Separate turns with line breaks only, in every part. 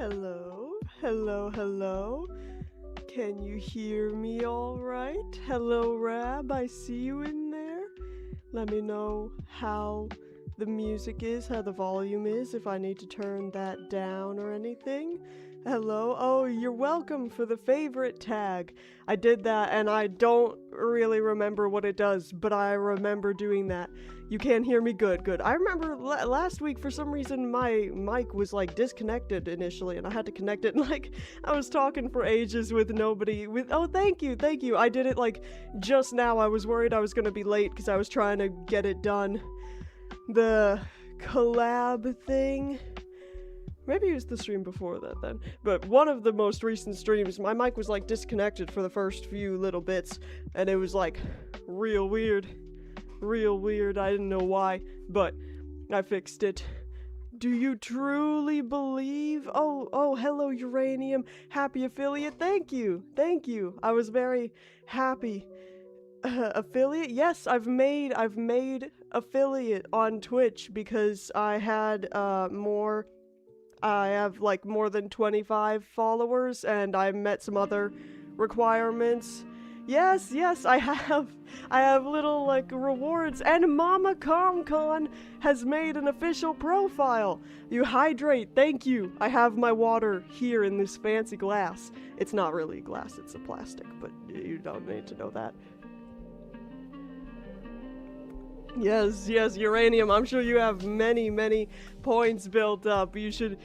Hello, hello, hello. Can you hear me all right? Hello, Rab, I see you in there. Let me know how the music is, how the volume is, if I need to turn that down or anything. Hello. Oh, you're welcome for the favorite tag. I did that and I don't really remember what it does, but I remember doing that. You can't hear me? Good. I remember last week for some reason my mic was like disconnected initially and I had to connect it and like I was talking for ages with nobody oh, thank you. I did it like just now. I was worried I was going to be late because I was trying to get it done. The collab thing. Maybe it was the stream before that then. But one of the most recent streams, my mic was like disconnected for the first few little bits. And it was like real weird. I didn't know why, but I fixed it. Do you truly believe? Oh, hello Uranium. Happy affiliate. Thank you. I was very happy. Affiliate? Yes, I've made affiliate on Twitch because I had I have like more than 25 followers and I met some other requirements. Yes, I have little like rewards, and Mama ComCon has made an official profile. You hydrate, thank you. I have my water here in this fancy glass. It's not really glass, it's a plastic, but you don't need to know that. Yes, Uranium. I'm sure you have many points built up. You should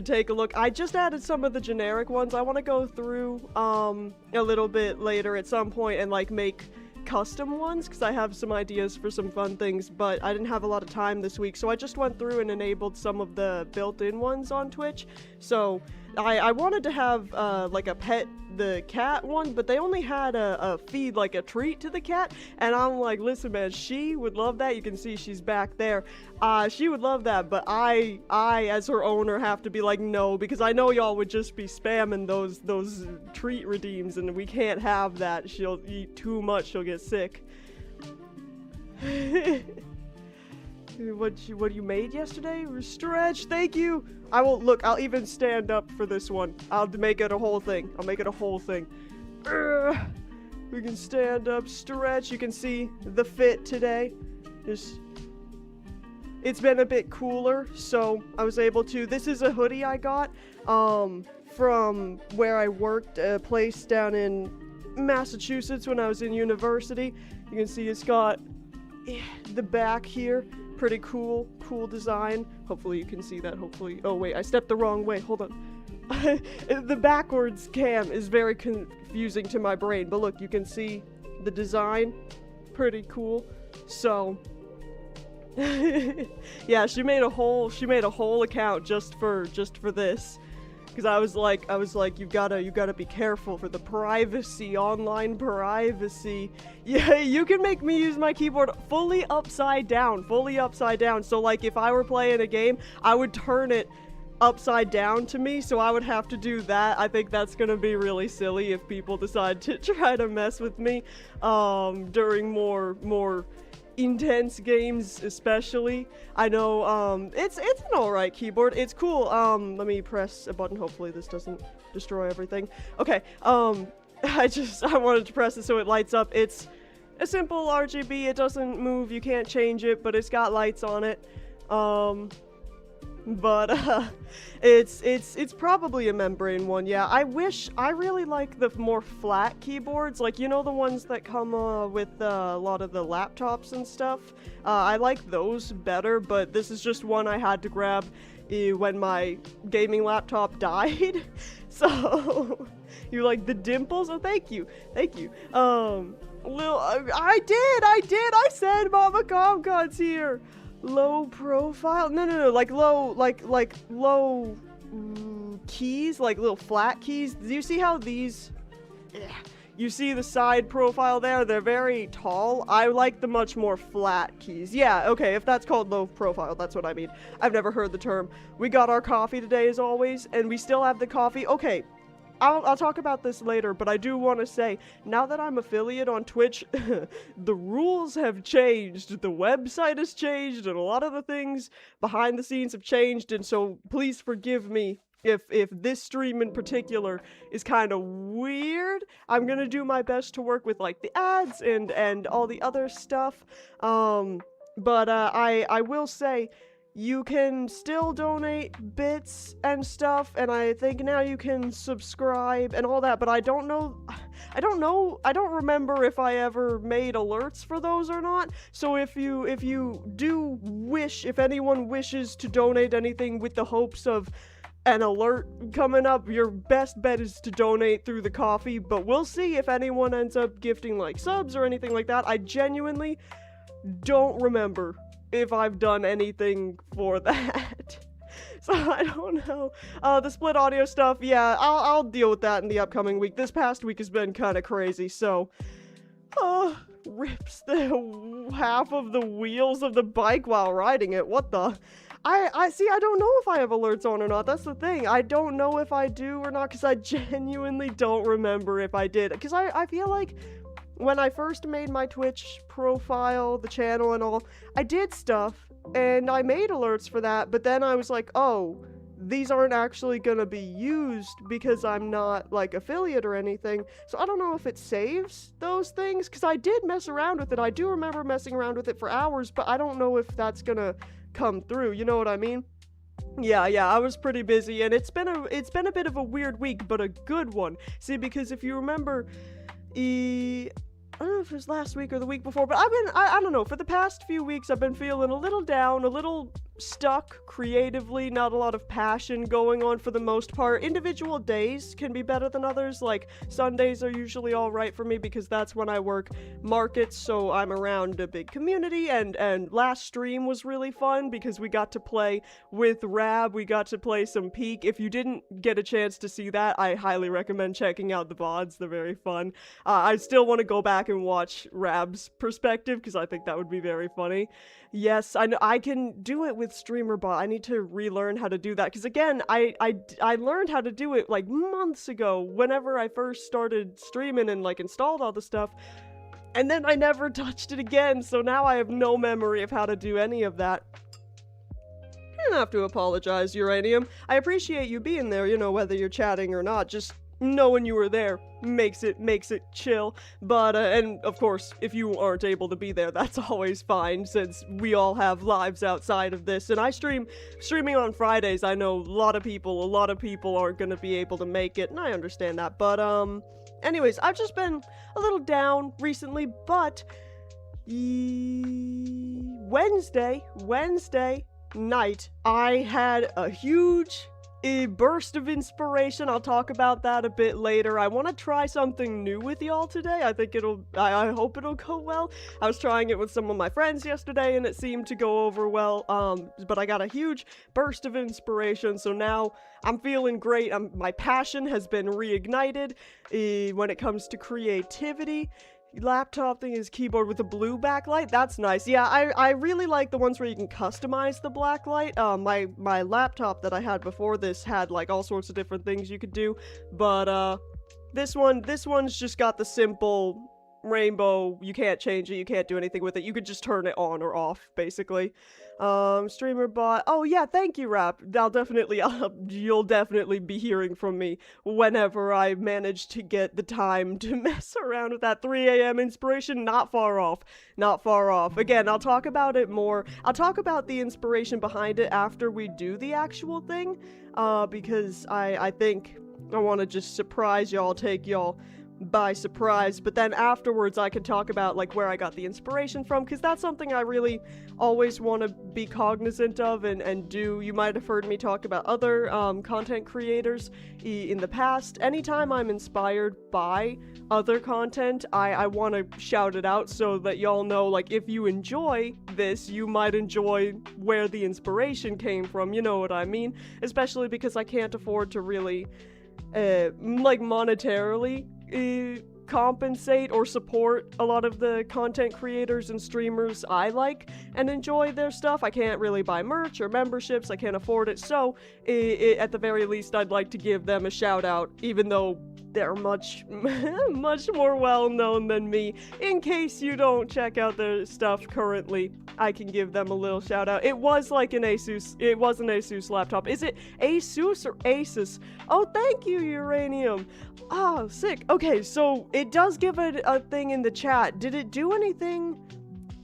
take a look. I just added some of the generic ones. I want to go through a little bit later at some point and like make custom ones because I have some ideas for some fun things, but I didn't have a lot of time this week, so I just went through and enabled some of the built-in ones on Twitch. So I wanted to have like a pet the cat one, but they only had a feed, like a treat to the cat, and I'm like, listen man, she would love that. You can see she's back there. She would love that, but I as her owner have to be like, no, because I know y'all would just be spamming those treat redeems, and we can't have that. She'll eat too much, she'll get sick. What you made yesterday? Stretch, thank you. I'll even stand up for this one. I'll make it a whole thing. We can stand up, stretch. You can see the fit today. It's been a bit cooler, so I was able to. This is a hoodie I got from where I worked, a place down in Massachusetts when I was in university. You can see it's got the back here. Pretty cool design. Hopefully you can see that, hopefully. Oh wait, I stepped the wrong way, hold on. The backwards cam is very confusing to my brain, but look, you can see the design. Pretty cool. So, yeah, she made a whole account just for this. Because I was like, you gotta be careful for the privacy, online privacy. Yeah, you can make me use my keyboard fully upside down. So like, if I were playing a game, I would turn it upside down to me, so I would have to do that. I think that's gonna be really silly if people decide to try to mess with me, during more intense games especially. I know, it's an alright keyboard. It's cool. Let me press a button. Hopefully this doesn't destroy everything. Okay, I wanted to press it so it lights up. It's a simple RGB. It doesn't move. You can't change it, but it's got lights on it. It's probably a membrane one, yeah. I really like the more flat keyboards, like, you know, the ones that come with a lot of the laptops and stuff. I like those better, but this is just one I had to grab when my gaming laptop died. So, you like the dimples? Oh, thank you. I said Mama ComCon's here. Low profile? No, like low keys, like little flat keys. Do you see how these, you see the side profile there? They're very tall. I like the much more flat keys. Yeah, okay, if that's called low profile, that's what I mean. I've never heard the term. We got our coffee today as always, and we still have the coffee. Okay, I'll talk about this later, but I do want to say, now that I'm affiliate on Twitch, the rules have changed, the website has changed, and a lot of the things behind the scenes have changed, and so please forgive me if this stream in particular is kind of weird, I'm gonna do my best to work with like the ads and all the other stuff. But I will say you can still donate bits and stuff, and I think now you can subscribe and all that, but I don't remember if I ever made alerts for those or not. So if you do wish, if anyone wishes to donate anything with the hopes of an alert coming up, your best bet is to donate through the coffee, but we'll see if anyone ends up gifting like subs or anything like that. I genuinely don't remember if I've done anything for that. So I don't know. The split audio stuff, yeah, I'll deal with that in the upcoming week. This past week has been kind of crazy, so rips the half of the wheels of the bike while riding it. What the? I see, I don't know if I have alerts on or not. That's the thing. I don't know if I do or not, because I genuinely don't remember if I did. Because I feel like when I first made my Twitch profile, the channel and all, I did stuff, and I made alerts for that, but then I was like, oh, these aren't actually gonna be used because I'm not, like, affiliate or anything, so I don't know if it saves those things, because I did mess around with it. I do remember messing around with it for hours, but I don't know if that's gonna come through, you know what I mean? Yeah, I was pretty busy, and it's been a bit of a weird week, but a good one. See, because if you remember, I don't know if it was last week or the week before, but I don't know, for the past few weeks I've been feeling a little down, a little stuck creatively, not a lot of passion going on for the most part. Individual days can be better than others, like Sundays are usually alright for me because that's when I work markets, so I'm around a big community, and last stream was really fun because we got to play with Rab, we got to play some Peak. If you didn't get a chance to see that, I highly recommend checking out the VODs, they're very fun. I still want to go back and watch Rab's perspective because I think that would be very funny. Yes, I can do it with StreamerBot. I need to relearn how to do that because again, I learned how to do it like months ago whenever I first started streaming and like installed all the stuff, and then I never touched it again, so now I have no memory of how to do any of that. You don't have to apologize, Uranium. I appreciate you being there, you know, whether you're chatting or not. Just knowing you were there makes it chill. But and of course, if you aren't able to be there, that's always fine, since we all have lives outside of this. And I streaming on Fridays. I know a lot of people aren't gonna be able to make it, and I understand that. But anyways, I've just been a little down recently, but Wednesday night I had a huge burst of inspiration. I'll talk about that a bit later. I want to try something new with y'all today. I think I hope it'll go well. I was trying it with some of my friends yesterday and it seemed to go over well, but I got a huge burst of inspiration, so now I'm feeling great. My passion has been reignited when it comes to creativity. Laptop thing is keyboard with a blue backlight. That's nice. Yeah, I really like the ones where you can customize the backlight. My laptop that I had before this had like all sorts of different things you could do, but this one's just got the simple rainbow. You can't change it, you can't do anything with it. You could just turn it on or off, basically. StreamerBot. Oh yeah, thank you, Rap. You'll definitely be hearing from me whenever I manage to get the time to mess around with that 3 a.m. inspiration. Not far off. Not far off. Again, I'll talk about it more. I'll talk about the inspiration behind it after we do the actual thing, because I think I want to just surprise y'all, take y'all by surprise, but then afterwards I can talk about like where I got the inspiration from, because that's something I really always want to be cognizant of and do. You might have heard me talk about other content creators in the past. Anytime I'm inspired by other content, I want to shout it out so that y'all know, like, if you enjoy this, you might enjoy where the inspiration came from, you know what I mean? Especially because I can't afford to really like monetarily compensate or support a lot of the content creators and streamers I like and enjoy their stuff. I can't really buy merch or memberships, I can't afford it, so at the very least I'd like to give them a shout out, even though they're much much more well known than me. In case you don't check out their stuff currently, I can give them a little shout out. It was like an Asus, it was an Asus laptop. Is it Asus or Asus? Oh, thank you, Uranium. Oh, sick. Okay, so it does give a thing in the chat. Did it do anything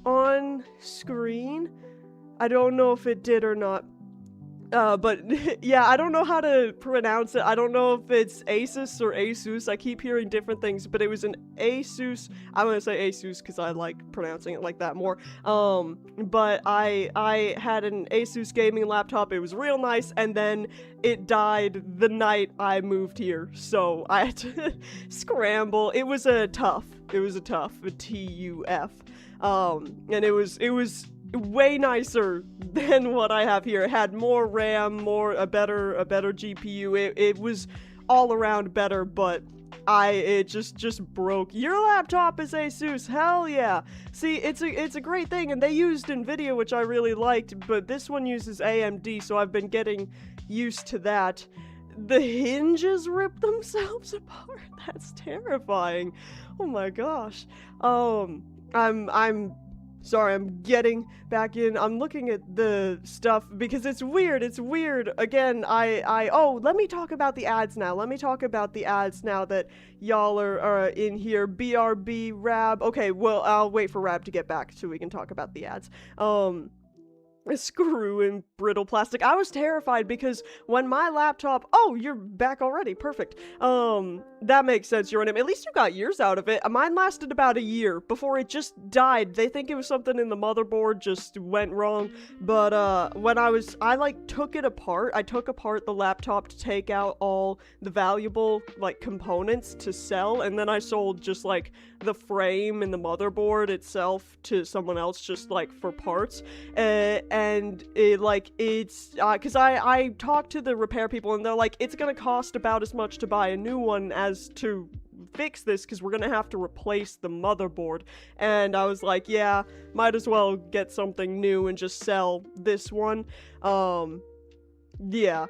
on screen? I don't know if it did or not. But yeah, I don't know how to pronounce it. I don't know if it's Asus or Asus. I keep hearing different things, but it was an Asus. I'm gonna say Asus because I like pronouncing it like that more. But I had an Asus gaming laptop. It was real nice, and then it died the night I moved here, so I had to scramble. It was a TUF, a TUF. And it was way nicer than what I have here. It had more RAM, a better GPU. It was all around better, but it just broke. Your laptop is Asus, hell yeah. See, it's a great thing, and they used NVIDIA, which I really liked, but this one uses AMD, so I've been getting used to that. The hinges rip themselves apart. That's terrifying. Oh my gosh. I'm sorry, I'm getting back in. I'm looking at the stuff because it's weird. Again, oh, let me talk about the ads now. That y'all are in here. BRB, Rab. Okay, well, I'll wait for Rab to get back so we can talk about the ads. A screw in brittle plastic. I was terrified because when my laptop— oh, you're back already, perfect. That makes sense, you're on him. At least you got years out of it. Mine lasted about a year before it just died. They think it was something in the motherboard just went wrong, but when I like took it apart. I took apart the laptop to take out all the valuable like components to sell, and then I sold just like the frame and the motherboard itself to someone else just like for parts. And it's because I talked to the repair people, and they're like, it's gonna cost about as much to buy a new one as to fix this, because we're gonna have to replace the motherboard. And I was like, yeah, might as well get something new and just sell this one. Yeah,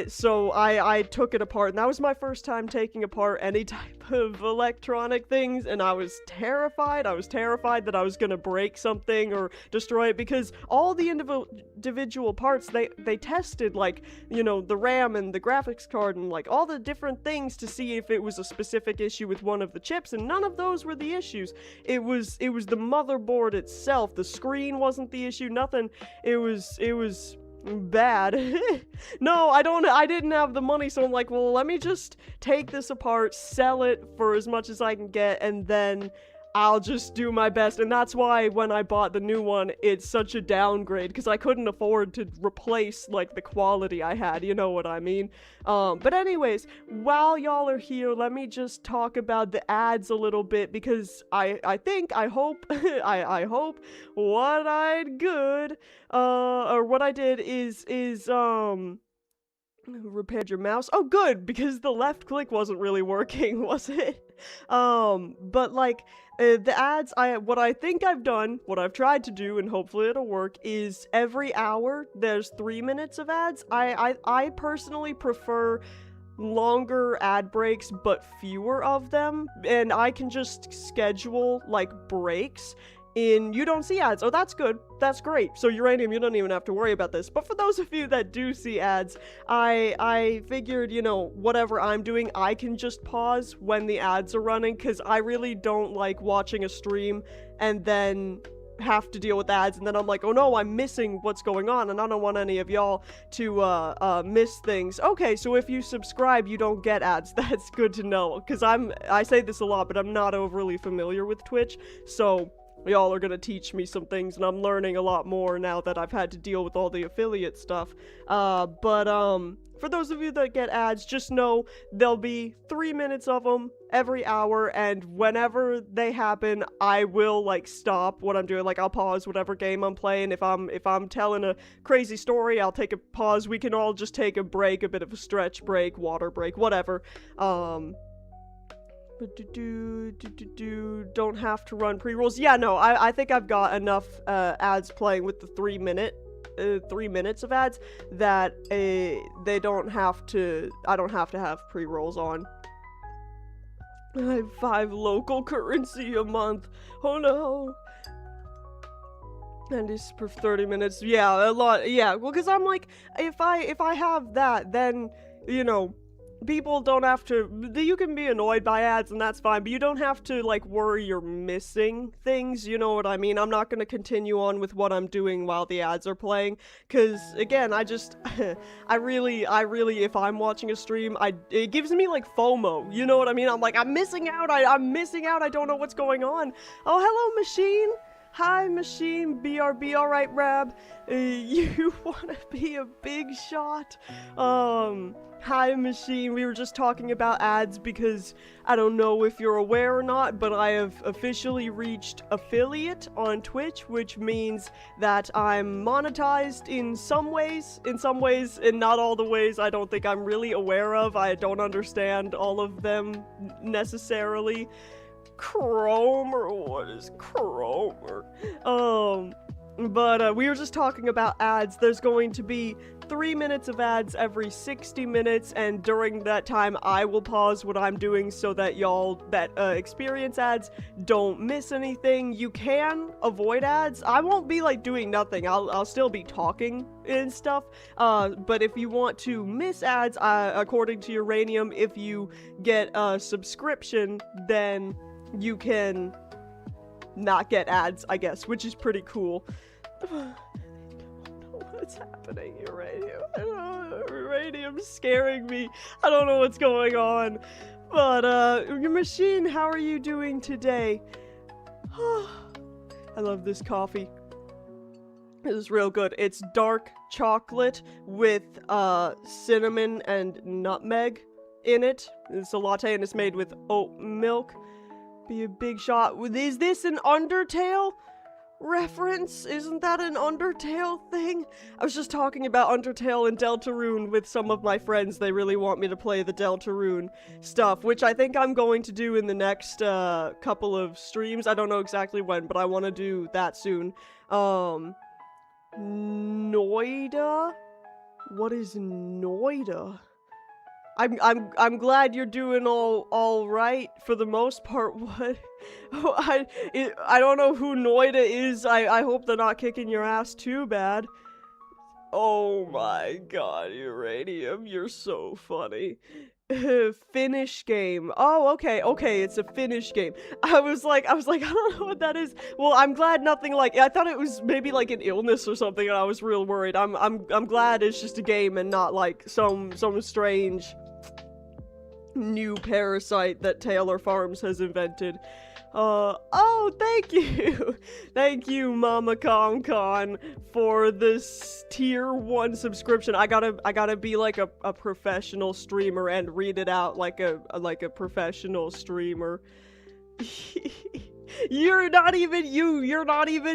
so I took it apart, and that was my first time taking apart any type of electronic things, and I was terrified. That I was gonna break something or destroy it, because all the individual parts, they tested, like, you know, the RAM and the graphics card and like all the different things to see if it was a specific issue with one of the chips, and none of those were the issues. It was the motherboard itself. The screen wasn't the issue, nothing. It was bad. No, I didn't have the money, so I'm like, well, let me just take this apart, sell it for as much as I can get, and then I'll just do my best. And that's why when I bought the new one, it's such a downgrade, because I couldn't afford to replace like the quality I had, you know what I mean? But anyways, while y'all are here, let me just talk about the ads a little bit, because I hope I hope what I did is repaired your mouse. Oh, good, because the left click wasn't really working, was it? But like, the ads, what I think I've done, what I've tried to do, and hopefully it'll work, is every hour there's 3 minutes of ads. I personally prefer longer ad breaks, but fewer of them, and I can just schedule like breaks in— you don't see ads. Oh, that's good. That's great. So Uranium, you don't even have to worry about this. But for those of you that do see ads, I figured, you know, whatever I'm doing, I can just pause when the ads are running, because I really don't like watching a stream and then have to deal with ads, and then I'm like, oh no, I'm missing what's going on, and I don't want any of y'all to miss things. Okay, so if you subscribe, you don't get ads. That's good to know, because I say this a lot, but I'm not overly familiar with Twitch, so y'all are gonna teach me some things, and I'm learning a lot more now that I've had to deal with all the affiliate stuff. For those of you that get ads, just know there'll be 3 minutes of them every hour, and whenever they happen, I will like stop what I'm doing. Like, I'll pause whatever game I'm playing. If I'm telling a crazy story, I'll take a pause. We can all just take a break, a bit of a stretch break, water break, whatever. Don't have to run pre-rolls. Yeah, no, I think I've got enough ads playing with the 3 minutes of ads that I don't have to have pre-rolls on. I have 5 local currency a month. Oh no. And it's for 30 minutes. Yeah, a lot. Yeah, well, because I'm like, if I have that, then, you know, people don't have to, you can be annoyed by ads and that's fine, but you don't have to, like, worry you're missing things, you know what I mean? I'm not going to continue on with what I'm doing while the ads are playing, because, again, I just, I really, if I'm watching a stream, it gives me, like, FOMO, you know what I mean? I'm like, I'm missing out, I'm missing out, I don't know what's going on. Oh, hello, Machine! Hi, Machine, BRB, alright, Rab. You wanna be a big shot? Hi, Machine, we were just talking about ads because I don't know if you're aware or not, but I have officially reached affiliate on Twitch, which means that I'm monetized in some ways, and not all the ways I don't think I'm really aware of. I don't understand all of them necessarily. Chrome, or what is Chrome, but we were just talking about ads. There's going to be 3 minutes of ads every 60 minutes, and during that time I will pause what I'm doing so that y'all that experience ads don't miss anything. You can avoid ads. I won't be like doing nothing. I'll still be talking and stuff, but if you want to miss ads, according to Uranium, if you get a subscription, then you can not get ads, I guess, which is pretty cool. I don't know what's happening, Uranium. I don't know, Uranium's scaring me. I don't know what's going on. But, your Machine, how are you doing today? I love this coffee. This is real good. It's dark chocolate with, cinnamon and nutmeg in it. It's a latte and it's made with oat milk. Be a big shot. Is this an Undertale reference? Isn't that an Undertale thing? I was just talking about Undertale and Deltarune with some of my friends. They really want me to play the Deltarune stuff, which I think I'm going to do in the next couple of streams. I don't know exactly when, but I want to do that soon. Noida? What is Noida? I'm glad you're doing all right for the most part. What? I don't know who Noida is. I hope they're not kicking your ass too bad. Oh my god, Uranium, you're so funny. Finnish game. Oh, okay, it's a Finnish game. I was like, I don't know what that is. Well, I'm glad nothing like, I thought it was maybe like an illness or something, and I was real worried. I'm glad it's just a game and not like some strange new parasite that Taylor Farms has invented. Oh, thank you! Thank you, Mama Con for this tier 1 subscription. I gotta be like a professional streamer and read it out like a professional streamer. You're not even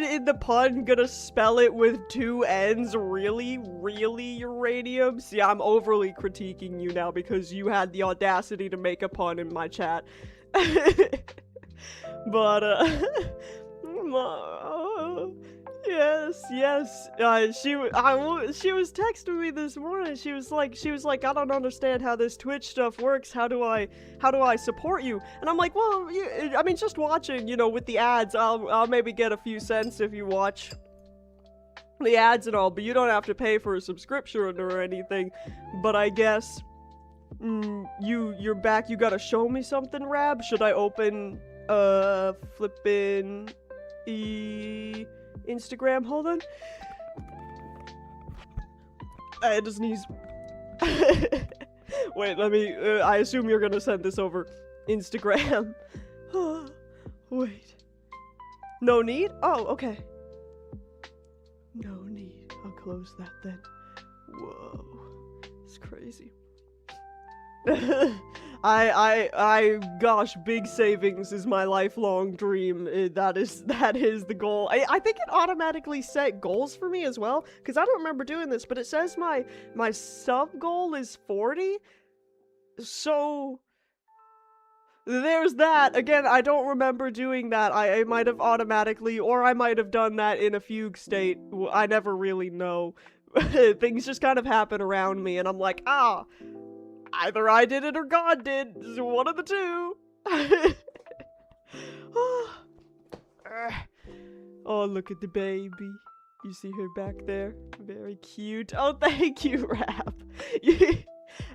in the pun gonna spell it with 2 N's, really, Uranium? See, I'm overly critiquing you now because you had the audacity to make a pun in my chat. But, yes, she was texting me this morning. She was like, I don't understand how this Twitch stuff works. How do I support you? And I'm like, well, I mean, just watching, you know, with the ads, I'll maybe get a few cents if you watch the ads and all, but you don't have to pay for a subscription or anything. But I guess, you're back. You gotta show me something, Rab. Should I open flippin' Instagram? Hold on. I had to sneeze. Wait, let me, I assume you're gonna send this over Instagram. Wait. No need? Oh, okay. No need. I'll close that then. Whoa. It's crazy. Gosh, big savings is my lifelong dream. That is the goal. I think it automatically set goals for me as well, because I don't remember doing this, but it says my sub goal is 40. So there's that. Again, I don't remember doing that. I might have automatically, or I might have done that in a fugue state. I never really know. Things just kind of happen around me, and I'm like, either I did it or God did. One of the two. Oh, look at the baby. You see her back there? Very cute. Oh, thank you, Rap.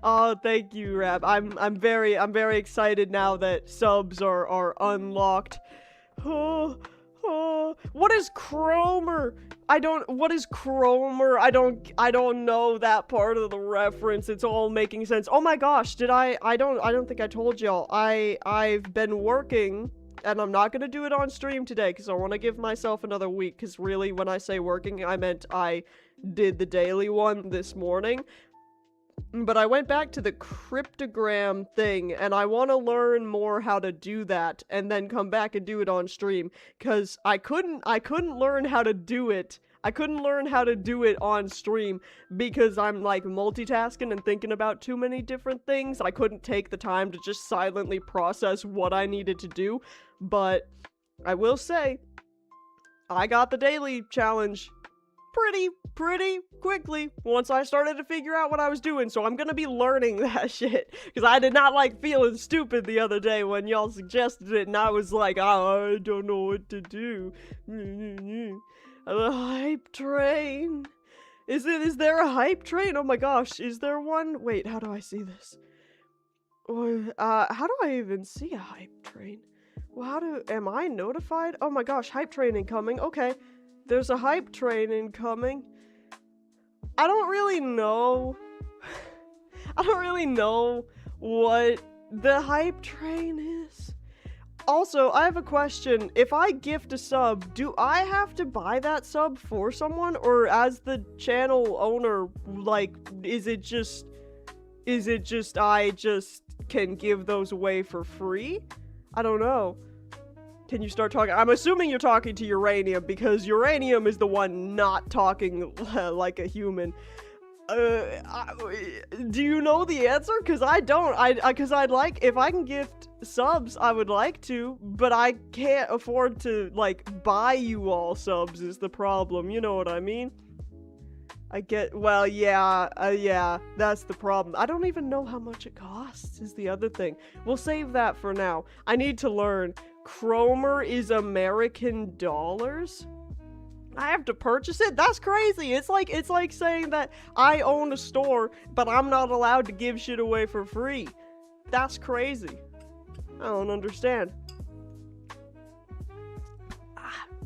Oh, thank you, Rap. I'm very excited now that subs are unlocked. Oh, what is Cromer? What is Cromer? I don't know that part of the reference. It's all making sense. Oh my gosh, I don't think I told y'all. I've been working, and I'm not gonna do it on stream today because I want to give myself another week, because really when I say working, I meant I did the daily one this morning. But I went back to the cryptogram thing, and I want to learn more how to do that, and then come back and do it on stream, because I couldn't learn how to do it. I couldn't learn how to do it on stream, because I'm, like, multitasking and thinking about too many different things. I couldn't take the time to just silently process what I needed to do, but I will say, I got the daily challenge pretty quickly once I started to figure out what I was doing, so I'm gonna be learning that shit, because I did not like feeling stupid the other day when y'all suggested it, and I was like, oh, I don't know what to do. The hype train. Is there a hype train? Oh my gosh, is there one? Wait, how do I see this? How do I even see a hype train? Well, am I notified? Oh my gosh, hype train incoming. Okay. There's a hype train incoming. I don't really know. I don't really know what the hype train is. Also, I have a question. If I gift a sub, do I have to buy that sub for someone? Or as the channel owner, like, is it just I just can give those away for free? I don't know. Can you start talking? I'm assuming you're talking to Uranium, because Uranium is the one not talking like a human. Do you know the answer? Because I don't. Because I'd like, if I can gift subs, I would like to, but I can't afford to, like, buy you all subs is the problem. You know what I mean? Well, yeah, that's the problem. I don't even know how much it costs is the other thing. We'll save that for now. I need to learn. Cromer is American dollars? I have to purchase it? That's crazy. It's like saying that I own a store, but I'm not allowed to give shit away for free. That's crazy. I don't understand.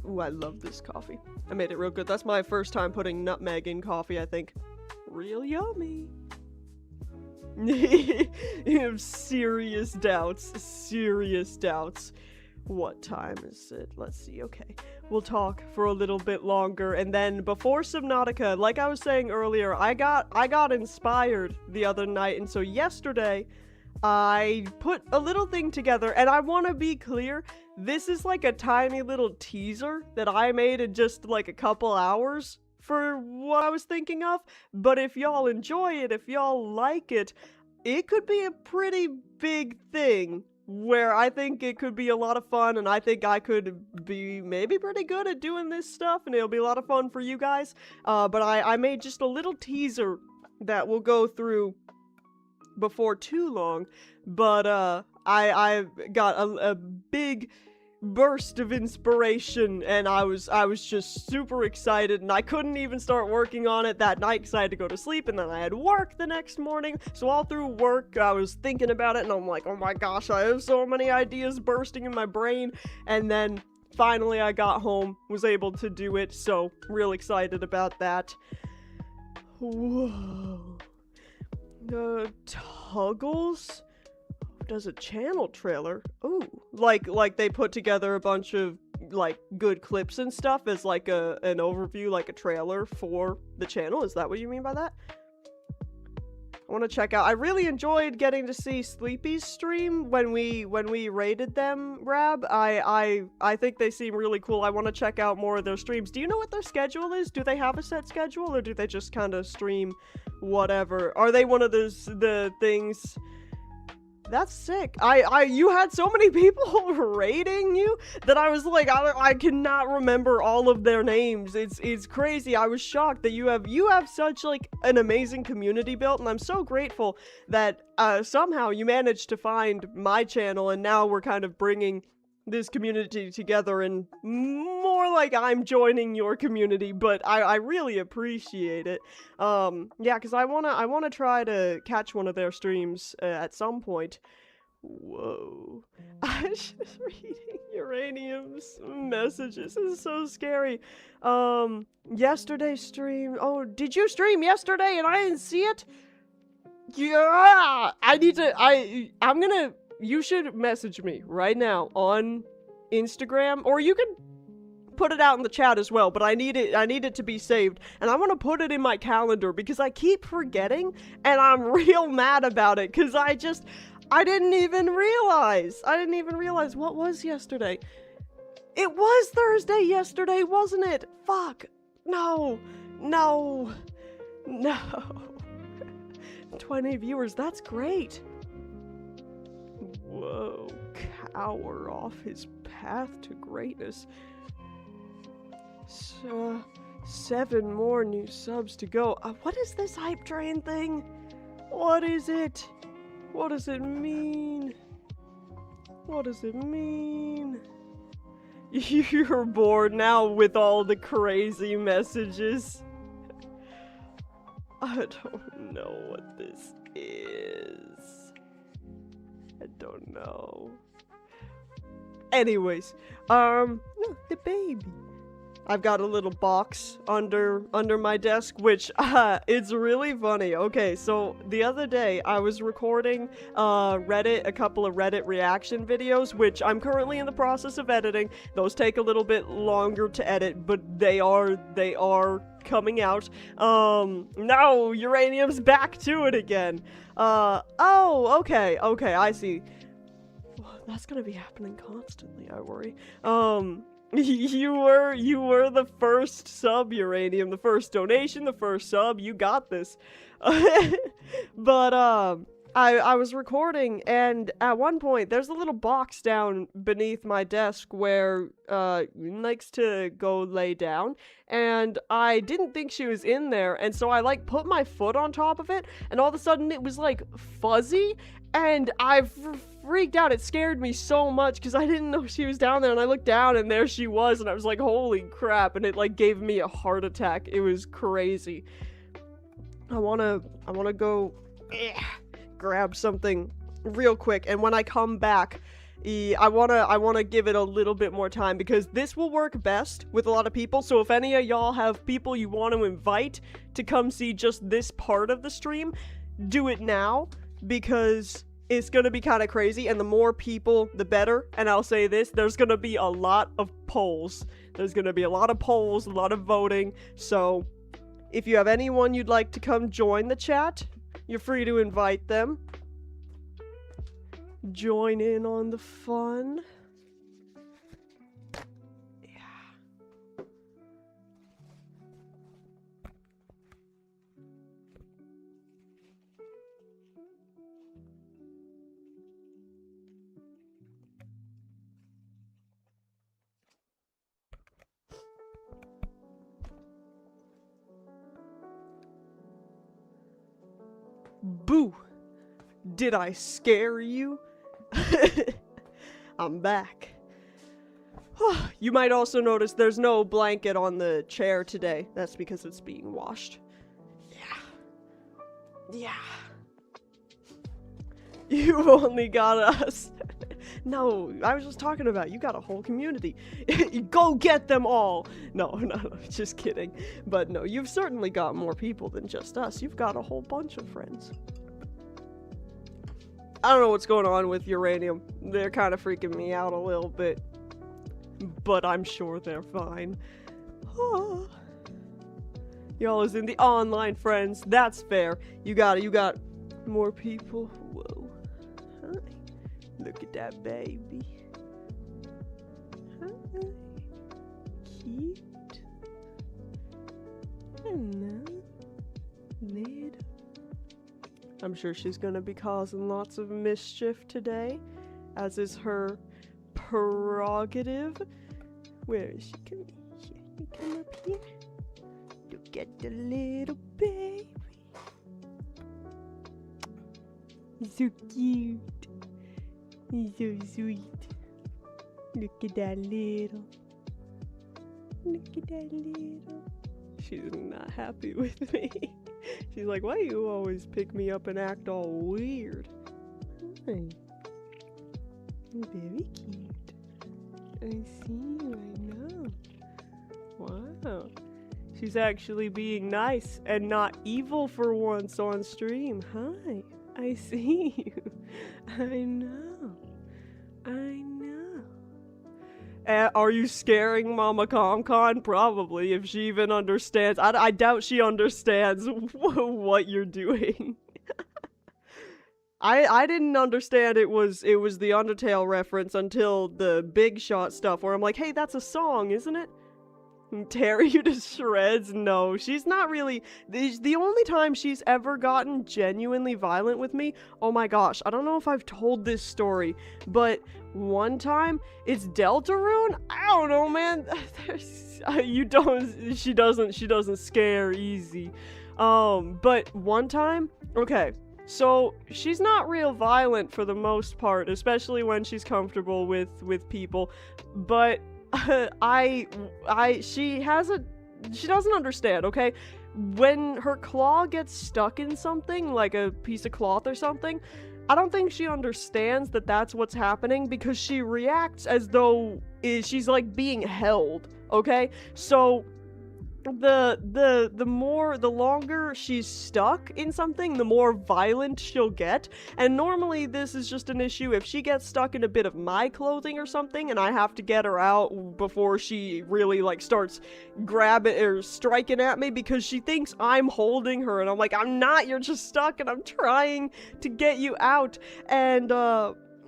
Ooh, I love this coffee. I made it real good. That's my first time putting nutmeg in coffee, I think. Real yummy. You have serious doubts. Serious doubts. What time is it? Let's see. Okay. We'll talk for a little bit longer, and then before Subnautica, like I was saying earlier, I got inspired the other night, and so yesterday I put a little thing together, and I want to be clear, this is like a tiny little teaser that I made in just like a couple hours for what I was thinking of, but if y'all enjoy it, if y'all like it, it could be a pretty big thing where I think it could be a lot of fun, and I think I could be maybe pretty good at doing this stuff, and it'll be a lot of fun for you guys, but I made just a little teaser that we'll go through before too long, but I got a big burst of inspiration, and I was just super excited, and I couldn't even start working on it that night because I had to go to sleep, and then I had work the next morning. So all through work I was thinking about it, and I'm like, oh my gosh, I have so many ideas bursting in my brain. And then finally I got home, was able to do it, so real excited about that. Whoa. Tuggles does a channel trailer. Ooh, like they put together a bunch of like good clips and stuff as like an overview, like a trailer for the channel. Is that what you mean by that? I want to check out. I really enjoyed getting to see Sleepy's stream when we raided them, Rab. I think they seem really cool. I want to check out more of their streams. Do you know what their schedule is? Do they have a set schedule, or do they just kind of stream whatever? Are they one of the things That's sick. You had so many people rating you that I was like, I cannot remember all of their names. It's crazy. I was shocked that you have such like an amazing community built, and I'm so grateful that somehow you managed to find my channel, and now we're kind of bringing this community together, and more like I'm joining your community, but I really appreciate it. Yeah, because I wanna try to catch one of their streams at some point. Whoa. I was just reading Uranium's messages. This is so scary. Yesterday's stream. Oh, did you stream yesterday and I didn't see it? Yeah! You should message me right now on Instagram, or you can put it out in the chat as well, but I need it to be saved, and I want to put it in my calendar because I keep forgetting, and I'm real mad about it, because I didn't even realize what was yesterday. It was Thursday yesterday, wasn't it? Fuck. No. 20 viewers, that's great. Whoa, cower off his path to greatness. So, 7 more new subs to go. What is this hype train thing? What is it? What does it mean? What does it mean? You're bored now with all the crazy messages. I don't know what this is. I don't know. Anyways, look, the baby. I've got a little box under my desk, which, it's really funny. Okay, so the other day I was recording, a couple of Reddit reaction videos, which I'm currently in the process of editing. Those take a little bit longer to edit, but they are coming out. Now Uranium's back to it again. Oh, okay, I see. Well, that's gonna be happening constantly, I worry. You were the first sub, Uranium, the first donation, the first sub, you got this. But, I was recording, and at one point, there's a little box down beneath my desk where, likes to go lay down, and I didn't think she was in there, and so I, like, put my foot on top of it, and all of a sudden it was, like, fuzzy, and I freaked out. It scared me so much because I didn't know she was down there, and I looked down and there she was, and I was like, holy crap, and it like gave me a heart attack. It was crazy. I wanna go grab something real quick, and when I come back, I wanna give it a little bit more time because this will work best with a lot of people. So if any of y'all have people you want to invite to come see just this part of the stream, do it now, because it's gonna be kind of crazy, and the more people, the better. And I'll say this, there's gonna be a lot of polls. There's gonna be a lot of polls, a lot of voting. So if you have anyone you'd like to come join the chat, you're free to invite them. Join in on the fun. Boo! Did I scare you? I'm back. You might also notice there's no blanket on the chair today. That's because it's being washed. Yeah. You've only got us. No, I was just talking about you got a whole community. Go get them all. No, just kidding. But no, you've certainly got more people than just us. You've got a whole bunch of friends. I don't know what's going on with Uranium. They're kind of freaking me out a little bit. But I'm sure they're fine. Y'all is in the online friends. That's fair. You got more people. Whoa. Hi. Look at that baby. Hi. Cute. Hello. Little I'm sure she's gonna be causing lots of mischief today, as is her prerogative. Where is she? Come here. You come up here. Look at the little baby. He's so cute. He's so sweet. Look at that little. Look at that little. She's not happy with me. She's like, why you always pick me up and act all weird? Hi. You're very cute. I see you, I know. Wow. She's actually being nice and not evil for once on stream. Hi. I see you. I know. I know. Are you scaring Mama ComCon? Probably, if she even understands. I doubt she understands what you're doing. I didn't understand it was the Undertale reference until the Big Shot stuff, where I'm like, hey, that's a song, isn't it? Tear you to shreds? No, she's not really. The only time she's ever gotten genuinely violent with me, oh my gosh, I don't know if I've told this story, but one time, it's Deltarune? I don't know, man. She doesn't scare easy. But one time, okay, so she's not real violent for the most part, especially when she's comfortable with people, but she doesn't understand, okay? When her claw gets stuck in something, like a piece of cloth or something, I don't think she understands that that's what's happening, because she reacts as though she's like being held, okay? So the longer she's stuck in something, the more violent she'll get. And normally this is just an issue if she gets stuck in a bit of my clothing or something and I have to get her out before she really like starts grabbing or striking at me, because she thinks I'm holding her and I'm like, I'm not, you're just stuck and I'm trying to get you out. And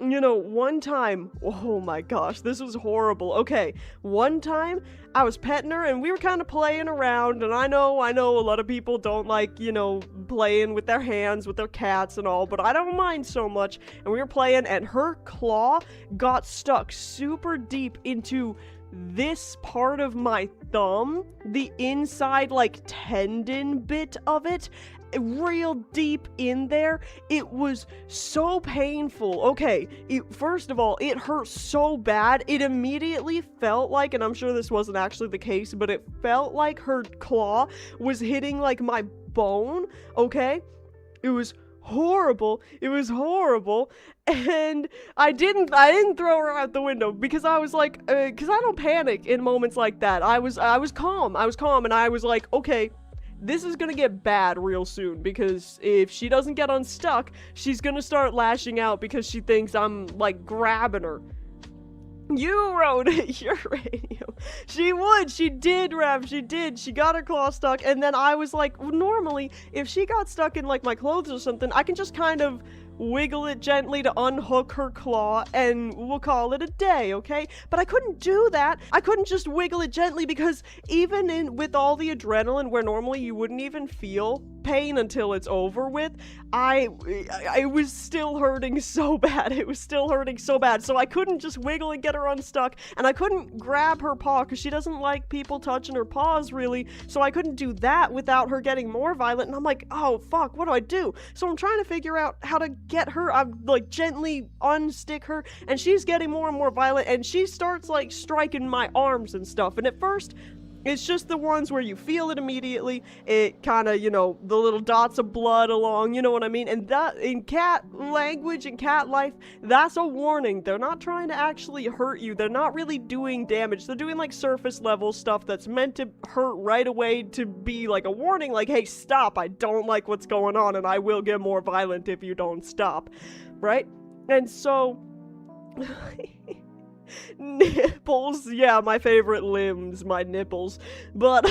you know, one time, oh my gosh, this was horrible. Okay, one time I was petting her and we were kind of playing around, and I know a lot of people don't like, you know, playing with their hands, with their cats and all, but I don't mind so much. And we were playing and her claw got stuck super deep into this part of my thumb, the inside like tendon bit of it, real deep in there. It was so painful. Okay, first of all, it hurt so bad. It immediately felt like, and I'm sure this wasn't actually the case, but it felt like her claw was hitting like my bone, okay? It was horrible. It was horrible. And I didn't throw her out the window, because I was like, because I don't panic in moments like that. I was calm, and I was like, okay, this is gonna get bad real soon, because if she doesn't get unstuck, she's gonna start lashing out because she thinks I'm, like, grabbing her. You wrote it, your radio. She did, Rev, she did. She got her claw stuck, and then I was like, normally, if she got stuck in, like, my clothes or something, I can just kind of wiggle it gently to unhook her claw, and we'll call it a day, okay? But I couldn't do that. I couldn't just wiggle it gently, because even with all the adrenaline, where normally you wouldn't even feel pain until it's over with, I was still hurting so bad. It was still hurting so bad. So I couldn't just wiggle and get her unstuck, and I couldn't grab her paw, because she doesn't like people touching her paws, really. So I couldn't do that without her getting more violent, and I'm like, oh, fuck, what do I do? So I'm trying to figure out how to get her. I'm like gently unstick her, and she's getting more and more violent, and she starts like striking my arms and stuff. And at first, it's just the ones where you feel it immediately. It kind of, you know, the little dots of blood along, you know what I mean? And that, in cat language and cat life, that's a warning. They're not trying to actually hurt you. They're not really doing damage. They're doing like surface level stuff that's meant to hurt right away, to be like a warning, like, hey, stop, I don't like what's going on, and I will get more violent if you don't stop, right? And so... nipples, yeah, my favorite limbs, my nipples. But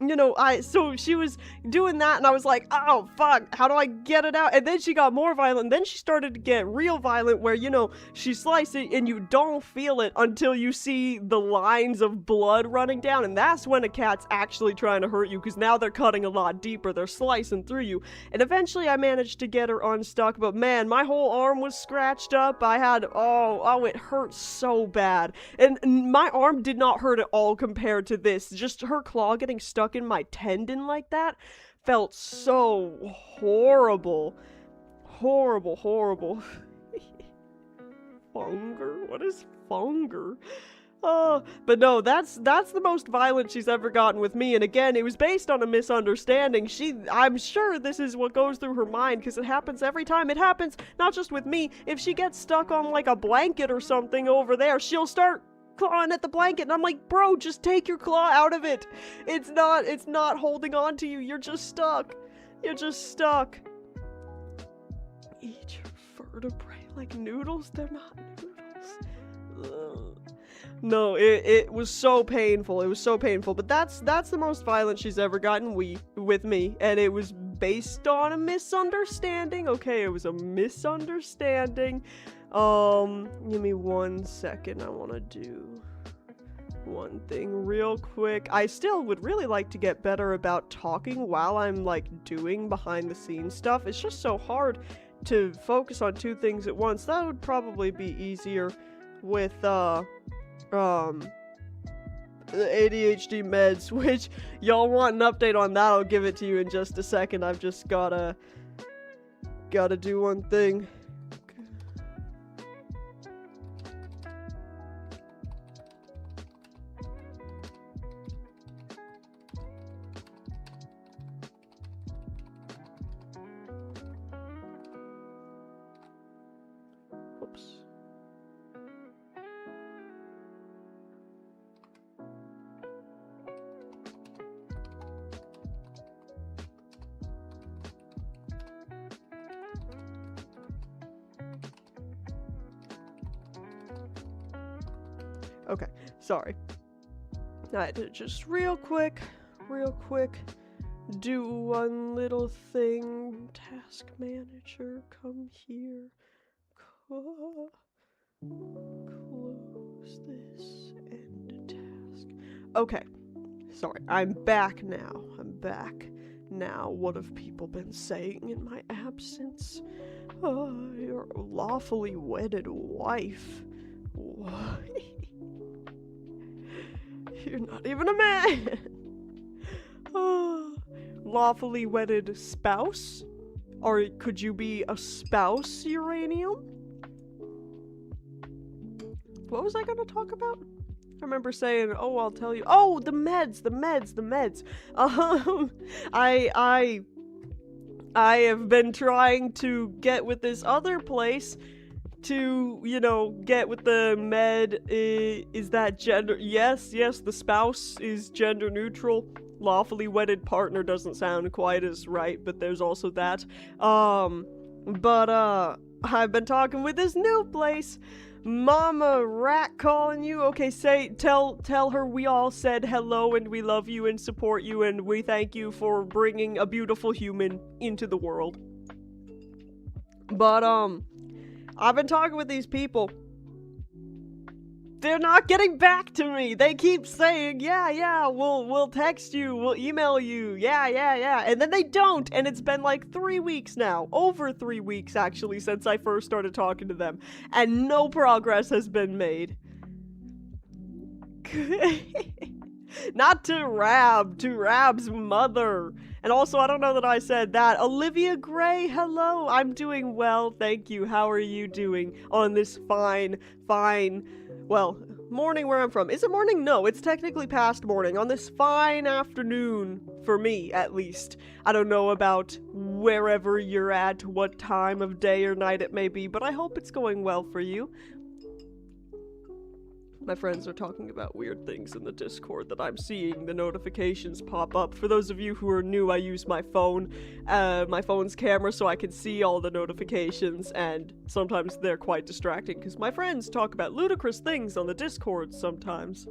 you know, so she was doing that, and I was like, oh, fuck, how do I get it out? And then she got more violent, and then she started to get real violent, where, you know, she sliced it, and you don't feel it until you see the lines of blood running down, and that's when a cat's actually trying to hurt you, because now they're cutting a lot deeper, they're slicing through you. And eventually I managed to get her unstuck, but man, my whole arm was scratched up. I had, oh, it hurt so bad. And my arm did not hurt at all compared to this. Just her claw getting stuck in my tendon like that felt so horrible. Horrible, horrible. Funger? What is funger? But no, that's the most violent she's ever gotten with me, and again, it was based on a misunderstanding. I'm sure this is what goes through her mind, because it happens every time. It happens not just with me. If she gets stuck on like a blanket or something over there, she'll start clawing at the blanket, and I'm like, bro, just take your claw out of it. It's not holding on to you. You're just stuck. You're just stuck. Eat your vertebrae like noodles? They're not noodles. Ugh. No, it was so painful. It was so painful. But that's the most violent she's ever gotten with me, and it was based on a misunderstanding. Okay, it was a misunderstanding. Give me 1 second. I want to do one thing real quick. I still would really like to get better about talking while I'm like doing behind the scenes stuff. It's just so hard to focus on two things at once. That would probably be easier with the ADHD meds, which y'all want an update on that. I'll give it to you in just a second. I've just gotta do one thing. Okay, sorry. I had to just real quick, do one little thing. Task manager, come here. Close this, end task. Okay, sorry, I'm back now. What have people been saying in my absence? Your lawfully wedded wife. Why? You're not even a man! Lawfully wedded spouse? Or could you be a spouse, Uranium? What was I gonna talk about? I remember saying, oh, I'll tell you. Oh, the meds! I have been trying to get with this other place to, you know, get with the med. Is that gender? Yes, the spouse is gender neutral. Lawfully wedded partner doesn't sound quite as right, but there's also that. I've been talking with this new place. Mama Rat calling you. Okay, tell her we all said hello and we love you and support you and we thank you for bringing a beautiful human into the world. But, I've been talking with these people. They're not getting back to me. They keep saying, yeah, we'll text you, we'll email you, yeah. And then they don't, and it's been like 3 weeks now. Over 3 weeks, actually, since I first started talking to them. And no progress has been made. Not to Rab's mother. And also, I don't know that I said that. Olivia Gray, hello. I'm doing well, thank you. How are you doing on this fine, well, morning where I'm from. Is it morning? No, it's technically past morning. On this fine afternoon, for me, at least. I don't know about wherever you're at, what time of day or night it may be, but I hope it's going well for you. My friends are talking about weird things in the Discord that I'm seeing the notifications pop up. For those of you who are new, I use my phone, my phone's camera, so I can see all the notifications, and sometimes they're quite distracting, because my friends talk about ludicrous things on the Discord sometimes.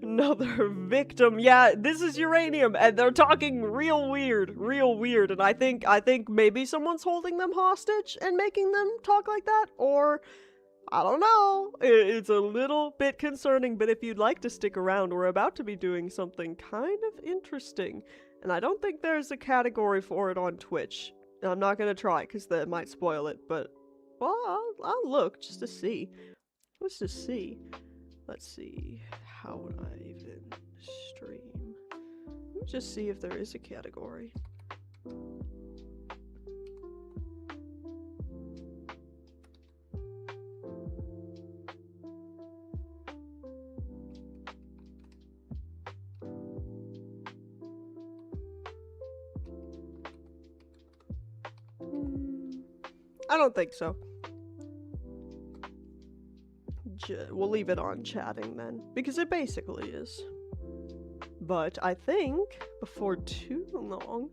Another victim. Yeah, this is uranium, and they're talking real weird, and I think maybe someone's holding them hostage and making them talk like that, or I don't know. It's a little bit concerning, but if you'd like to stick around, we're about to be doing something kind of interesting, and I don't think there's a category for it on Twitch. I'm not gonna try, because that might spoil it, but, well, I'll look just to see. Let's just see. Let's see. How would I even stream? Let me just see if there is a category. I don't think so. We'll leave it on chatting then, because it basically is. But I think, before too long,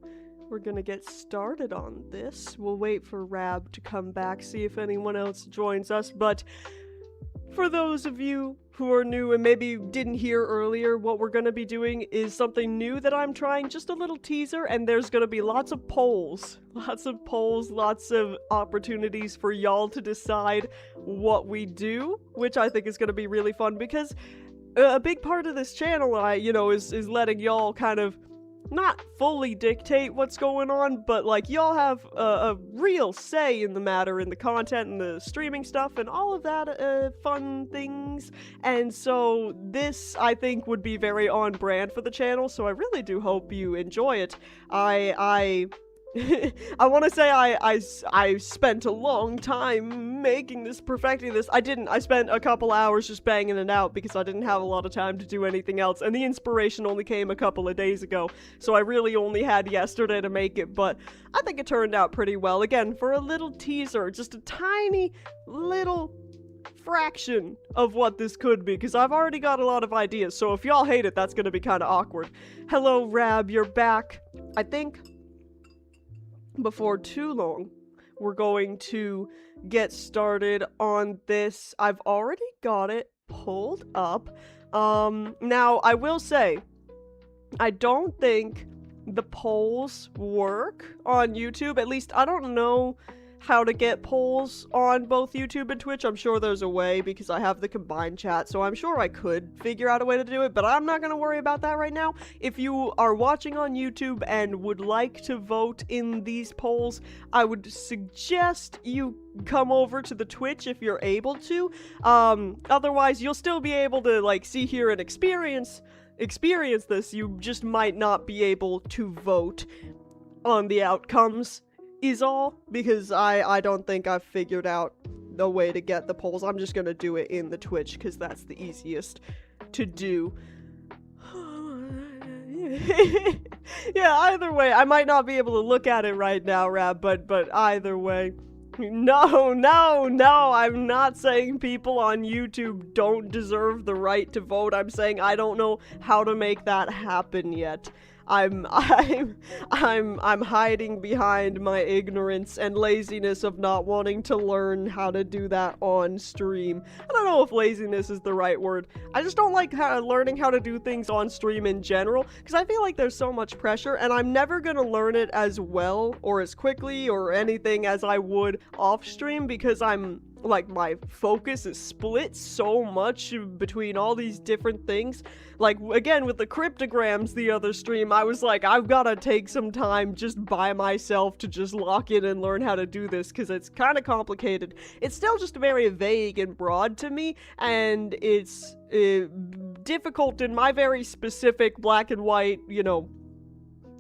we're gonna get started on this. We'll wait for Rab to come back, see if anyone else joins us, but for those of you who are new and maybe didn't hear earlier, what we're gonna be doing is something new that I'm trying, just a little teaser, and there's gonna be lots of polls. Lots of opportunities for y'all to decide what we do, which I think is gonna be really fun, because a big part of this channel, is letting y'all kind of not fully dictate what's going on, but like y'all have a real say in the matter, in the content and the streaming stuff and all of that fun things. And so this, I think, would be very on brand for the channel, so I really do hope you enjoy it. I want to say I spent a long time making this, perfecting this. I didn't. I spent a couple hours just banging it out because I didn't have a lot of time to do anything else, and the inspiration only came a couple of days ago, so I really only had yesterday to make it, but I think it turned out pretty well. Again, for a little teaser, just a tiny little fraction of what this could be, because I've already got a lot of ideas, so if y'all hate it, that's gonna be kind of awkward. Hello, Rab, you're back. I think before too long, we're going to get started on this. I've already got it pulled up. Now, I will say, I don't think the polls work on YouTube. At least, I don't know how to get polls on both YouTube and Twitch. I'm sure there's a way because I have the combined chat, so I'm sure I could figure out a way to do it, but I'm not gonna worry about that right now. If you are watching on YouTube and would like to vote in these polls, I would suggest you come over to the Twitch if you're able to. Otherwise, you'll still be able to, like, see, hear, and experience this. You just might not be able to vote on the outcomes is all, because I don't think I've figured out a way to get the polls. I'm just gonna do it in the Twitch, because that's the easiest to do. Yeah, either way, I might not be able to look at it right now, Rab, but either way. No, I'm not saying people on YouTube don't deserve the right to vote. I'm saying I don't know how to make that happen yet. I'm hiding behind my ignorance and laziness of not wanting to learn how to do that on stream. I don't know if laziness is the right word. I just don't like learning how to do things on stream in general, because I feel like there's so much pressure, and I'm never gonna learn it as well or as quickly or anything as I would off stream, because like, my focus is split so much between all these different things. Like, again, with the cryptograms the other stream, I was like, I've gotta take some time just by myself to just lock in and learn how to do this, because it's kind of complicated. It's still just very vague and broad to me, and it's difficult in my very specific black and white,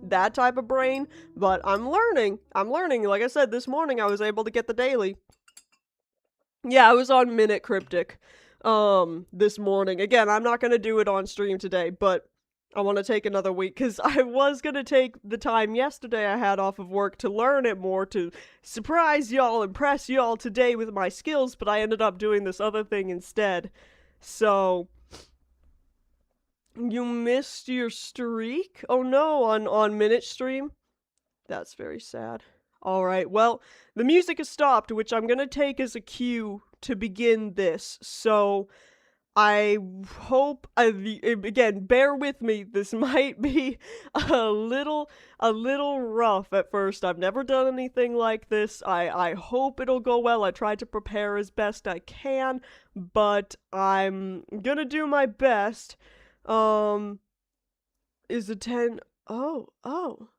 that type of brain, but I'm learning. Like I said, this morning I was able to get the daily. Yeah, I was on Minute Cryptic, this morning. Again, I'm not gonna do it on stream today, but I want to take another week, because I was gonna take the time yesterday I had off of work to learn it more, to surprise y'all, impress y'all today with my skills, but I ended up doing this other thing instead. So, you missed your streak? Oh no, on Minute stream? That's very sad. Alright, well, the music has stopped, which I'm gonna take as a cue to begin this, so I hope, again, bear with me, this might be a little rough at first. I've never done anything like this. I hope it'll go well. I tried to prepare as best I can, but I'm gonna do my best. Um, is a 10? Oh, oh.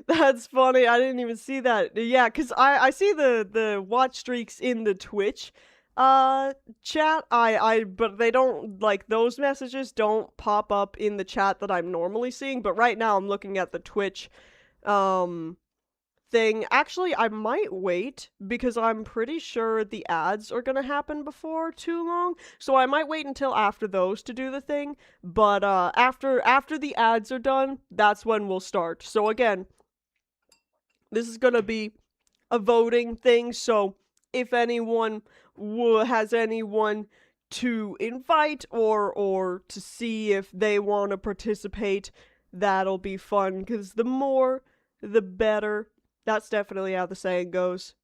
That's funny. I didn't even see that. Yeah, cause I see the watch streaks in the Twitch chat. But they don't, like, those messages don't pop up in the chat that I'm normally seeing, but right now I'm looking at the Twitch um thing. Actually, I might wait because I'm pretty sure the ads are gonna happen before too long. So I might wait until after those to do the thing. But after the ads are done, that's when we'll start. So again, this is gonna be a voting thing. So if anyone has anyone to invite or to see if they want to participate, that'll be fun. Because the more, the better. That's definitely how the saying goes.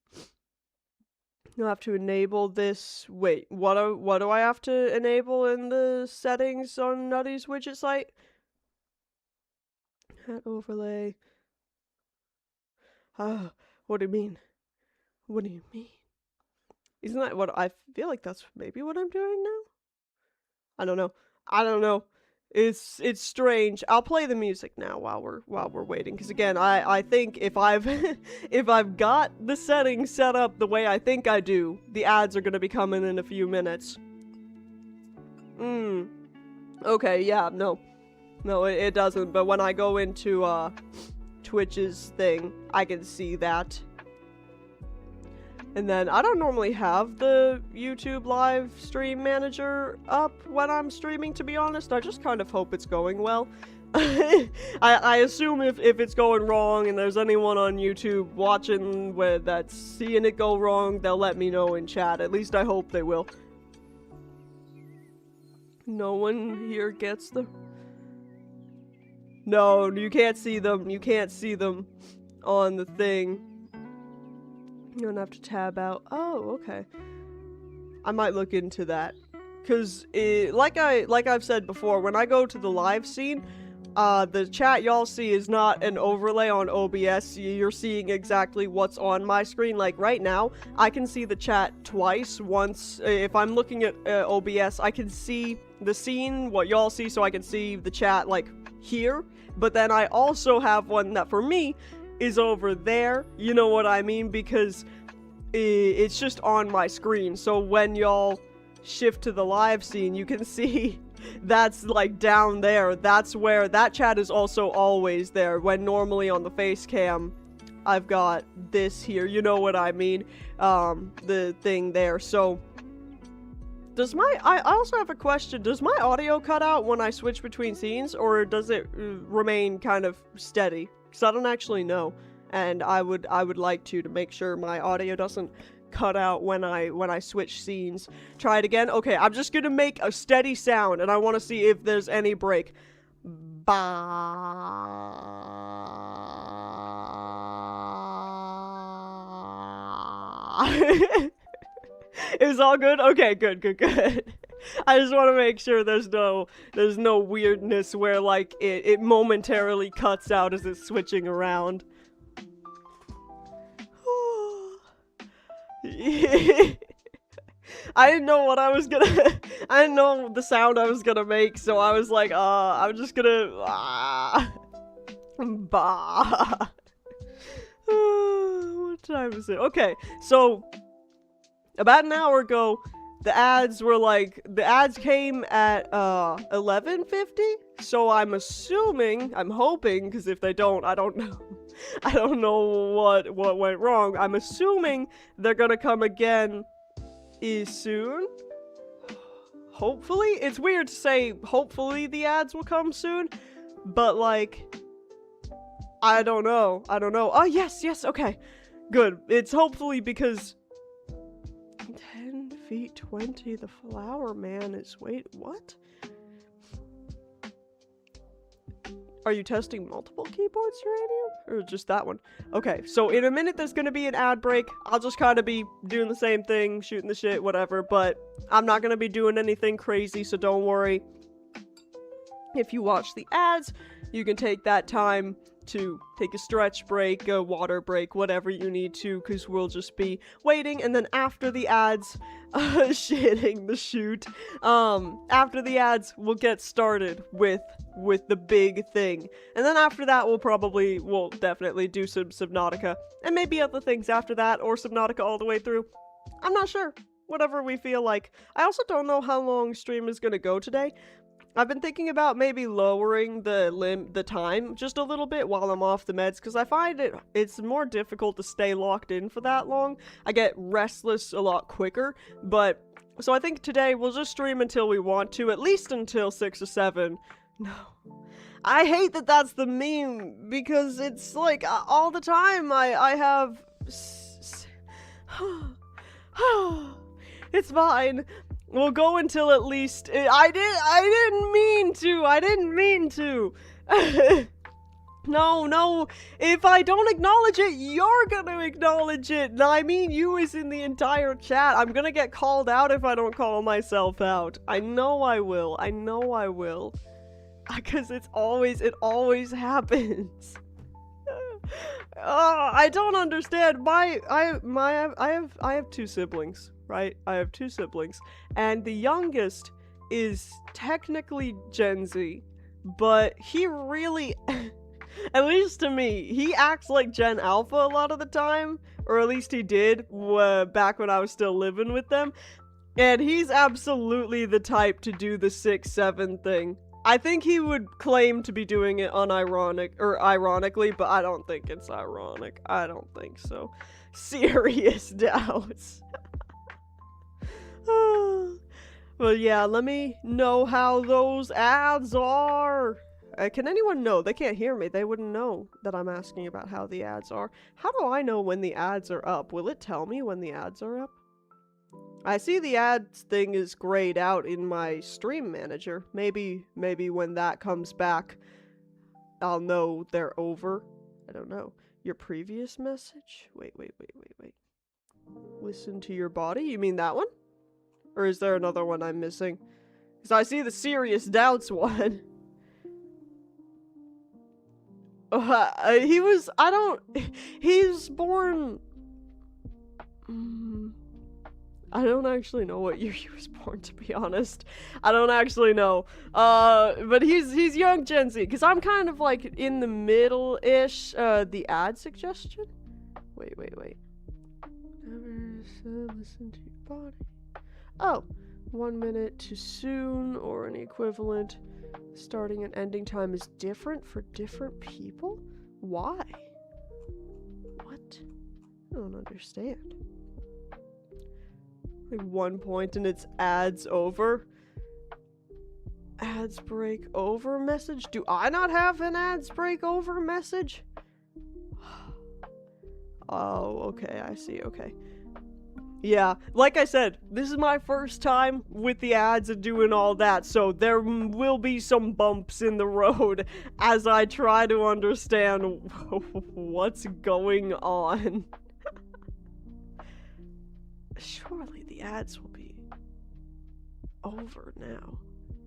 You'll have to enable this. Wait, what do I have to enable in the settings on Nutty's widget site? Hat overlay. Ah, what do you mean? What do you mean? Isn't that what I feel like that's maybe what I'm doing now? I don't know. I don't know. It's strange. I'll play the music now while we're waiting, because again, I think if I've if I've got the settings set up the way I think I do, the ads are gonna be coming in a few minutes. Okay, yeah, no. No, it doesn't, but when I go into Twitch's thing, I can see that. And then I don't normally have the YouTube live stream manager up when I'm streaming, to be honest. I just kind of hope it's going well. I assume if it's going wrong and there's anyone on YouTube watching that's seeing it go wrong, they'll let me know in chat. At least I hope they will. No one here gets them. No, you can't see them. You can't see them on the thing. You don't have to tab out. Oh, okay. I might look into that. Cause like I've said before, when I go to the live scene, the chat y'all see is not an overlay on OBS. You're seeing exactly what's on my screen. Like right now, I can see the chat twice. Once, if I'm looking at OBS, I can see the scene, what y'all see, so I can see the chat like here. But then I also have one that for me is over there, you know what I mean, because it's just on my screen, so when y'all shift to the live scene, you can see that's like down there. That's where that chat is also always there, when normally on the face cam I've got this here, you know what I mean, the thing there. So does I also have a question, does my audio cut out when I switch between scenes, or does it remain kind of steady? Because I don't actually know, and I would like to make sure my audio doesn't cut out when I switch scenes. Try it again. Okay, I'm just gonna make a steady sound, and I want to see if there's any break. It was all good? Okay, good. I just want to make sure there's no weirdness where like it momentarily cuts out as it's switching around. I didn't know what I was gonna I didn't know the sound I was gonna make, so I was like, I'm just gonna bah. What time is it? Okay, so about an hour ago, the ads came at 11:50, so I'm hoping, because if they don't, I don't know. I don't know what went wrong. I'm assuming they're gonna come again soon. Hopefully. It's weird to say hopefully the ads will come soon, but like, I don't know. Oh, yes, okay. Good. It's hopefully because 10 feet 20, the flower man is, wait, what? Are you testing multiple keyboards, Uranium? Or just that one? Okay, so in a minute there's gonna be an ad break. I'll just kind of be doing the same thing, shooting the shit, whatever, but I'm not gonna be doing anything crazy, so don't worry. If you watch the ads, you can take that time to take a stretch break, a water break, whatever you need to, because we'll just be waiting, and then after the ads, shitting the shoot, after the ads, we'll get started with the big thing, and then after that, we'll definitely do some Subnautica, and maybe other things after that, or Subnautica all the way through. I'm not sure. Whatever we feel like. I also don't know how long stream is gonna go today. I've been thinking about maybe lowering the time just a little bit while I'm off the meds, because I find it's more difficult to stay locked in for that long. I get restless a lot quicker, but so I think today we'll just stream until we want to, at least until 6 or 7. No. I hate that that's the meme, because it's like all the time I have it's fine. We'll go until at least I didn't mean to. No, if I don't acknowledge it, you're gonna acknowledge it. And I mean you as in the entire chat. I'm gonna get called out if I don't call myself out. I know I will. Because it always happens. I don't understand. I have 2 siblings. Right? I have 2 siblings, and the youngest is technically Gen Z, but he really, at least to me, he acts like Gen Alpha a lot of the time, or at least he did back when I was still living with them, and he's absolutely the type to do the 6-7 thing. I think he would claim to be doing it ironically, but I don't think it's ironic. I don't think so. Serious doubts. Well, yeah, let me know how those ads are. Can anyone know? They can't hear me. They wouldn't know that I'm asking about how the ads are. How do I know when the ads are up? Will it tell me when the ads are up? I see the ads thing is grayed out in my stream manager. Maybe when that comes back, I'll know they're over. I don't know. Your previous message? Wait. Listen to your body? You mean that one? Or is there another one I'm missing? Because I see the serious doubts one. He's born... I don't actually know what year he was born, to be honest. I don't actually know. But he's young Gen Z, because I'm kind of like in the middle-ish, the ad suggestion? Wait. Never said listen to your body. Oh, 1 minute to soon, or an equivalent. Starting and ending time is different for different people? Why? What? I don't understand. Like 1 point and it's ads over? Ads break over message? Do I not have an ads break over message? Oh, okay, I see, okay. Yeah, like I said, this is my first time with the ads and doing all that, so there will be some bumps in the road as I try to understand what's going on. Surely the ads will be over now.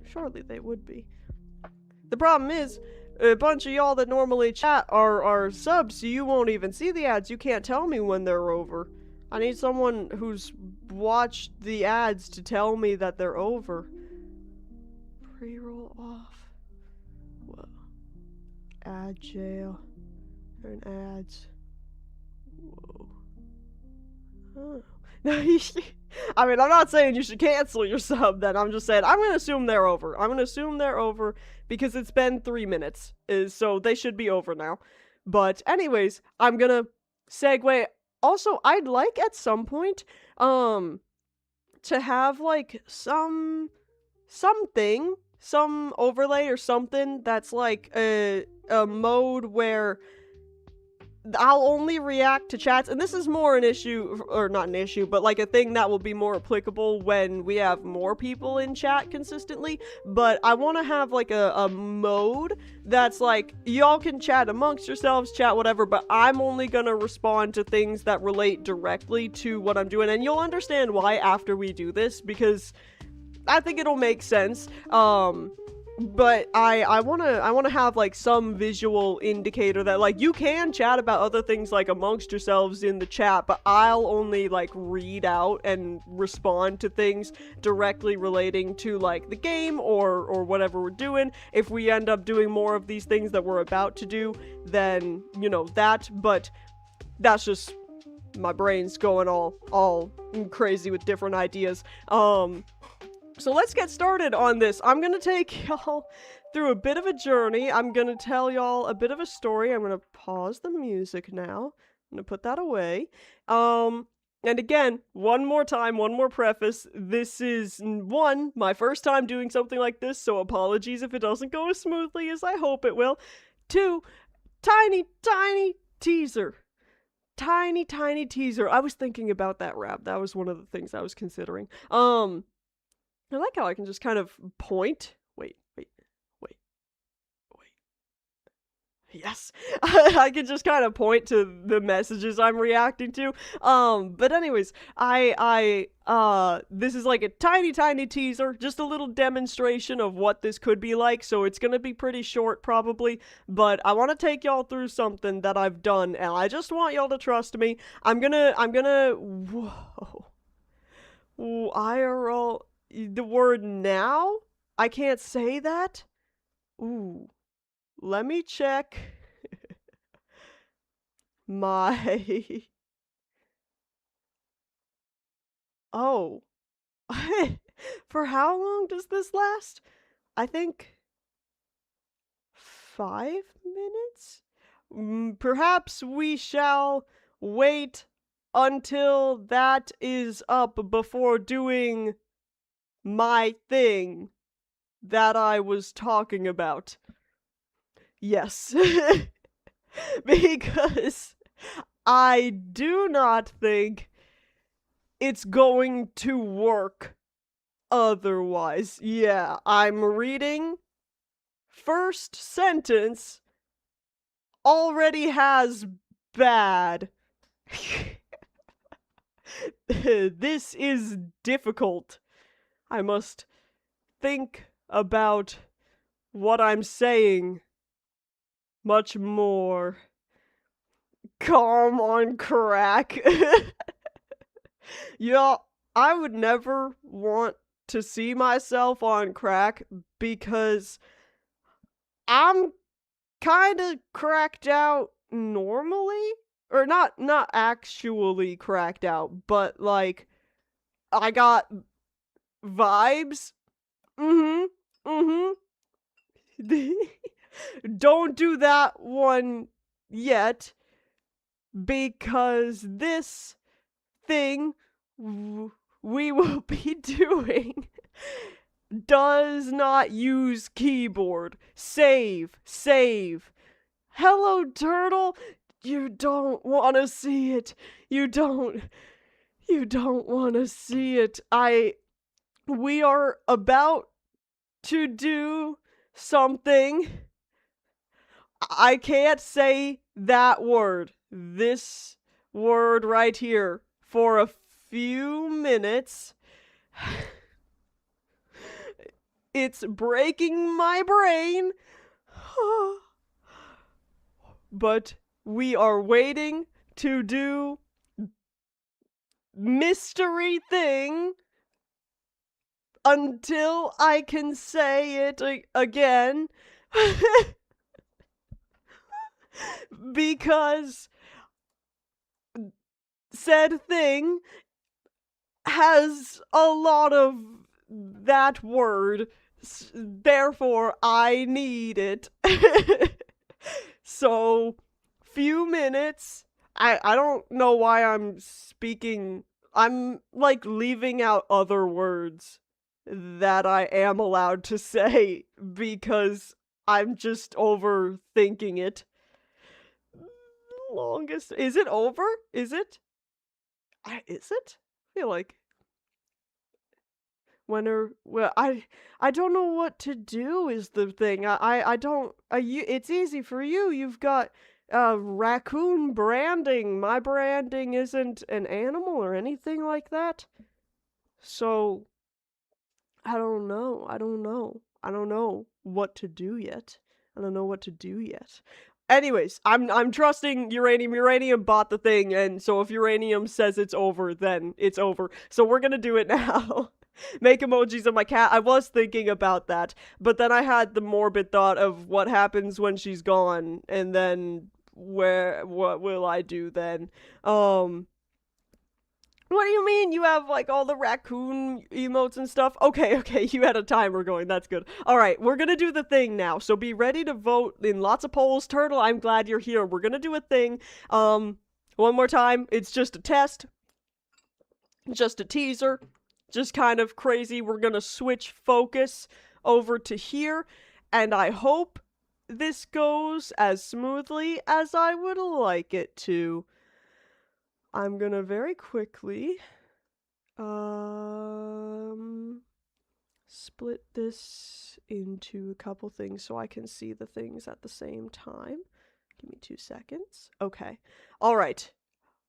Surely they would be. The problem is, a bunch of y'all that normally chat are subs, so you won't even see the ads. You can't tell me when they're over. I need someone who's watched the ads to tell me that they're over. Pre-roll off. Whoa. Ad jail. They're in ads. Whoa. Oh. I mean, I'm not saying you should cancel your sub then. I'm just saying, I'm going to assume they're over. I'm going to assume they're over because it's been 3 minutes. So they should be over now. But anyways, I'm going to segue. Also, I'd like at some point, to have, like, some overlay or something that's, like, a mode where I'll only react to chats, and this is more an issue, or not an issue, but like a thing that will be more applicable when we have more people in chat consistently. But I want to have like a mode that's like, y'all can chat amongst yourselves, chat whatever, but I'm only gonna respond to things that relate directly to what I'm doing, and you'll understand why after we do this, because I think it'll make sense. But I wanna have like some visual indicator that like you can chat about other things like amongst yourselves in the chat, but I'll only like read out and respond to things directly relating to like the game or whatever we're doing. If we end up doing more of these things that we're about to do, then you know that, but that's just my brain's going all crazy with different ideas. So let's get started on this. I'm gonna take y'all through a bit of a journey. I'm gonna tell y'all a bit of a story. I'm gonna pause the music now. I'm gonna put that away. And again, one more time, one more preface. This is, one, my first time doing something like this, so apologies if it doesn't go as smoothly as I hope it will. Two, tiny teaser. Tiny teaser. I was thinking about that rap. That was one of the things I was considering. I like how I can just kind of point. Wait. Yes. I can just kind of point to the messages I'm reacting to. But anyways, this is like a tiny teaser, just a little demonstration of what this could be like, so it's gonna be pretty short probably, but I want to take y'all through something that I've done, and I just want y'all to trust me. I'm gonna, whoa. Ooh, IRL, the word now? I can't say that? Ooh. Let me check my... Oh. For how long does this last? I think 5 minutes? Perhaps we shall wait until that is up before doing my thing that I was talking about. Yes. Because I do not think it's going to work otherwise. Yeah, I'm reading. First sentence already has bad. This is difficult. I must think about what I'm saying much more. Calm on crack. Yeah, I would never want to see myself on crack because I'm kinda cracked out normally. Or not actually cracked out, but like I got vibes. Don't do that one yet, because this thing we will be doing does not use keyboard. Save. Hello, turtle. You don't want to see it. You don't want to see it. We are about to do something. I can't say that word. This word right here for a few minutes. It's breaking my brain. But we are waiting to do mystery thing until I can say it again. Because said thing has a lot of that word, therefore I need it. So, few minutes. I don't know why I'm speaking. I'm like leaving out other words that I am allowed to say because I'm just overthinking it. longest. Is it over? Is it? Is it? I feel like well, I don't know what to do is the thing. I don't. It's easy for you. You've got raccoon branding. My branding isn't an animal or anything like that. So I don't know. I don't know. I don't know what to do yet. I don't know what to do yet. Anyways, I'm trusting Uranium. Uranium bought the thing, and so if Uranium says it's over, then it's over. So we're gonna do it now. Make emojis of my cat. I was thinking about that, but then I had the morbid thought of what happens when she's gone, and then what will I do then? What do you mean you have like all the raccoon emotes and stuff? Okay, you had a timer going. That's good. All right, we're gonna do the thing now. So be ready to vote in lots of polls. Turtle, I'm glad you're here. We're gonna do a thing. One more time. It's just a test. Just a teaser. Just kind of crazy. We're gonna switch focus over to here, and I hope this goes as smoothly as I would like it to. I'm gonna very quickly split this into a couple things so I can see the things at the same time. Give me 2 seconds. Okay. All right.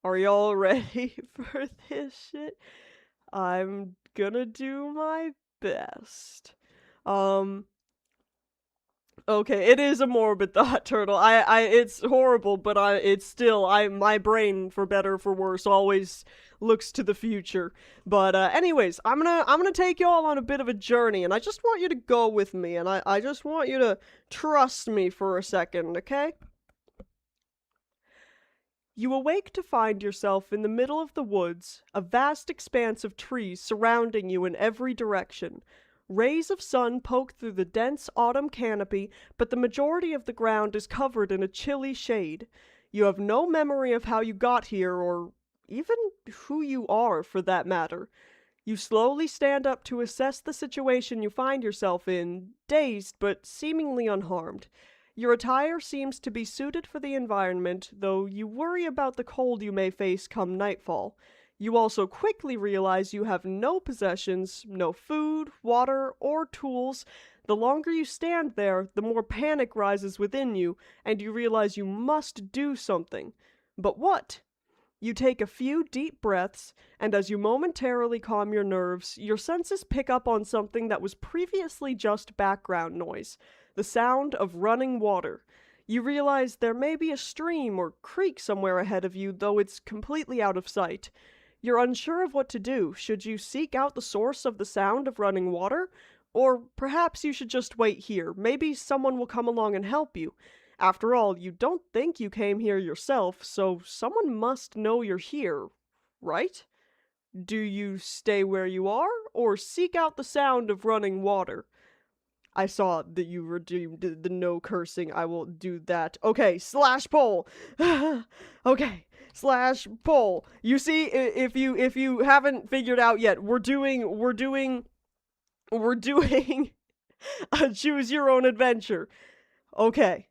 Are y'all ready for this shit? I'm gonna do my best. Okay, it is a morbid thought, Turtle. It's horrible, but it's still, my brain, for better or for worse, always looks to the future. But, anyways, I'm gonna take y'all on a bit of a journey, and I just want you to go with me, and I just want you to trust me for a second, okay? You awake to find yourself in the middle of the woods, a vast expanse of trees surrounding you in every direction. Rays of sun poke through the dense autumn canopy, but the majority of the ground is covered in a chilly shade. You have no memory of how you got here, or even who you are, for that matter. You slowly stand up to assess the situation you find yourself in, dazed but seemingly unharmed. Your attire seems to be suited for the environment, though you worry about the cold you may face come nightfall. You also quickly realize you have no possessions, no food, water, or tools. The longer you stand there, the more panic rises within you, and you realize you must do something. But what? You take a few deep breaths, and as you momentarily calm your nerves, your senses pick up on something that was previously just background noise. The sound of running water. You realize there may be a stream or creek somewhere ahead of you, though it's completely out of sight. You're unsure of what to do. Should you seek out the source of the sound of running water? Or perhaps you should just wait here. Maybe someone will come along and help you. After all, you don't think you came here yourself, so someone must know you're here, right? Do you stay where you are, or seek out the sound of running water? I saw that you redeemed the no cursing. I will do that. Okay, slash poll. Okay, slash poll. You see, if you haven't figured out yet, we're doing a choose your own adventure. Okay.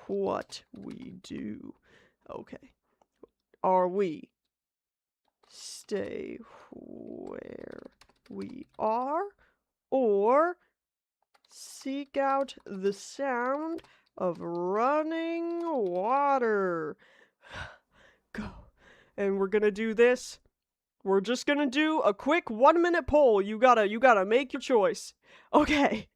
What we do. Okay. Are we stay where we are, or seek out the sound of running water? Go. And we're gonna do this. We're just gonna do a quick 1-minute poll. You gotta make your choice. Okay.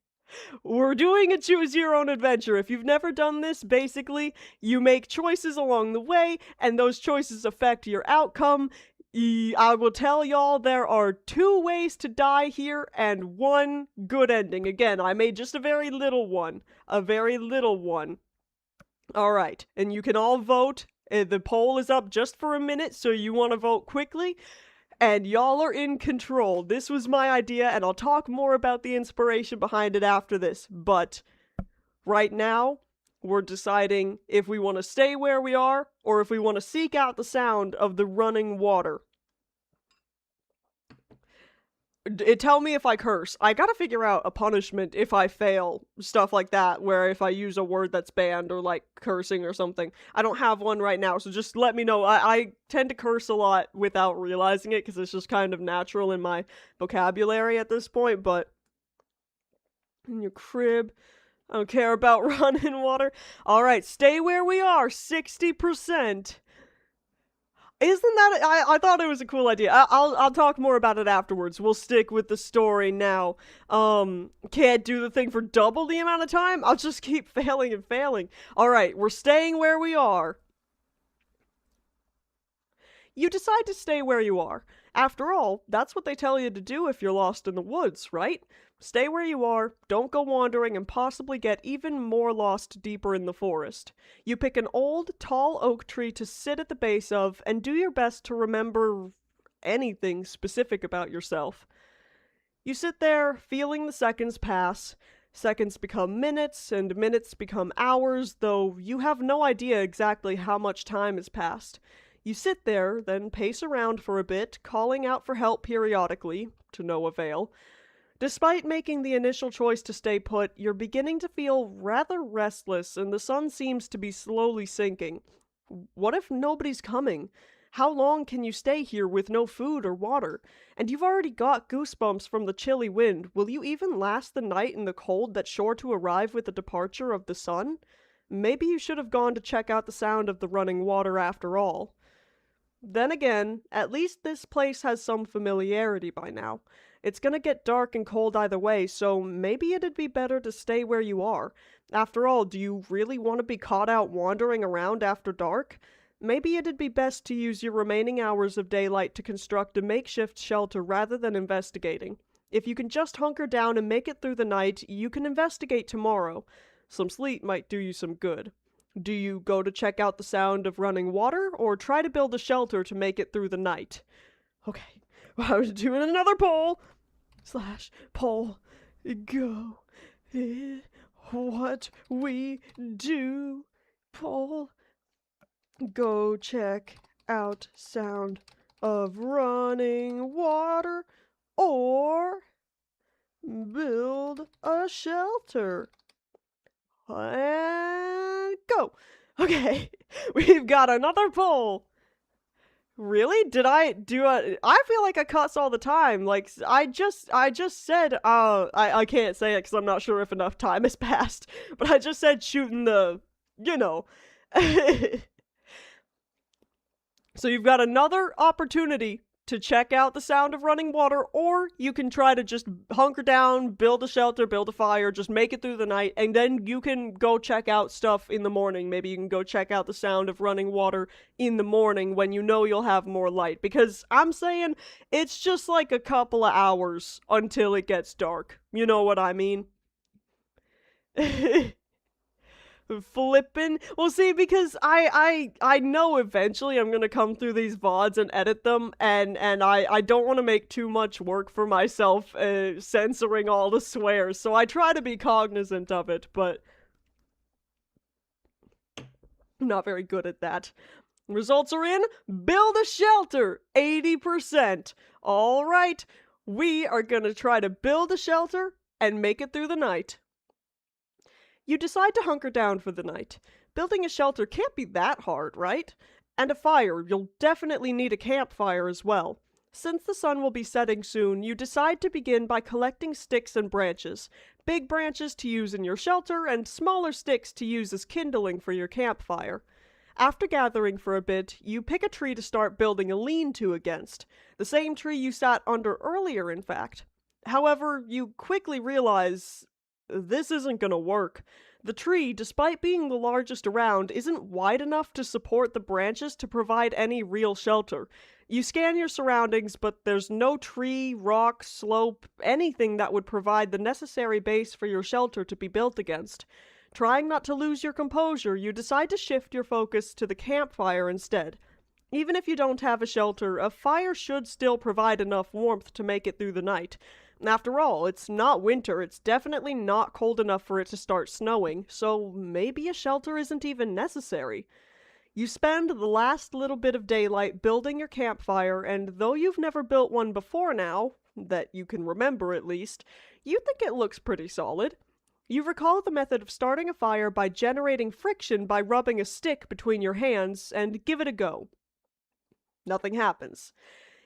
We're doing a choose your own adventure. If you've never done this, basically, you make choices along the way, and those choices affect your outcome. I will tell y'all there are 2 ways to die here and 1 good ending. Again, I made just a very little one. A very little one. Alright, and you can all vote. The poll is up just for a minute, so you want to vote quickly. And y'all are in control. This was my idea, and I'll talk more about the inspiration behind it after this. But right now, we're deciding if we want to stay where we are, or if we want to seek out the sound of the running water. Tell me if I curse. I gotta figure out a punishment if I fail, stuff like that, where if I use a word that's banned or like cursing or something. I don't have one right now, so just let me know. I tend to curse a lot without realizing it because it's just kind of natural in my vocabulary at this point, but in your crib, I don't care about running water. Alright, stay where we are, 60%. Isn't that? I thought it was a cool idea. I'll talk more about it afterwards. We'll stick with the story now. Can't do the thing for double the amount of time? I'll just keep failing and failing. Alright, we're staying where we are. You decide to stay where you are. After all, that's what they tell you to do if you're lost in the woods, right? Stay where you are, don't go wandering, and possibly get even more lost deeper in the forest. You pick an old, tall oak tree to sit at the base of, and do your best to remember anything specific about yourself. You sit there, feeling the seconds pass. Seconds become minutes, and minutes become hours, though you have no idea exactly how much time has passed. You sit there, then pace around for a bit, calling out for help periodically, to no avail. Despite making the initial choice to stay put, you're beginning to feel rather restless, and the sun seems to be slowly sinking. What if nobody's coming? How long can you stay here with no food or water? And you've already got goosebumps from the chilly wind. Will you even last the night in the cold that's sure to arrive with the departure of the sun? Maybe you should have gone to check out the sound of the running water after all. Then again, at least this place has some familiarity by now. It's gonna get dark and cold either way, so maybe it'd be better to stay where you are. After all, do you really want to be caught out wandering around after dark? Maybe it'd be best to use your remaining hours of daylight to construct a makeshift shelter rather than investigating. If you can just hunker down and make it through the night, you can investigate tomorrow. Some sleep might do you some good. Do you go to check out the sound of running water, or try to build a shelter to make it through the night? Okay, I was doing another poll. /poll. Go. What we do. Poll. Go check out sound of running water, or build a shelter. And go. Okay, we've got another poll. Really? Did I do I feel like I cuss all the time. Like, I just said, I can't say it because I'm not sure if enough time has passed, but I just said shooting the, you know. So you've got another opportunity to check out the sound of running water, or you can try to just hunker down, build a shelter, build a fire, just make it through the night, and then you can go check out stuff in the morning. Maybe you can go check out the sound of running water in the morning when you know you'll have more light, because I'm saying it's just like a couple of hours until it gets dark. You know what I mean? Flippin'. Well, see, because I know eventually I'm gonna come through these VODs and edit them, and I don't want to make too much work for myself censoring all the swears, so I try to be cognizant of it, but I'm not very good at that. Results are in. Build a shelter, 80%. All right, we are gonna try to build a shelter and make it through the night. You decide to hunker down for the night. Building a shelter can't be that hard, right? And a fire, you'll definitely need a campfire as well. Since the sun will be setting soon, you decide to begin by collecting sticks and branches. Big branches to use in your shelter, and smaller sticks to use as kindling for your campfire. After gathering for a bit, you pick a tree to start building a lean-to against. The same tree you sat under earlier, in fact. However, you quickly realize this isn't gonna work. The tree, despite being the largest around, isn't wide enough to support the branches to provide any real shelter. You scan your surroundings, but there's no tree, rock, slope, anything that would provide the necessary base for your shelter to be built against. Trying not to lose your composure, you decide to shift your focus to the campfire instead. Even if you don't have a shelter, a fire should still provide enough warmth to make it through the night. After all, it's not winter, it's definitely not cold enough for it to start snowing, so maybe a shelter isn't even necessary. You spend the last little bit of daylight building your campfire, and though you've never built one before now, that you can remember at least, you think it looks pretty solid. You recall the method of starting a fire by generating friction by rubbing a stick between your hands, and give it a go. Nothing happens.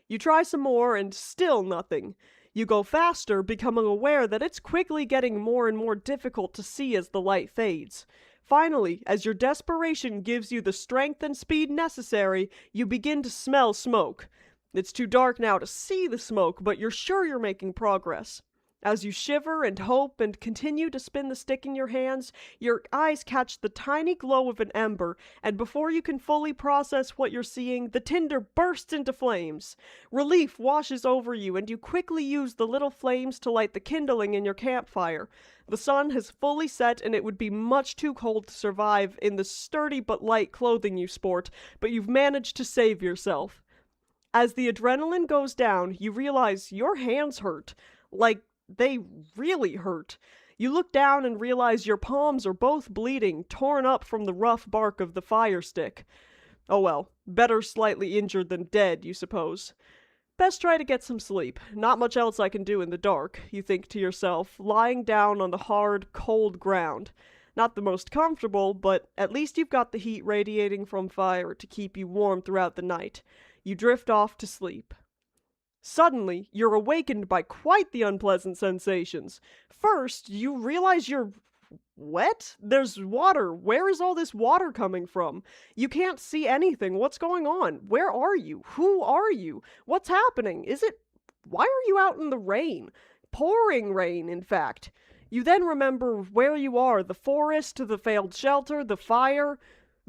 You try some more, and still nothing. You go faster, becoming aware that it's quickly getting more and more difficult to see as the light fades. Finally, as your desperation gives you the strength and speed necessary, you begin to smell smoke. It's too dark now to see the smoke, but you're sure you're making progress. As you shiver and hope and continue to spin the stick in your hands, your eyes catch the tiny glow of an ember, and before you can fully process what you're seeing, the tinder bursts into flames. Relief washes over you, and you quickly use the little flames to light the kindling in your campfire. The sun has fully set, and it would be much too cold to survive in the sturdy but light clothing you sport, but you've managed to save yourself. As the adrenaline goes down, you realize your hands hurt. Like, they really hurt. You look down and realize your palms are both bleeding, torn up from the rough bark of the fire stick. Oh well, better slightly injured than dead, you suppose. Best try to get some sleep. Not much else I can do in the dark, you think to yourself, lying down on the hard, cold ground. Not the most comfortable, but at least you've got the heat radiating from fire to keep you warm throughout the night. You drift off to sleep. Suddenly, you're awakened by quite the unpleasant sensations. First, you realize you're wet? There's water. Where is all this water coming from? You can't see anything. What's going on? Where are you? Who are you? What's happening? Why are you out in the rain? Pouring rain, in fact. You then remember where you are, the forest, the failed shelter, the fire.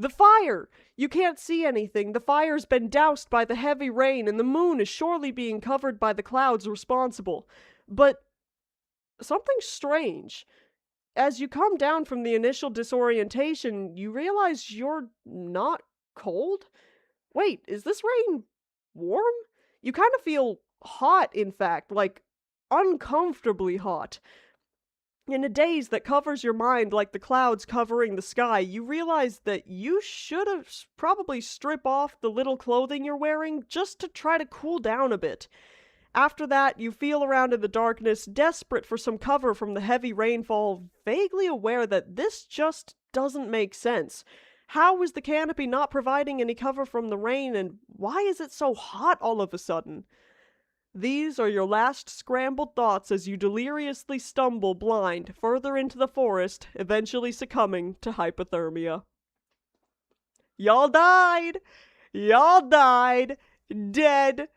The fire! You can't see anything. The fire's been doused by the heavy rain, and the moon is surely being covered by the clouds responsible. But something strange. As you come down from the initial disorientation, you realize you're not cold? Wait, is this rain warm? You kind of feel hot, in fact, like uncomfortably hot. In a daze that covers your mind like the clouds covering the sky, you realize that you should have probably strip off the little clothing you're wearing just to try to cool down a bit. After that, you feel around in the darkness, desperate for some cover from the heavy rainfall, vaguely aware that this just doesn't make sense. How is the canopy not providing any cover from the rain, and why is it so hot all of a sudden? These are your last scrambled thoughts as you deliriously stumble blind further into the forest, eventually succumbing to hypothermia. Y'all died! Y'all died! Dead!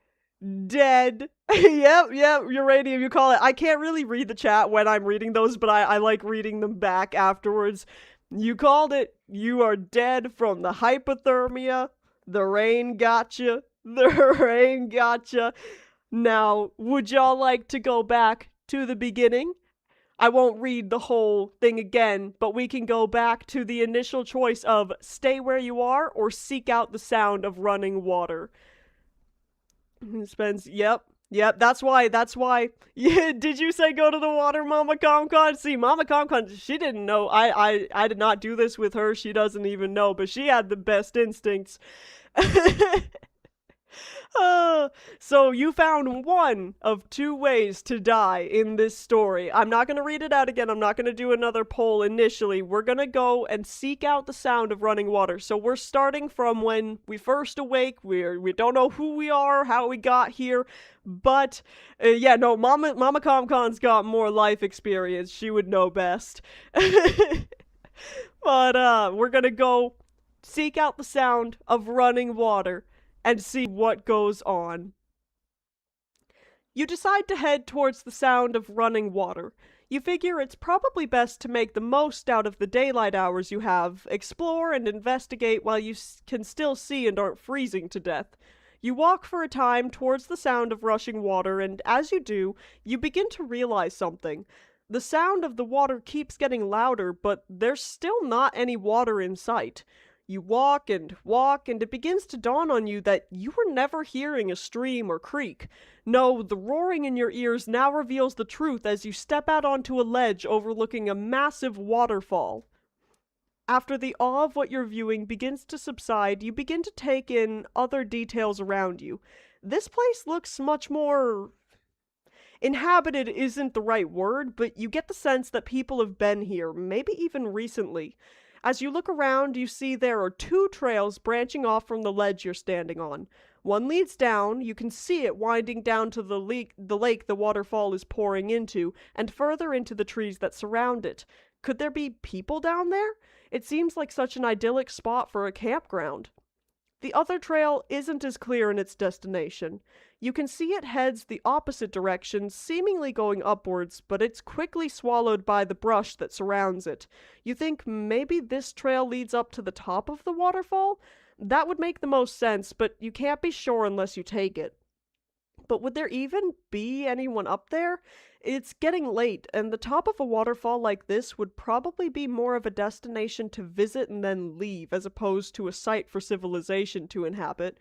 Dead! Yep, uranium, you call it. I can't really read the chat when I'm reading those, but I like reading them back afterwards. You called it. You are dead from the hypothermia. The rain gotcha. The rain gotcha. Now, would y'all like to go back to the beginning? I won't read the whole thing again, but we can go back to the initial choice of stay where you are or seek out the sound of running water. Spence, yep, that's why, yeah, did you say go to the water, Mama ComCon? See, Mama ComCon, she didn't know, I did not do this with her, she doesn't even know, but she had the best instincts. So you found one of two ways to die in this story. I'm not going to read it out again. I'm not going to do another poll initially. We're going to go and seek out the sound of running water. So we're starting from when we first awake. We don't know who we are, how we got here. But, yeah, no, Mama ComCon's got more life experience. She would know best. But, we're going to go seek out the sound of running water and see what goes on. You decide to head towards the sound of running water. You figure it's probably best to make the most out of the daylight hours you have, explore and investigate while you can still see and aren't freezing to death. You walk for a time towards the sound of rushing water, and as you do, you begin to realize something. The sound of the water keeps getting louder, but there's still not any water in sight. You walk, and it begins to dawn on you that you were never hearing a stream or creek. No, the roaring in your ears now reveals the truth as you step out onto a ledge overlooking a massive waterfall. After the awe of what you're viewing begins to subside, you begin to take in other details around you. This place looks much more inhabited isn't the right word, but you get the sense that people have been here, maybe even recently. As you look around, you see there are two trails branching off from the ledge you're standing on. One leads down, you can see it winding down to the lake the waterfall is pouring into, and further into the trees that surround it. Could there be people down there? It seems like such an idyllic spot for a campground. The other trail isn't as clear in its destination. You can see it heads the opposite direction, seemingly going upwards, but it's quickly swallowed by the brush that surrounds it. You think maybe this trail leads up to the top of the waterfall? That would make the most sense, but you can't be sure unless you take it. But would there even be anyone up there? It's getting late, and the top of a waterfall like this would probably be more of a destination to visit and then leave, as opposed to a site for civilization to inhabit.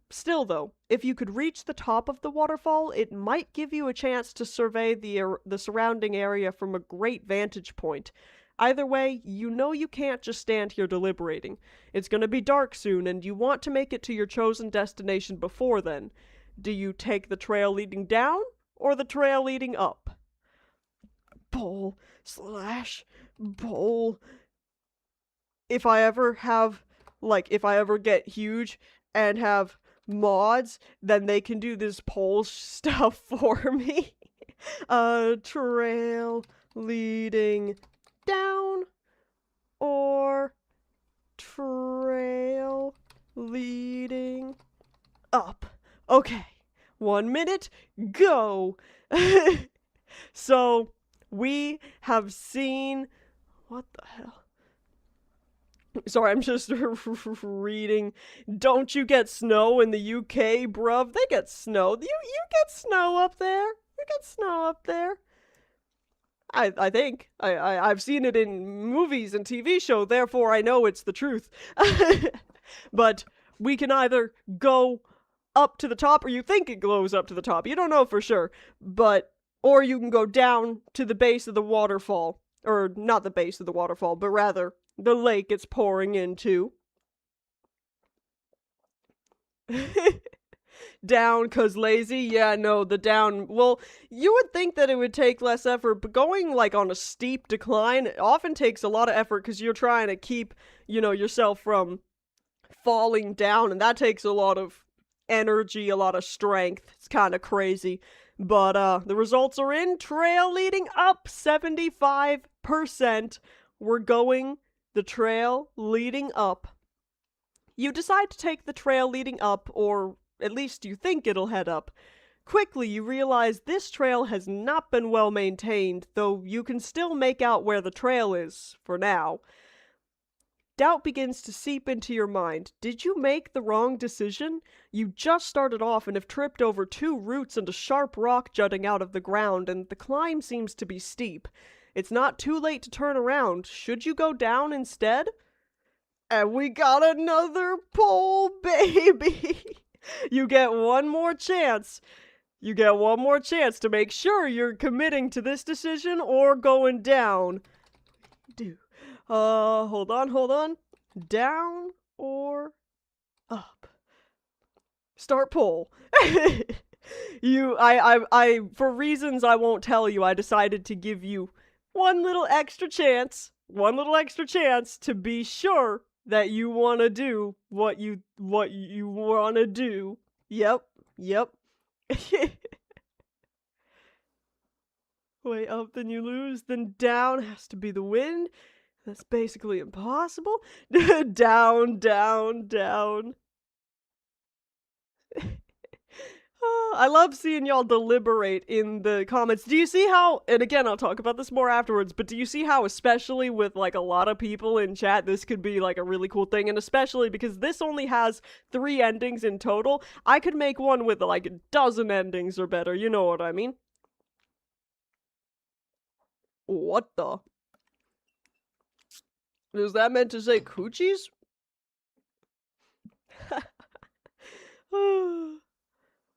Still, though, if you could reach the top of the waterfall, it might give you a chance to survey the surrounding area from a great vantage point. Either way, you know you can't just stand here deliberating. It's going to be dark soon, and you want to make it to your chosen destination before then. Do you take the trail leading down, or the trail leading up? Bowl/bowl. If I ever get huge and have mods, then they can do this poll stuff for me. Trail leading down or trail leading up. Okay, 1 minute, go! So, we have seen... What the hell? Sorry, I'm just reading. Don't you get snow in the UK, bruv? They get snow. You get snow up there. You get snow up there. I think. I've seen it in movies and TV shows, therefore I know it's the truth. But we can either go up to the top, or you think it goes up to the top. You don't know for sure. Or you can go down to the base of the waterfall. Or not the base of the waterfall, but rather the lake it's pouring into. Down 'cause lazy? Yeah, no, the down... Well, you would think that it would take less effort, but going, like, on a steep decline often takes a lot of effort because you're trying to keep, yourself from falling down, and that takes a lot of energy, a lot of strength. It's kind of crazy. But, the results are in. Trail leading up, 75%. We're going the trail leading up. You decide to take the trail leading up, or at least you think it'll head up. Quickly, you realize this trail has not been well maintained, though you can still make out where the trail is, for now. Doubt begins to seep into your mind. Did you make the wrong decision? You just started off and have tripped over 2 roots and a sharp rock jutting out of the ground, and the climb seems to be steep. It's not too late to turn around. Should you go down instead? And we got another poll, baby! You get one more chance. You get one more chance to make sure you're committing to this decision or going down. Hold on. Down or up? Start poll. For reasons I won't tell you, I decided to give you one little extra chance to be sure that you want to do what you want to do. Yep. Way up, then you lose, then down has to be the wind. That's basically impossible. Down. I love seeing y'all deliberate in the comments. Do you see how, and again, I'll talk about this more afterwards, but do you see how, especially with like a lot of people in chat, this could be like a really cool thing? And especially because this only has 3 endings in total, I could make one with like a dozen endings or better, you know what I mean? What the? Is that meant to say coochies?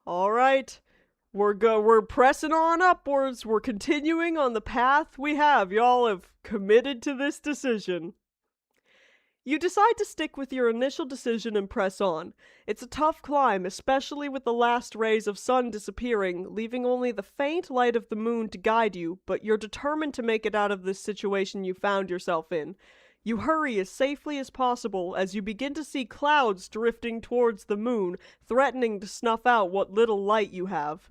Alright. We're pressing on upwards. We're continuing on the path we have. Y'all have committed to this decision. You decide to stick with your initial decision and press on. It's a tough climb, especially with the last rays of sun disappearing, leaving only the faint light of the moon to guide you, but you're determined to make it out of this situation you found yourself in. You hurry as safely as possible as you begin to see clouds drifting towards the moon, threatening to snuff out what little light you have.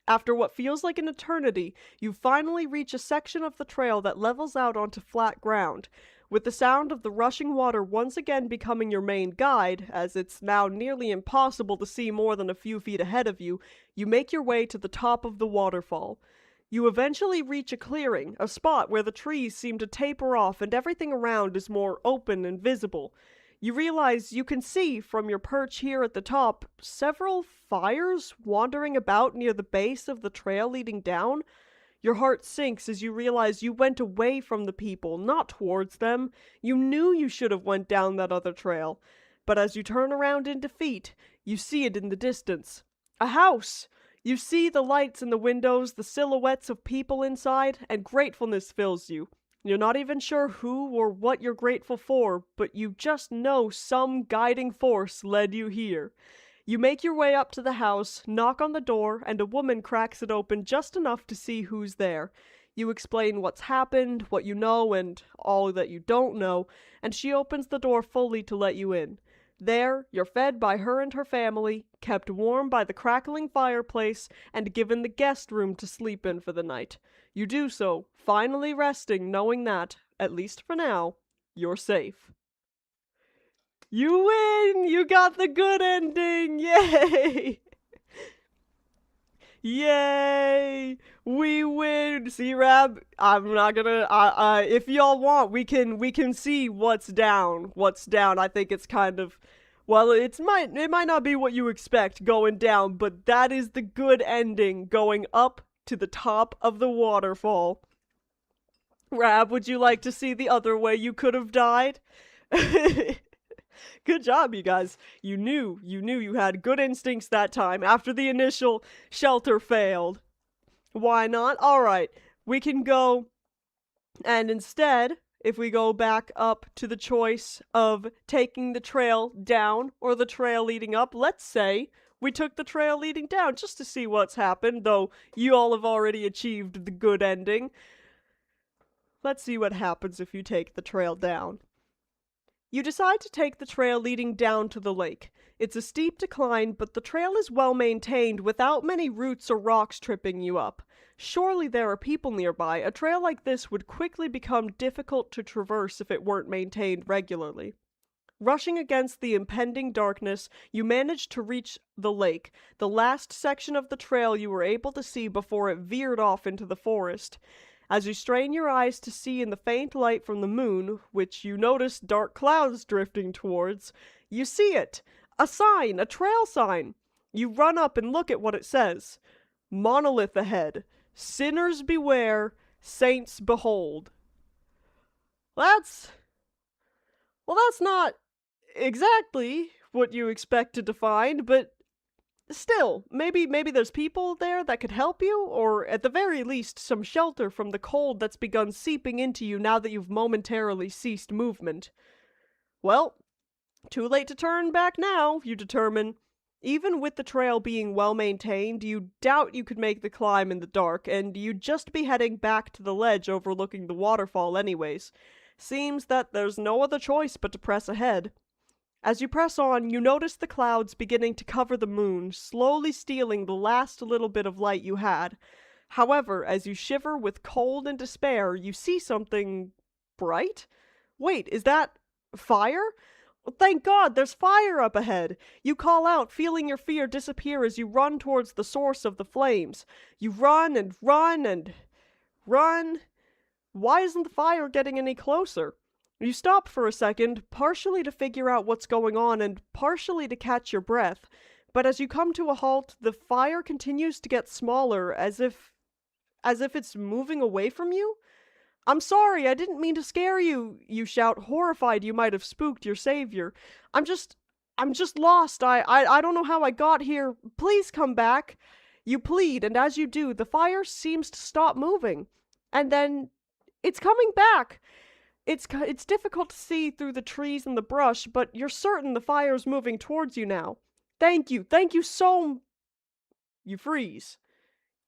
After what feels like an eternity, you finally reach a section of the trail that levels out onto flat ground. With the sound of the rushing water once again becoming your main guide, as it's now nearly impossible to see more than a few feet ahead of you, you make your way to the top of the waterfall. You eventually reach a clearing, a spot where the trees seem to taper off and everything around is more open and visible. You realize you can see, from your perch here at the top, several fires wandering about near the base of the trail leading down. Your heart sinks as you realize you went away from the people, not towards them. You knew you should have went down that other trail. But as you turn around in defeat, you see it in the distance. A house! You see the lights in the windows, the silhouettes of people inside, and gratefulness fills you. You're not even sure who or what you're grateful for, but you just know some guiding force led you here. You make your way up to the house, knock on the door, and a woman cracks it open just enough to see who's there. You explain what's happened, what you know, and all that you don't know, and she opens the door fully to let you in. There, you're fed by her and her family, kept warm by the crackling fireplace, and given the guest room to sleep in for the night. You do so, finally resting, knowing that, at least for now, you're safe. You win! You got the good ending! Yay! Yay! We win! See, Rab, I'm not gonna, if y'all want, we can see what's down. I think it's kind of, well, it might not be what you expect going down, but that is the good ending, going up to the top of the waterfall. Rab, would you like to see the other way you could have died? Good job, you guys. You knew you had good instincts that time after the initial shelter failed. Why not? Alright, we can go, and instead, if we go back up to the choice of taking the trail down or the trail leading up, let's say we took the trail leading down just to see what's happened, though you all have already achieved the good ending. Let's see what happens if you take the trail down. You decide to take the trail leading down to the lake. It's a steep decline, but the trail is well maintained without many roots or rocks tripping you up. Surely there are people nearby. A trail like this would quickly become difficult to traverse if it weren't maintained regularly. Rushing against the impending darkness, you manage to reach the lake, the last section of the trail you were able to see before it veered off into the forest. As you strain your eyes to see in the faint light from the moon, which you notice dark clouds drifting towards, you see it! A sign! A trail sign! You run up and look at what it says. Monolith ahead. Sinners beware, saints behold. That's not exactly what you expected to find, but still, maybe there's people there that could help you, or at the very least some shelter from the cold that's begun seeping into you now that you've momentarily ceased movement. Well, too late to turn back now, you determine. Even with the trail being well maintained, you doubt you could make the climb in the dark, and you'd just be heading back to the ledge overlooking the waterfall anyways. Seems that there's no other choice but to press ahead. As you press on, you notice the clouds beginning to cover the moon, slowly stealing the last little bit of light you had. However, as you shiver with cold and despair, you see something bright? Wait, is that fire? Thank God, there's fire up ahead! You call out, feeling your fear disappear as you run towards the source of the flames. You run and run and run. Why isn't the fire getting any closer? You stop for a second, partially to figure out what's going on and partially to catch your breath. But as you come to a halt, the fire continues to get smaller, as if it's moving away from you? I'm sorry, I didn't mean to scare you, you shout, horrified you might have spooked your savior. I'm just lost. I don't know how I got here. Please come back. You plead, and as you do, the fire seems to stop moving. And then it's coming back. it's difficult to see through the trees and the brush, but you're certain the fire's moving towards you now. Thank you so. You freeze.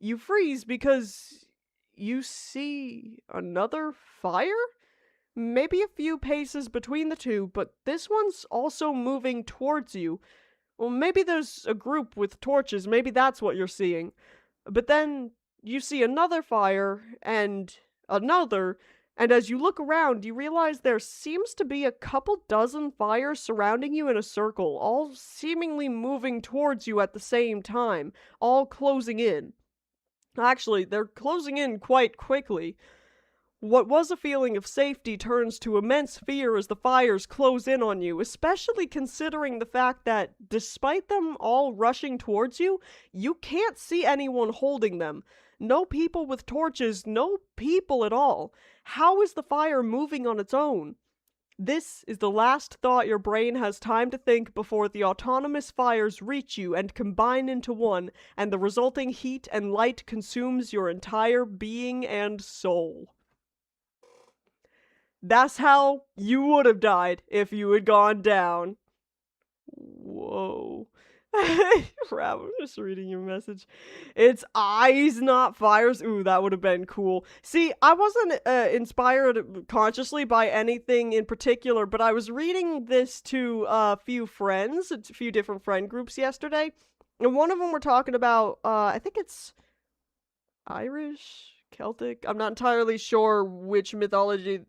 You freeze because you see another fire? Maybe a few paces between the two, but this one's also moving towards you. Well, maybe there's a group with torches, maybe that's what you're seeing. But then you see another fire, and another, and as you look around, you realize there seems to be a couple dozen fires surrounding you in a circle, all seemingly moving towards you at the same time, all closing in. Actually, they're closing in quite quickly. What was a feeling of safety turns to immense fear as the fires close in on you, especially considering the fact that, despite them all rushing towards you, you can't see anyone holding them. No people with torches, no people at all. How is the fire moving on its own? This is the last thought your brain has time to think before the autonomous fires reach you and combine into one, and the resulting heat and light consumes your entire being and soul. That's how you would have died if you had gone down. Whoa. Crap, I'm just reading your message. It's eyes, not fires. Ooh, that would have been cool. See, I wasn't inspired consciously by anything in particular, but I was reading this to a few friends, a few different friend groups yesterday, and one of them were talking about, I think it's Irish, Celtic. I'm not entirely sure which mythology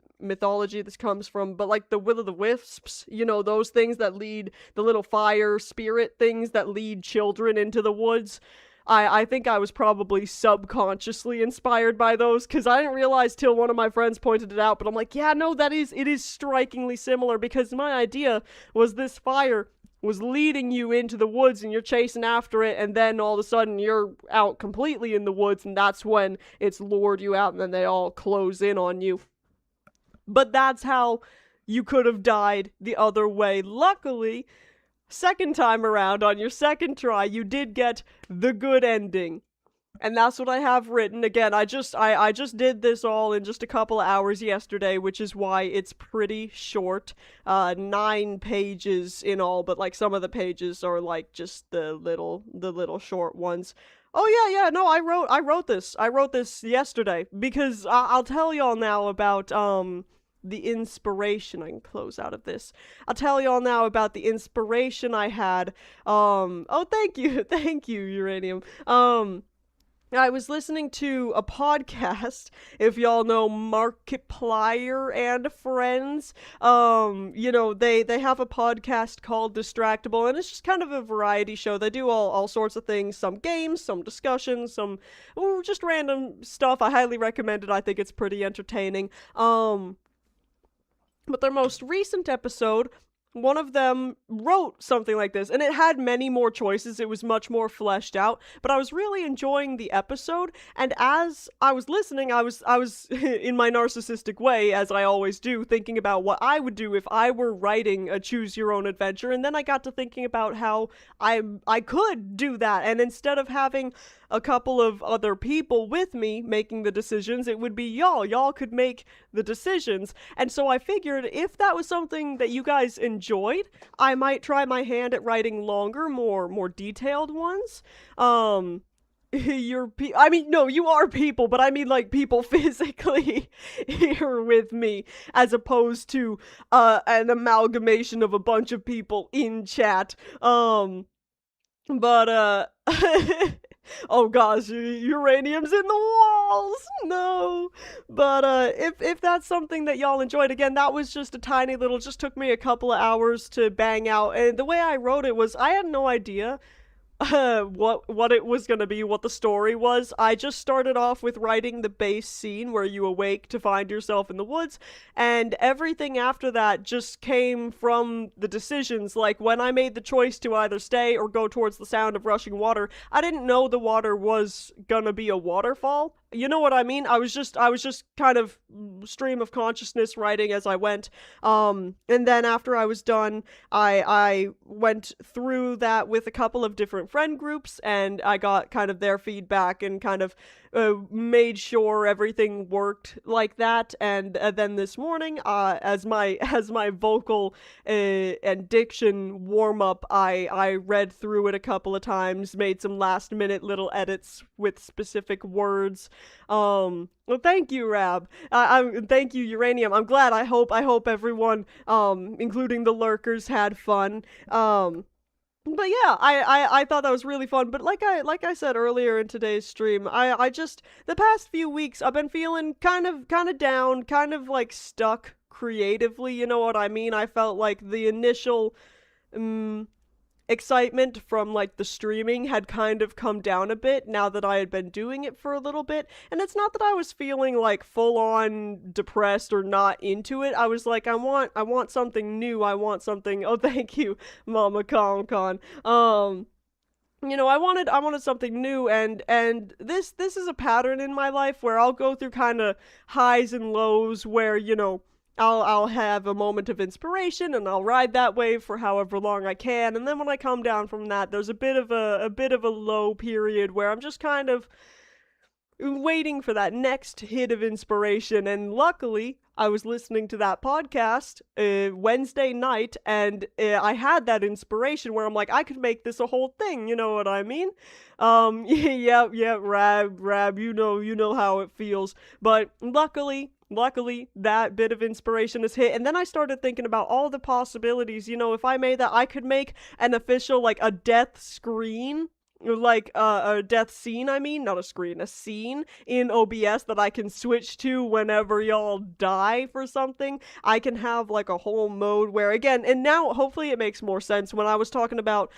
this comes from, but like the will-o'-the-wisps, you know, those things that lead, the little fire spirit things that lead children into the woods. I think I was probably subconsciously inspired by those, because I didn't realize till one of my friends pointed it out, but I'm like, yeah, no, it is strikingly similar, because my idea was this fire was leading you into the woods and you're chasing after it, and then all of a sudden you're out completely in the woods, and that's when it's lured you out, and then they all close in on you. But that's how you could have died the other way. Luckily, second time around, on your second try, you did get the good ending. And that's what I have written. Again, I just did this all in just a couple of hours yesterday, which is why it's pretty short. 9 pages in all, but like some of the pages are like just the little short ones. Oh yeah, no, I wrote this yesterday, because I'll tell y'all now about the inspiration. I can close out of this. I'll tell y'all now about the inspiration I had. Oh, thank you, Uranium. I was listening to a podcast, if y'all know Markiplier and Friends. You know, they have a podcast called Distractable, and it's just kind of a variety show. They do all sorts of things, some games, some discussions, some just random stuff. I highly recommend it. I think it's pretty entertaining. But their most recent episode, one of them wrote something like this, and it had many more choices. It was much more fleshed out, but I was really enjoying the episode, and as I was listening, I was in my narcissistic way, as I always do, thinking about what I would do if I were writing a choose your own adventure, and then I got to thinking about how I could do that, and instead of having a couple of other people with me making the decisions, it would be y'all. Y'all could make the decisions. And so I figured if that was something that you guys enjoyed, I might try my hand at writing longer, more detailed ones. You are people, but I mean like people physically here with me, as opposed to an amalgamation of a bunch of people in chat. But oh gosh, uranium's in the walls! No! But, if that's something that y'all enjoyed, again, that was just a tiny little, just took me a couple of hours to bang out, and the way I wrote it was, I had no idea what it was gonna be, what the story was. I just started off with writing the base scene where you awake to find yourself in the woods, and everything after that just came from the decisions. Like, when I made the choice to either stay or go towards the sound of rushing water, I didn't know the water was gonna be a waterfall. You know what I mean? I was just kind of stream of consciousness writing as I went. And then after I was done, I went through that with a couple of different friend groups, and I got kind of their feedback and kind of made sure everything worked like that. And then this morning, as my as my vocal and diction warm up, I read through it a couple of times, made some last minute little edits with specific words. Well, thank you, Rab. Thank you, Uranium. I'm glad. I hope everyone, including the lurkers, had fun. But yeah, I thought that was really fun. But like I said earlier in today's stream, I just the past few weeks I've been feeling kind of down, kind of like stuck creatively. You know what I mean? I felt like the initial um, excitement from like the streaming had kind of come down a bit now that I had been doing it for a little bit. And it's not that I was feeling like full on depressed or not into it. I was like, I want something new. I want something. Oh, thank you, Mama Con. I wanted something new, and this is a pattern in my life where I'll go through kind of highs and lows where, I'll have a moment of inspiration and I'll ride that wave for however long I can, and then when I come down from that, there's a bit of a low period where I'm just kind of waiting for that next hit of inspiration. And luckily, I was listening to that podcast Wednesday night, and I had that inspiration where I'm like, I could make this a whole thing. You know what I mean? Yeah, Rab, you know how it feels. But luckily, that bit of inspiration has hit, and then I started thinking about all the possibilities. If I made that, I could make an official, like, a death screen, like a death scene, I mean, not a screen, a scene in OBS that I can switch to whenever y'all die for something. I can have like a whole mode where, again, and now hopefully it makes more sense when I was talking about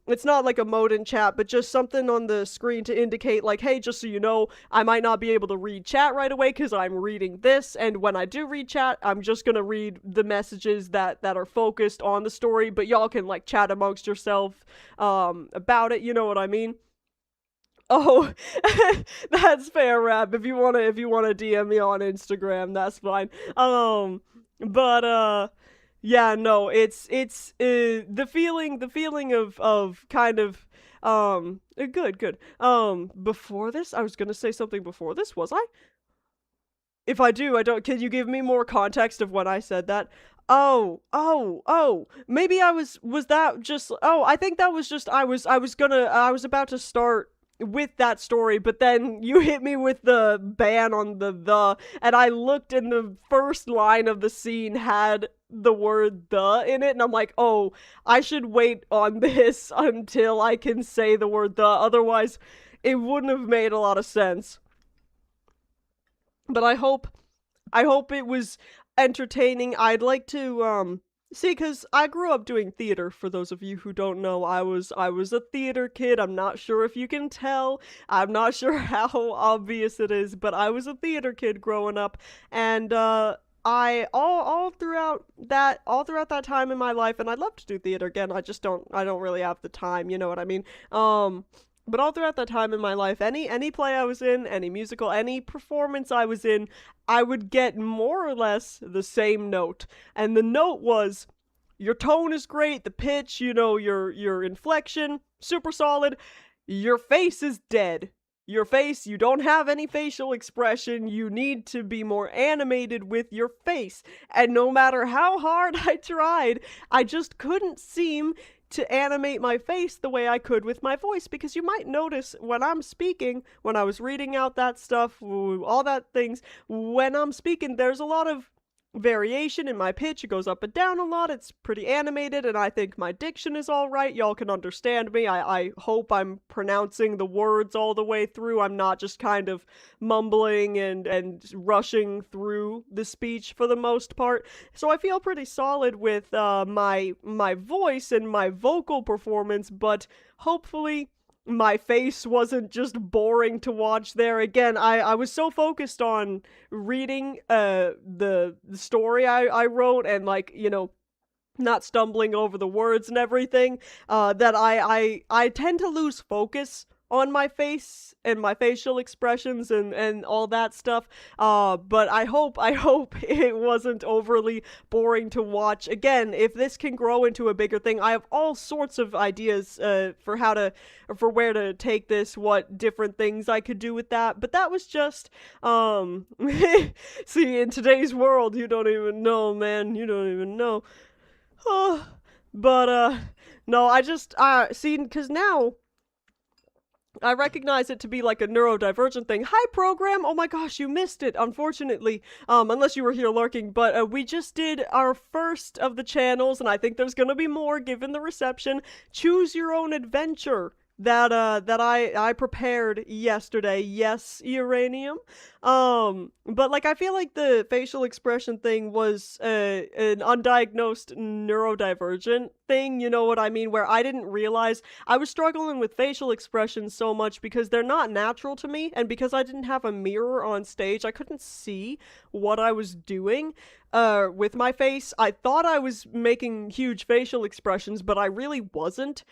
it's not like a mode in chat, but just something on the screen to indicate like, hey, just so you know, I might not be able to read chat right away because I'm reading this, and when I do read chat, I'm just gonna read the messages that are focused on the story, but y'all can like chat amongst yourself about it. You know what I mean? Oh, that's fair, Rap. If you wanna DM me on Instagram, that's fine. But yeah, no, it's the feeling of kind of good. Before this, I was gonna say something before this, was I? If I do, I don't. Can you give me more context of when I said that? Oh. Maybe was that just, I think that was just, I was about to start with that story, but then you hit me with the ban on the, and I looked, and the first line of the scene had the word the in it, and I'm like, oh, I should wait on this until I can say the word the, otherwise it wouldn't have made a lot of sense. But I hope it was entertaining. I'd like to see, because I grew up doing theater. For those of you who don't know, I was a theater kid. I'm not sure if you can tell. I'm not sure how obvious it is, but I was a theater kid growing up, and I all throughout that time in my life, and I'd love to do theater again. I don't really have the time, you know what I mean? But all throughout that time in my life, any play I was in, any musical, any performance I was in, I would get more or less the same note. And the note was, your tone is great, the pitch, your inflection, super solid. Your face is dead. Your face, you don't have any facial expression. You need to be more animated with your face. And no matter how hard I tried, I just couldn't seem to animate my face the way I could with my voice, because you might notice when I'm speaking, when I was reading out that stuff, all that things, when I'm speaking, there's a lot of variation in my pitch. It goes up and down a lot. It's pretty animated, and I think my diction is all right. Y'all can understand me. I hope I'm pronouncing the words all the way through. I'm not just kind of mumbling and rushing through the speech for the most part. So I feel pretty solid with my voice and my vocal performance, but hopefully my face wasn't just boring to watch there. Again, I was so focused on reading the story I wrote, and like, not stumbling over the words and everything, that I tend to lose focus on my face and my facial expressions and all that stuff. But I hope it wasn't overly boring to watch. Again, if this can grow into a bigger thing, I have all sorts of ideas for where to take this, what different things I could do with that. But that was just see, in today's world, you don't even know, man. You don't even know. But no, I just see, because now I recognize it to be like a neurodivergent thing. Hi, program! Oh my gosh, you missed it, unfortunately. Unless you were here lurking. But we just did our first of the channels, and I think there's gonna be more given the reception. Choose Your Own Adventure. That I prepared yesterday. Yes, uranium. But like I feel like the facial expression thing was an undiagnosed neurodivergent thing, you know what I mean, where I didn't realize I was struggling with facial expressions so much because they're not natural to me, and because I didn't have a mirror on stage, I couldn't see what I was doing with my face. I thought I was making huge facial expressions, but I really wasn't.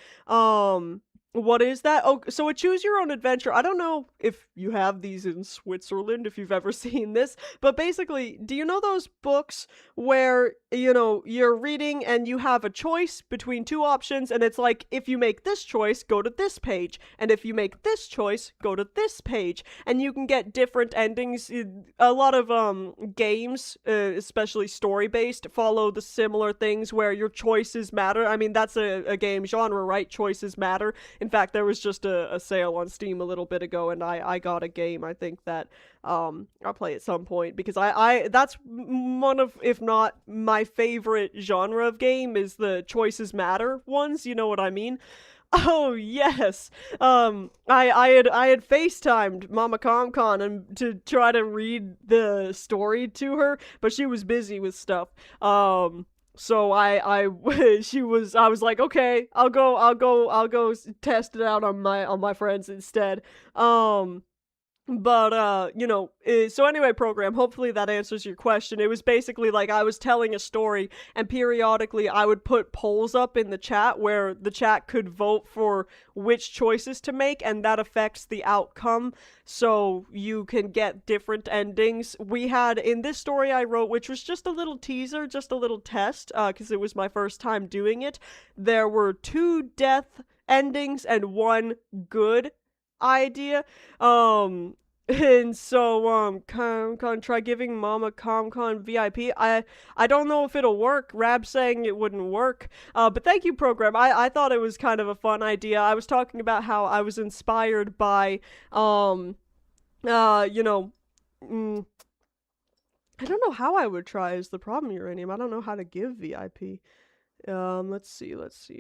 What is that? Oh, so a choose your own adventure. I don't know if you have these in Switzerland, if you've ever seen this, but basically, do you know those books where, you know, you're reading and you have a choice between two options, and it's like, if you make this choice, go to this page, and if you make this choice, go to this page, and you can get different endings. A lot of games, especially story-based, follow the similar things where your choices matter. I mean, that's a game genre, right? Choices matter. In fact, there was just a sale on Steam a little bit ago, and I got a game, I think, that I'll play at some point, because I that's one of, if not my favorite genre of game, is the choices matter ones, you know what I mean? Oh yes. I had FaceTimed Mama ComCon and to try to read the story to her, but she was busy with stuff. So I I was like, okay, I'll go test it out on my friends instead. But you know, so anyway, program, hopefully that answers your question. It was basically like I was telling a story, and periodically I would put polls up in the chat where the chat could vote for which choices to make, and that affects the outcome, so you can get different endings. We had, in this story I wrote, which was just a little teaser, just a little test, because it was my first time doing it, there were 2 death endings and 1 good idea. And so, ComCon, try giving Mama ComCon VIP. I don't know if it'll work. Rab's saying it wouldn't work. But thank you, program. I thought it was kind of a fun idea. I was talking about how I was inspired by, you know, I don't know how I would try is the problem, Uranium. I don't know how to give VIP. Let's see,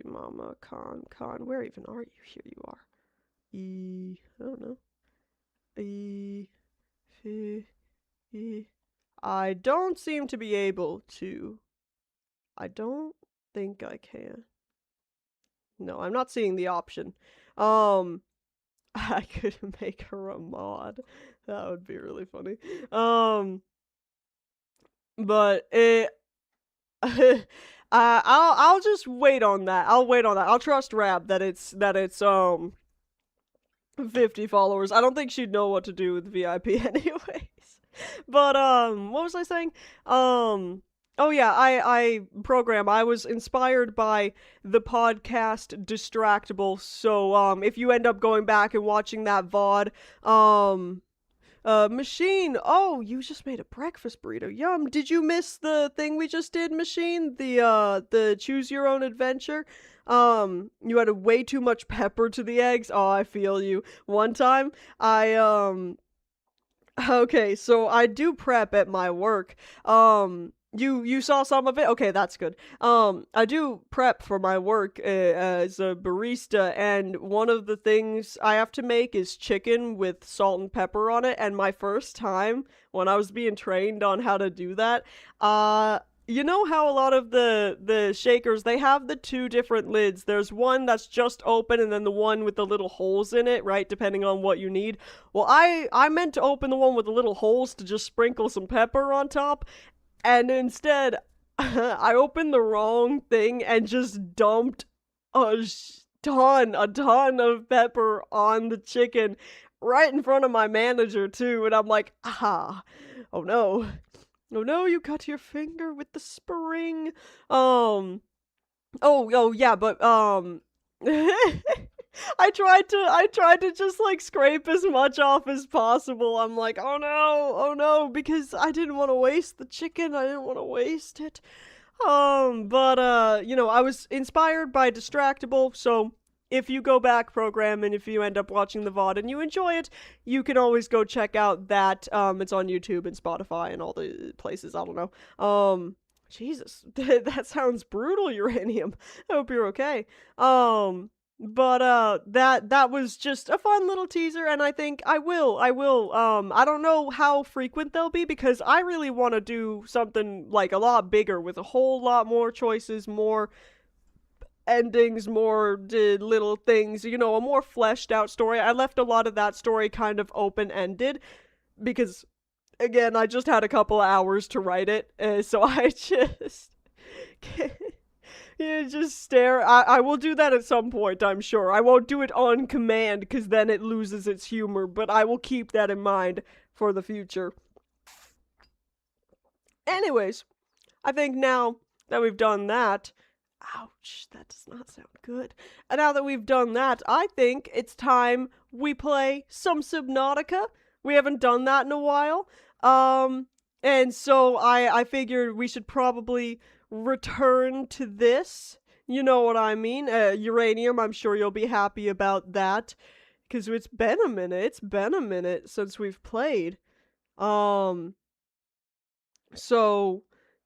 Mama ComCon. Where even are you? Here you are. I don't know. I don't seem to be able to. I don't think I can. No, I'm not seeing the option. I could make her a mod. That would be really funny. But I'll just wait on that. I'll wait on that. I'll trust Rab that it's 50 followers. I don't think she'd know what to do with VIP anyways. But what was I saying? Oh yeah, I was inspired by the podcast Distractable. So if you end up going back and watching that VOD, Machine, oh, you just made a breakfast burrito. Yum. Did you miss the thing we just did, Machine? The choose your own adventure? You had way too much pepper to the eggs. Oh, I feel you. One time, okay, so I do prep at my work. You saw some of it? Okay, that's good. I do prep for my work as a barista, and one of the things I have to make is chicken with salt and pepper on it, and my first time when I was being trained on how to do that, you know how a lot of the shakers, they have the 2 different lids. There's one that's just open and then the one with the little holes in it, right? Depending on what you need. Well, I meant to open the one with the little holes to just sprinkle some pepper on top. And instead, I opened the wrong thing and just dumped a ton of pepper on the chicken right in front of my manager too, and I'm like, ah, oh no. Oh no, you cut your finger with the spring. Oh yeah, but I tried to just like scrape as much off as possible. I'm like, oh no, because I didn't want to waste the chicken. I didn't want to waste it. But you know, I was inspired by Distractable, so if you go back program and if you end up watching the VOD and you enjoy it, you can always go check out that. It's on YouTube and Spotify and all the places. I don't know. Jesus, that sounds brutal, Uranium. I hope you're okay. But that was just a fun little teaser, and I think I will. I don't know how frequent they'll be because I really want to do something like a lot bigger with a whole lot more choices, more endings, more little things, you know, a more fleshed out story. I left a lot of that story kind of open ended because, again, I just had a couple hours to write it, so I just yeah, just stare. I will do that at some point, I'm sure. I won't do it on command because then it loses its humor, but I will keep that in mind for the future. Anyways, I think now that we've done that, ouch, that does not sound good. And now that we've done that, I think it's time we play some Subnautica. We haven't done that in a while. And so I figured we should probably return to this. You know what I mean? Uranium, I'm sure you'll be happy about that. Because it's been a minute. It's been a minute since we've played. So,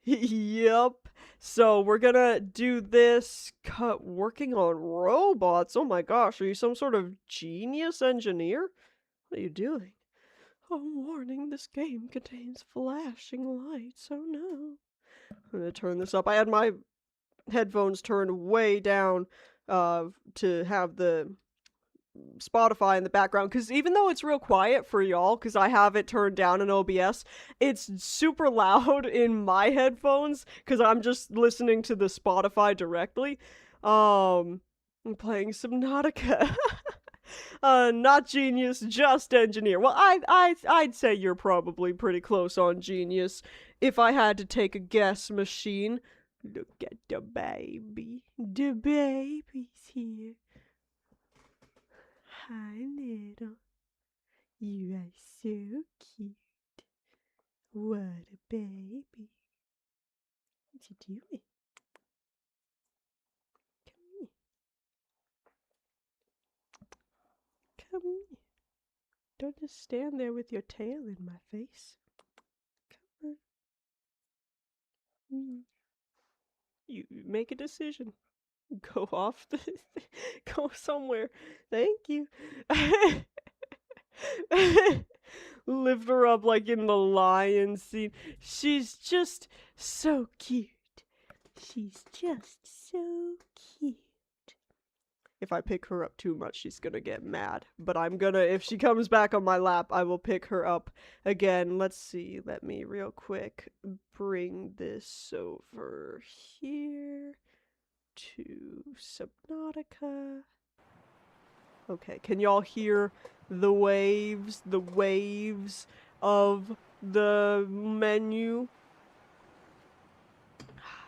yep. So we're gonna do this working on robots. Oh my gosh, are you some sort of genius engineer? What are you doing? Oh, warning, this game contains flashing lights. Oh no. I'm gonna turn this up. I had my headphones turned way down to have the Spotify in the background, because even though it's real quiet for y'all, because I have it turned down in OBS, it's super loud in my headphones because I'm just listening to the Spotify directly. I'm playing Subnautica. Not genius, just engineer. Well, I'd say you're probably pretty close on genius if I had to take a guess machine. Look at the baby. The baby's here. Hi, little. You are so cute. What a baby. What you doing? Come here. Come here. Don't just stand there with your tail in my face. Come on. You make a decision. Go off the... Go somewhere. Thank you. Lift her up like in the lion scene. She's just so cute. She's just so cute. If I pick her up too much, she's gonna get mad. But I'm gonna, if she comes back on my lap, I will pick her up again. Let's see. Let me real quick bring this over here to Subnautica. Okay, can y'all hear the waves of the menu?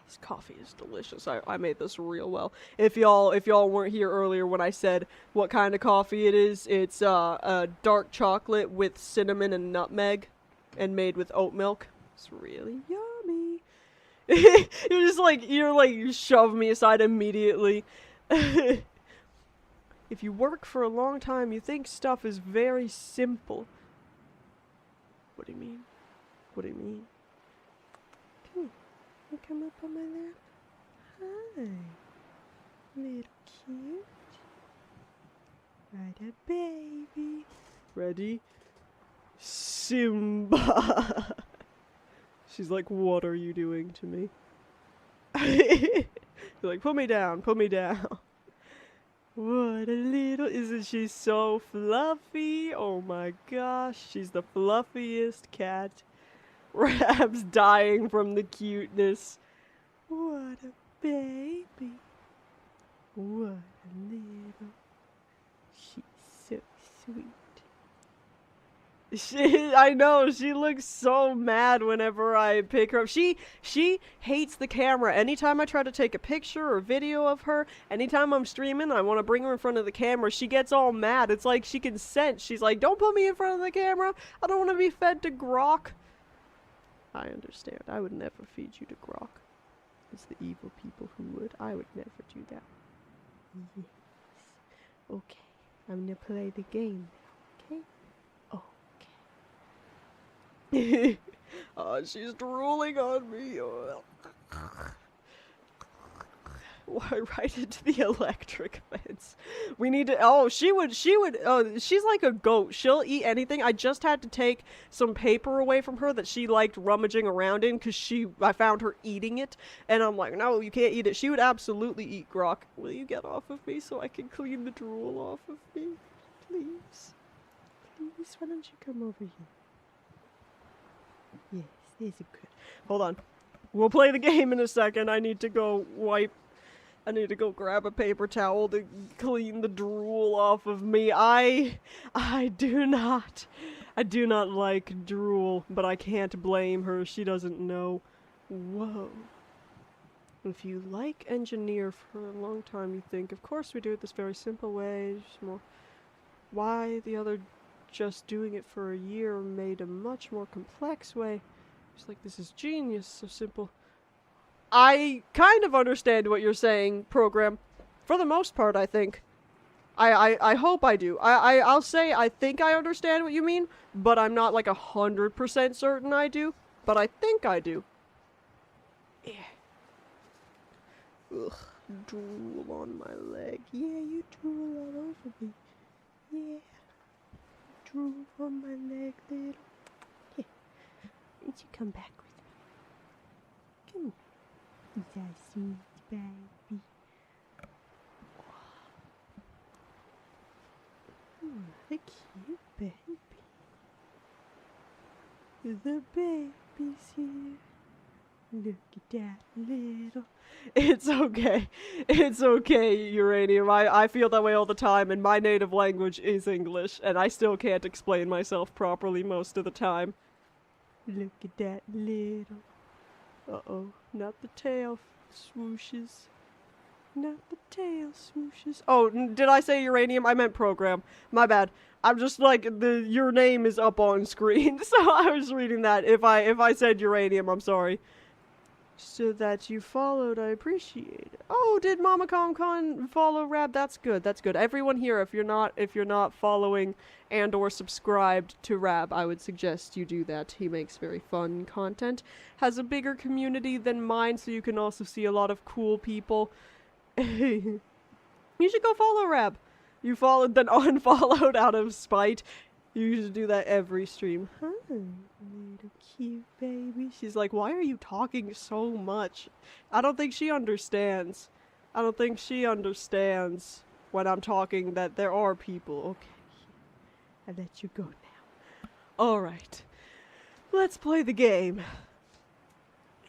This coffee is delicious. I made this real well. If y'all weren't here earlier when I said what kind of coffee it is, it's a dark chocolate with cinnamon and nutmeg and made with oat milk. It's really yummy. You shove me aside immediately. If you work for a long time, you think stuff is very simple. What do you mean? What do you mean? Come here. You come up on my lap? Hi. Little cute. Right a baby. Ready? Simba. She's like, what are you doing to me? You're like, put me down, put me down. What a little, isn't she so fluffy? Oh my gosh, she's the fluffiest cat. Rab's dying from the cuteness. What a baby. What a little. She's so sweet. I know, she looks so mad whenever I pick her up. She hates the camera. Anytime I try to take a picture or video of her, anytime I'm streaming, I want to bring her in front of the camera, she gets all mad. It's like she can sense. She's like, don't put me in front of the camera. I don't want to be fed to Grok. I understand. I would never feed you to Grok. It's the evil people who would. I would never do that. Yes. Okay. I'm gonna play the game now, okay? Oh, she's drooling on me. Why, right into the electric fence. We need to, oh, she's like a goat. She'll eat anything. I just had to take some paper away from her that she liked rummaging around in because I found her eating it. And I'm like, no, you can't eat it. She would absolutely eat Grok. Will you get off of me so I can clean the drool off of me? Please. Please, why don't you come over here? Yes, there's a good. Hold on. We'll play the game in a second. I need to go grab a paper towel to clean the drool off of me. I do not like drool, but I can't blame her. She doesn't know. Whoa. If you like engineer for a long time, you think, of course we do it this very simple way. Just more. Why the other just doing it for a year made a much more complex way? It's like, this is genius, so simple. I kind of understand what you're saying, program. For the most part, I think. I hope I do. I'll say I think I understand what you mean, but I'm not like 100% certain I do. But I think I do. Yeah. Ugh. Drool on my leg. Yeah, you drool all over me. Yeah. Drool on my leg, little. Here. Why don't you come back with me? Come here. He's a sweet baby. What a cute baby. The baby's here. Look at that little. It's okay. It's okay, Uranium. I feel that way all the time, and my native language is English, and I still can't explain myself properly most of the time. Look at that little. Uh-oh. Not the tail swooshes. Not the tail swooshes. Oh, did I say Uranium? I meant program. My bad. I'm just like, your name is up on screen, so I was reading that. If I said Uranium, I'm sorry. So that you followed, I appreciate it. Oh, did Mama ComCon follow Rab? That's good. That's good. Everyone here, if you're not following and or subscribed to Rab, I would suggest you do that. He makes very fun content. Has a bigger community than mine, so you can also see a lot of cool people. You should go follow Rab. You followed then unfollowed out of spite. You should do that every stream. Hi, little cute baby. She's like, why are you talking so much? I don't think she understands. I don't think she understands when I'm talking that there are people. Okay. I let you go now. Alright. Let's play the game.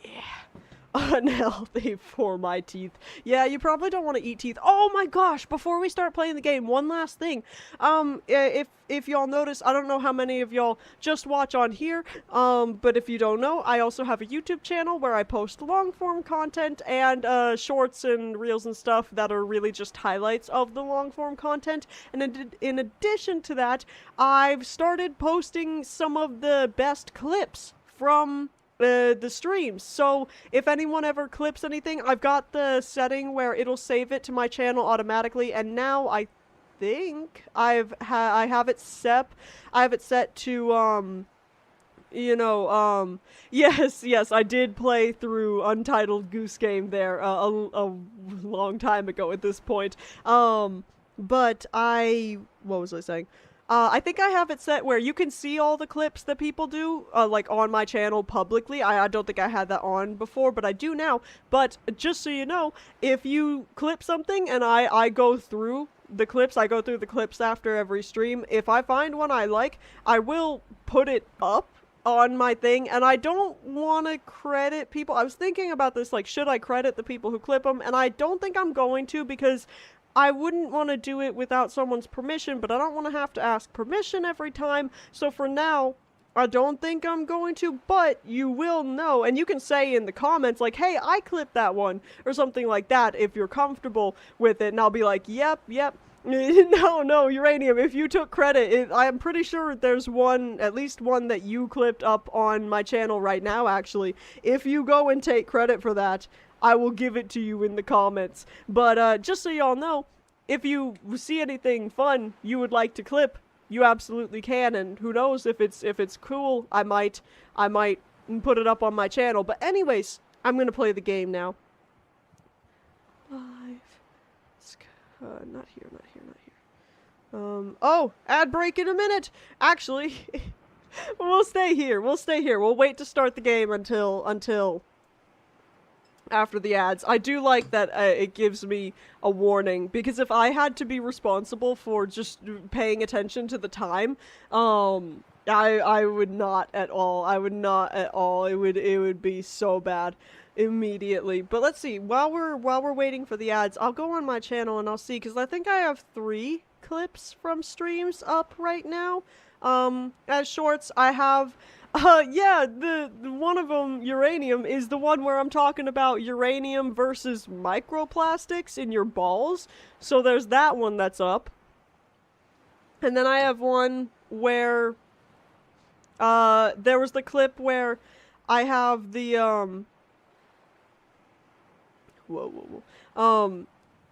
Yeah. Unhealthy for my teeth. Yeah, you probably don't want to eat teeth. Oh my gosh, before we start playing the game, one last thing. If y'all notice, I don't know how many of y'all just watch on here, but if you don't know, I also have a YouTube channel where I post long-form content and shorts and reels and stuff that are really just highlights of the long-form content. And in addition to that, I've started posting some of the best clips from the streams. So if anyone ever clips anything, I've got the setting where it'll save it to my channel automatically, and now I think I have it set to yes, I did play through Untitled Goose Game there a long time ago at this point. But what was I saying? I think I have it set where you can see all the clips that people do, like, on my channel publicly. I don't think I had that on before, but I do now. But just so you know, if you clip something and I go through the clips, after every stream. If I find one I like, I will put it up on my thing, and I don't want to credit people. I was thinking about this, like, should I credit the people who clip them? And I don't think I'm going to, because I wouldn't want to do it without someone's permission, but I don't want to have to ask permission every time. So for now, I don't think I'm going to, but you will know. And you can say in the comments, like, hey, I clipped that one, or something like that, if you're comfortable with it. And I'll be like, yep. No, Uranium, if you took credit, I'm pretty sure there's one, at least one that you clipped up on my channel right now, actually. If you go and take credit for that, I will give it to you in the comments. But, just so y'all know, if you see anything fun you would like to clip, you absolutely can, and who knows, if it's cool, I might put it up on my channel. But anyways, I'm gonna play the game now. Not here. Oh, ad break in a minute! Actually, we'll stay here. We'll wait to start the game until after the ads. I do like that it gives me a warning, because if I had to be responsible for just paying attention to the time, I would not at all. It would be so bad immediately. But let's see, while we're waiting for the ads, I'll go on my channel and I'll see, because I think I have 3 clips from streams up right now. As shorts, I have yeah, the one of them, Uranium, is the one where I'm talking about uranium versus microplastics in your balls. So there's that one that's up. And then I have one where there was the clip where I have the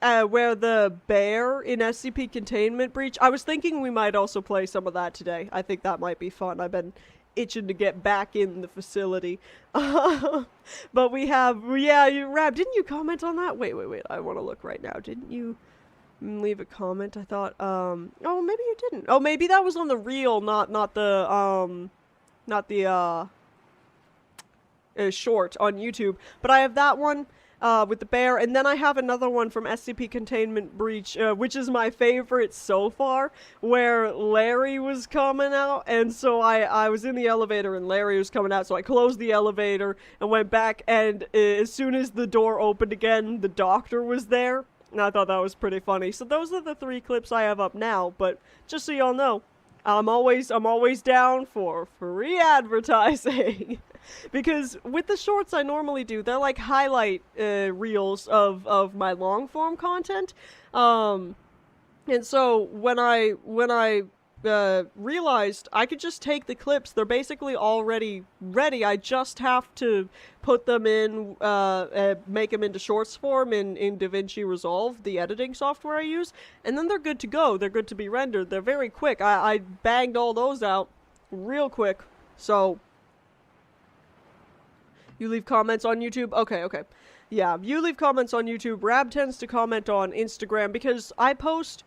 where the bear in SCP Containment Breach. I was thinking we might also play some of that today. I think that might be fun. I've been itching to get back in the facility. But we have, yeah, Rab, didn't you comment on that? Wait, I want to look right now. Didn't you leave a comment? I thought, oh, maybe you didn't. Oh, maybe that was on the reel, not the short on YouTube. But I have that one with the bear, and then I have another one from SCP Containment Breach, which is my favorite so far, where Larry was coming out, and so I was in the elevator and Larry was coming out, so I closed the elevator and went back, and as soon as the door opened again, the doctor was there, and I thought that was pretty funny. So those are the 3 clips I have up now, but just so y'all know, I'm always down for free advertising. Because with the shorts I normally do, they're like highlight reels of my long form content. And so when I realized I could just take the clips, they're basically already ready. I just have to put them in, make them into shorts form in DaVinci Resolve, the editing software I use, and then they're good to go. They're good to be rendered. They're very quick. I banged all those out real quick. So you leave comments on YouTube? Okay. Yeah, you leave comments on YouTube. Rab tends to comment on Instagram, because I post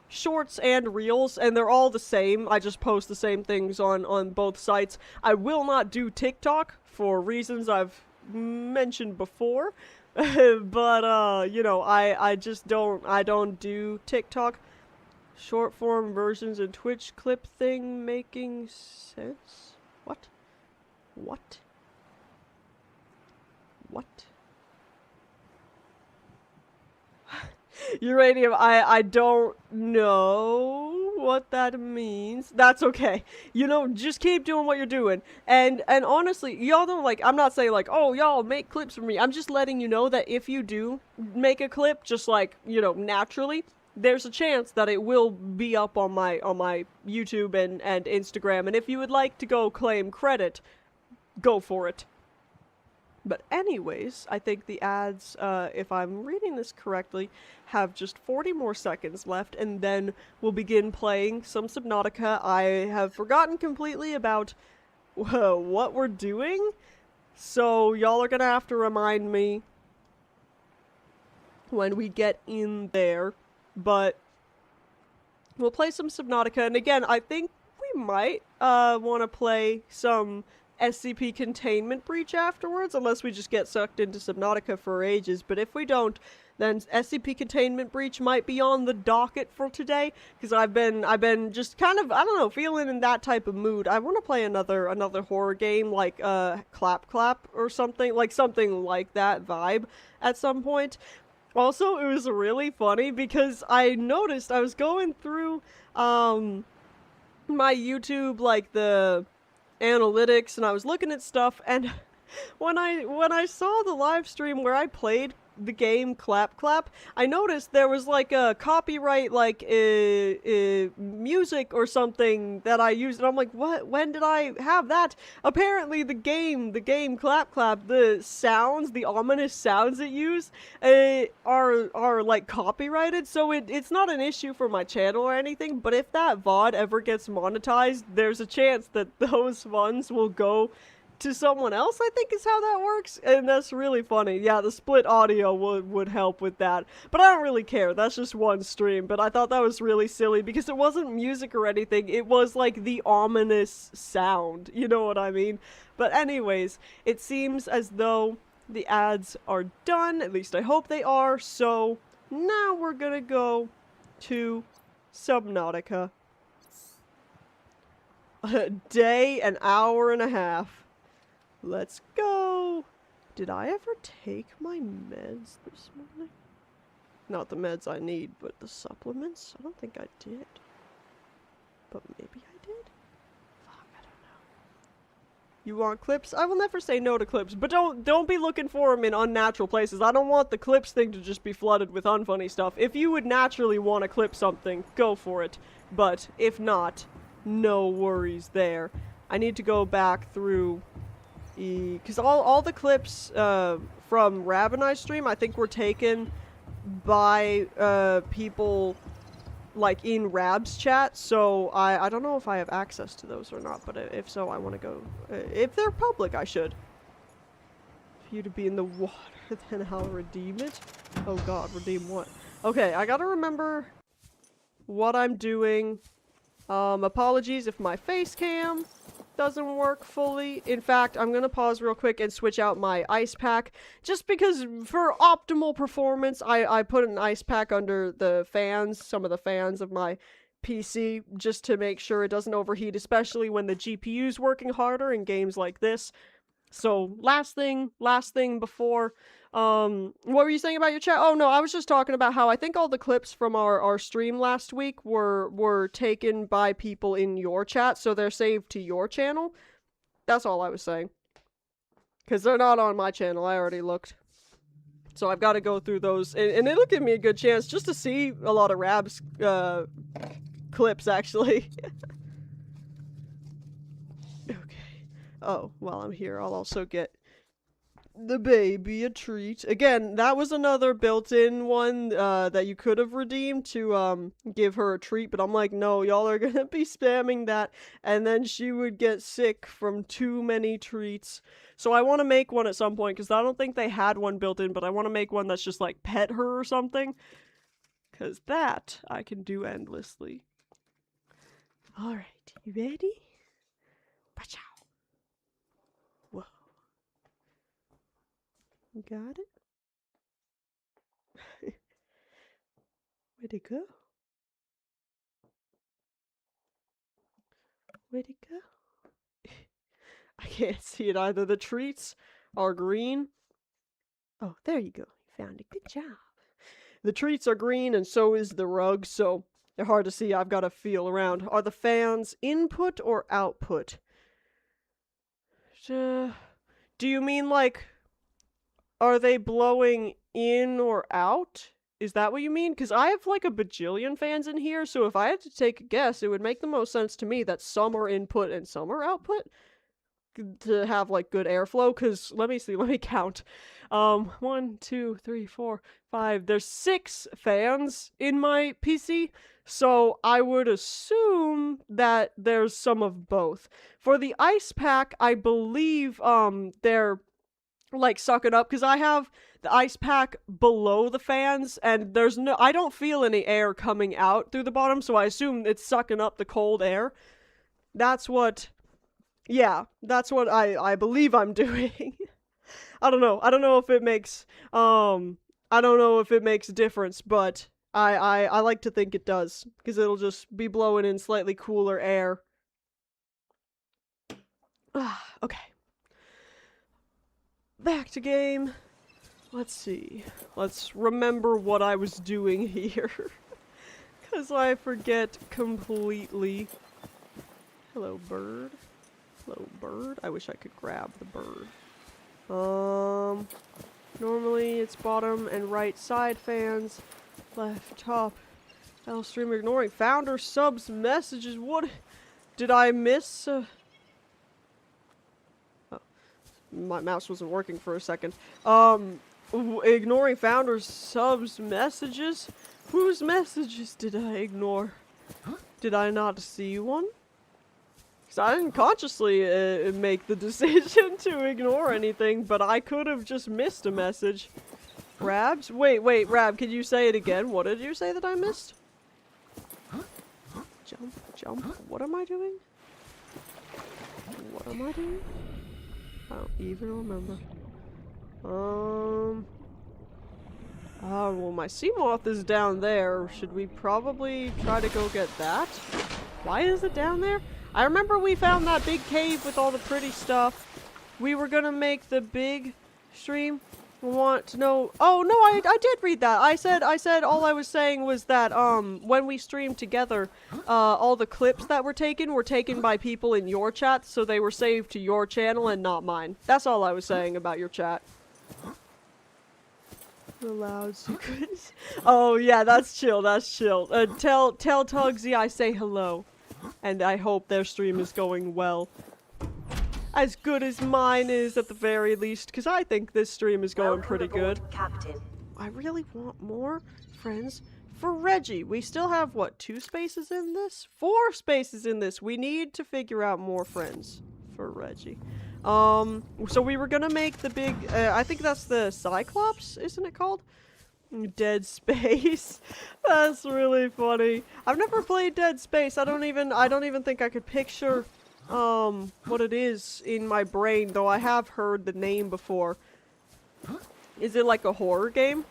shorts and reels, and they're all the same. I just post the same things on both sites. I will not do TikTok for reasons I've mentioned before. But, you know, I just don't do TikTok. Short form versions and Twitch clip thing making sense? What? Uranium, I don't know what that means. That's okay. You know, just keep doing what you're doing. And honestly, y'all don't, like, I'm not saying like, oh, y'all make clips for me. I'm just letting you know that if you do make a clip, just like, you know, naturally, there's a chance that it will be up on my YouTube and Instagram. And if you would like to go claim credit, go for it. But anyways, I think the ads, if I'm reading this correctly, have just 40 more seconds left, and then we'll begin playing some Subnautica. I have forgotten completely about what we're doing, so y'all are gonna have to remind me when we get in there. But we'll play some Subnautica, and again, I think we might want to play some SCP containment breach afterwards, unless we just get sucked into Subnautica for ages. But if we don't, then SCP containment breach might be on the docket for today, because I've been just kind of, I don't know, feeling in that type of mood. I want to play another horror game like Clap Clap or something like that vibe at some point. Also, it was really funny because I noticed I was going through my YouTube, like the analytics, and I was looking at stuff, and when I saw the live stream where I played the game Clap Clap, I noticed there was like a copyright, like music or something that I used, and I'm like, what? When did I have that? Apparently, the game Clap Clap, the sounds, the ominous sounds it used, are like copyrighted. So it's not an issue for my channel or anything. But if that VOD ever gets monetized, there's a chance that those funds will go to someone else, I think is how that works, and that's really funny. Yeah, the split audio would help with that, but I don't really care. That's just one stream, but I thought that was really silly because it wasn't music or anything. It was like the ominous sound, you know what I mean? But anyways, it seems as though the ads are done, at least I hope they are, so now we're gonna go to Subnautica. A day, an hour and a half. Let's go! Did I ever take my meds this morning? Not the meds I need, but the supplements? I don't think I did. But maybe I did? Fuck, I don't know. You want clips? I will never say no to clips, but don't be looking for them in unnatural places. I don't want the clips thing to just be flooded with unfunny stuff. If you would naturally want to clip something, go for it. But if not, no worries there. I need to go back through because all the clips from Rab and I stream, I think were taken by people like in Rab's chat, so I don't know if I have access to those or not, but if so, I want to go. If they're public, I should. For you to be in the water, then I'll redeem it. Oh god, redeem what? Okay, I gotta remember what I'm doing. Apologies if my face cam doesn't work fully. In fact, I'm gonna pause real quick and switch out my ice pack, just because for optimal performance, I put an ice pack under the fans, some of the fans of my PC, just to make sure it doesn't overheat, especially when the GPU's working harder in games like this. So, last thing before, what were you saying about your chat? Oh no, I was just talking about how I think all the clips from our stream last week were taken by people in your chat, so they're saved to your channel. That's all I was saying. Because they're not on my channel, I already looked. So I've got to go through those, and it'll give me a good chance just to see a lot of Rab's, clips, actually. Oh, while I'm here, I'll also get the baby a treat. Again, that was another built-in one that you could have redeemed to give her a treat, but I'm like, no, y'all are gonna be spamming that, and then she would get sick from too many treats. So I want to make one at some point, because I don't think they had one built in, but I want to make one that's just like pet her or something, because that I can do endlessly. Alright, you ready? Pachow. Whoa. Got it? Where'd it go? Where'd it go? I can't see it either. The treats are green. Oh, there you go. You found it. Good job. The treats are green and so is the rug, so they're hard to see. I've got to feel around. Are the fans input or output? Do you mean like, are they blowing in or out? Is that what you mean? Because I have like a bajillion fans in here, so if I had to take a guess, it would make the most sense to me that some are input and some are output to have like good airflow. Because let me see, let me count. 1, 2, 3, 4, 5. There's 6 fans in my PC, so I would assume that there's some of both. For the ice pack, I believe they're like sucking up, because I have the ice pack below the fans, and I don't feel any air coming out through the bottom, so I assume it's sucking up the cold air. That's what Yeah, that's what I believe I'm doing. I don't know. I don't know if it makes I don't know if it makes a difference, but I like to think it does because it'll just be blowing in slightly cooler air. Okay. Back to game. Let's see. Let's remember what I was doing here. Because I forget completely. Hello, bird. Hello, bird. I wish I could grab the bird. Normally it's bottom and right side fans. Left top. L stream ignoring. Founder subs messages. What? Did I miss? Oh, my mouse wasn't working for a second. Ignoring founders subs messages? Whose messages did I ignore? Did I not see one? Because I didn't consciously make the decision to ignore anything, but I could have just missed a message. Rabs? Wait, Rab, can you say it again? What did you say that I missed? Jump. What am I doing? What am I doing? I don't even remember. Oh, well, my sea moth is down there. Should we probably try to go get that? Why is it down there? I remember we found that big cave with all the pretty stuff. We were gonna make the big stream. Want to know? Oh no, I did read that. I said all I was saying was that when we streamed together, all the clips that were taken by people in your chat, so they were saved to your channel and not mine. That's all I was saying about your chat. The loud secrets. Oh yeah, that's chill. That's chill. Tell Tugsy I say hello, and I hope their stream is going well. As good as mine is, at the very least, because I think this stream is going pretty good.
Captain.
I really want more friends for Reggie. We still have, what, 2 spaces in this? 4 spaces in this. We need to figure out more friends for Reggie. So we were gonna make the big, I think that's the Cyclops, isn't it called? Dead Space. That's really funny. I've never played Dead Space. I don't even think I could picture what it is in my brain, though I have heard the name before. Is it like a horror game?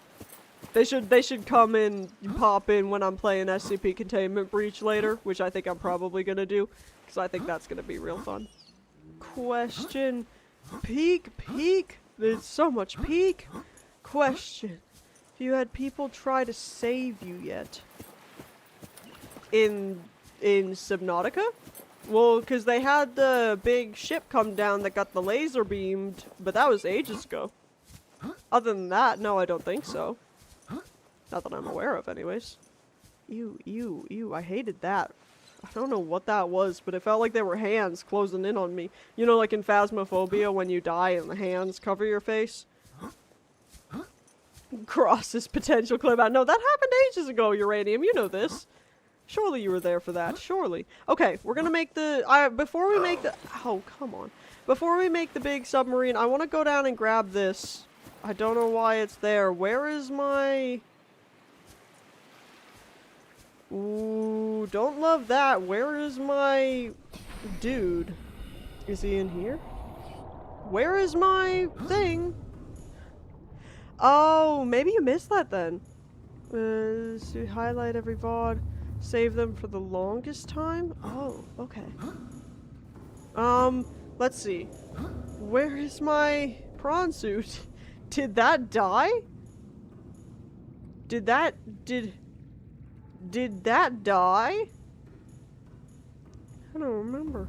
They should come in, pop in when I'm playing SCP Containment Breach later, which I think I'm probably gonna do, because I think that's gonna be real fun. Question. Peek. There's so much peek. Question. Have you had people try to save you yet? In Subnautica? Well, because they had the big ship come down that got the laser beamed, but that was ages ago. Other than that, no, I don't think so. Not that I'm aware of, anyways. Ew, I hated that. I don't know what that was, but it felt like there were hands closing in on me. You know, like in Phasmophobia, when you die and the hands cover your face? Cross this potential clip out. No, that happened ages ago, Uranium, you know this. Surely you were there for that. Surely. Okay, we're gonna make the... before we make the... Oh, come on. Before we make the big submarine, I want to go down and grab this. I don't know why it's there. Where is my... Ooh, don't love that. Where is my... dude? Is he in here? Where is my thing? Oh, maybe you missed that then. So highlight every VOD. Save them for the longest time? Oh, okay. Let's see. Where is my prawn suit? Did that die? Did that die? I don't remember.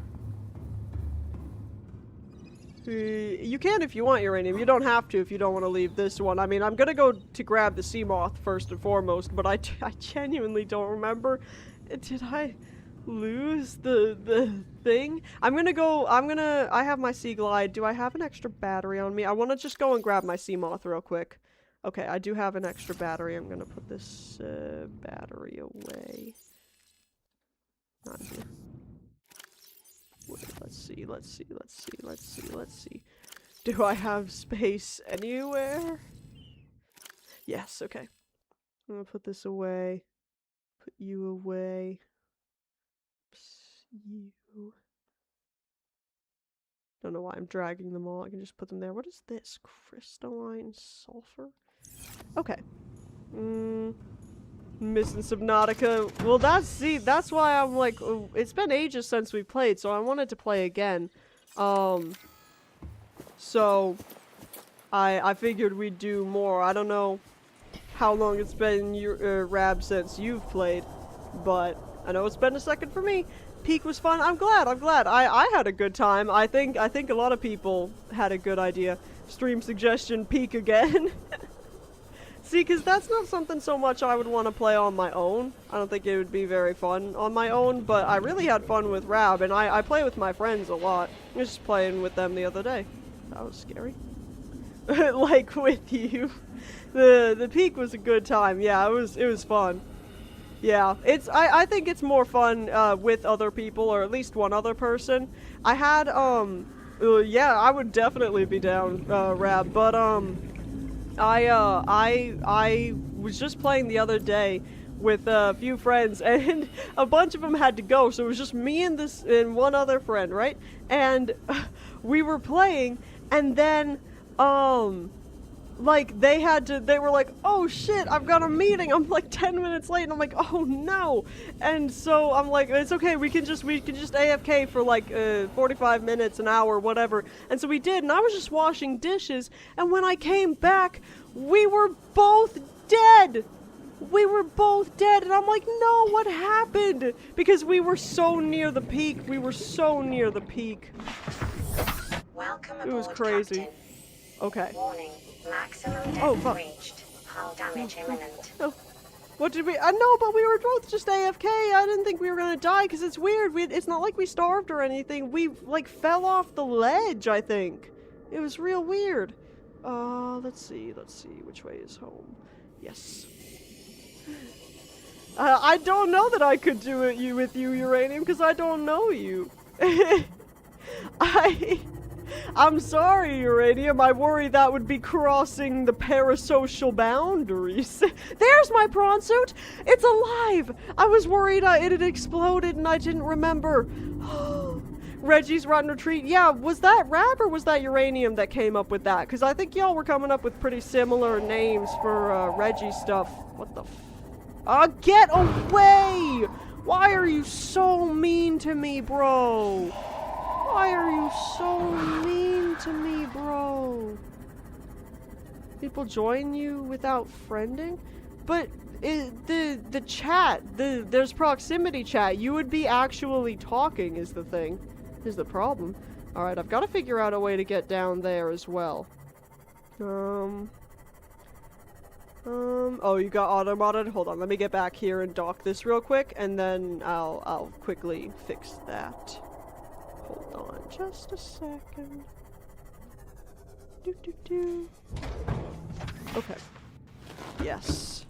You can if you want, Uranium. You don't have to if you don't want to leave this one. I mean, I'm gonna go to grab the sea moth first and foremost, but I genuinely don't remember. Did I lose the thing? I have my sea glide. Do I have an extra battery on me? I want to just go and grab my sea moth real quick. Okay, I do have an extra battery. I'm gonna put this battery away. Not here. Let's see. Do I have space anywhere? Yes, okay. I'm gonna put this away. Put you away. You. Don't know why I'm dragging them all. I can just put them there. What is this? Crystalline sulfur? Okay. Missing Subnautica. Well, that's why I'm like, it's been ages since we played, so I wanted to play again. So I figured we'd do more. I don't know how long it's been, Rab, since you've played, but I know it's been a second for me. Peak was fun. I'm glad. I had a good time. I think a lot of people had a good idea. Stream suggestion, Peak again. See, because that's not something so much I would want to play on my own. I don't think it would be very fun on my own, but I really had fun with Rab, and I play with my friends a lot. I was just playing with them the other day. That was scary. Like with you. The Peak was a good time. Yeah, it was fun. Yeah, I think it's more fun with other people, or at least one other person. I had yeah, I would definitely be down, Rab, but I was just playing the other day with a few friends, and a bunch of them had to go, so it was just me and one other friend, right? And we were playing, and then like they were like, oh shit, I've got a meeting, I'm like 10 minutes late, and I'm like, oh no. And so I'm like, it's okay, we can just AFK for like 45 minutes, an hour, whatever. And so we did, and I was just washing dishes, and when I came back, we were both dead. We were both dead, and I'm like, no, what happened? Because we were so near the peak. We were so near the peak.
Welcome
It was
aboard,
crazy.
Captain.
Okay.
Warning, maximum depth
fuck.
reached. Hull damage imminent.
Oh. What did we? No, but we were both just AFK. I didn't think we were gonna die, because it's weird. It's not like we starved or anything. We, like, fell off the ledge, I think. It was real weird. Let's see. Which way is home? Yes. I don't know that I could do it with you, Uranium, because I don't know you. I'm sorry, Uranium. I worry that would be crossing the parasocial boundaries. There's my prawn suit! It's alive! I was worried it had exploded and I didn't remember. Reggie's Rotten Retreat. Yeah, was that Rab or was that Uranium that came up with that? Because I think y'all were coming up with pretty similar names for Reggie stuff. What the get away! Why are you so mean to me, bro? Why are you so mean to me, bro? People join you without friending? But the chat, there's proximity chat. You would be actually talking is the thing. Is the problem. Alright, I've got to figure out a way to get down there as well. Oh, you got auto-modded? Hold on, let me get back here and dock this real quick, and then I'll quickly fix that. Hold on just a second. Okay. Yes.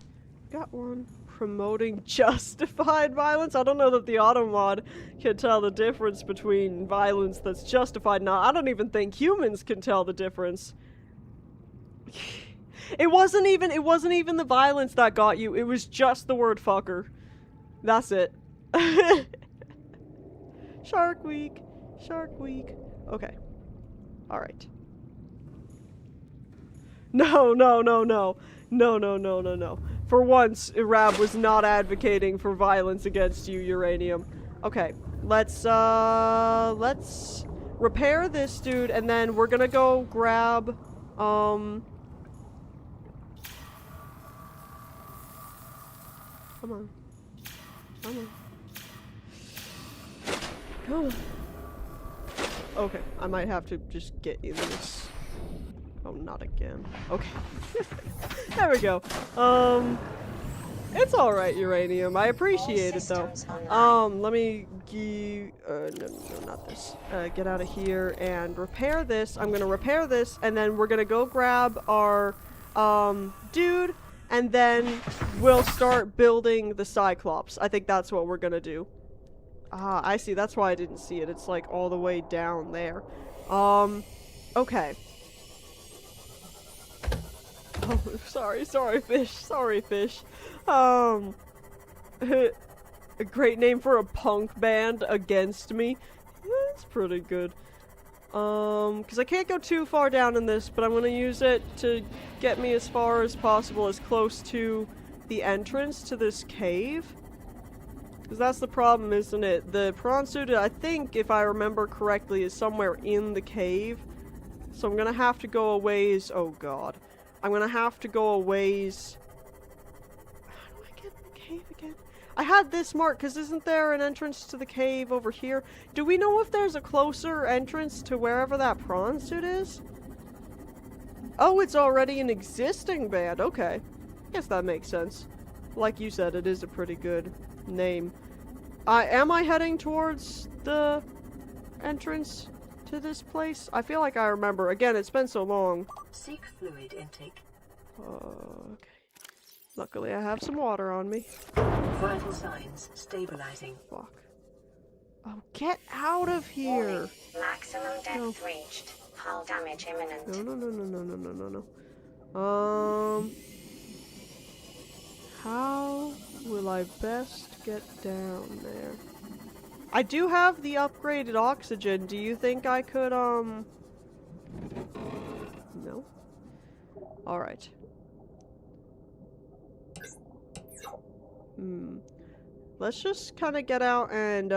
Got one. Promoting justified violence? I don't know that the auto mod can tell the difference between violence that's justified. Now, I don't even think humans can tell the difference. It wasn't even the violence that got you. It was just the word fucker. That's it. Shark Week. Shark Week. Okay. Alright. No. For once, Rab was not advocating for violence against you, Uranium. Okay. Let's repair this dude, and then we're gonna go grab, Come on. Okay, I might have to just get in this. Oh, not again. Okay. There we go. It's alright, Uranium. I appreciate it, though. Let me no, not this. Get out of here and repair this. I'm gonna repair this, and then we're gonna go grab our, dude, and then we'll start building the Cyclops. I think that's what we're gonna do. Ah, I see. That's why I didn't see it. It's like all the way down there. Okay. Oh, sorry, fish. Sorry, fish. A great name for a punk band against me. That's pretty good. Because I can't go too far down in this, but I'm gonna use it to get me as far as possible, as close to the entrance to this cave. Because that's the problem, isn't it? The prawn suit, I think, if I remember correctly, is somewhere in the cave. So I'm gonna have to go a ways. Oh god. I'm gonna have to go a ways. How do I get in the cave again? I had this marked, because isn't there an entrance to the cave over here? Do we know if there's a closer entrance to wherever that prawn suit is? Oh, it's already an existing band. Okay. Guess that makes sense. Like you said, it is a pretty good name. Am I heading towards the entrance to this place? I feel like I remember. Again, it's been so long.
Seek fluid intake.
Okay. Luckily, I have some water on me.
Vital signs stabilizing.
Fuck. Oh, get out of here!
Warning. Maximum depth reached. Hull damage imminent.
No. How will I best get down there? I do have the upgraded oxygen. Do you think I could, No? Alright. Let's just kind of get out and,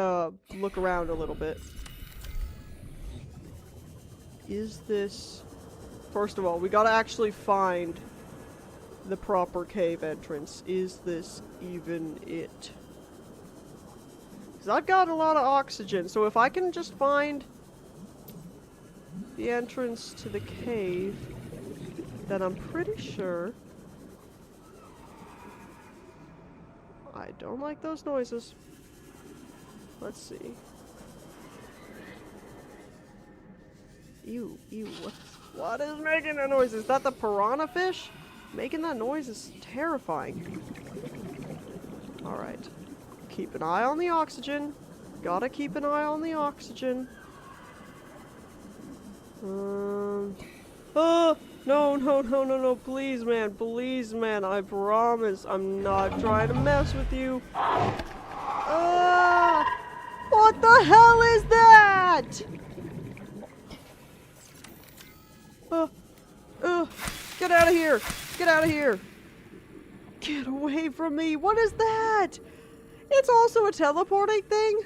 look around a little bit. Is this... First of all, we gotta actually find the proper cave entrance. Is this even it? Because I've got a lot of oxygen, so if I can just find the entrance to the cave, then I'm pretty sure... I don't like those noises. Let's see. Ew, what is making that noise? Is that the piranha fish? Making that noise is terrifying. Alright. Keep an eye on the oxygen. Gotta keep an eye on the oxygen. Oh! No, please man, I promise I'm not trying to mess with you. What the hell is that? Get out of here! Get out of here! Get away from me! What is that? It's also a teleporting thing?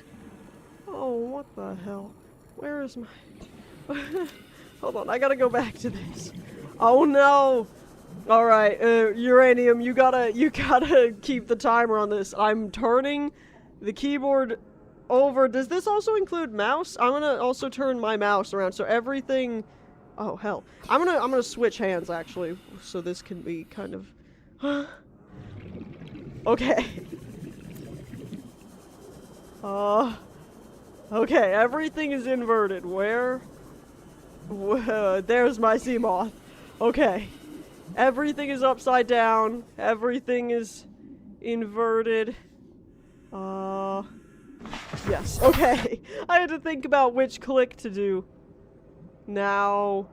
Oh, what the hell? Where is my... Hold on, I gotta go back to this. Oh no! Alright, Uranium, you gotta keep the timer on this. I'm turning the keyboard over. Does this also include mouse? I'm gonna also turn my mouse around so everything... Oh hell. I'm gonna switch hands actually, so this can be kind of... Okay. Okay, everything is inverted. Where? There's my sea moth. Okay. Everything is upside down. Everything is inverted. Yes. Okay. I had to think about which click to do. Now,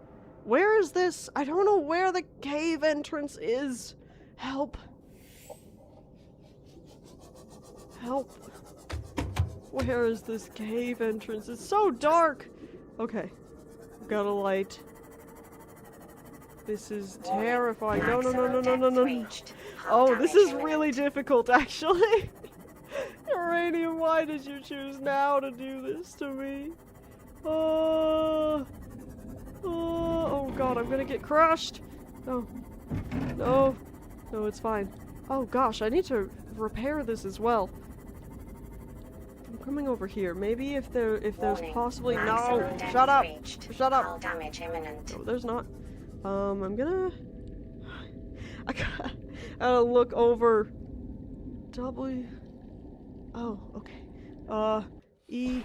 where is this? I don't know where the cave entrance is. Help. Help. Where is this cave entrance? It's so dark. Okay. Got a light. This is terrifying. No. Oh, this is really difficult, actually. Uranium, why did you choose now to do this to me? Oh god, I'm gonna get crushed. No, it's fine. Oh gosh, I need to repair this as well. I'm coming over here. Maybe if there's possibly... No! Shut up! Shut up!
Damage imminent.
No, there's not. I'm gonna... I gotta look over... W... Oh, okay. E...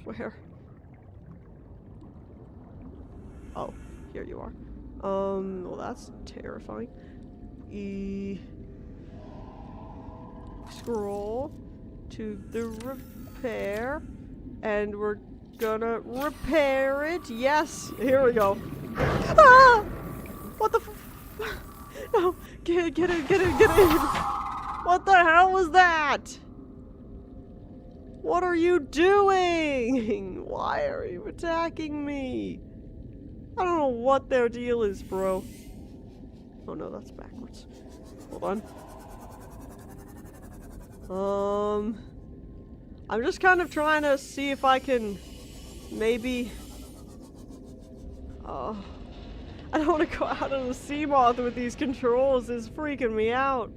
Where? Oh, here you are. Well that's terrifying. E... Scroll to the repair, and we're gonna repair it. Yes, here we go. Ah! What the f... No, get in. What the hell was that? What are you doing? Why are you attacking me? I don't know what their deal is, bro. Oh no, that's backwards. Hold on. I'm just kind of trying to see if I can maybe... I don't want to go out of the sea moth with these controls. It's freaking me out.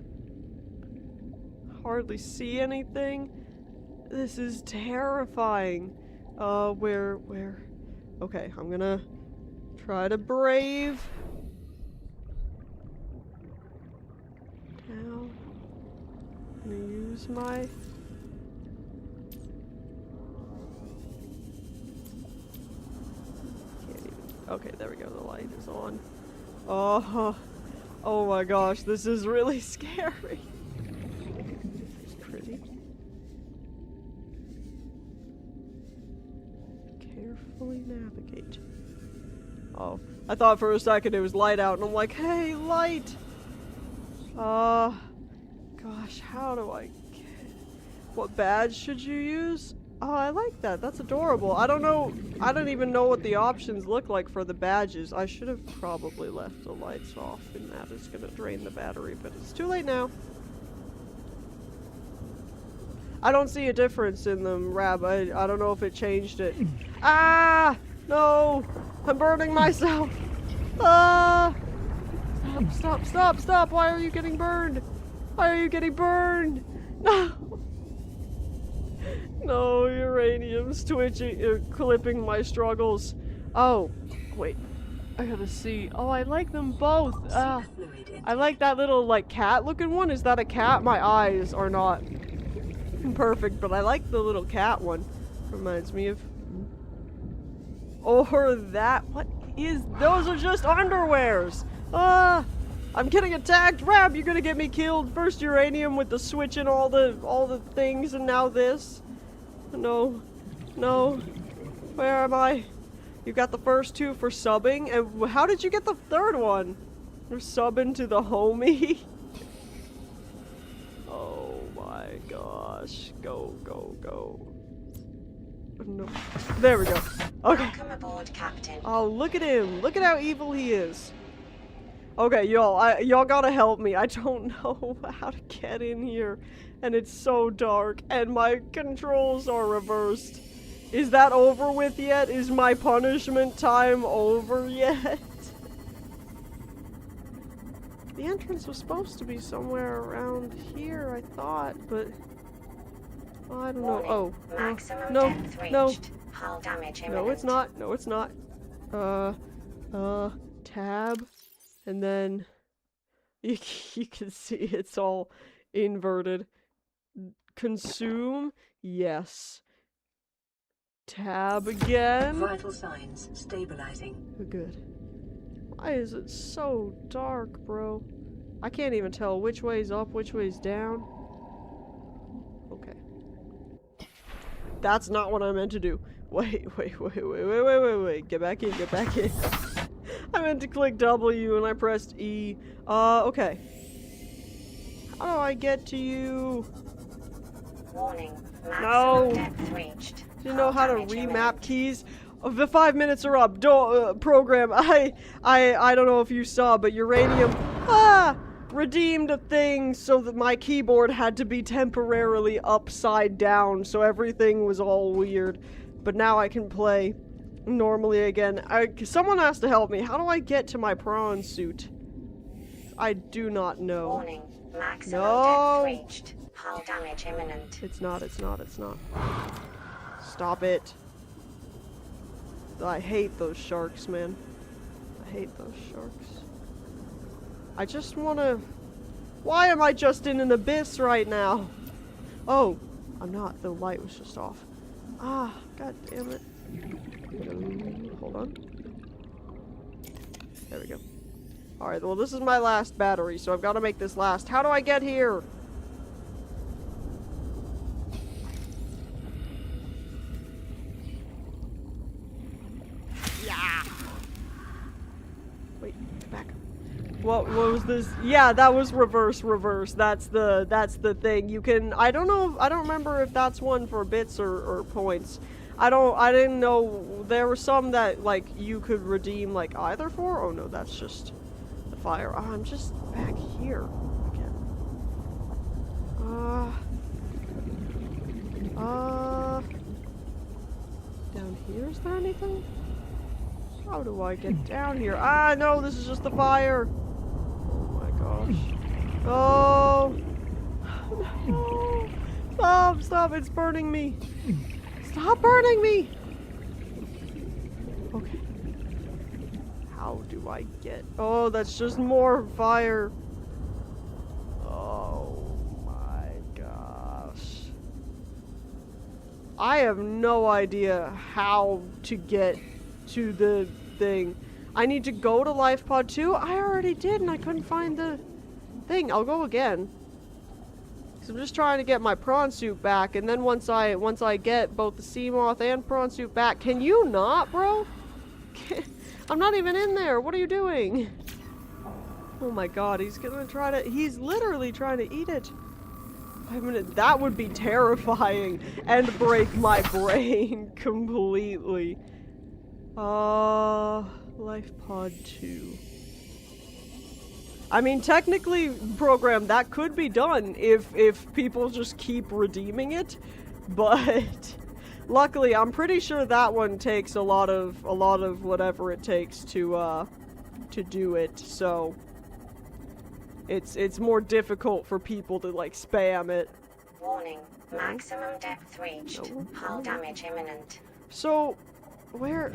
Hardly see anything. This is terrifying. Where? Okay, I'm gonna try to brave. Now, I'm gonna use my... Okay, there we go, the light is on. Oh my gosh, this is really scary. It's pretty. Carefully navigate. Oh, I thought for a second it was light out, and I'm like, hey, light! Gosh, how do I get... What badge should you use? Oh, I like that. That's adorable. I don't know. I don't even know what the options look like for the badges. I should have probably left the lights off, and that is going to drain the battery, but it's too late now. I don't see a difference in them, Rab. I don't know if it changed it. Ah! No! I'm burning myself! Ah! Stop! Why are you getting burned? Why are you getting burned? No! No, uranium's twitching, clipping my struggles. Oh, wait. I gotta see. Oh, I like them both. I like that little, like, cat-looking one. Is that a cat? My eyes are not perfect, but I like the little cat one. Reminds me of... Or that... What is... Those are just underwears! I'm getting attacked! Rab, you're gonna get me killed! First uranium with the switch and all the things, and now this. No. Where am I? You got the first two for subbing, and how did you get the third one? You're subbing to the homie? Oh my gosh. Go. No. There we go. Okay.
Welcome aboard, Captain.
Oh, look at him. Look at how evil he is. Okay, y'all gotta help me. I don't know how to get in here. And it's so dark, and my controls are reversed. Is that over with yet? Is my punishment time over yet? The entrance was supposed to be somewhere around here, I thought, but... Oh, I don't know. Oh.
Maximum
No.
depth reached.
No.
Hull damage imminent.
No, it's not. Tab. And then... You can see it's all inverted. Consume, yes. Tab again.
Vital signs stabilizing.
Good. Why is it so dark, bro? I can't even tell which way's up, which way's down. Okay. That's not what I meant to do. Wait. Get back in. I meant to click W and I pressed E. Okay. How do I get to you?
Warning.
No.
Maximum depth reached.
Do you know how to
Hull damage
remap
imminent.
keys? Oh, the 5 minutes are up. Program. I don't know if you saw, but uranium redeemed a thing so that my keyboard had to be temporarily upside down, so everything was all weird. But now I can play normally again. Someone has to help me. How do I get to my prawn suit? I do not know.
Warning. Maximum
No.
depth reached. Hull damage imminent.
It's not. Stop it. I hate those sharks, man. I hate those sharks. I just wanna... Why am I just in an abyss right now? Oh, I'm not. The light was just off. Ah, god damn it. Hold on. There we go. Alright, well this is my last battery, so I've got to make this last. How do I get here? Yeah! Wait, get back. What was this? Yeah, that was reverse. That's the thing. You can, I don't know, I don't remember if that's one for bits or points. I didn't know, there were some that, like, you could redeem, like, either for. Oh no, that's just the fire. Oh, I'm just back here again. Down here, is there anything? How do I get down here? Ah, no, this is just the fire. Oh my gosh. Oh. No. Stop, it's burning me. Stop burning me. Okay. How do I get? Oh, that's just more fire. Oh my gosh. I have no idea how to get to the thing. I need to go to Life Pod 2? I already did and I couldn't find the thing. I'll go again. So I'm just trying to get my prawn suit back, and then once I get both the sea moth and prawn suit back, can you not, bro? I'm not even in there. What are you doing? Oh my god, he's literally trying to eat it. I mean, that would be terrifying and break my brain completely. Life Pod 2. I mean, technically, program, that could be done if people just keep redeeming it, but luckily, I'm pretty sure that one takes a lot of whatever it takes to do it, so it's more difficult for people to, like, spam it.
Warning, maximum depth reached.
No.
Hull damage imminent.
So, where,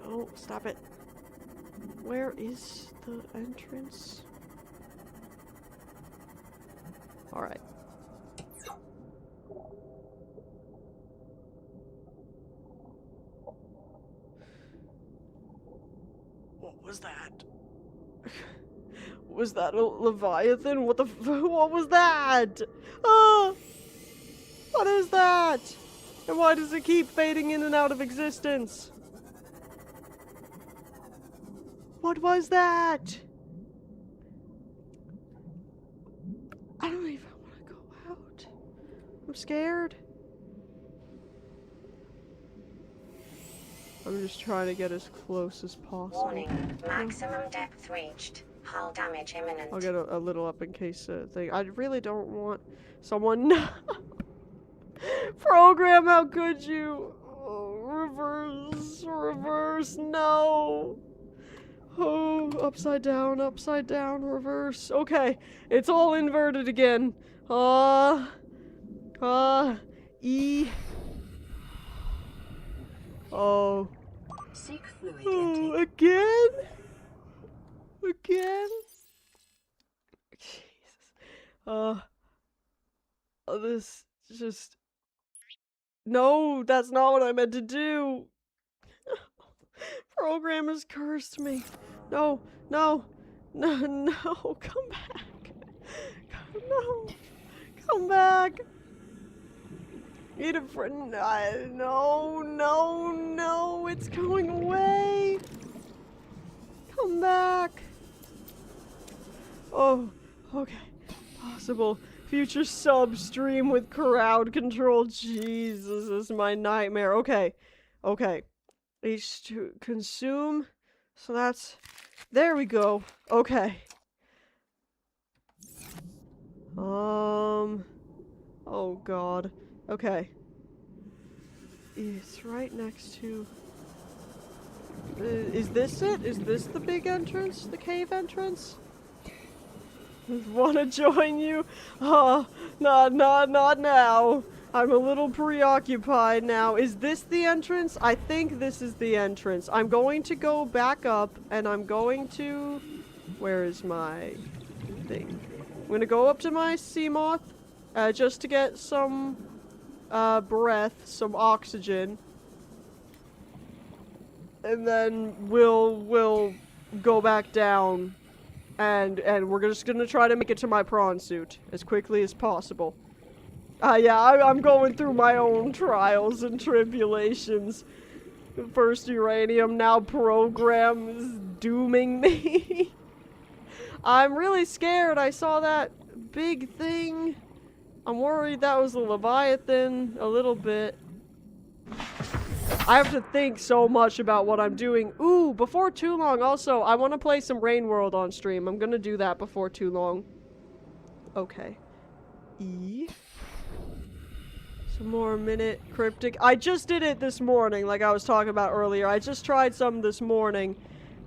oh, stop it. Where is the entrance? Alright. What was that? Was that a Leviathan? What was that? Ah! What is that? And why does it keep fading in and out of existence? What was that? I don't even want to go out. I'm scared. I'm just trying to get as close as possible.
Warning, maximum depth reached. Hull damage imminent.
I'll get a little up in case thing. I really don't want someone. Program, how could you? Oh, reverse, no. Oh, upside down, reverse. Okay, it's all inverted again. E. Oh.
Seek fluid
Oh,
intake.
again? Jesus. This just... No, that's not what I meant to do. Program has cursed me. No, come back. No, come back. Eat a friend. No, it's going away. Come back. Oh, okay. Possible future sub stream with crowd control. Jesus, this is my nightmare. Okay. H to consume. So that's... There we go. Okay. Oh god. Okay. It's right next to... is this it? Is this the big entrance? The cave entrance? Wanna join you? Not now. I'm a little preoccupied now. Is this the entrance? I think this is the entrance. I'm going to go back up, and I'm going to... Where is my thing? I'm gonna go up to my sea moth, just to get some, breath, some oxygen. And then we'll go back down, and we're just gonna try to make it to my prawn suit as quickly as possible. Yeah, I'm going through my own trials and tribulations. First uranium, now program is dooming me. I'm really scared. I saw that big thing. I'm worried that was a Leviathan a little bit. I have to think so much about what I'm doing. Ooh, before too long, also, I want to play some Rain World on stream. I'm gonna do that before too long. Okay. E. Some more minute cryptic. I just did it this morning, like I was talking about earlier. I just tried some this morning,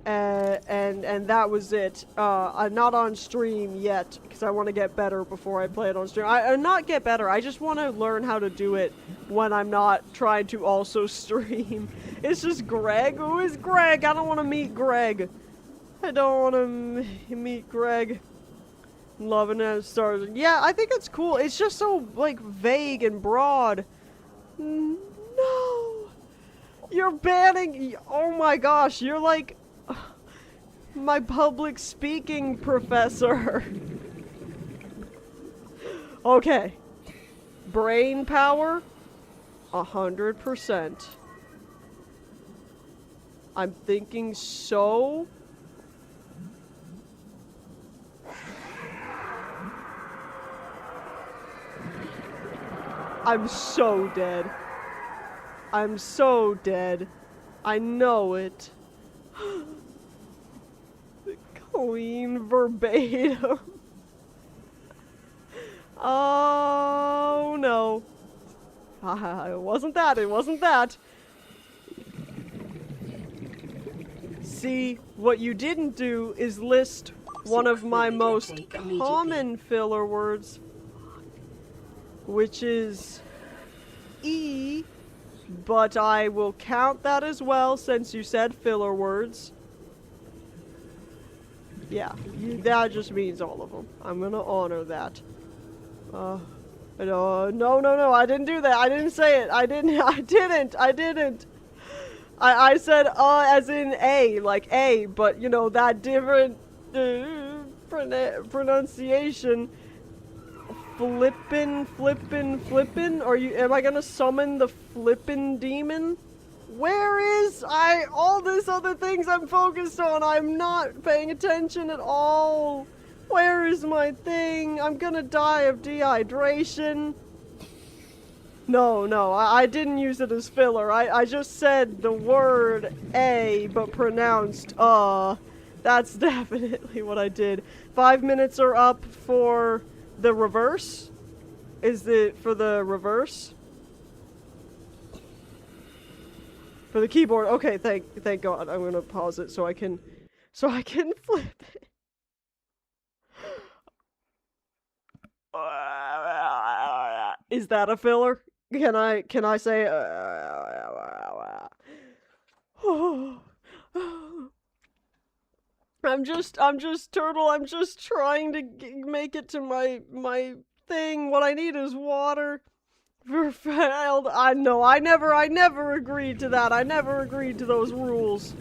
and that was it. I'm not on stream yet, because I want to get better before I play it on stream. Not get better, I just want to learn how to do it when I'm not trying to also stream. It's just Greg. Who is Greg? I don't want to meet Greg. I don't want to meet Greg. Loving it, stars. Yeah, I think it's cool. It's just so, like, vague and broad. No! You're banning... Oh my gosh, you're like... my public speaking professor. Okay. Brain power? 100%. I'm thinking so... I'm so dead. I'm so dead. I know it. The clean verbatim. Oh no. It wasn't that, it wasn't that. See, what you didn't do is list one of my most common filler words, which is E, but I will count that as well since you said filler words. Yeah, that just means all of them. I'm gonna honor that. No, I didn't do that. I didn't say it. I didn't. I said, as in A, like A, but, you know, that different, pronunciation. Flippin'? Am I gonna summon the flippin' demon? Where is all this other things I'm focused on? I'm not paying attention at all. Where is my thing? I'm gonna die of dehydration. No, I didn't use it as filler. I just said the word A, but pronounced That's definitely what I did. 5 minutes are up for the reverse? Is it for the reverse? For the keyboard. Okay, thank God. I'm gonna pause it so I can flip it. Is that a filler? Can I say I'm just turtle. I'm just trying to make it to my thing. What I need is water. Failed. I know. I never agreed to that. I never agreed to those rules.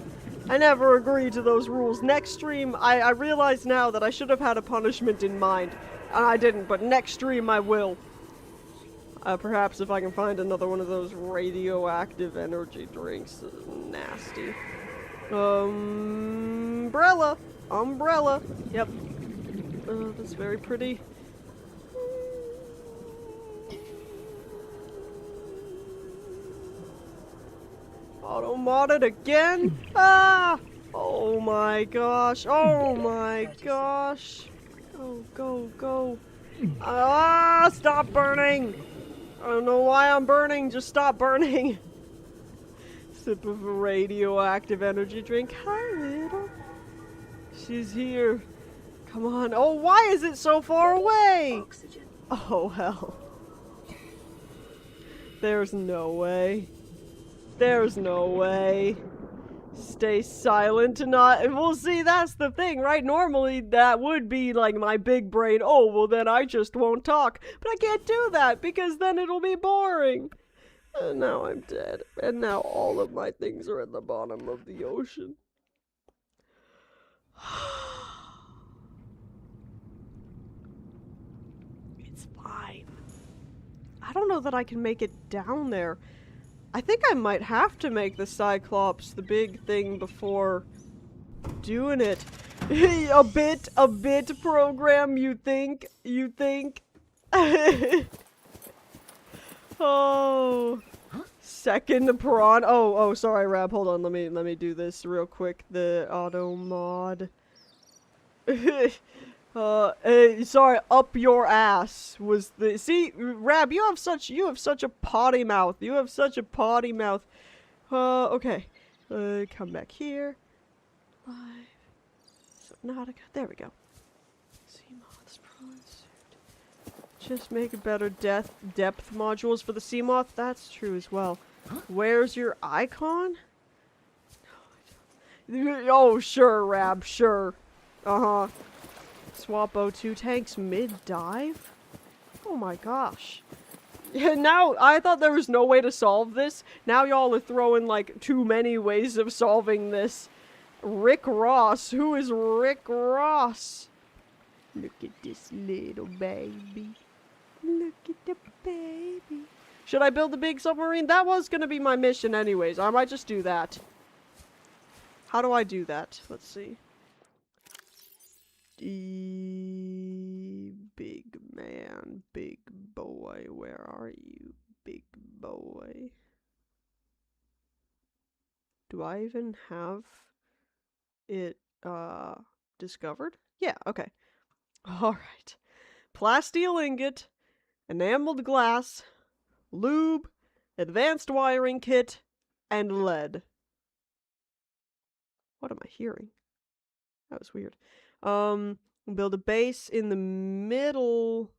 Next stream, I realize now that I should have had a punishment in mind. And I didn't, but next stream I will. Perhaps if I can find another one of those radioactive energy drinks. Nasty. Umbrella. Yep. That's very pretty. Auto-modded again? Ah! Oh my gosh. Go. Ah! Stop burning! I don't know why I'm burning. Just stop burning. Sip of a radioactive energy drink. Hi, little. She's here. Come on. Oh, why is it so far away?
Oxygen.
Oh, hell. There's no way. Stay silent and not. Well, see, that's the thing, right? Normally, that would be like my big brain. Oh, well, then I just won't talk. But I can't do that because then it'll be boring. And now I'm dead. And now all of my things are at the bottom of the ocean. It's fine. I don't know that I can make it down there. I think I might have to make the Cyclops the big thing before doing it. A bit program, you think? You think? Oh. Second prawn. Oh, sorry, Rab. Hold on. Let me do this real quick. The auto mod. Sorry, up your ass was the— see, Rab, you have such a potty mouth. You have such a potty mouth. Okay. Come back here. Live. Subnautica. There we go. Sea moths, prawn suit. Just make better depth modules for the sea moth. That's true as well. Where's your icon? No, I don't. Oh, sure, Rab. Sure. Uh-huh. Swap O2 tanks mid-dive? Oh my gosh. Yeah, now, I thought there was no way to solve this. Now y'all are throwing, like, too many ways of solving this. Rick Ross. Who is Rick Ross? Look at this little baby. Look at the baby. Should I build a big submarine? That was gonna be my mission anyways. I might just do that. How do I do that? Let's see. Big man, big boy, where are you, big boy? Do I even have it, discovered? Yeah, okay. Alright. Plasteel ingot, enameled glass, lube, advanced wiring kit, and lead. What am I hearing? That was weird. Build a base in the middle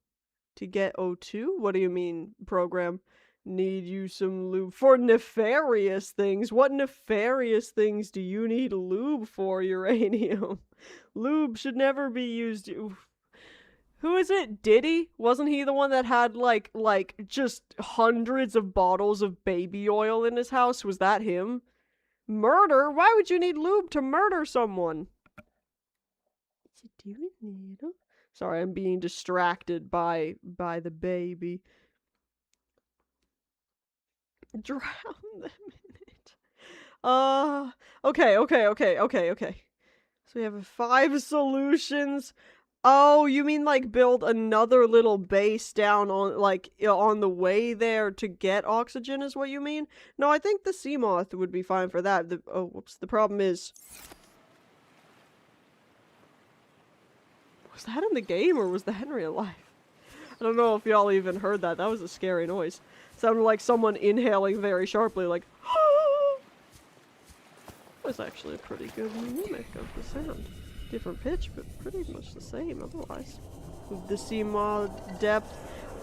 to get O2? What do you mean, program? Need you some lube for nefarious things? What nefarious things do you need lube for, uranium? Lube should never be used. Who is it? Diddy? Wasn't he the one that had, like, just hundreds of bottles of baby oil in his house? Was that him? Murder? Why would you need lube to murder someone? You do it, needle. Sorry, I'm being distracted by the baby. Drown them in it. Okay. So we have 5 solutions. Oh, you mean like build another little base down on, like, on the way there to get oxygen is what you mean? No, I think the sea moth would be fine for that. Oh, whoops. The problem is... was that in the game or was that in real life? I don't know if y'all even heard that. That was a scary noise. Sounded like someone inhaling very sharply, like... That was actually a pretty good mimic of the sound. Different pitch, but pretty much the same otherwise. With the sea mod depth.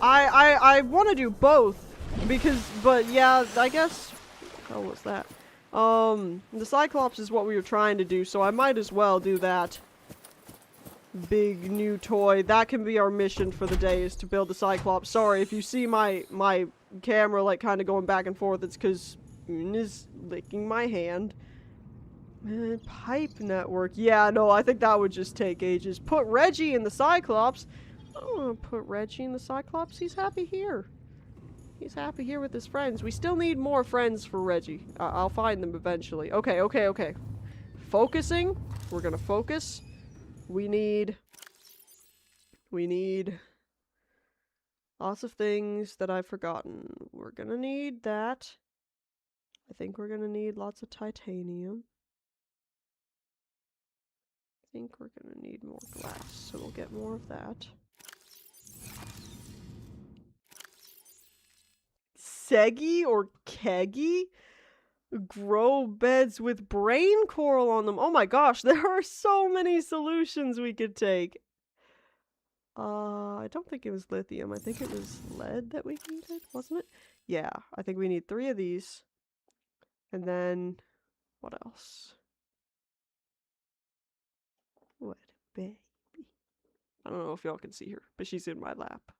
I want to do both. Because, but yeah, I guess... What was that? The Cyclops is what we were trying to do, so I might as well do that. Big new toy. That can be our mission for the day, is to build the Cyclops. Sorry, if you see my camera, like, kind of going back and forth, it's because Moon is licking my hand. Pipe network. Yeah, no, I think that would just take ages. Put Reggie in the Cyclops. I don't want to put Reggie in the Cyclops. He's happy here. He's happy here with his friends. We still need more friends for Reggie. I'll find them eventually. Okay. Focusing. We're gonna focus. We need lots of things that I've forgotten. We're gonna need that. I think we're gonna need lots of titanium. I think we're gonna need more glass, so we'll get more of that. Seggy or keggy? Grow beds with brain coral on them. Oh my gosh, there are so many solutions we could take. I don't think it was lithium. I think it was lead that we needed, wasn't it? Yeah, I think we need 3 of these. And then, what else? What a baby. I don't know if y'all can see her, but she's in my lap.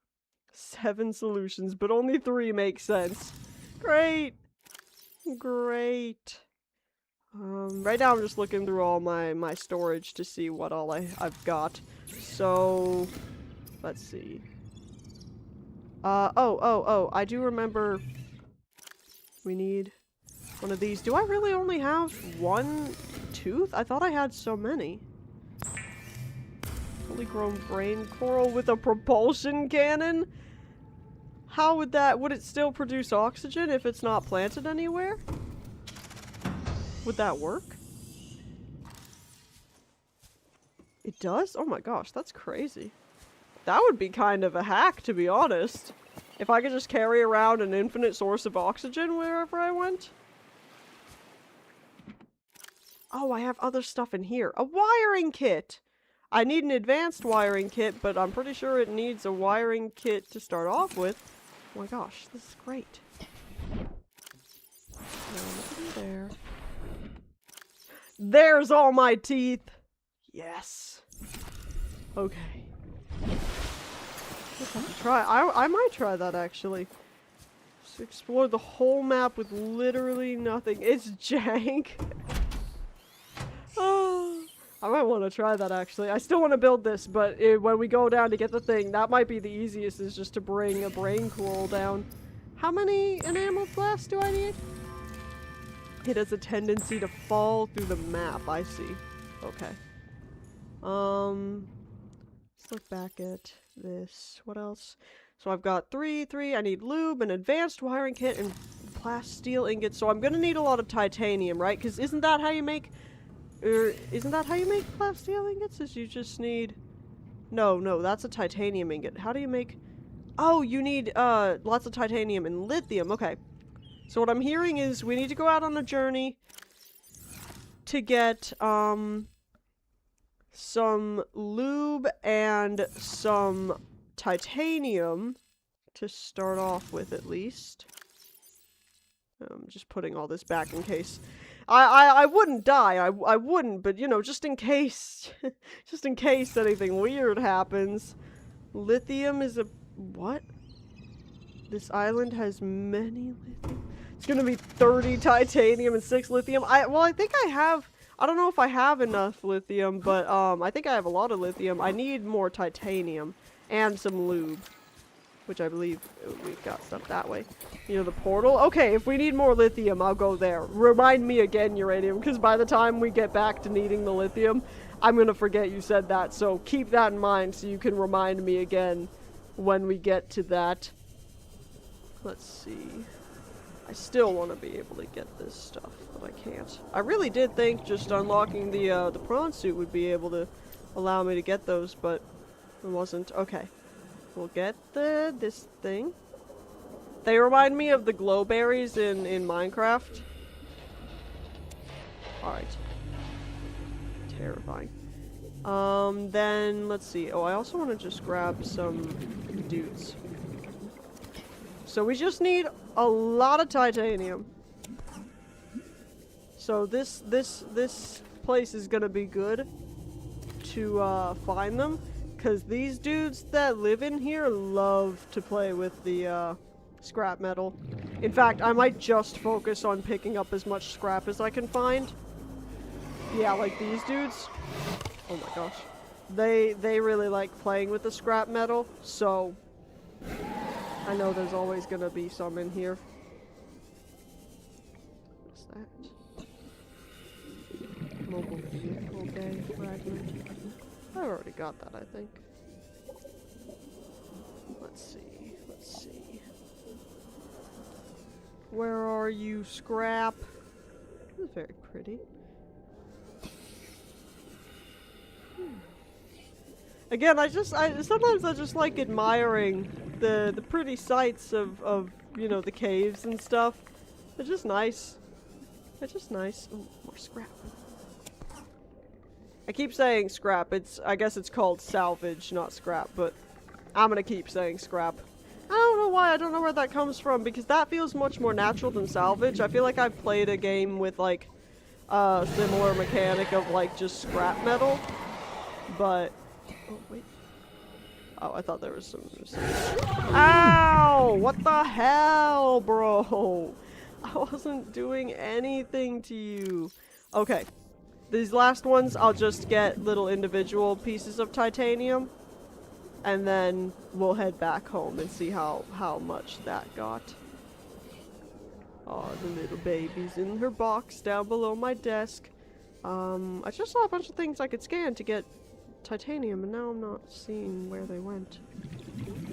7 solutions, but only 3 make sense. Great! Great. Right now I'm just looking through all my storage to see what all I've got. So, let's see. Oh, I do remember we need one of these. Do I really only have 1 tooth? I thought I had so many. fully grown brain coral with a propulsion cannon? How would that, would it still produce oxygen if it's not planted anywhere? Would that work? It does? Oh my gosh, that's crazy. That would be kind of a hack, to be honest. If I could just carry around an infinite source of oxygen wherever I went. Oh, I have other stuff in here. A wiring kit! I need an advanced wiring kit, but I'm pretty sure it needs a wiring kit to start off with. Oh my gosh, this is great. Nothing there. There's all my teeth! Yes. Okay. I might try that actually. Just explore the whole map with literally nothing. It's jank. Oh, I might want to try that actually. I still want to build this, but when we go down to get the thing, that might be the easiest, is just to bring a brain coral down. How many enameled glass do I need? It has a tendency to fall through the map, I see. Okay. Let's look back at this. What else? So I've got three. I need lube, an advanced wiring kit, and steel ingots. So I'm gonna need a lot of titanium, right? Because isn't that how you make glass steel ingots? Is you just need... No, that's a titanium ingot. How do you make... Oh, you need, lots of titanium and lithium. Okay. So what I'm hearing is we need to go out on a journey to get, some lube and some titanium to start off with, at least. I'm just putting all this back in case. I wouldn't die. I wouldn't, but you know, just in case, just in case anything weird happens. Lithium is a what? This island has many lithium. It's gonna be 30 titanium and 6 lithium. I think I have. I don't know if I have enough lithium, but I think I have a lot of lithium. I need more titanium and some lube, which I believe we've got stuff that way. You know, the portal? Okay, if we need more lithium, I'll go there. Remind me again, uranium, because by the time we get back to needing the lithium, I'm gonna forget you said that. So keep that in mind so you can remind me again when we get to that. Let's see. I still want to be able to get this stuff, but I can't. I really did think just unlocking the prawn suit would be able to allow me to get those, but it wasn't. Okay. We'll get this thing. They remind me of the glow berries in Minecraft. Alright. Terrifying. Then, let's see. Oh, I also want to just grab some dudes. So we just need a lot of titanium. So this place is gonna be good to find them, because these dudes that live in here love to play with the scrap metal. In fact, I might just focus on picking up as much scrap as I can find. Yeah, like these dudes. Oh my gosh. They really like playing with the scrap metal, so I know there's always gonna be some in here. What's that? Mobile vehicle bay fragment. I already got that, I think. Let's see. Where are you, scrap? This is very pretty. Again, sometimes I just like admiring the pretty sights of you know, the caves and stuff. They're just nice. They're just nice. Ooh, more scrap. I keep saying scrap. I guess it's called salvage, not scrap, but I'm gonna keep saying scrap. I don't know why. I don't know where that comes from, because that feels much more natural than salvage. I feel like I've played a game with like a similar mechanic of like just scrap metal, but oh wait. Oh, I thought there was some... Ow! What the hell, bro? I wasn't doing anything to you. Okay. These last ones, I'll just get little individual pieces of titanium. And then we'll head back home and see how much that got. Oh, the little baby's in her box down below my desk. I just saw a bunch of things I could scan to get titanium, and now I'm not seeing where they went.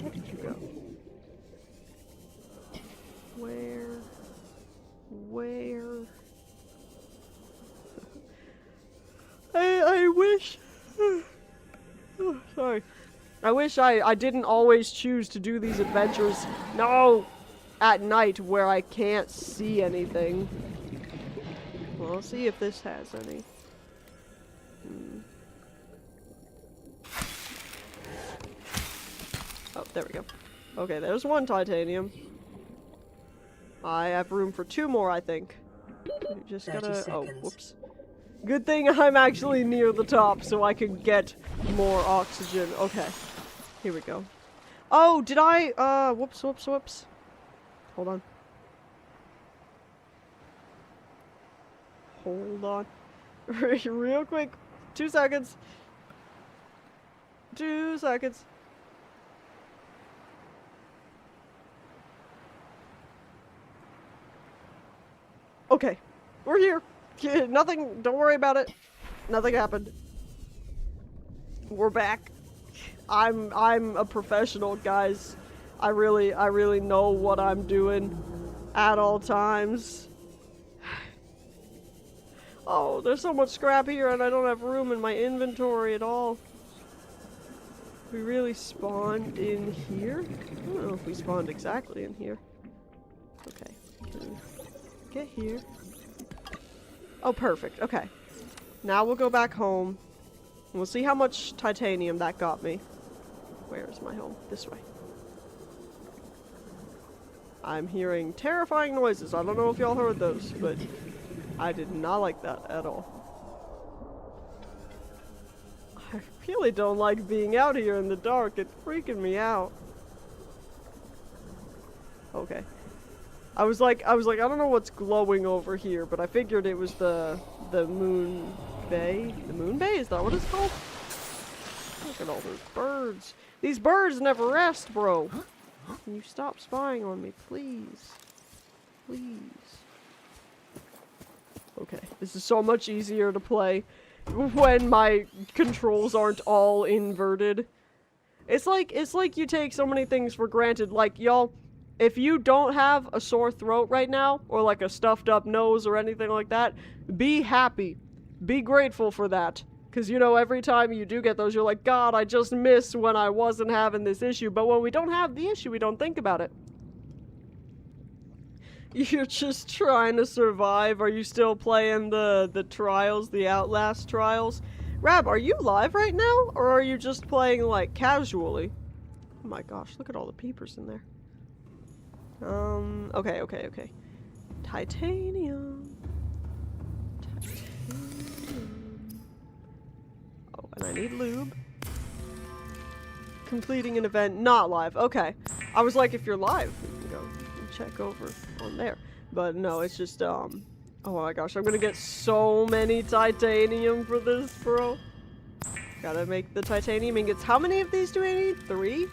Where did you go? Where? I wish... Oh, sorry. I wish I didn't always choose to do these adventures. No! At night where I can't see anything. Well, I'll see if this has any. Oh, there we go. Okay, there's one titanium. I have room for 2 more, I think. You just gotta... Oh, whoops. Good thing I'm actually near the top so I can get more oxygen. Okay. Here we go. Oh, did I... whoops. Hold on. Hold on. Real quick. 2 seconds. 2 seconds. Okay. We're here. Nothing, don't worry about it. Nothing happened. We're back. I'm a professional, guys. I really know what I'm doing at all times. Oh, there's so much scrap here and I don't have room in my inventory at all. We really spawned in here? I don't know if we spawned exactly in here. Okay. Get here. Oh, perfect. Okay. Now we'll go back home. And we'll see how much titanium that got me. Where is my home? This way. I'm hearing terrifying noises. I don't know if y'all heard those, but I did not like that at all. I really don't like being out here in the dark. It's freaking me out. Okay. I was like, I don't know what's glowing over here, but I figured it was the moon bay. The moon bay? Is that what it's called? Look at all those birds. These birds never rest, bro. Can you stop spying on me, please? Please. Okay, this is so much easier to play when my controls aren't all inverted. It's like you take so many things for granted. Like, y'all, if you don't have a sore throat right now, or like a stuffed up nose or anything like that, be happy. Be grateful for that. Because, you know, every time you do get those, you're like, God, I just miss when I wasn't having this issue. But when we don't have the issue, we don't think about it. You're just trying to survive. Are you still playing the trials, the Outlast trials? Rab, are you live right now? Or are you just playing, like, casually? Oh my gosh, look at all the peepers in there. Okay. Titanium. Oh, and I need lube. Completing an event, not live. Okay. I was like, if you're live, we can go and check over on there. But no, it's just, oh my gosh, I'm gonna get so many titanium for this, bro. Gotta make the titanium ingots. How many of these do we need? 3?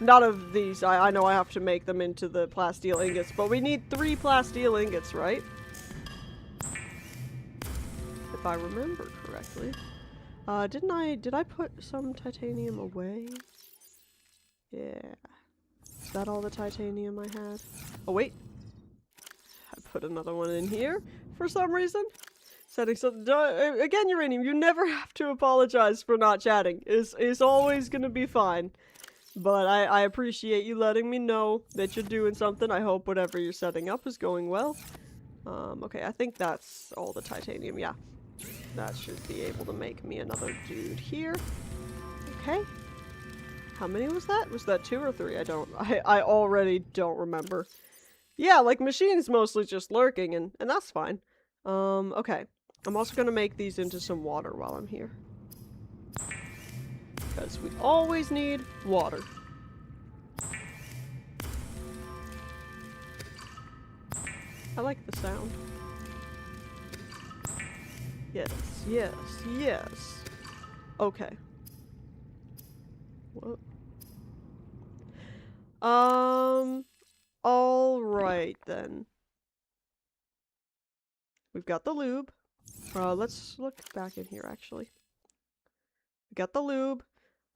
Not of these. I know I have to make them into the plasteel ingots, but we need 3 plasteel ingots, right? If I remember correctly. Did I put some titanium away? Yeah. Is that all the titanium I had? Oh, wait. I put another one in here for some reason. Setting something. Again, Uranium, you never have to apologize for not chatting. It's always gonna be fine. But I appreciate you letting me know that you're doing something. I hope whatever you're setting up is going well. Okay, I think that's all the titanium, yeah. That should be able to make me another dude here. Okay. How many was that? Was that 2 or 3? I already don't remember. Yeah, like, machines mostly just lurking, and that's fine. Okay. I'm also gonna make these into some water while I'm here. Because we always need water. I like the sound. Yes. Okay. What? Alright then. We've got the lube. Let's look back in here actually. We got the lube.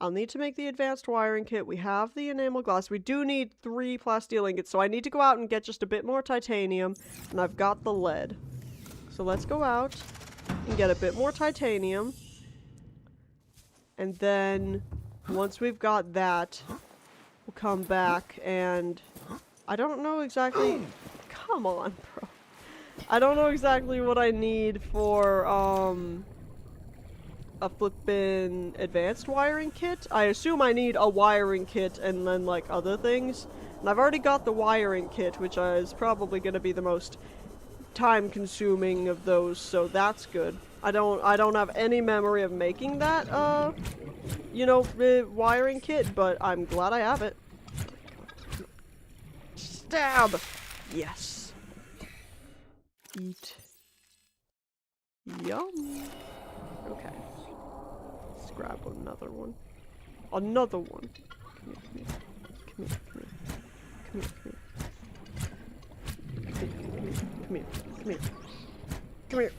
I'll need to make the advanced wiring kit. We have the enamel glass. We do need 3 plasteel ingots, so I need to go out and get just a bit more titanium, and I've got the lead. So let's go out and get a bit more titanium. And then, once we've got that, we'll come back and... I don't know exactly... Come on, bro. I don't know exactly what I need for, a flippin' advanced wiring kit. I assume I need a wiring kit and then, like, other things. And I've already got the wiring kit, which is probably gonna be the most time-consuming of those, so that's good. I don't have any memory of making that, you know, wiring kit, but I'm glad I have it. Stab! Yes. Eat. Yum. Okay. Let's grab another one. Another one. Come here, come here. Come here, come here. Come here, come here. Come here.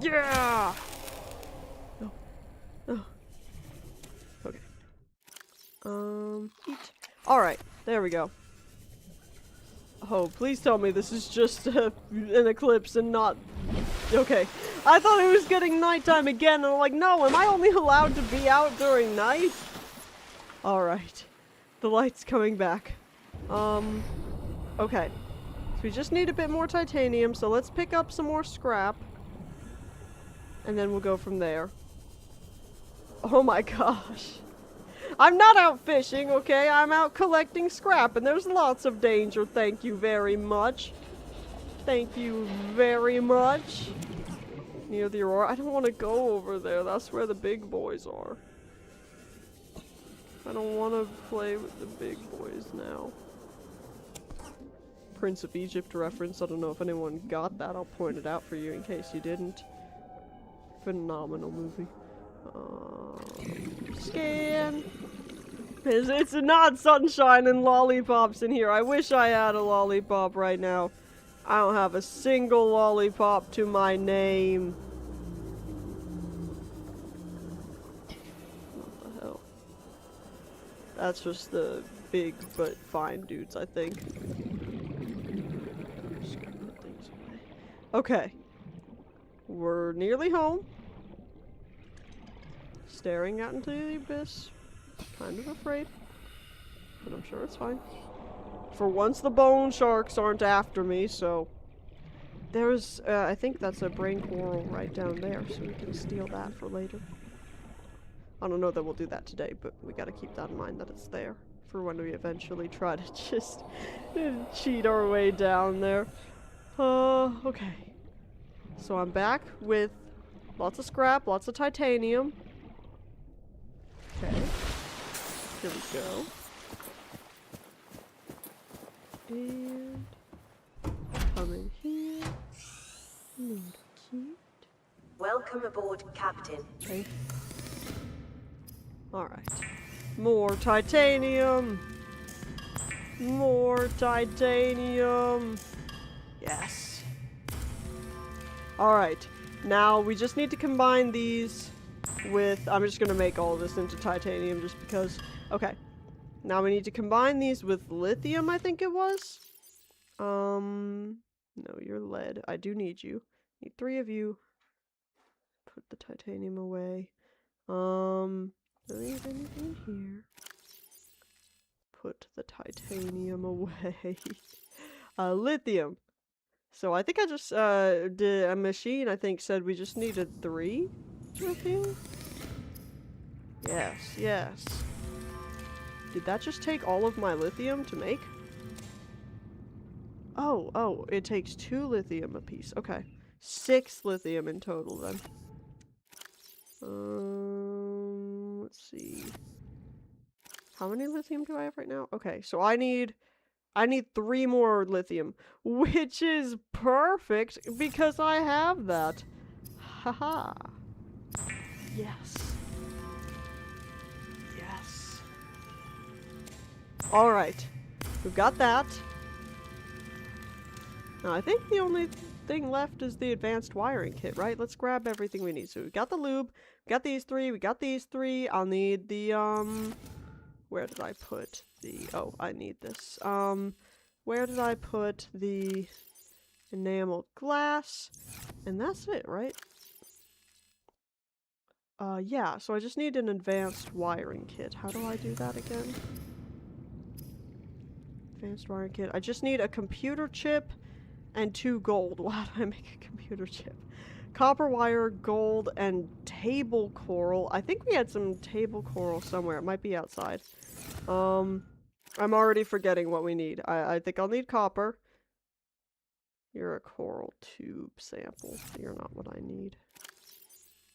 Yeah! No. Oh. Okay. Eat. Alright, there we go. Oh, please tell me this is just an eclipse and not... Okay. I thought it was getting nighttime again, and I'm like, no, am I only allowed to be out during night? Alright. The light's coming back. Okay. So we just need a bit more titanium, so let's pick up some more scrap. And then we'll go from there. Oh my gosh. I'm not out fishing, okay? I'm out collecting scrap, and there's lots of danger, thank you very much. Thank you very much. Near the Aurora. I don't want to go over there, that's where the big boys are. I don't want to play with the big boys now. Prince of Egypt reference, I don't know if anyone got that, I'll point it out for you in case you didn't. Phenomenal movie. Scan! It's not sunshine and lollipops in here. I wish I had a lollipop right now. I don't have a single lollipop to my name. What the hell? That's just the big but fine dudes, I think. Just gonna put things away. Okay. We're nearly home. Staring out into the abyss. Kind of afraid. But I'm sure it's fine. For once the bone sharks aren't after me, so... There's, I think that's a brain coral right down there, so we can steal that for later. I don't know that we'll do that today, but we gotta keep that in mind that it's there. For when we eventually try to just cheat our way down there. Okay. So I'm back with lots of scrap, lots of titanium. Okay. Here we go. And come in here. Cute.
Welcome aboard, Captain.
Okay. Alright. More titanium! More titanium! Yes. Alright. Now we just need to combine these with... I'm just gonna make all of this into titanium just because... Okay. Now we need to combine these with lithium, I think it was? No, you're lead. I do need you. Need 3 of you. Put the titanium away. Don't leave anything here. Put the titanium away. Lithium. So I think I just, did a machine, I think, said we just needed 3 lithium? Yes, yes. Did that just take all of my lithium to make? Oh, it takes 2 lithium apiece. Okay. 6 lithium in total then. Let's see. How many lithium do I have right now? Okay, so I need 3 more lithium, which is perfect because I have that. Haha. Yes. Yes. Alright. We've got that. Now, I think the only thing left is the advanced wiring kit, right? Let's grab everything we need. So we got the lube, we got these three, I'll need the, where did I put the, oh, I need this. Where did I put the enameled glass? And that's it, right? Yeah, so I just need an advanced wiring kit. How do I do that again? Advanced wiring kit. I just need a computer chip and 2 gold. Why did I make a computer chip? Copper wire, gold, and table coral. I think we had some table coral somewhere. It might be outside. I'm already forgetting what we need. I think I'll need copper. You're a coral tube sample. You're not what I need.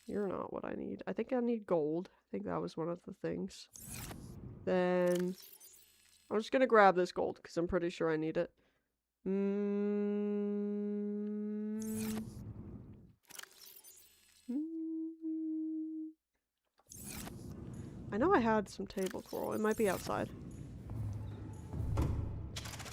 You're not what I need. I think I need gold. I think that was one of the things. Then I'm just gonna grab this gold because I'm pretty sure I need it. I know I had some table coral. It might be outside.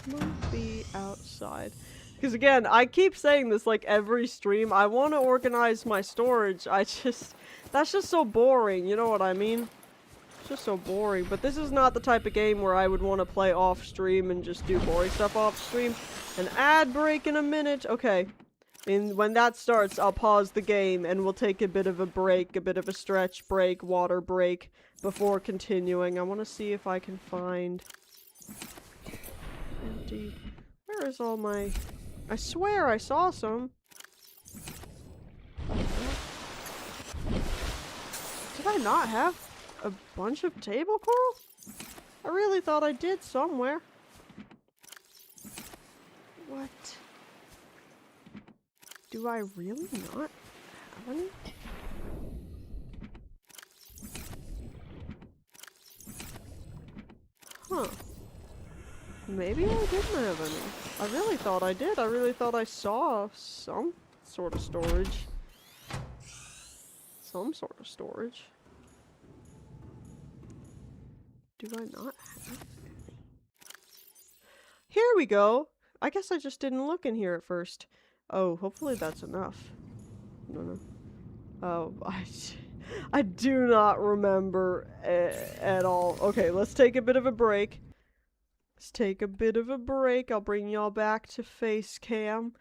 Might be outside. Because again, I keep saying this like every stream. I want to organize my storage. That's just so boring. You know what I mean? It's just so boring. But this is not the type of game where I would want to play off stream and just do boring stuff off stream. An ad break in a minute. Okay. And when that starts, I'll pause the game and we'll take a bit of a break, a bit of a stretch break, water break before continuing. I want to see if I can find empty. Where is all my... I swear I saw some. Did I not have a bunch of table coral? I really thought I did somewhere. What? Do I really not have any? Huh. Maybe I didn't have any. I really thought I did. I really thought I saw some sort of storage. Some sort of storage. Do I not have any? Here we go! I guess I just didn't look in here at first. Oh, hopefully that's enough. No. Oh, I do not remember at all. Okay, let's take a bit of a break. Let's take a bit of a break. I'll bring y'all back to face cam.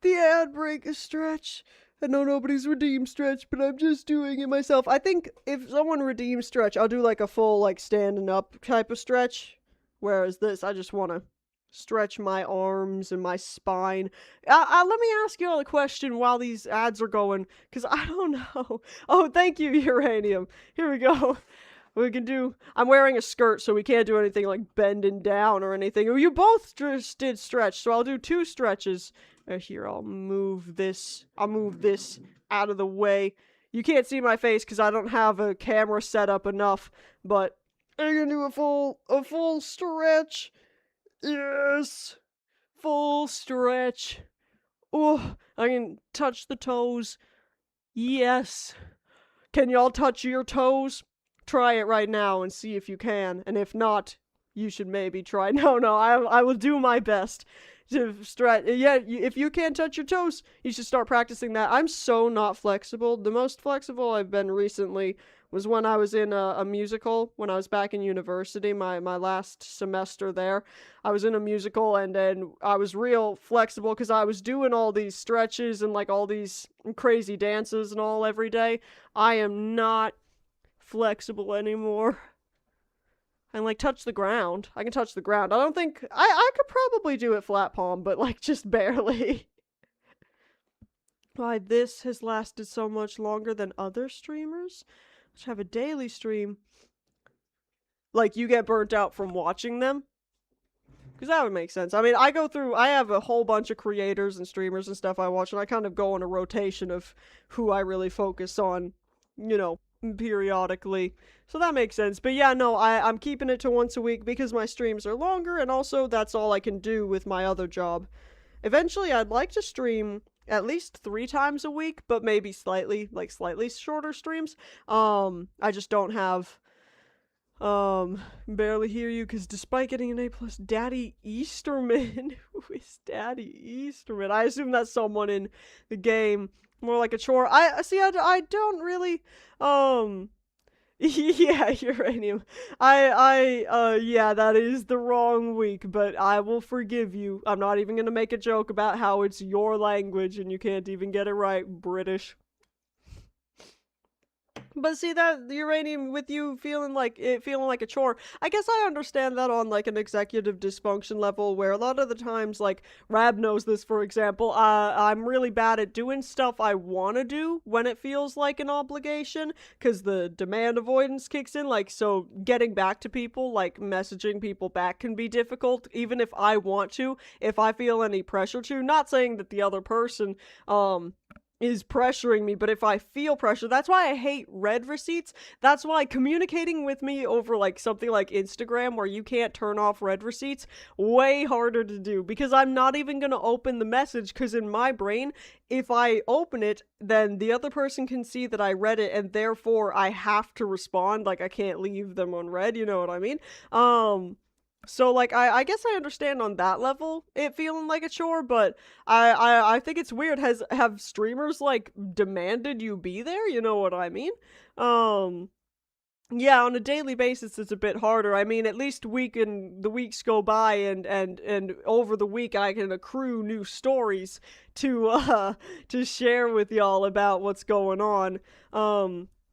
The ad break is stretch. I know nobody's redeemed stretch, but I'm just doing it myself. I think if someone redeems stretch, I'll do like a full like standing up type of stretch. Whereas this, I just want to stretch my arms and my spine. Let me ask you all a question while these ads are going, because I don't know. Oh, thank you, Uranium. Here we go. We can do... I'm wearing a skirt, so we can't do anything like bending down or anything. You both just did stretch, so I'll do 2 stretches. Here, I'll move this out of the way. You can't see my face because I don't have a camera set up enough, but I'm gonna do a full stretch. Yes! Full stretch. Oh, I can touch the toes. Yes. Can y'all touch your toes? Try it right now and see if you can. And if not, you should maybe try. No, I will do my best to stretch. Yeah, if you can't touch your toes, you should start practicing that. I'm so not flexible. The most flexible I've been recently was when I was in a musical, when I was back in university, my last semester there. I was in a musical, and then I was real flexible because I was doing all these stretches and like all these crazy dances and all every day. I am not flexible anymore. And like touch the ground. I can touch the ground. I don't think... I could probably do it flat palm, but like just barely. Why, this has lasted so much longer than other streamers, which have a daily stream. Like, you get burnt out from watching them? Because that would make sense. I mean, I have a whole bunch of creators and streamers and stuff I watch, and I kind of go on a rotation of who I really focus on, you know, periodically. So that makes sense. But yeah, no, I'm keeping it to once a week because my streams are longer, and also that's all I can do with my other job. Eventually, I'd like to stream at least 3 times a week, but maybe slightly shorter streams. I just don't have Barely hear you because despite getting an A+, Daddy Easterman. Who is Daddy Easterman? I assume that's someone in the game. More like a chore. I see. I don't really. Yeah, uranium. Yeah, that is the wrong week, but I will forgive you. I'm not even gonna make a joke about how it's your language and you can't even get it right, British. But see that the uranium with you feeling like a chore. I guess I understand that on like an executive dysfunction level where a lot of the times like Rab knows this for example, I'm really bad at doing stuff I want to do when it feels like an obligation cuz the demand avoidance kicks in like so getting back to people like messaging people back can be difficult even if I want to, if I feel any pressure to, not saying that the other person is pressuring me, but if I feel pressure, that's why I hate red receipts. That's why communicating with me over like something like Instagram where you can't turn off red receipts, way harder to do because I'm not even gonna open the message because in my brain, if I open it, then the other person can see that I read it and therefore I have to respond, like I can't leave them unread, you know what I mean? So like I guess I understand on that level it feeling like a chore, but I think it's weird. Have streamers like demanded you be there? You know what I mean? Um yeah, on a daily basis it's a bit harder. I mean, at least the weeks go by and over the week I can accrue new stories to share with y'all about what's going on.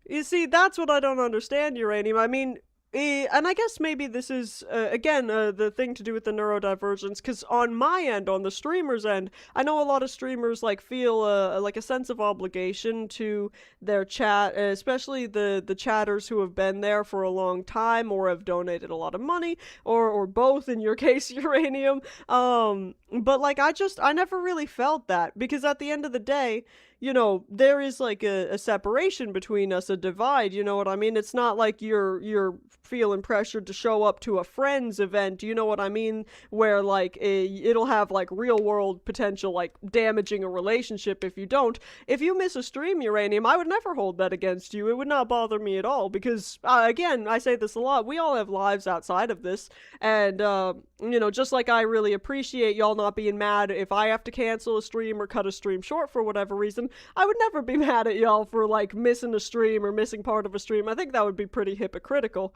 You see, that's what I don't understand, Uranium. I mean, and I guess maybe this is, again, the thing to do with the neurodivergence, because on my end, on the streamer's end, I know a lot of streamers, like, feel, like, a sense of obligation to their chat, especially the chatters who have been there for a long time, or have donated a lot of money, or both, in your case, Uranium, but, like, I never really felt that, because at the end of the day, you know, there is like a separation between us, a divide, you know what I mean? It's not like you're feeling pressured to show up to a friend's event, you know what I mean? Where like it'll have like real world potential, like damaging a relationship if you don't. If you miss a stream, Uranium, I would never hold that against you. It would not bother me at all because, again, I say this a lot, we all have lives outside of this, and, you know, just like I really appreciate y'all not being mad if I have to cancel a stream or cut a stream short for whatever reason, I would never be mad at y'all for, like, missing a stream or missing part of a stream. I think that would be pretty hypocritical.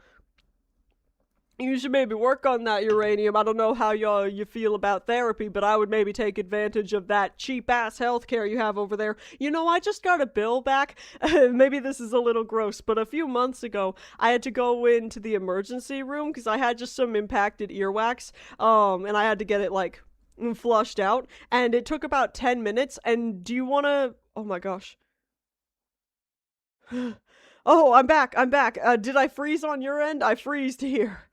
You should maybe work on that, Uranium. I don't know how you feel about therapy, but I would maybe take advantage of that cheap-ass healthcare you have over there. You know, I just got a bill back. Maybe this is a little gross, but a few months ago, I had to go into the emergency room because I had just some impacted earwax, and I had to get it, like, flushed out, and it took about 10 minutes, and do you want to... Oh my gosh. Oh, I'm back. Did I freeze on your end? I freezed here.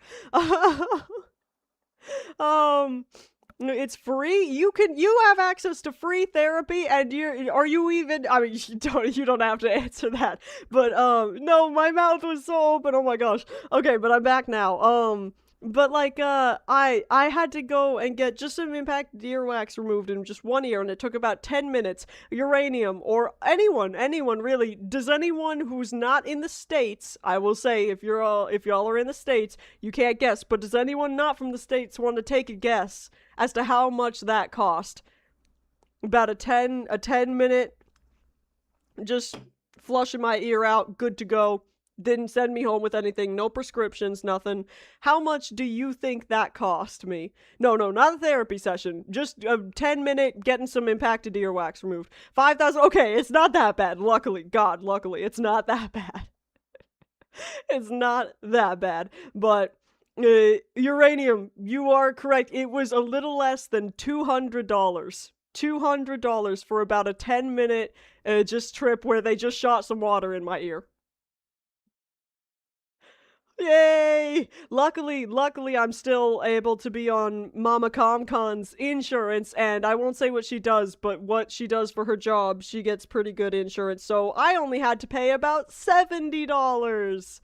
Um, it's free. You have access to free therapy, and are you even, I mean, you don't have to answer that, but, no, my mouth was so open, oh my gosh. Okay, but I'm back now. But like, I had to go and get just some impacted earwax removed in just one ear, and it took about 10 minutes. Uranium, or anyone really, does anyone who's not in the States, I will say, if y'all are in the States, you can't guess, but does anyone not from the States want to take a guess as to how much that cost? About a 10 minute, just flushing my ear out, good to go. Didn't send me home with anything, no prescriptions, nothing. How much do you think that cost me? No, not a therapy session. Just a 10-minute getting some impacted earwax removed. 5,000. Okay, it's not that bad. Luckily, it's not that bad. It's not that bad. But Uranium, you are correct. It was a little less than $200. $200 for about a 10-minute just trip where they just shot some water in my ear. Yay! Luckily, I'm still able to be on Mama ComCon's insurance, and I won't say what she does, but what she does for her job, she gets pretty good insurance, so I only had to pay about $70.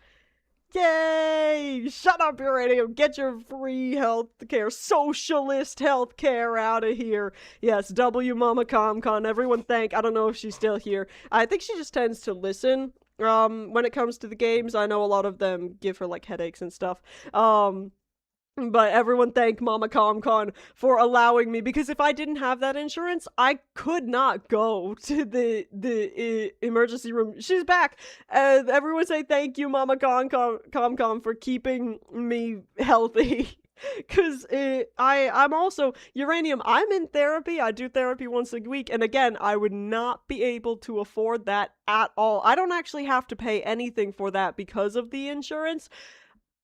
Yay! Shut up, Uranium! Get your free healthcare, socialist healthcare out of here. Yes, W Mama ComCon, everyone thank, I don't know if she's still here. I think she just tends to listen when it comes to the games. I know a lot of them give her, like, headaches and stuff. But everyone thank Mama ComCon for allowing me, because if I didn't have that insurance, I could not go to the emergency room. She's back! Everyone say thank you, Mama ComCon, for keeping me healthy. Because I'm also, Uranium, I'm in therapy. I do therapy once a week. And again, I would not be able to afford that at all. I don't actually have to pay anything for that because of the insurance.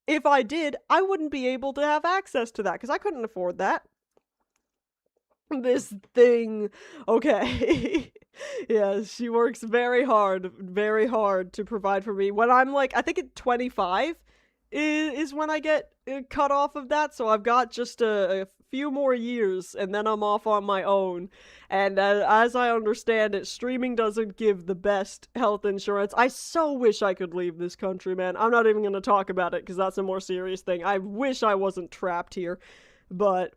If I did, I wouldn't be able to have access to that because I couldn't afford that. This thing. Okay. Yeah, she works very hard to provide for me. When I'm like, I think at 25 is when I get cut off of that, so I've got just a few more years and then I'm off on my own. And as I understand it, streaming doesn't give the best health insurance. I so wish I could leave this country, man. I'm not even going to talk about it because that's a more serious thing. I wish I wasn't trapped here, but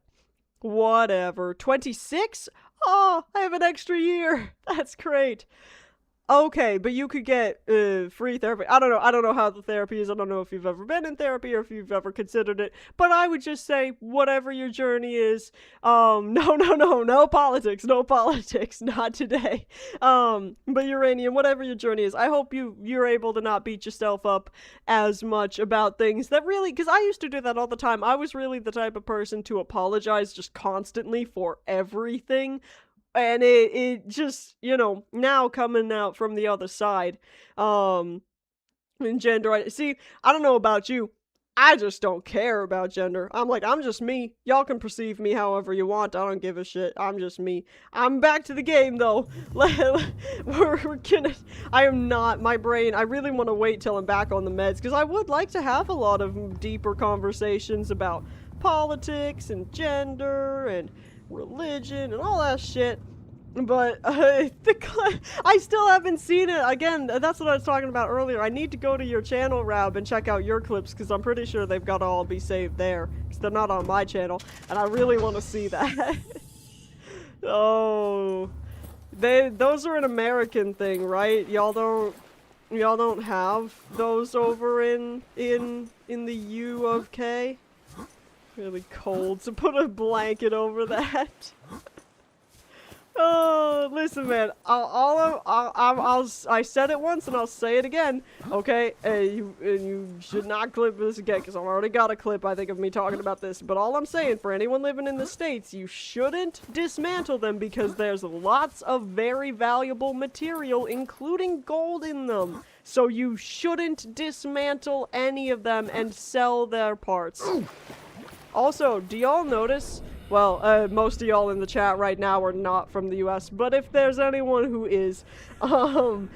whatever. 26? Oh, I have an extra year. That's great. Okay, but you could get free therapy. I don't know how the therapy is. I don't know if you've ever been in therapy or if you've ever considered it. But I would just say, whatever your journey is, no politics, not today. But Uranium, whatever your journey is, I hope you're able to not beat yourself up as much about things that really, because I used to do that all the time. I was really the type of person to apologize just constantly for everything. And it just, you know, now coming out from the other side, in gender, see, I don't know about you, I just don't care about gender. I'm like, I'm just me. Y'all can perceive me however you want. I don't give a shit. I'm just me. I'm back to the game, though. We're gonna, I am not, my brain, I really want to wait till I'm back on the meds, because I would like to have a lot of deeper conversations about politics and gender and religion and all that shit, but I still haven't seen it. Again, that's what I was talking about earlier. I need to go to your channel, Rab, and check out your clips, because I'm pretty sure they've got to all be saved there, because they're not on my channel, and I really want to see that. Oh, those are an American thing, right? Y'all don't have those over in the U of K? Really cold, so put a blanket over that. Oh, listen, man. I said it once and I'll say it again. Okay, you should not clip this again because I've already got a clip, I think, of me talking about this. But all I'm saying, for anyone living in the States, you shouldn't dismantle them because there's lots of very valuable material, including gold, in them. So you shouldn't dismantle any of them and sell their parts. Also, do y'all notice, well, most of y'all in the chat right now are not from the US, but if there's anyone who is, if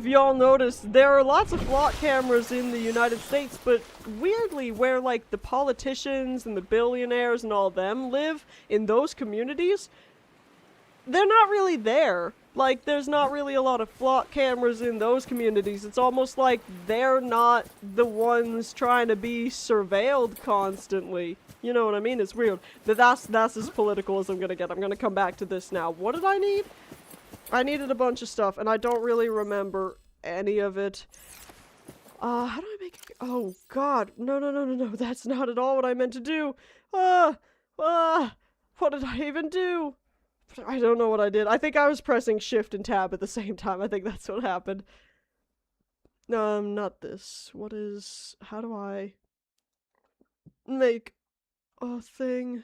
y'all notice, there are lots of flock cameras in the United States, but weirdly, where, like, the politicians and the billionaires and all them live, in those communities, they're not really there. Like, there's not really a lot of flock cameras in those communities. It's almost like they're not the ones trying to be surveilled constantly. You know what I mean? It's weird. But that's as political as I'm gonna get. I'm gonna come back to this now. What did I need? I needed a bunch of stuff, and I don't really remember any of it. How do I make it? Oh, God. No. That's not at all what I meant to do. What did I even do? I don't know what I did. I think I was pressing shift and tab at the same time. I think that's what happened. Not this. What is... How do I make a thing?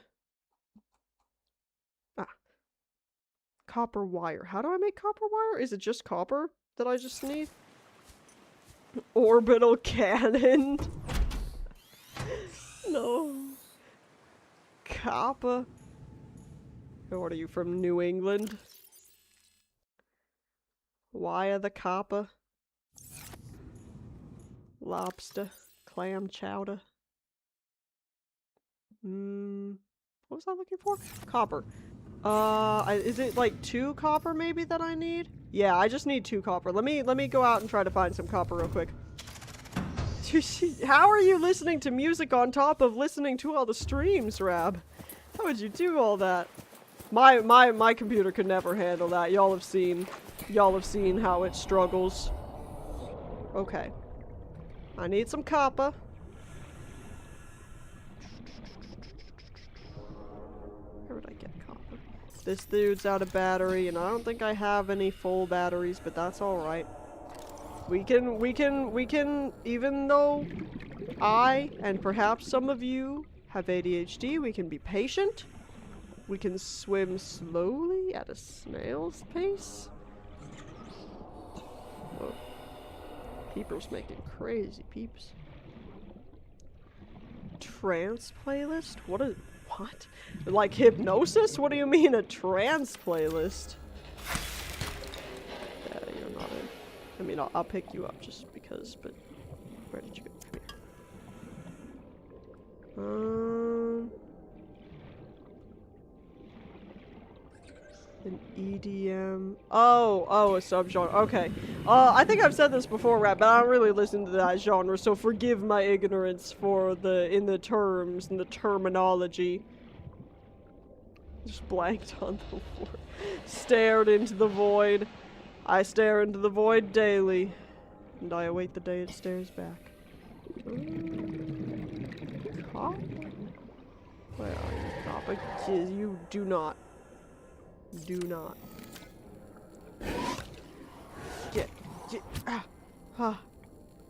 Copper wire. How do I make copper wire? Is it just copper that I just need? Orbital cannon. No. Copper. What are you, from New England? Wire the copper. Lobster. Clam chowder. What was I looking for? Copper. Is it like 2 copper maybe that I need? Yeah, I just need 2 copper. Let me go out and try to find some copper real quick. How are you listening to music on top of listening to all the streams, Rab? How would you do all that? My computer could never handle that. Y'all have seen how it struggles. Okay. I need some copper. Where would I get copper? This dude's out of battery, and I don't think I have any full batteries, but that's alright. We can, even though I, and perhaps some of you, have ADHD, we can be patient. We can swim slowly at a snail's pace. Whoa. Peeper's making crazy peeps. Trance playlist? What? Like hypnosis? What do you mean a trance playlist? Yeah, you're not in. I mean, I'll pick you up just because, but where did you go? Come here. An EDM. Oh, a subgenre. Okay. I think I've said this before, Rap, but I don't really listen to that genre, so forgive my ignorance for in the terms and the terminology. Just blanked on the floor. Stared into the void. I stare into the void daily, and I await the day it stares back. Copper? Where are you, Copper? You do not. Do not.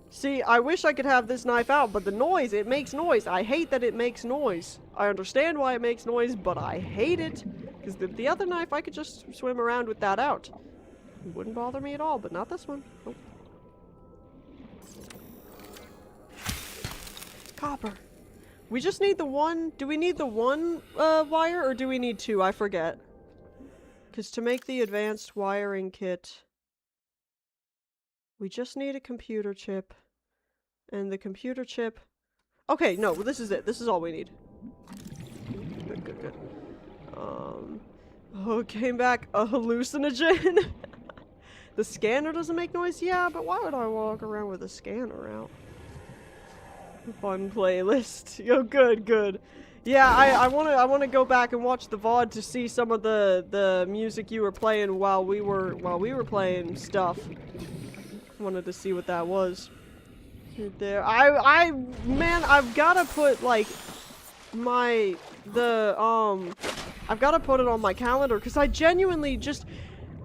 See, I wish I could have this knife out, but the noise, it makes noise. I hate that it makes noise. I understand why it makes noise, but I hate it. Because the other knife, I could just swim around with that out. It wouldn't bother me at all, but not this one. Nope. Copper. We just need the one. Do we need the one wire, or do we need two? I forget. Because to make the advanced wiring kit, we just need a computer chip. And the computer chip... Okay, no, this is it. This is all we need. Good, good, good. Oh, it came back a hallucinogen. The scanner doesn't make noise? Yeah, but why would I walk around with a scanner out? Fun playlist. Oh, good, good. Yeah, I wanna go back and watch the VOD to see some of the music you were playing while we were playing stuff. Wanted to see what that was. Right there. Man, I've gotta put like I've gotta put it on my calendar because I genuinely just,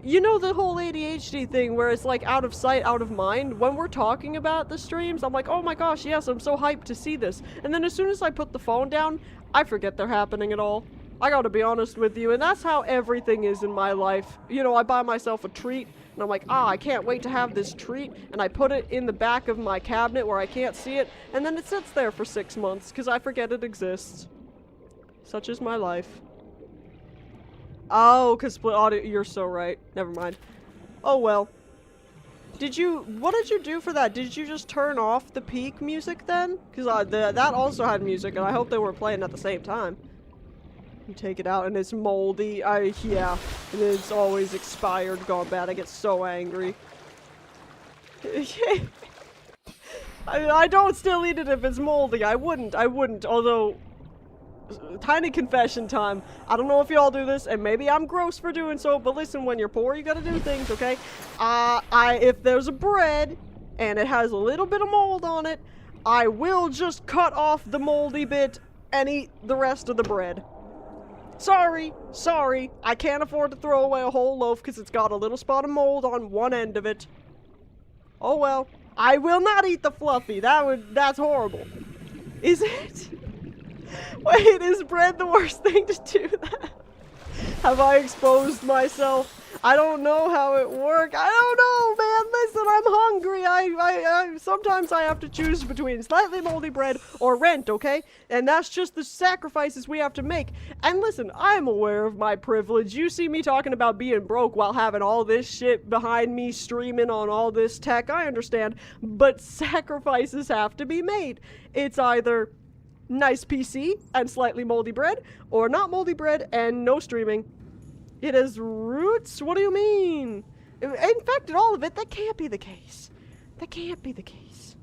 you know, the whole ADHD thing where it's like out of sight, out of mind. When we're talking about the streams, I'm like, oh my gosh, yes, I'm so hyped to see this. And then as soon as I put the phone down, I forget they're happening at all. I gotta be honest with you, and that's how everything is in my life. You know, I buy myself a treat, and I'm like, I can't wait to have this treat, and I put it in the back of my cabinet where I can't see it, and then it sits there for 6 months, because I forget it exists. Such is my life. Oh, because split audio, you're so right. Never mind. Oh well. What did you do for that? Did you just turn off the peak music then? Because that also had music, and I hope they were playing at the same time. You take it out, and it's moldy. Yeah. And it's always expired, gone bad. I get so angry. I don't still eat it if it's moldy. I wouldn't, although... Tiny confession time. I don't know if y'all do this, and maybe I'm gross for doing so, but listen, when you're poor, you gotta do things, okay? If there's a bread, and it has a little bit of mold on it, I will just cut off the moldy bit and eat the rest of the bread. Sorry, I can't afford to throw away a whole loaf because it's got a little spot of mold on one end of it. Oh well. I will not eat the fluffy. That's horrible. Is it? Wait, is bread the worst thing to do that? Have I exposed myself? I don't know how it works. I don't know, man. Listen, I'm hungry. Sometimes I have to choose between slightly moldy bread or rent, okay? And that's just the sacrifices we have to make. And listen, I'm aware of my privilege. You see me talking about being broke while having all this shit behind me streaming on all this tech. I understand. But sacrifices have to be made. It's either nice PC and slightly moldy bread, or not moldy bread and no streaming. It has roots? What do you mean? Infected all of it? That can't be the case. That can't be the case.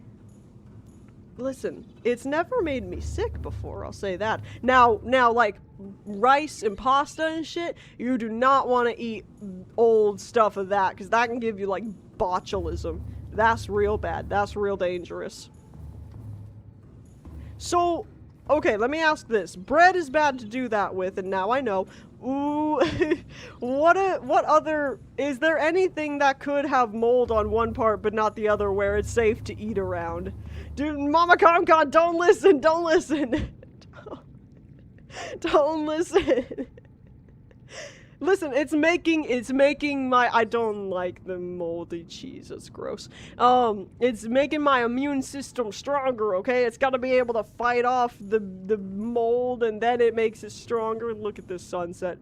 listen, it's never made me sick before, I'll say that. Now, like, rice and pasta and shit, you do not want to eat old stuff of that, because that can give you, like, botulism. That's real bad. That's real dangerous. So, okay, let me ask this. Bread is bad to do that with, and now I know. Ooh, what other, is there anything that could have mold on one part but not the other where it's safe to eat around? Dude, Mama Concon, don't listen, don't listen. Don't listen. Listen, it's making my, I don't like the moldy cheese, it's gross. It's making my immune system stronger, okay? It's gotta be able to fight off the mold, and then it makes it stronger. Look at this sunset.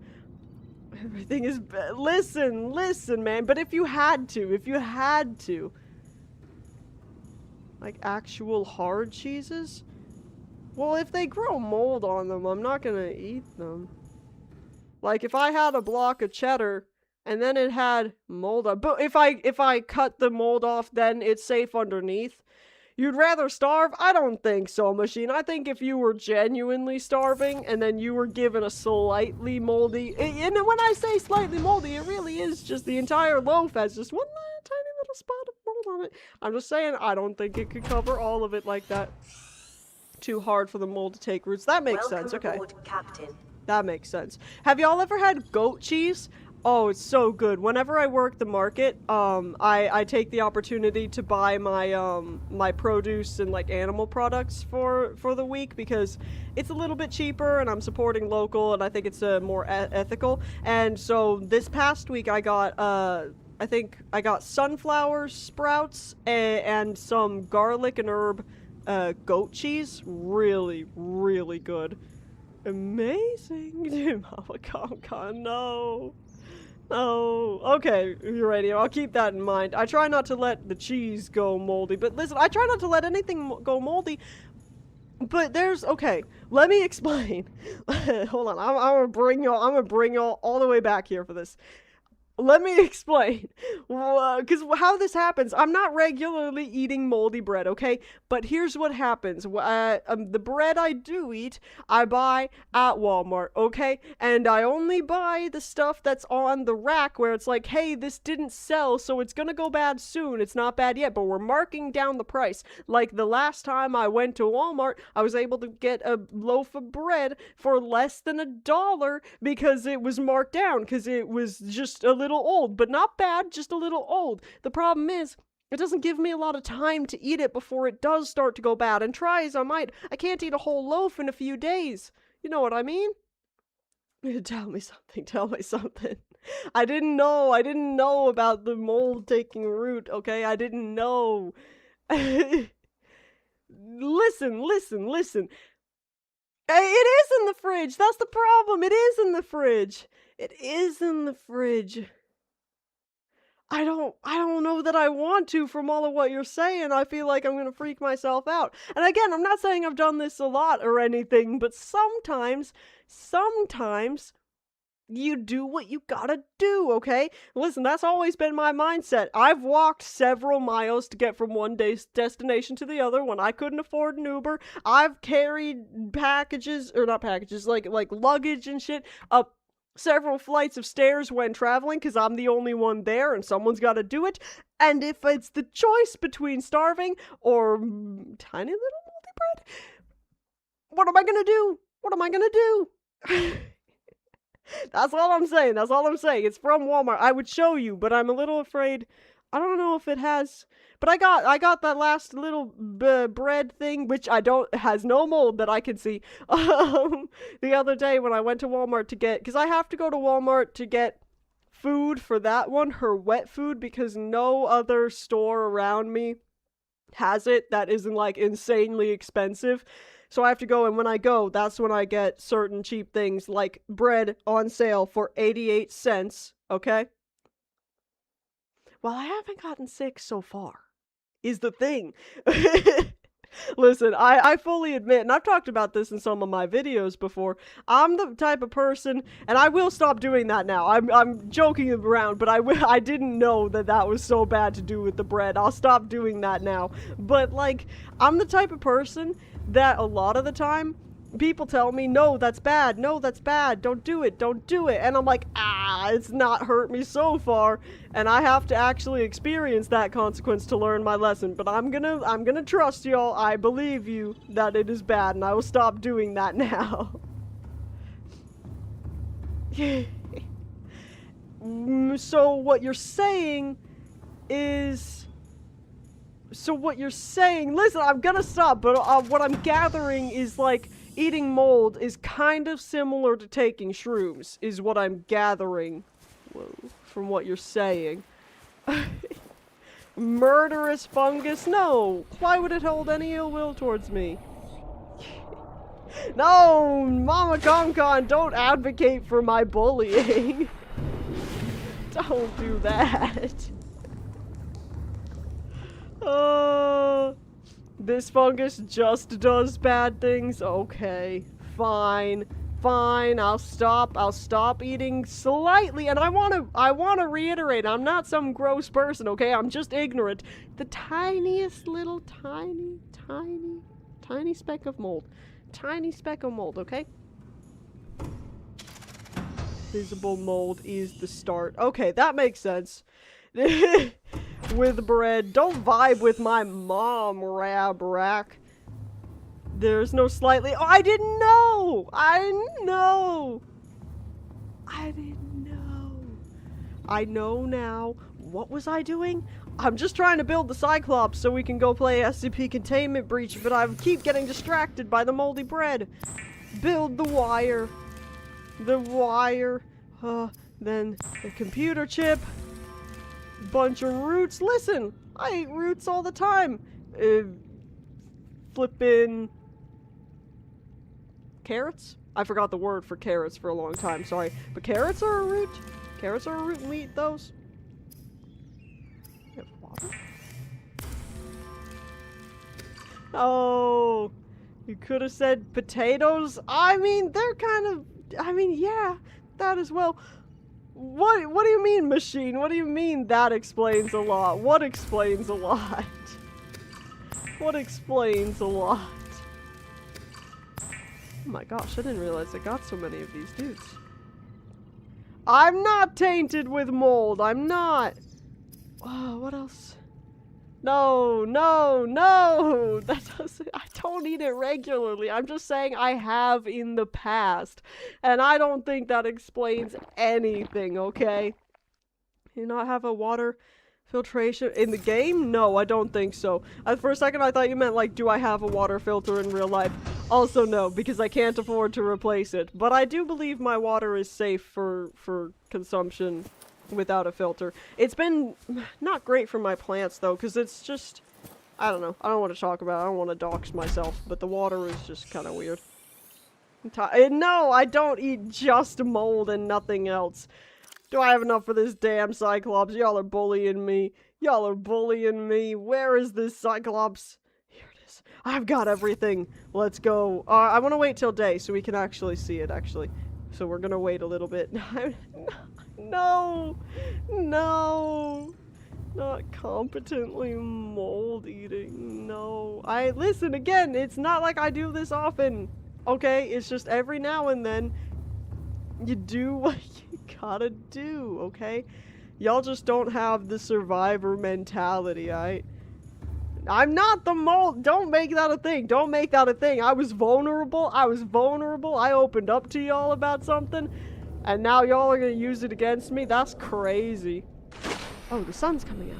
Everything is bad. Listen, man, but if you had to, like actual hard cheeses? Well, if they grow mold on them, I'm not gonna eat them. Like, if I had a block of cheddar, and then it had mold on, but if I cut the mold off, then it's safe underneath. You'd rather starve? I don't think so, Machine. I think if you were genuinely starving, and then you were given a slightly moldy, and when I say slightly moldy, it really is just the entire loaf has just one tiny little spot of mold on it. I'm just saying, I don't think it could cover all of it like that. Too hard for the mold to take roots. That makes sense, okay.
Aboard, Captain.
That makes sense. Have y'all ever had goat cheese? Oh, it's so good. Whenever I work the market, I take the opportunity to buy my my produce and like animal products for the week because it's a little bit cheaper and I'm supporting local and I think it's more ethical. And so this past week I got I think I got sunflower sprouts and some garlic and herb goat cheese. Really, really good. Amazing. Mama Concon, no. Oh, okay, Uranium, I'll keep that in mind. I try not to let the cheese go moldy, but listen, I try not to let anything go moldy, but there's, okay, let me explain. Hold on, I'm gonna bring y'all all the way back here for this. Let me explain, because how this happens, I'm not regularly eating moldy bread, okay? But here's what happens, the bread I do eat, I buy at Walmart, okay? And I only buy the stuff that's on the rack where it's like, hey, this didn't sell, so it's gonna go bad soon. It's not bad yet, but we're marking down the price. Like the last time I went to Walmart, I was able to get a loaf of bread for less than $1 because it was marked down, because it was just a little old, but not bad, just a little old. The problem is, it doesn't give me a lot of time to eat it before it does start to go bad, and try as I might, I can't eat a whole loaf in a few days. You know what I mean? Tell me something. I didn't know about the mold taking root, okay? I didn't know. Listen. It is in the fridge. That's the problem. It is in the fridge. It is in the fridge. I don't know that I want to from all of what you're saying. I feel like I'm going to freak myself out. And again, I'm not saying I've done this a lot or anything, but sometimes you do what you gotta do, okay? Listen, that's always been my mindset. I've walked several miles to get from one day's destination to the other when I couldn't afford an Uber. I've carried packages, or not packages, like luggage and shit up several flights of stairs when traveling because I'm the only one there and someone's got to do it. And if it's the choice between starving or tiny little moldy bread, what am I gonna do? That's all I'm saying. It's from Walmart. I would show you, but I'm a little afraid. I don't know if it has, but I got that last little bread thing, which has no mold that I can see. The other day when I went to Walmart to get, because I have to go to Walmart to get food for that one, her wet food, because no other store around me has it that isn't like insanely expensive. So I have to go, and when I go, that's when I get certain cheap things like bread on sale for 88 cents, okay? Well, I haven't gotten sick so far, is the thing. Listen, I fully admit, and I've talked about this in some of my videos before, I'm the type of person, and I will stop doing that now. I'm joking around, but I didn't know that that was so bad to do with the bread. I'll stop doing that now. But, like, I'm the type of person that a lot of the time, people tell me, no, that's bad, don't do it, and I'm like, it's not hurt me so far, and I have to actually experience that consequence to learn my lesson, but I'm gonna trust y'all, I believe you, that it is bad, and I will stop doing that now. So what you're saying is... listen, I'm gonna stop, but what I'm gathering is, like, eating mold is kind of similar to taking shrooms, is what I'm gathering. Whoa, from what you're saying. Murderous fungus? No! Why would it hold any ill will towards me? No! Mama Concon, don't advocate for my bullying! Don't do that! This fungus just does bad things? Okay. Fine. Fine. I'll stop eating slightly. And I wanna reiterate, I'm not some gross person, okay? I'm just ignorant. The tiniest little tiny speck of mold. Tiny speck of mold, okay? Visible mold is the start. Okay, that makes sense. With bread. Don't vibe with my mom, Rack. There's no slightly... Oh, I didn't know! I didn't know! I know now. What was I doing? I'm just trying to build the Cyclops so we can go play SCP Containment Breach, but I keep getting distracted by the moldy bread. Build the wire. The wire. Then the computer chip. Bunch of roots. Listen, I eat roots all the time. Flippin' carrots? I forgot the word for carrots for a long time, sorry. But carrots are a root. Carrots are a root and we eat those. You have water? Oh, you could have said potatoes. I mean, they're kind of, yeah, that as well. What do you mean, machine? What do you mean that explains a lot? What explains a lot? What explains a lot? Oh my gosh, I didn't realize I got so many of these dudes. I'm not tainted with mold, I'm not! Oh, what else? No! That doesn't... I don't eat it regularly. I'm just saying I have in the past. And I don't think that explains anything, okay? Do you not have a water filtration in the game? No, I don't think so. For a second I thought you meant, like, do I have a water filter in real life? Also no, because I can't afford to replace it. But I do believe my water is safe for consumption without a filter. It's been not great for my plants though, because it's just, I don't know. I don't want to talk about it. I don't want to dox myself, but the water is just kind of weird. No, I don't eat just mold and nothing else. Do I have enough for this damn Cyclops? Y'all are bullying me. Y'all are bullying me. Where is this Cyclops? Here it is. I've got everything. Let's go. I want to wait till day so we can actually see it, actually. So we're gonna wait a little bit. No! Not competently mold eating. No. Listen, again, it's not like I do this often. Okay? It's just every now and then you do what you gotta do, okay? Y'all just don't have the survivor mentality, alright? I'm not the mold. Don't make that a thing. Don't make that a thing. I was vulnerable. I opened up to y'all about something. And now y'all are gonna use it against me? That's crazy. Oh, the sun's coming out.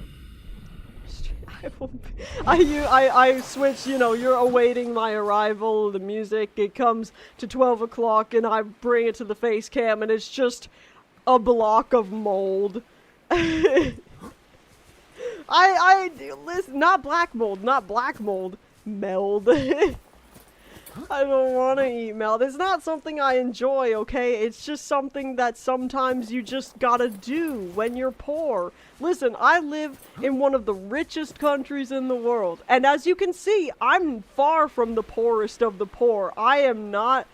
I switch, you know, you're awaiting my arrival, the music, it comes to 12 o'clock and I bring it to the face cam and it's just a block of mold. Listen, not black mold, meld. I don't want to eat melt. It's not something I enjoy, okay? It's just something that sometimes you just gotta do when you're poor. Listen, I live in one of the richest countries in the world. And as you can see, I'm far from the poorest of the poor. I'm not,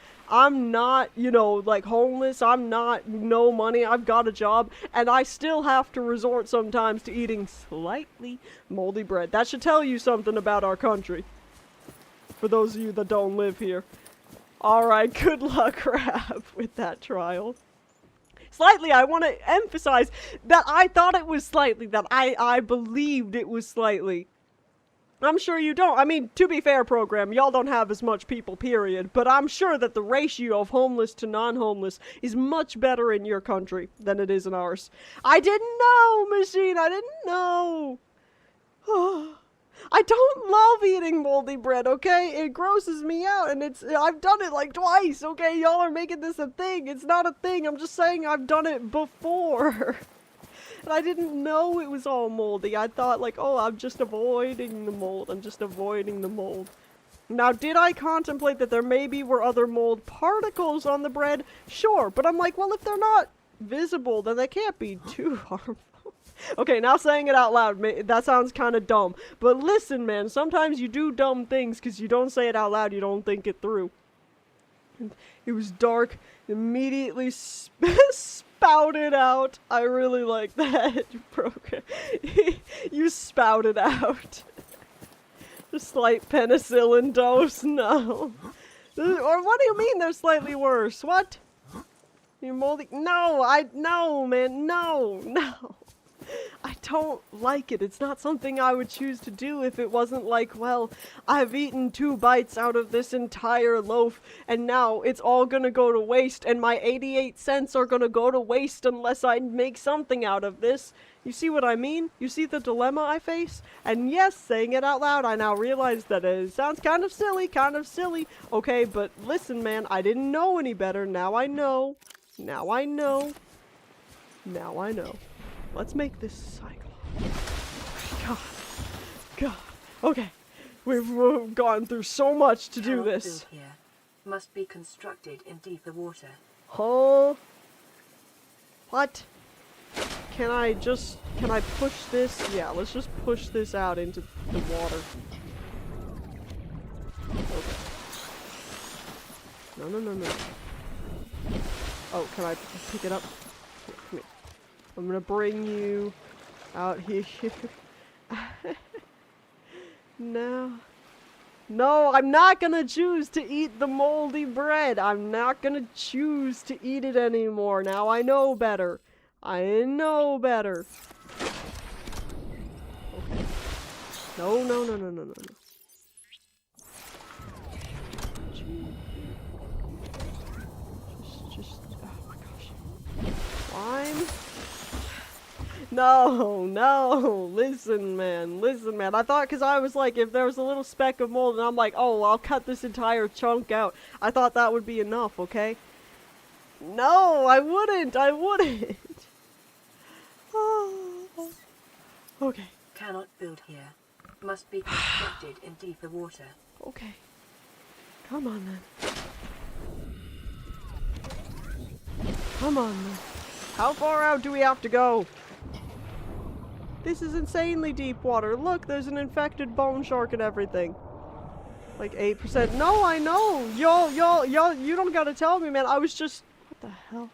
you know, like homeless. I'm not no money. I've got a job. And I still have to resort sometimes to eating slightly moldy bread. That should tell you something about our country. For those of you that don't live here. Alright, good luck, Rab, with that trial. Slightly, I want to emphasize that I thought it was slightly, that I believed it was slightly. I'm sure you don't. I mean, to be fair, program, y'all don't have as much people, period. But I'm sure that the ratio of homeless to non-homeless is much better in your country than it is in ours. I didn't know, Machine, I didn't know. I don't love eating moldy bread, okay? It grosses me out, and I've done it like twice, okay? Y'all are making this a thing. It's not a thing. I'm just saying I've done it before. And I didn't know it was all moldy. I thought like, oh, I'm just avoiding the mold. I'm just avoiding the mold. Now, did I contemplate that there maybe were other mold particles on the bread? Sure, but I'm like, well, if they're not visible, then they can't be too harmful. Okay, now saying it out loud, that sounds kind of dumb. But listen, man, sometimes you do dumb things because you don't say it out loud, you don't think it through. It was dark, immediately spouted out. I really like that program. You spouted out. A slight penicillin dose, no. Or what do you mean they're slightly worse? What? You're moldy? No, man, no. I don't like it. It's not something I would choose to do if it wasn't like, well, I've eaten 2 bites out of this entire loaf, and now it's all gonna go to waste, and my 88 cents are gonna go to waste unless I make something out of this. You see what I mean? You see the dilemma I face? And yes, saying it out loud, I now realize that it sounds kind of silly. Okay, but listen, man, I didn't know any better. Now I know. Let's make this cycle. God. Okay. We've gone through so much to do this.
Here. Must be constructed in deeper water.
Huh? What? Can I push this? Yeah, let's just push this out into the water. Okay. No. Oh, can I pick it up? Here, come here. I'm gonna bring you out here. No, I'm not gonna choose to eat the moldy bread. I'm not gonna choose to eat it anymore. Now I know better. Okay. No. Just, oh my gosh. Slime? No, listen, man. I thought, because I was like, if there was a little speck of mold, and I'm like, oh, I'll cut this entire chunk out. I thought that would be enough, okay? No, I wouldn't. Oh. Okay.
Cannot build here. Must be constructed in deeper water.
Okay. Come on, then. How far out do we have to go? This is insanely deep water. Look, there's an infected bone shark and everything. Like 8%. No, I know. Y'all, you don't gotta tell me, man. I was just... What the hell?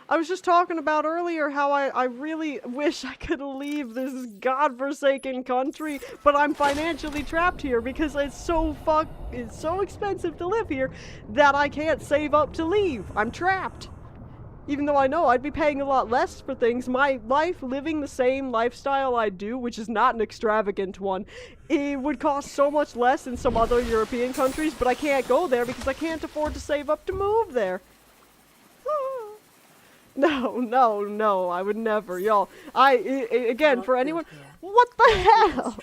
I was just talking about earlier how I really wish I could leave this godforsaken country, but I'm financially trapped here because it's so expensive to live here that I can't save up to leave. I'm trapped. Even though I know I'd be paying a lot less for things, my life, living the same lifestyle I do, which is not an extravagant one, it would cost so much less in some other European countries, but I can't go there because I can't afford to save up to move there. No, I would never, y'all. Again, for anyone, what the hell?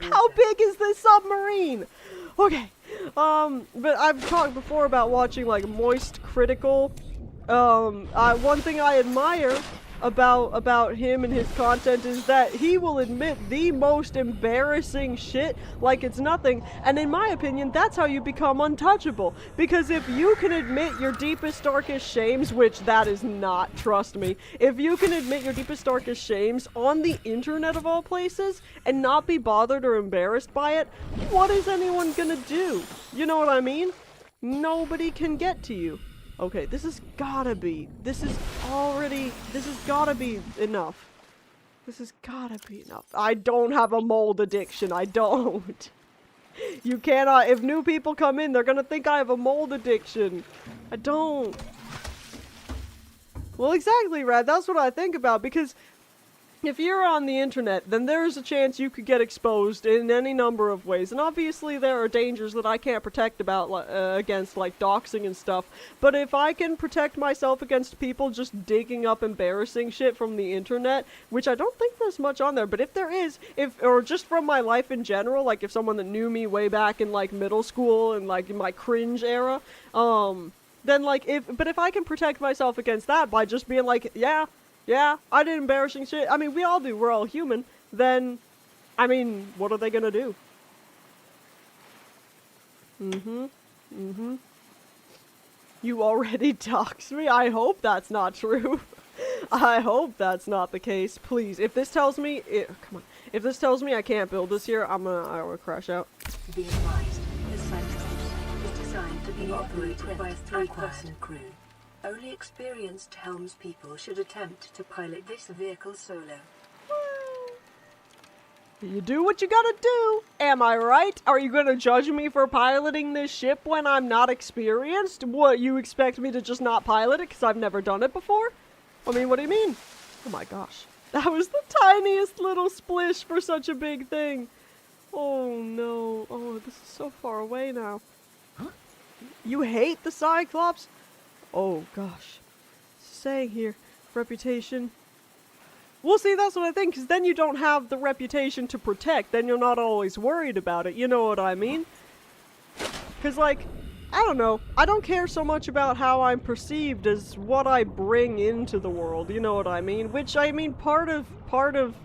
How big is this submarine? Okay, but I've talked before about watching, like, Moist Critical. One thing I admire about him and his content is that he will admit the most embarrassing shit like it's nothing, and in my opinion, that's how you become untouchable. Because if you can admit your deepest, darkest shames, which that is not, trust me, if you can admit your deepest, darkest shames on the internet of all places and not be bothered or embarrassed by it, what is anyone gonna do? You know what I mean? Nobody can get to you. Okay, this has gotta be enough. This has gotta be enough. I don't have a mold addiction, I don't. You cannot, if new people come in, they're gonna think I have a mold addiction. I don't. Well, exactly, Rad, that's what I think about, because if you're on the internet, then there's a chance you could get exposed in any number of ways. And obviously there are dangers that I can't protect against, like doxing and stuff. But if I can protect myself against people just digging up embarrassing shit from the internet, which I don't think there's much on there, but if there is, or just from my life in general, like if someone that knew me way back in like middle school and like in my cringe era, then like if I can protect myself against that by just being like, yeah, I did embarrassing shit. I mean, we all do. We're all human. Then, I mean, what are they gonna do? You already doxed me? I hope that's not true. I hope that's not the case. Please, if this tells me, come on. If this tells me I can't build this here, I will crash out.
Be advised, this site is designed to be operated by a 3-person crew. Only experienced helmspeople should attempt to pilot this vehicle solo.
You do what you gotta do. Am I right? Are you gonna judge me for piloting this ship when I'm not experienced? What, you expect me to just not pilot it because I've never done it before? I mean, what do you mean? Oh my gosh. That was the tiniest little splish for such a big thing. Oh no. Oh, this is so far away now. Huh? You hate the Cyclops? Oh gosh. Saying here, reputation. Well, see, that's what I think, because then you don't have the reputation to protect. Then you're not always worried about it. You know what I mean? Because, like, I don't know. I don't care so much about how I'm perceived as what I bring into the world. You know what I mean? Which, I mean, part of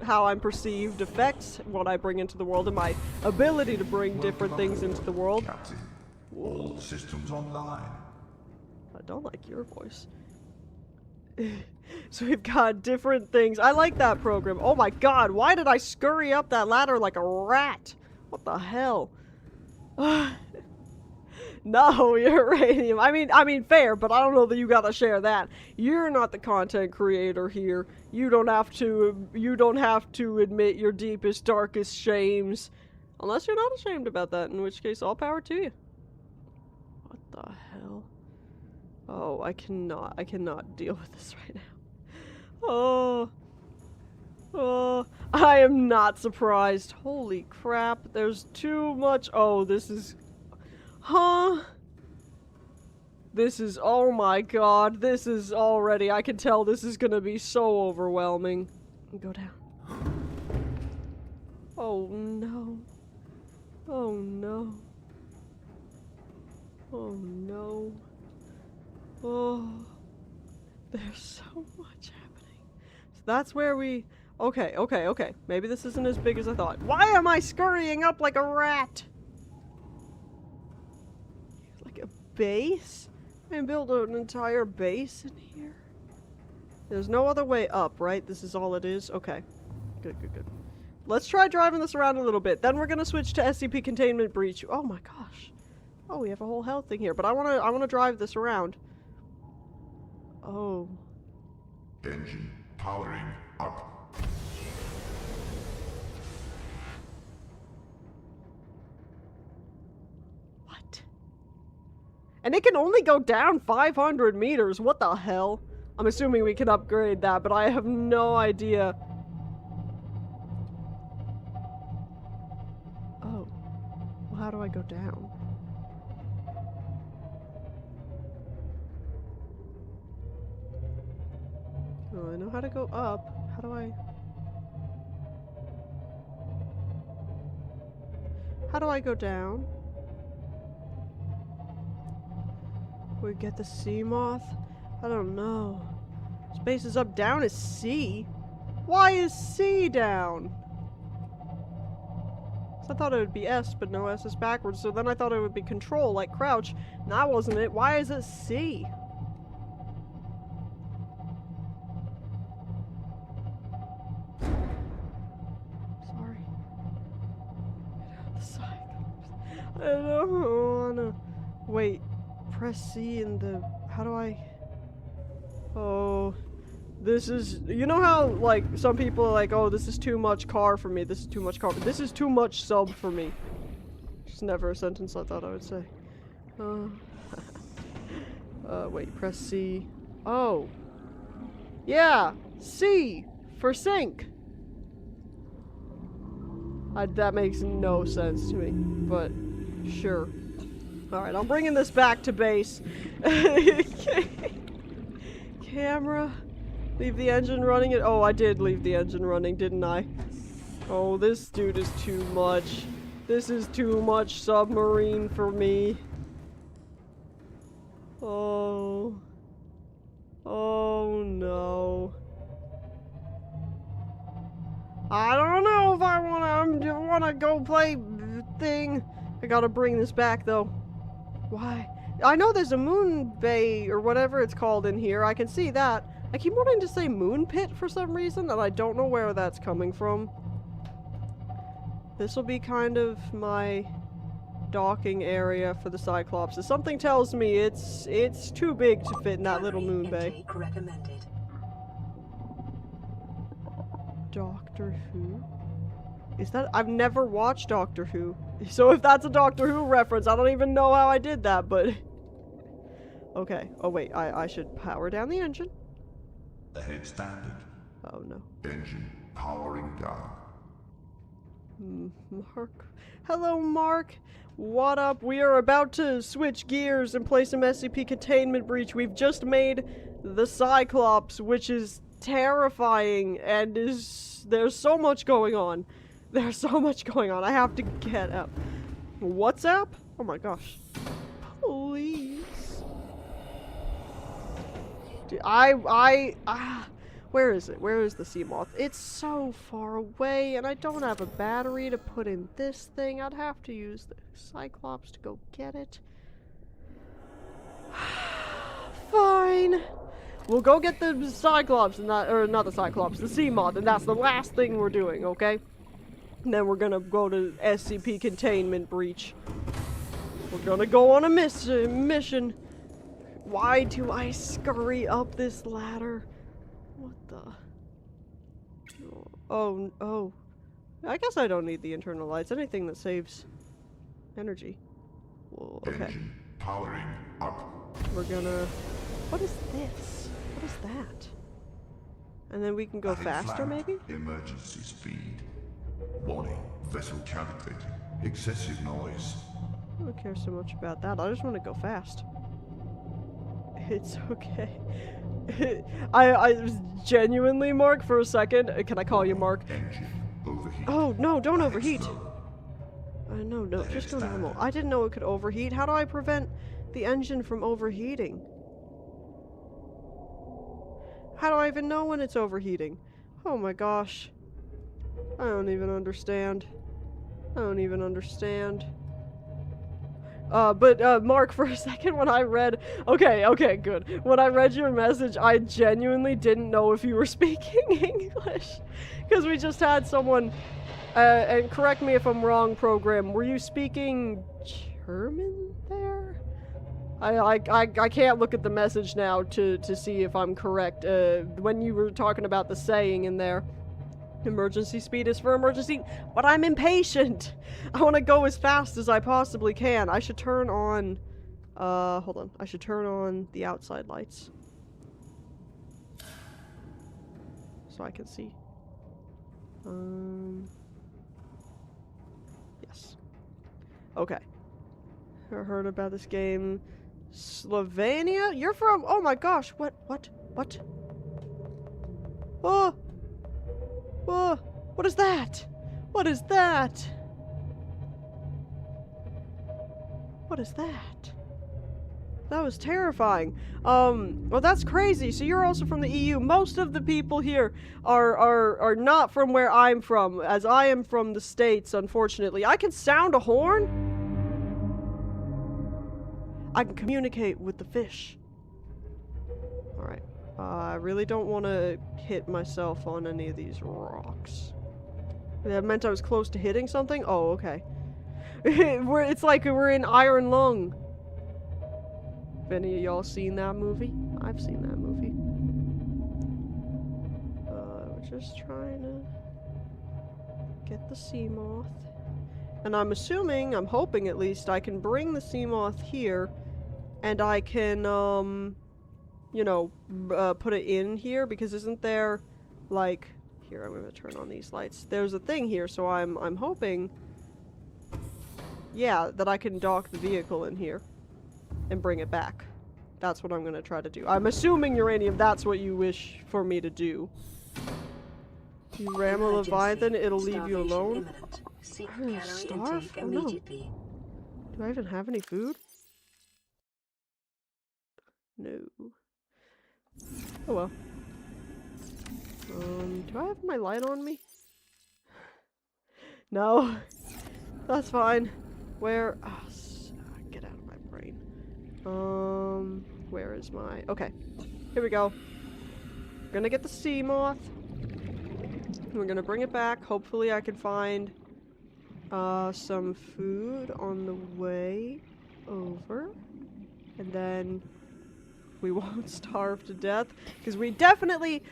how I'm perceived affects what I bring into the world and my ability to bring different things into the world.
Captain, all systems online.
I don't like your voice. So we've got different things. I like that program. Oh my god, why did I scurry up that ladder like a rat? What the hell? No, uranium. I mean fair, but I don't know that you gotta share that. You're not the content creator here. You don't have to admit your deepest, darkest shames. Unless you're not ashamed about that, in which case all power to you. What the hell? Oh, I cannot deal with this right now. Oh, I am not surprised. Holy crap, there's too much. Oh, this is, this is, oh my god, this is already, I can tell this is gonna be so overwhelming. Go down. Oh no. Oh no. Oh no. Oh, there's so much happening. So that's where we... Okay. Maybe this isn't as big as I thought. Why am I scurrying up like a rat? Like a base? I can build an entire base in here? There's no other way up, right? This is all it is? Okay. Good. Let's try driving this around a little bit. Then we're gonna switch to SCP Containment Breach. Oh my gosh. Oh, we have a whole health thing here, but I wanna drive this around. Oh.
Engine powering up.
What? And it can only go down 500 meters. What the hell? I'm assuming we can upgrade that, but I have no idea. Oh. Well, how do I go down? Oh, I know how to go up. How do I go down? We get the sea moth? I don't know. Space is up, down is C. Why is C down? So I thought it would be S, but no, S is backwards. So then I thought it would be control, like crouch. And that wasn't it. Why is it C? Sorry. Get out of the Cyclops. I don't wanna. Wait. Press C in the. How do I. Oh. This is, you know how, like, some people are like, oh, this is too much car for me, this is too much car, but this is too much sub for me. Just never a sentence I thought I would say. Wait, press C. Oh. Yeah, C for sync. That makes no sense to me, but sure. Alright, I'm bringing this back to base. Camera. Leave the engine running. Oh, I did leave the engine running, didn't I? Oh, this dude is too much. This is too much submarine for me. Oh. Oh, no. I don't know if I wanna go play thing. I gotta bring this back, though. Why? I know there's a moon bay or whatever it's called in here. I can see that. I keep wanting to say moon pit for some reason, and I don't know where that's coming from. This will be kind of my docking area for the Cyclops. Something tells me it's too big to fit in that little moon bay.
Recommended.
Doctor Who? Is that? I've never watched Doctor Who. So if that's a Doctor Who reference, I don't even know how I did that, but... Okay. Oh wait, I should power down the engine.
Ahead standard.
Oh no.
Engine powering down.
Mark. Hello, Mark. What up? We are about to switch gears and play some SCP Containment Breach. We've just made the Cyclops, which is terrifying, and there's so much going on. There's so much going on. I have to get up. WhatsApp? Oh my gosh. Please. Dude, where is it? Where is the sea moth? It's so far away, and I don't have a battery to put in this thing. I'd have to use the Cyclops to go get it. Fine. We'll go get the Cyclops, and that, or not the Cyclops, the sea moth, and that's the last thing we're doing, okay? And then we're gonna go to SCP Containment Breach. We're gonna go on a mission. Why do I scurry up this ladder? What the? Oh. I guess I don't need the internal lights. Anything that saves energy. Whoa, okay.
Engine powering up.
We're gonna... What is this? What is that? And then we can go
Adding
faster,
flag.
maybe?
Emergency speed. Warning. Vessel calibrated. Excessive noise.
I don't care so much about that. I just want to go fast. It's okay. I was genuinely, Mark, for a second. Can I call you Mark?
Engine overheat.
Oh, no, don't
Adding
overheat.
slower.
No, just go
Standard.
normal. I didn't know it could overheat. How do I prevent the engine from overheating? How do I even know when it's overheating? Oh my gosh. I don't even understand. But Mark, for a second when I read... Okay, good. When I read your message, I genuinely didn't know if you were speaking English. Because we just had someone... and correct me if I'm wrong, program. Were you speaking German there? I can't look at the message now to see if I'm correct. When you were talking about the saying in there, emergency speed is for emergency, but I'm impatient. I want to go as fast as I possibly can. I should turn on, hold on. I should turn on the outside lights so I can see. Yes. Okay. Ever heard about this game? Slovenia? You're from... Oh my gosh, what? Oh! Oh! What is that? What is that? What is that? That was terrifying. Well, that's crazy. So you're also from the EU. Most of the people here are not from where I'm from, as I am from the States, unfortunately. I can sound a horn. I can communicate with the fish. Alright. I really don't want to hit myself on any of these rocks. That meant I was close to hitting something? Oh, okay. It's like we're in Iron Lung. Have any of y'all seen that movie? I've seen that movie. We're just trying to get the sea moth. And I'm assuming, I'm hoping at least, I can bring the sea moth here, and I can, you know, put it in here, because isn't there, like, here, I'm gonna turn on these lights. There's a thing here, so I'm hoping, yeah, that I can dock the vehicle in here and bring it back. That's what I'm gonna try to do. I'm assuming, Uranium, that's what you wish for me to do. You ram a Leviathan, it'll leave you alone?
Seek
I'm gonna
calorie
starve?
intake
Oh no.
immediately.
Do I even have any food? No. Oh well. Do I have my light on me? No. That's fine. Where? Oh, get out of my brain. Where is my... Okay. Here we go. We're gonna get the sea moth. We're gonna bring it back. Hopefully I can find some food on the way over. And then we won't starve to death. Because we definitely,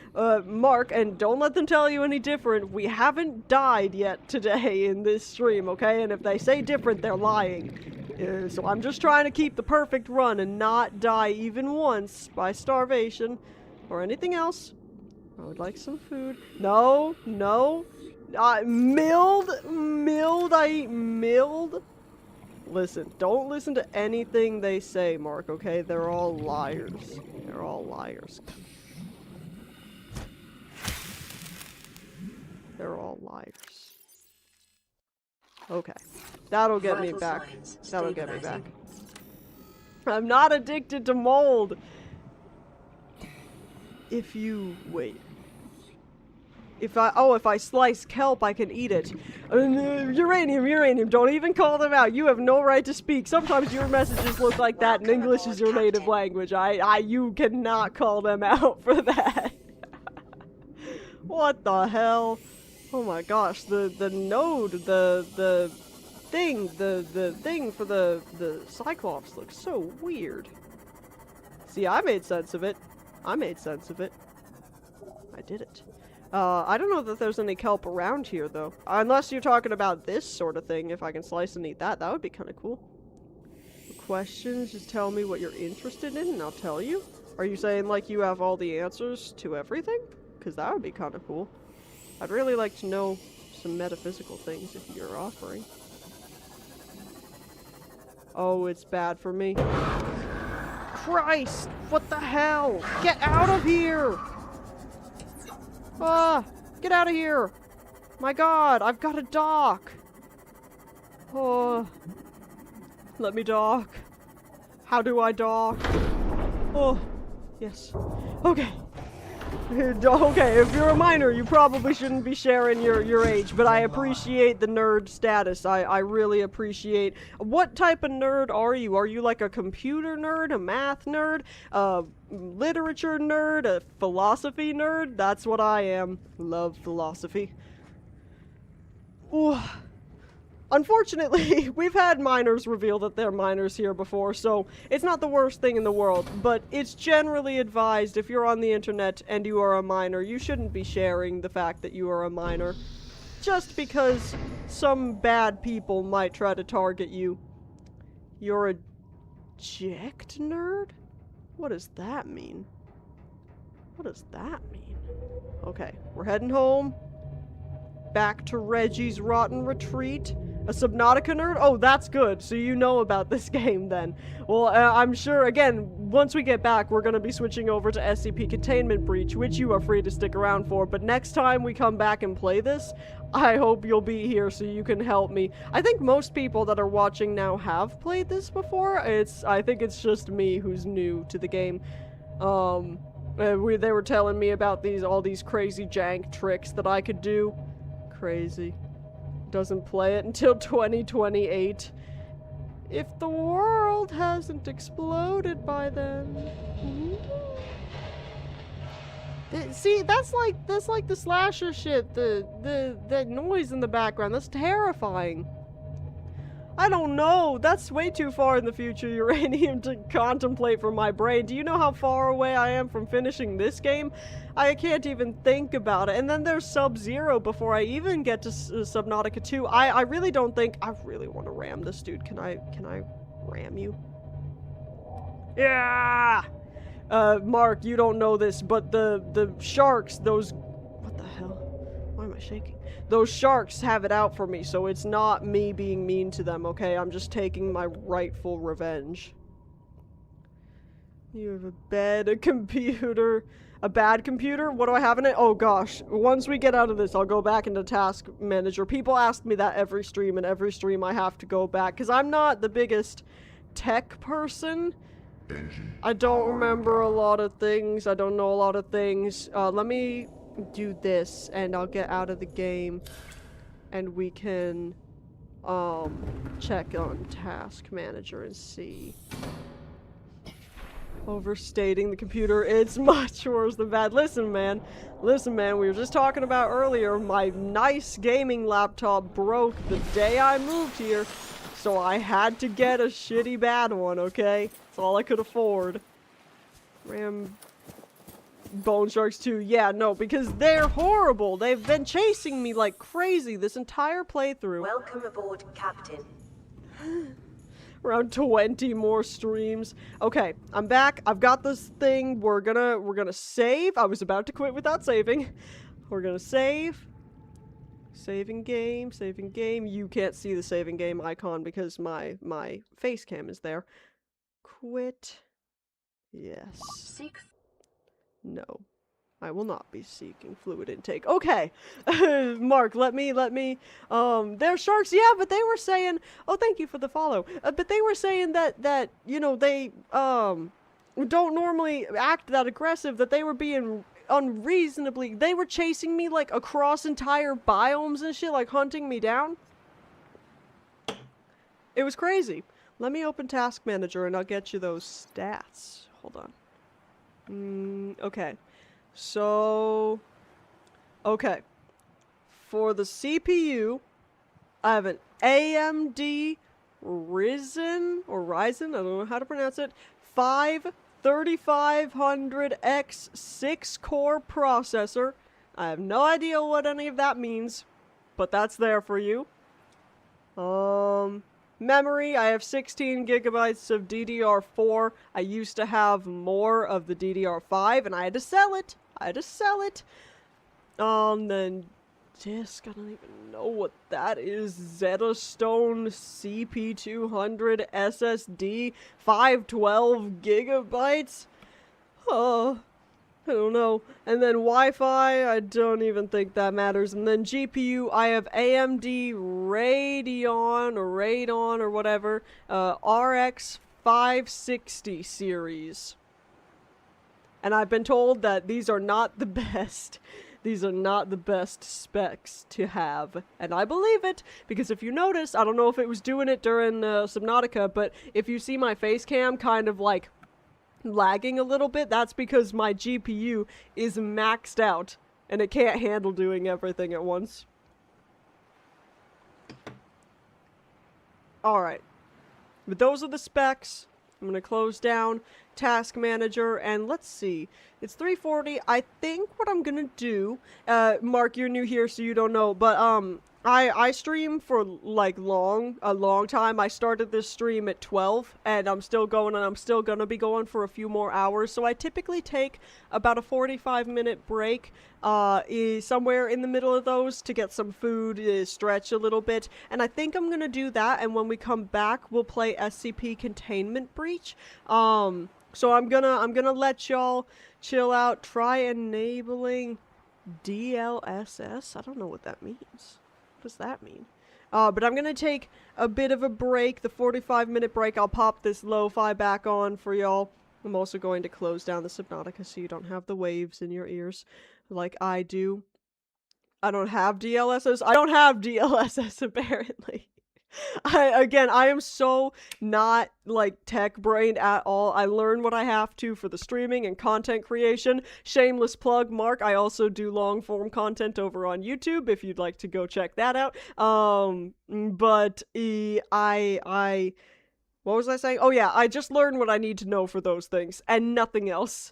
Mark, and don't let them tell you any different, we haven't died yet today in this stream, okay? And if they say different, they're lying. So I'm just trying to keep the perfect run and not die even once by starvation or anything else. I would like some food. No, no. Milled, I eat milled. Listen, don't listen to anything they say, Mark, okay? They're all liars. They're all liars. They're all liars. Okay. That'll get me back. That'll get me back. I'm not addicted to mold. If you... wait. If I slice kelp, I can eat it. Uranium, don't even call them out. You have no right to speak. Sometimes your messages look like that and English is your native language. You cannot call them out for that. What the hell? Oh my gosh, the node, the thing for the Cyclops looks so weird. See, I made sense of it. I did it. I don't know that there's any kelp around here, though. Unless you're talking about this sort of thing. If I can slice and eat that, that would be kind of cool. Questions? Just tell me what you're interested in, and I'll tell you. Are you saying, like, you have all the answers to everything? Because that would be kind of cool. I'd really like to know some metaphysical things if you're offering. Oh, it's bad for me. Christ! What the hell? Get out of here! Ah! Get out of here! My god, I've got to dock! Oh. Let me dock. How do I dock? Oh. Yes. Okay. Okay, if you're a minor, you probably shouldn't be sharing your age, but I appreciate the nerd status. I really appreciate... What type of nerd are you? Are you like a computer nerd, a math nerd, a literature nerd, a philosophy nerd? That's what I am. Love philosophy. Ooh. Unfortunately, we've had minors reveal that they're minors here before, so it's not the worst thing in the world, but it's generally advised if you're on the internet and you are a minor, you shouldn't be sharing the fact that you are a minor, just because some bad people might try to target you. You're a eject nerd? What does that mean? What does that mean? Okay, we're heading home. Back to Reggie's rotten retreat. A Subnautica nerd? Oh, that's good. So you know about this game then. Well, I'm sure, again, once we get back, we're going to be switching over to SCP Containment Breach, which you are free to stick around for. But next time we come back and play this, I hope you'll be here so you can help me. I think most people that are watching now have played this before. I think it's just me who's new to the game. They were telling me about all these crazy jank tricks that I could do. Crazy. Doesn't play it until 2028. If the world hasn't exploded by then. See, that's like the slasher shit, the noise in the background. That's terrifying. I don't know. That's way too far in the future uranium to contemplate for my brain. Do you know how far away I am from finishing this game? I can't even think about it. And then there's Sub-Zero before I even get to Subnautica 2. I really don't think... I really want to ram this dude. Can I ram you? Yeah! Mark, you don't know this, but the sharks, those... What the hell? Why am I shaking? Those sharks have it out for me, so it's not me being mean to them, okay? I'm just taking my rightful revenge. You have a bed, a computer, a bad computer? What do I have in it? Oh gosh, once we get out of this, I'll go back into Task Manager. People ask me that every stream, and every stream I have to go back, because I'm not the biggest tech person. I don't remember a lot of things. I don't know a lot of things. Let me do this, and I'll get out of the game, and we can, check on Task Manager and see. Overstating the computer, it's much worse than bad. Listen, man, we were just talking about earlier, my nice gaming laptop broke the day I moved here, so I had to get a shitty bad one, okay? That's all I could afford. Bone Sharks 2, yeah, no, because they're horrible. They've been chasing me like crazy this entire playthrough.
Welcome aboard, Captain.
Around 20 more streams. Okay, I'm back. I've got this thing. We're gonna save. I was about to quit without saving. We're gonna save. Saving game, saving game. You can't see the saving game icon because my face cam is there. Quit. Yes. No. I will not be seeking fluid intake. Okay. Mark, let me, they're sharks, yeah, but they were saying, oh, thank you for the follow, but they were saying that, you know, they, don't normally act that aggressive, that they were being unreasonably, they were chasing me, like, across entire biomes and shit, like, hunting me down. It was crazy. Let me open Task Manager and I'll get you those stats. Hold on. Okay. So, okay, for the CPU, I have an AMD Ryzen, I don't know how to pronounce it, 3500X 6-core processor. I have no idea what any of that means, but that's there for you. Memory, I have 16 gigabytes of DDR4. I used to have more of the DDR5, and I had to sell it. Then disk, I don't even know what that is. Zeta Stone CP200 SSD, 512 gigabytes. I don't know. And then Wi-Fi, I don't even think that matters. And then GPU, I have AMD Radeon or whatever, RX 560 series. And I've been told that these are not the best. These are not the best specs to have. And I believe it, because if you notice, I don't know if it was doing it during Subnautica, but if you see my face cam kind of like lagging a little bit, that's because my GPU is maxed out and it can't handle doing everything at once. Alright. But those are the specs. I'm gonna close down Task Manager and let's see. It's 3:40. I think what I'm gonna do, Mark, you're new here so you don't know, but I stream for like a long time. I started this stream at 12 and I'm still going, and I'm still gonna be going for a few more hours. So I typically take about a 45-minute break somewhere in the middle of those to get some food, stretch a little bit. And I think I'm gonna do that, and when we come back we'll play SCP Containment Breach. So I'm gonna let y'all chill out, try enabling DLSS. I don't know what that means. What does that mean? But I'm gonna take a bit of a break, the 45-minute break. I'll pop this lo-fi back on for y'all. I'm also going to close down the Subnautica so you don't have the waves in your ears like I do. I don't have DLSS. I don't have DLSS, apparently. I am so not, like, tech-brained at all. I learn what I have to for the streaming and content creation. Shameless plug, Mark. I also do long-form content over on YouTube, if you'd like to go check that out. But, what was I saying? Oh yeah, I just learned what I need to know for those things, and nothing else.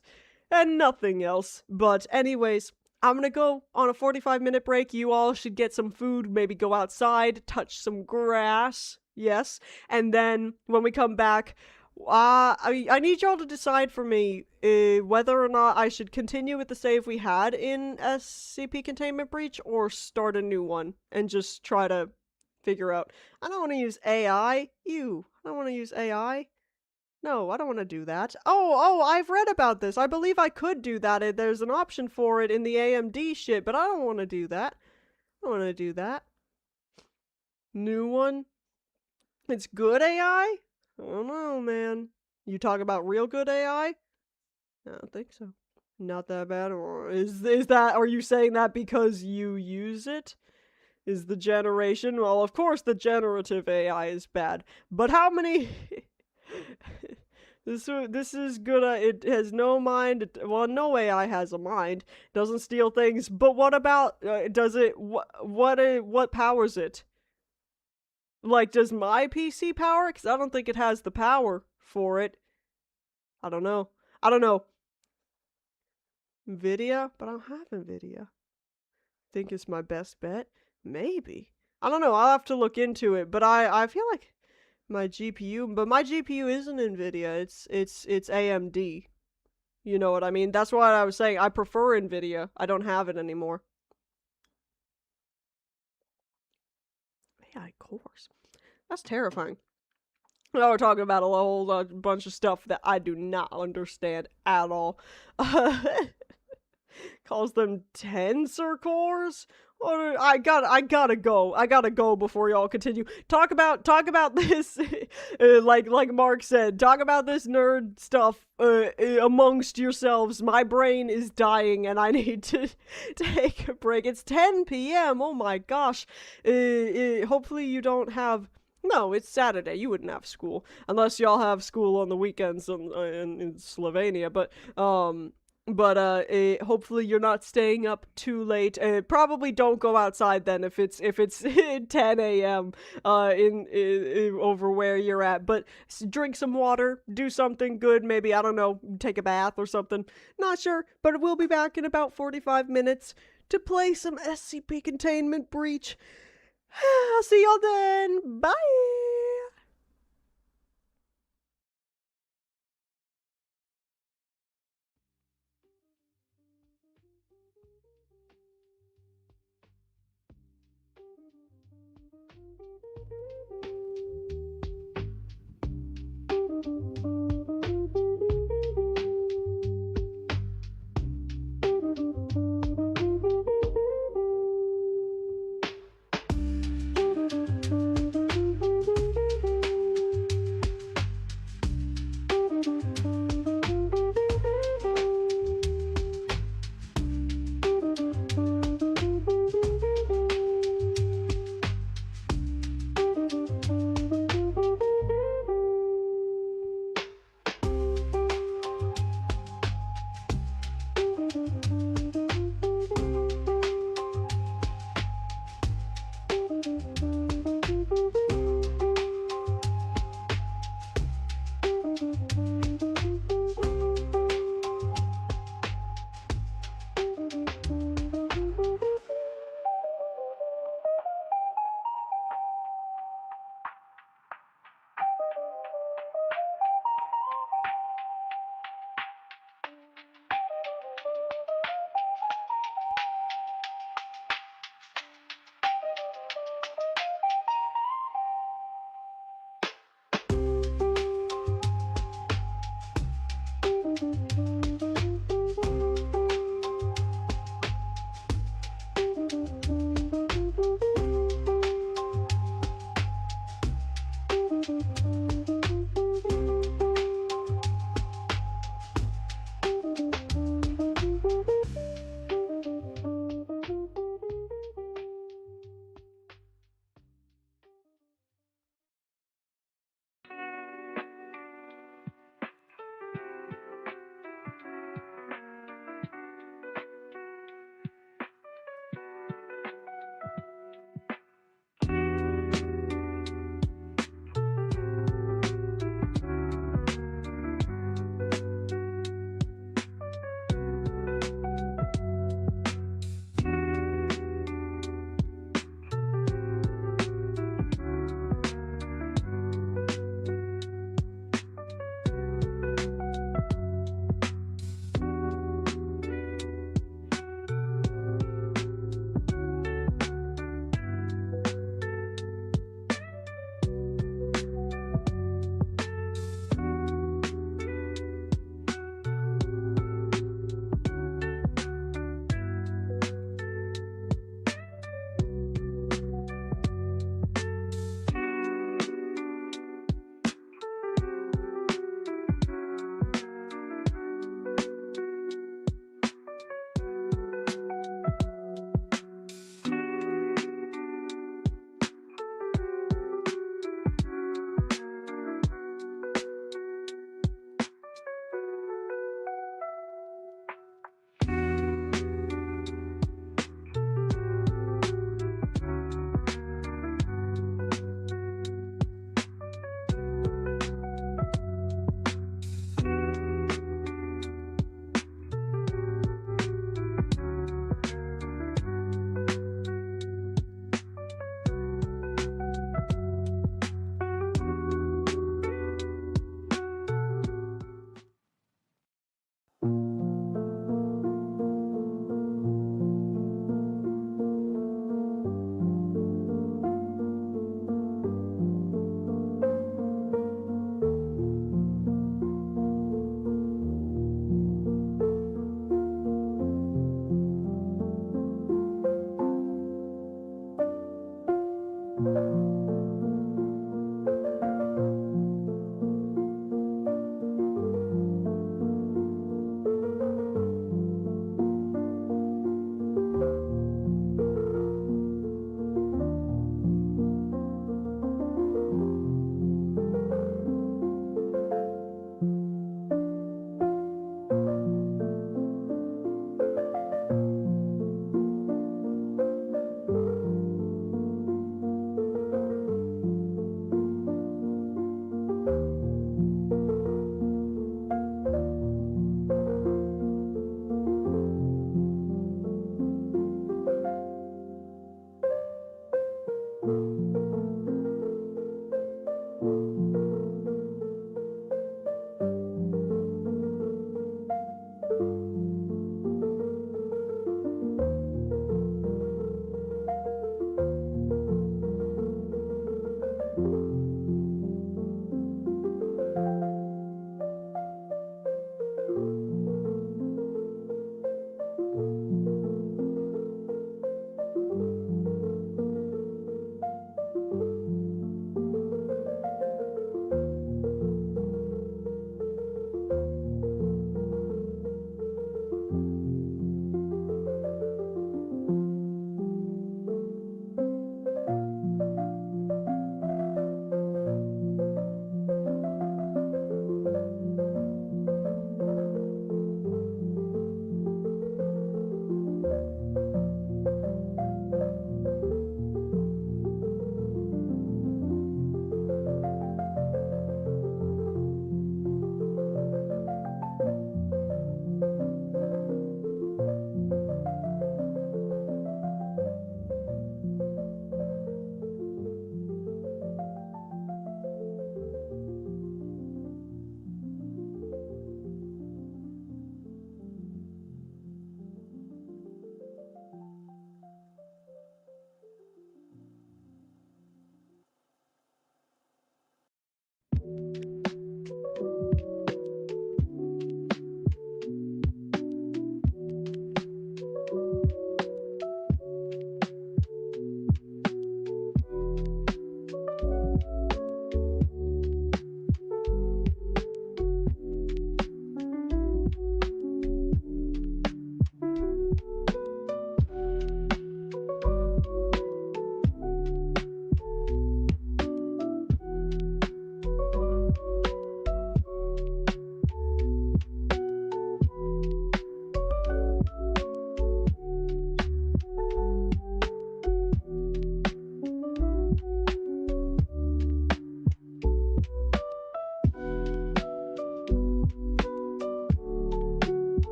And nothing else. But anyways, I'm gonna go on a 45-minute break. You all should get some food, maybe go outside, touch some grass. Yes. And then when we come back, I need y'all to decide for me whether or not I should continue with the save we had in SCP Containment Breach or start a new one and just try to figure out. I don't want to use AI. Ew. I don't want to use AI. No, I don't want to do that. Oh, I've read about this. I believe I could do that. There's an option for it in the AMD shit, but I don't want to do that. I don't want to do that. New one? It's good AI? I don't know, man. You talk about real good AI? I don't think so. Not that bad. Or is that, are you saying that because you use it? Is the generation? Well, of course the generative AI is bad. But how many... This is good. It has no mind. Well, no AI has a mind. Doesn't steal things. But what about? Does it? What powers it? Like, does my PC power? Because I don't think it has the power for it. I don't know. I don't know. Nvidia, but I don't have Nvidia. Think it's my best bet. Maybe. I don't know. I'll have to look into it. But I feel like. My GPU, but my GPU isn't NVIDIA, it's AMD. You know what I mean? That's why I was saying I prefer NVIDIA. I don't have it anymore. AI cores. That's terrifying. Now we're talking about a whole bunch of stuff that I do not understand at all. Calls them tensor cores? I gotta go before y'all continue. Talk about this, like Mark said, talk about this nerd stuff, amongst yourselves. My brain is dying and I need to take a break. It's 10 p.m. Oh my gosh. Hopefully you don't have, no, it's Saturday. You wouldn't have school. Unless y'all have school on the weekends in Slovenia, but, hopefully you're not staying up too late. Probably don't go outside then if it's 10 a.m. in over where you're at. But drink some water, do something good. Maybe, I don't know, take a bath or something. Not sure, but we'll be back in about 45 minutes to play some SCP Containment Breach. I'll see y'all then. Bye.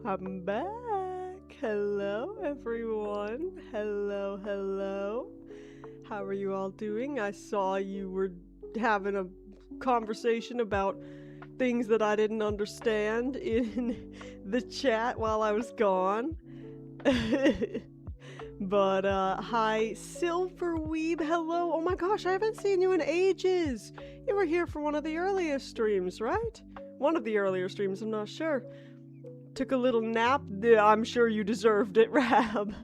I'm back. Hello, everyone. Hello, hello. How are you all doing? I saw you were having a conversation about things that I didn't understand in the chat while I was gone. But, hi, Silverweeb, hello. Oh my gosh, I haven't seen you in ages. You were here for one of the earliest streams, right? One of the earlier streams, I'm not sure. Took a little nap. I'm sure you deserved it, Rab.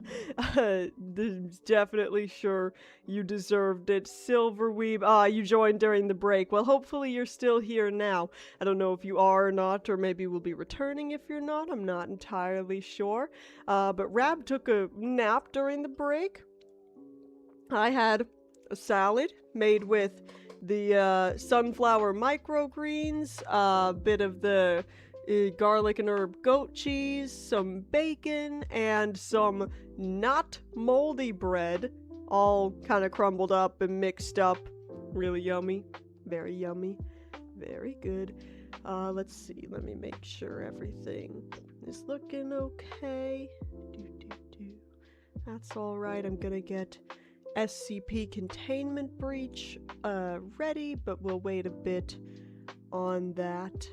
Definitely sure you deserved it. Silverweeb, you joined during the break. Well, hopefully you're still here now. I don't know if you are or not, or maybe we'll be returning if you're not. I'm not entirely sure. But Rab took a nap during the break. I had a salad made with the sunflower microgreens, a bit of the garlic and herb goat cheese, some bacon, and some not moldy bread, all kind of crumbled up and mixed up. Really yummy. Very yummy. Very good. Let's see. Let me make sure everything is looking okay. That's alright. I'm gonna get SCP containment breach ready, but we'll wait a bit on that.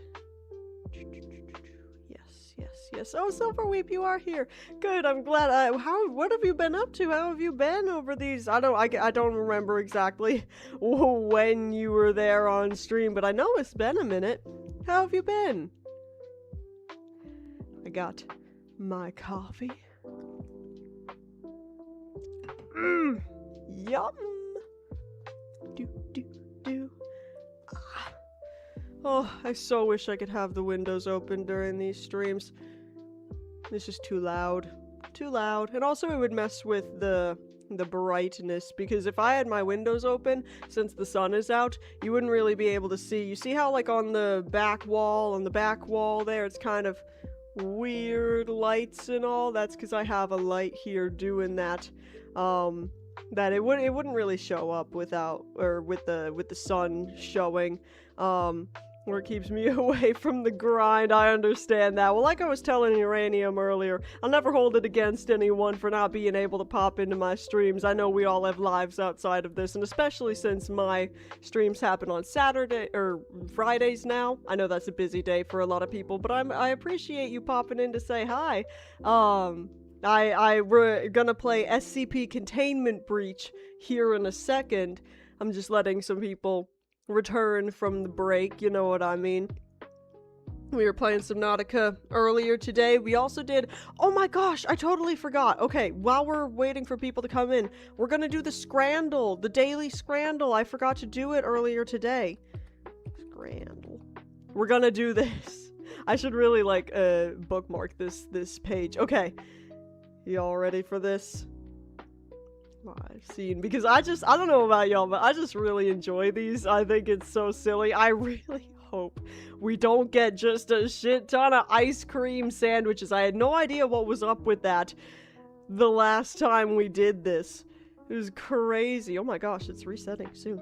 Yes. Oh, Silverweep, you are here. Good. I'm glad. What have you been up to? How have you been over these? I don't remember exactly when you were there on stream, but I know it's been a minute. How have you been? I got my coffee. Yum. Do. Oh, I so wish I could have the windows open during these streams. It's just too loud. Too loud. And also it would mess with the brightness, because if I had my windows open, since the sun is out, you wouldn't really be able to see. You see how, like, on the back wall there, it's kind of weird lights and all? That's because I have a light here doing that. That it wouldn't really show up without, or with the sun showing. Or it keeps me away from the grind. I understand that. Well, like I was telling Uranium earlier, I'll never hold it against anyone for not being able to pop into my streams. I know we all have lives outside of this, and especially since my streams happen on Saturday or Fridays now. I know that's a busy day for a lot of people, but I appreciate you popping in to say hi. We're gonna play SCP Containment Breach here in a second. I'm just letting some people return from the break, you know what I mean. We were playing Subnautica earlier today. We also did... Oh my gosh, I totally forgot. Okay, while we're waiting for people to come in, we're gonna do the Scrandle, the daily Scrandle. I forgot to do it earlier today. Scrandle. We're gonna do this. I should really, like, bookmark this page. Okay. Y'all ready for this? Live scene. Because I don't know about y'all, but I just really enjoy these. I think it's so silly. I really hope we don't get just a shit ton of ice cream sandwiches. I had no idea what was up with that the last time we did this. It was crazy. Oh my gosh, it's resetting soon.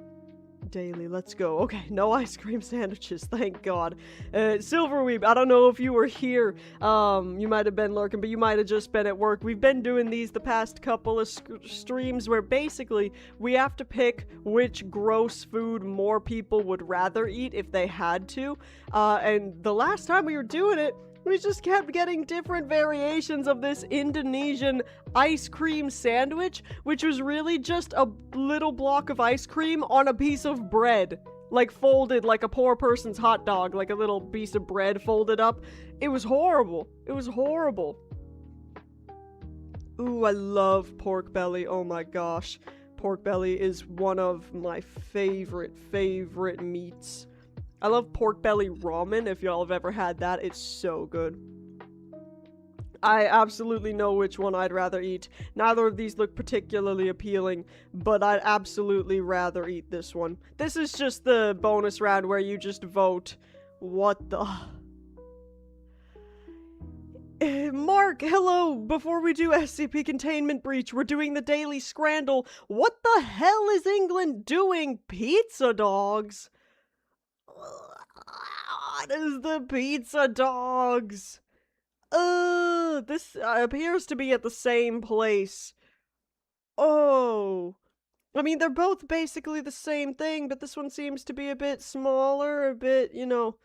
Daily, let's go. Okay, no ice cream sandwiches, thank God. Silverweeb, I don't know if you were here. You might have been lurking, but you might have just been at work. We've been doing these the past couple of streams where basically we have to pick which gross food more people would rather eat if they had to. And the last time we were doing it, we just kept getting different variations of this Indonesian ice cream sandwich, which was really just a little block of ice cream on a piece of bread. Like folded like a poor person's hot dog, like a little piece of bread folded up. It was horrible. It was horrible. Ooh, I love pork belly. Oh my gosh. Pork belly is one of my favorite meats. I love pork belly ramen, if y'all have ever had that. It's so good. I absolutely know which one I'd rather eat. Neither of these look particularly appealing, but I'd absolutely rather eat this one. This is just the bonus round where you just vote. What the... Mark, hello! Before we do SCP Containment Breach, we're doing the Daily Scrandle. What the hell is England doing? Pizza dogs? What is the pizza dogs? This appears to be at the same place. Oh. I mean, they're both basically the same thing, but this one seems to be a bit smaller, a bit, you know,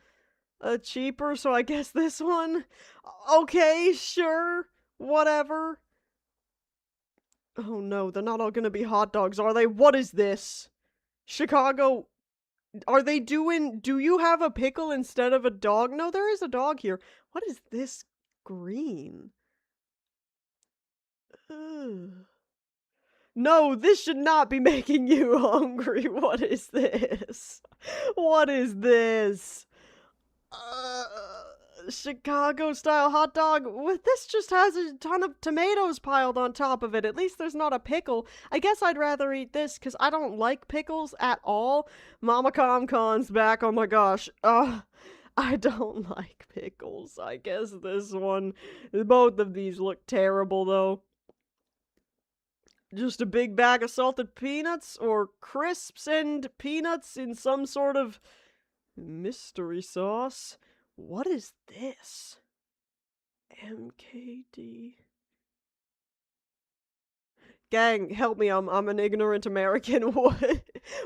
cheaper, so I guess this one? Okay, sure, whatever. Oh no, they're not all gonna be hot dogs, are they? What is this? Chicago... Are they doing... Do you have a pickle instead of a dog? No, there is a dog here. What is this green? Ugh. No, this should not be making you hungry. What is this? What is this? Chicago-style hot dog? This just has a ton of tomatoes piled on top of it. At least there's not a pickle. I guess I'd rather eat this, because I don't like pickles at all. Mama ComCon's back. Oh my gosh. I don't like pickles. I guess this one. Both of these look terrible, though. Just a big bag of salted peanuts, or crisps and peanuts in some sort of mystery sauce. What is this? MKD. Gang, help me, I'm an ignorant American.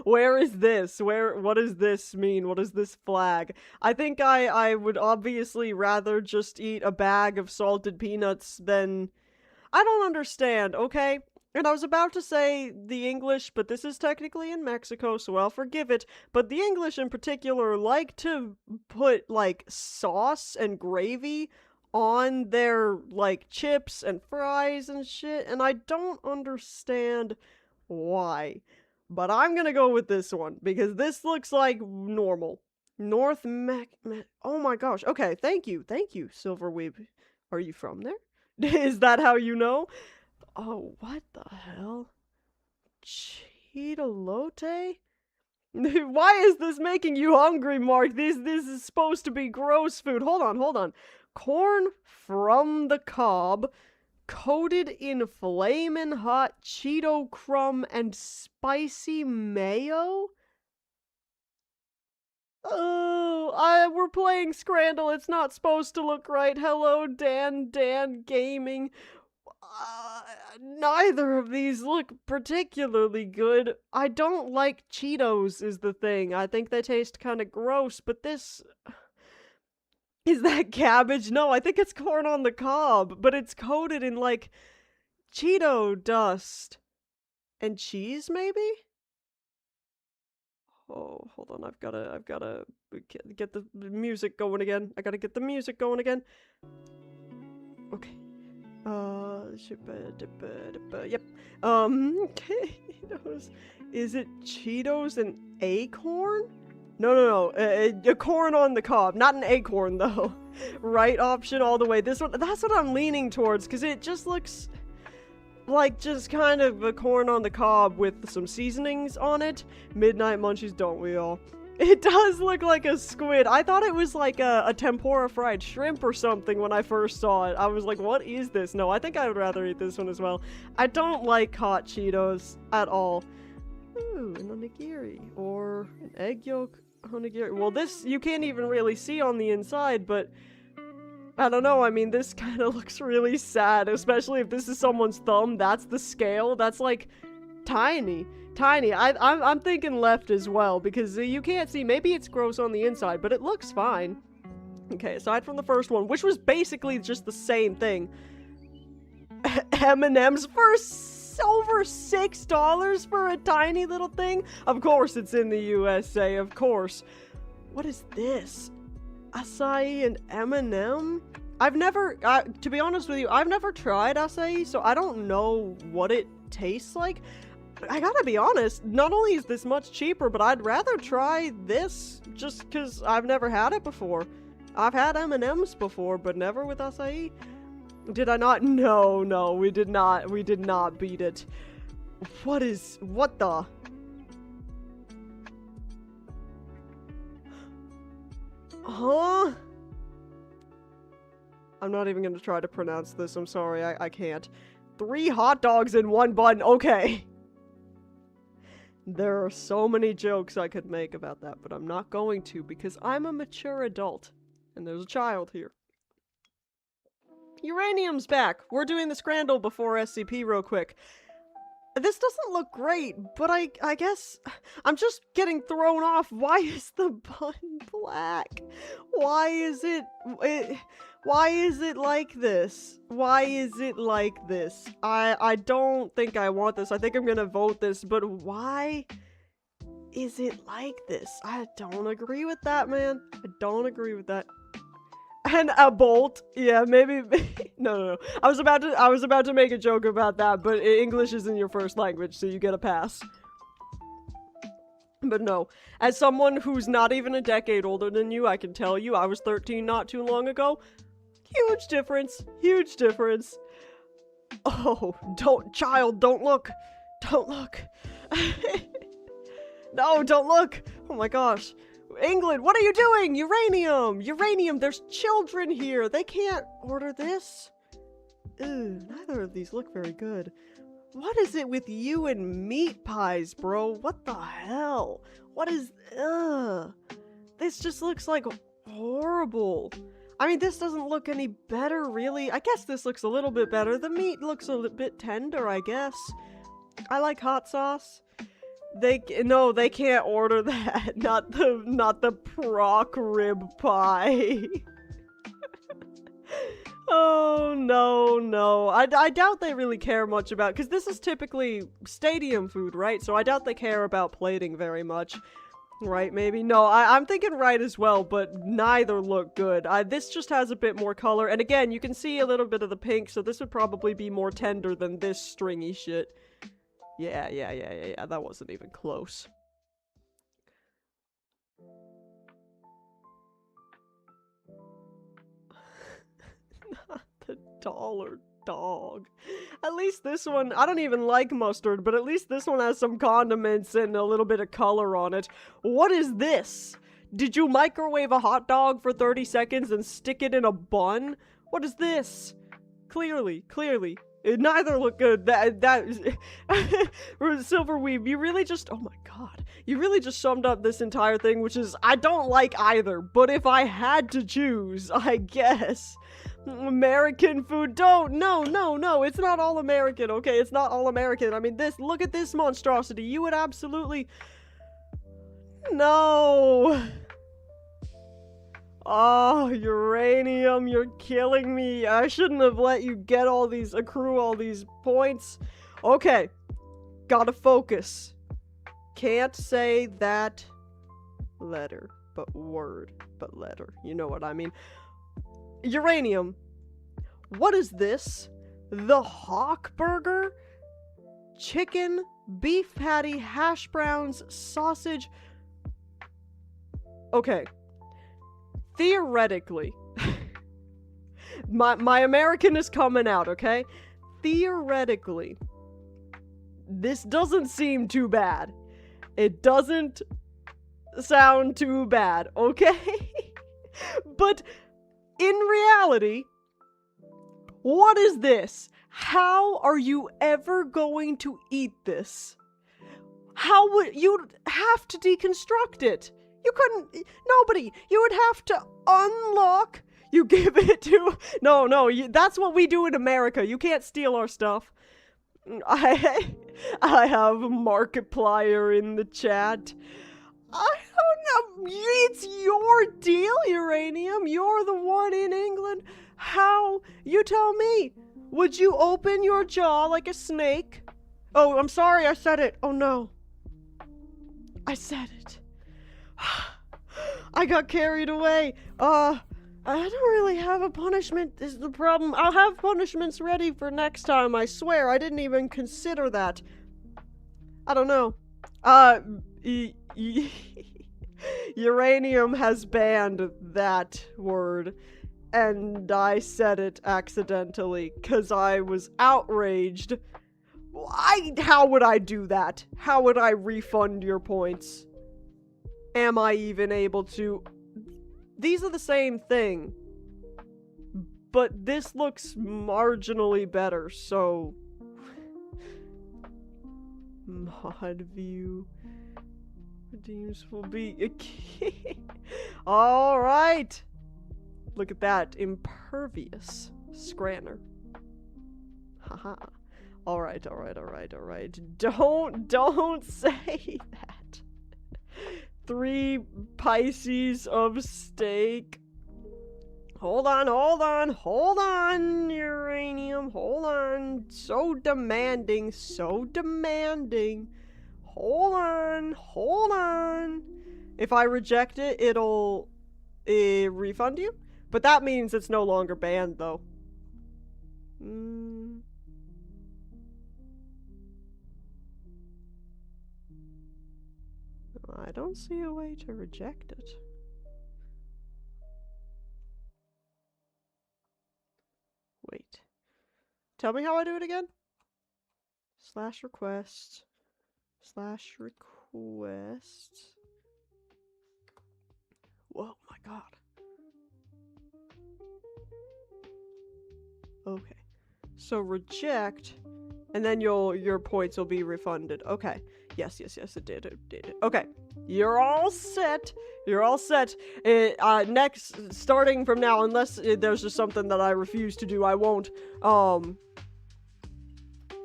Where is this? What does this mean? What is this flag? I think I would obviously rather just eat a bag of salted peanuts than... I don't understand, okay? And I was about to say the English, but this is technically in Mexico, so I'll forgive it. But the English in particular like to put, like, sauce and gravy on their, like, chips and fries and shit, and I don't understand why. But I'm gonna go with this one, because this looks like normal. Oh my gosh. Okay, thank you, Silverweeb. Are you from there? Is that how you know? Oh, what the hell? Cheetalote? Why is this making you hungry, Mark? This is supposed to be gross food. Hold on. Corn from the cob, coated in flamin' hot Cheeto crumb and spicy mayo? Oh, we're playing Scrandle. It's not supposed to look right. Hello, Dan Gaming. Neither of these look particularly good. I don't like Cheetos is the thing. I think they taste kind of gross, but this... Is that cabbage? No, I think it's corn on the cob, but it's coated in, like, Cheeto dust. And cheese, maybe? Oh, hold on. I've gotta get the music going again. I gotta get the music going again. Okay. Yep. Cheetos. Is it Cheetos and acorn? No. A corn on the cob. Not an acorn, though. Right option all the way. This one, that's what I'm leaning towards, because it just looks like just kind of a corn on the cob with some seasonings on it. Midnight munchies, don't we all? It does look like a squid. I thought it was like a tempura fried shrimp or something when I first saw it. I was like, what is this? No, I think I would rather eat this one as well. I don't like hot Cheetos at all. Ooh, an onigiri. Or an egg yolk onigiri. Well, this you can't even really see on the inside, but I don't know. I mean, this kind of looks really sad, especially if this is someone's thumb. That's the scale. That's like tiny. I'm thinking left as well, because you can't see. Maybe it's gross on the inside, but it looks fine. Okay, aside from the first one, which was basically just the same thing. M&M's for over $6 for a tiny little thing? Of course it's in the USA, of course. What is this? Acai and M&M? I've never, to be honest with you, I've never tried acai, so I don't know what it tastes like. I gotta be honest, not only is this much cheaper, but I'd rather try this just because I've never had it before. I've had M&M's before, but never with acai. Did I not? No, we did not beat it. What the? Huh? I'm not even gonna try to pronounce this, I'm sorry, I can't. 3 hot dogs in 1 bun, okay. There are so many jokes I could make about that, but I'm not going to because I'm a mature adult. And there's a child here. Uranium's back! We're doing the scramble before SCP real quick. This doesn't look great, but I guess I'm just getting thrown off. Why is the bun black? Why is it like this? Why is it like this? I don't think I want this. I think I'm gonna vote this, but why is it like this? I don't agree with that, man. I don't agree with that. And a bolt. Yeah, maybe. No. I was about to make a joke about that, but English isn't your first language, so you get a pass. But no, as someone who's not even a decade older than you, I can tell you I was 13 not too long ago. Huge difference. Huge difference. Oh, don't look. Don't look. No, don't look. Oh my gosh. England, what are you doing? Uranium, there's children here. They can't order this. Ew, neither of these look very good. What is it with you and meat pies, bro? What the hell? What is, this just looks like horrible. I mean, this doesn't look any better, really. I guess this looks a little bit better. The meat looks a little bit tender, I guess. I like hot sauce. No, they can't order that. Not the proc rib pie. Oh, no. I doubt they really care much about, because this is typically stadium food, right? So I doubt they care about plating very much. Right, maybe? No, I'm thinking right as well, but neither look good. This just has a bit more color, and again, you can see a little bit of the pink, so this would probably be more tender than this stringy shit. Yeah, that wasn't even close. Not the dollar dog. At least this one, I don't even like mustard, but at least this one has some condiments and a little bit of color on it. What is this? Did you microwave a hot dog for 30 seconds and stick it in a bun? What is this? Clearly. It neither look good. Silverweave, you really just, oh my god. You really just summed up this entire thing, which is, I don't like either, but if I had to choose, I guess. American food, no, it's not all American, okay? It's not all American. I mean, look at this monstrosity. You would absolutely, no. Oh, uranium, you're killing me. I shouldn't have let you accrue all these points. Okay, gotta focus. Can't say that letter, but word, but letter. You know what I mean. Uranium. What is this? The Hawk Burger? Chicken, beef patty, hash browns, sausage. Okay. Theoretically. my American is coming out, okay? Theoretically. This doesn't seem too bad. It doesn't sound too bad, okay? But in reality, what is this? How are you ever going to eat this? How would you have to deconstruct it? You couldn't, nobody, you would have to unlock, you give it to, no, that's what we do in America. You can't steal our stuff. I have Markiplier in the chat. I don't know, it's your deal, Uranium. You're the one in England. How? You tell me. Would you open your jaw like a snake? Oh, I'm sorry, I said it. Oh no. I said it. I got carried away. I don't really have a punishment is the problem. I'll have punishments ready for next time, I swear. I didn't even consider that. I don't know. Uranium has banned that word. And I said it accidentally, because I was outraged. How would I do that? How would I refund your points? Am I even able to? These are the same thing. But this looks marginally better, so... Mod view. Redeems will be... Alright! Look at that. Impervious. Scranner. Haha. Alright. Don't say that. 3 Pisces of steak. Hold on, Uranium, hold on. So demanding. Hold on. If I reject it, it'll refund you? But that means it's no longer banned, though. I don't see a way to reject it. Wait. Tell me how I do it again? /request. Whoa, my god. Okay. So reject, and then your points will be refunded. Okay. Yes, it did. Okay. You're all set. Next, starting from now, unless there's just something that I refuse to do, I won't,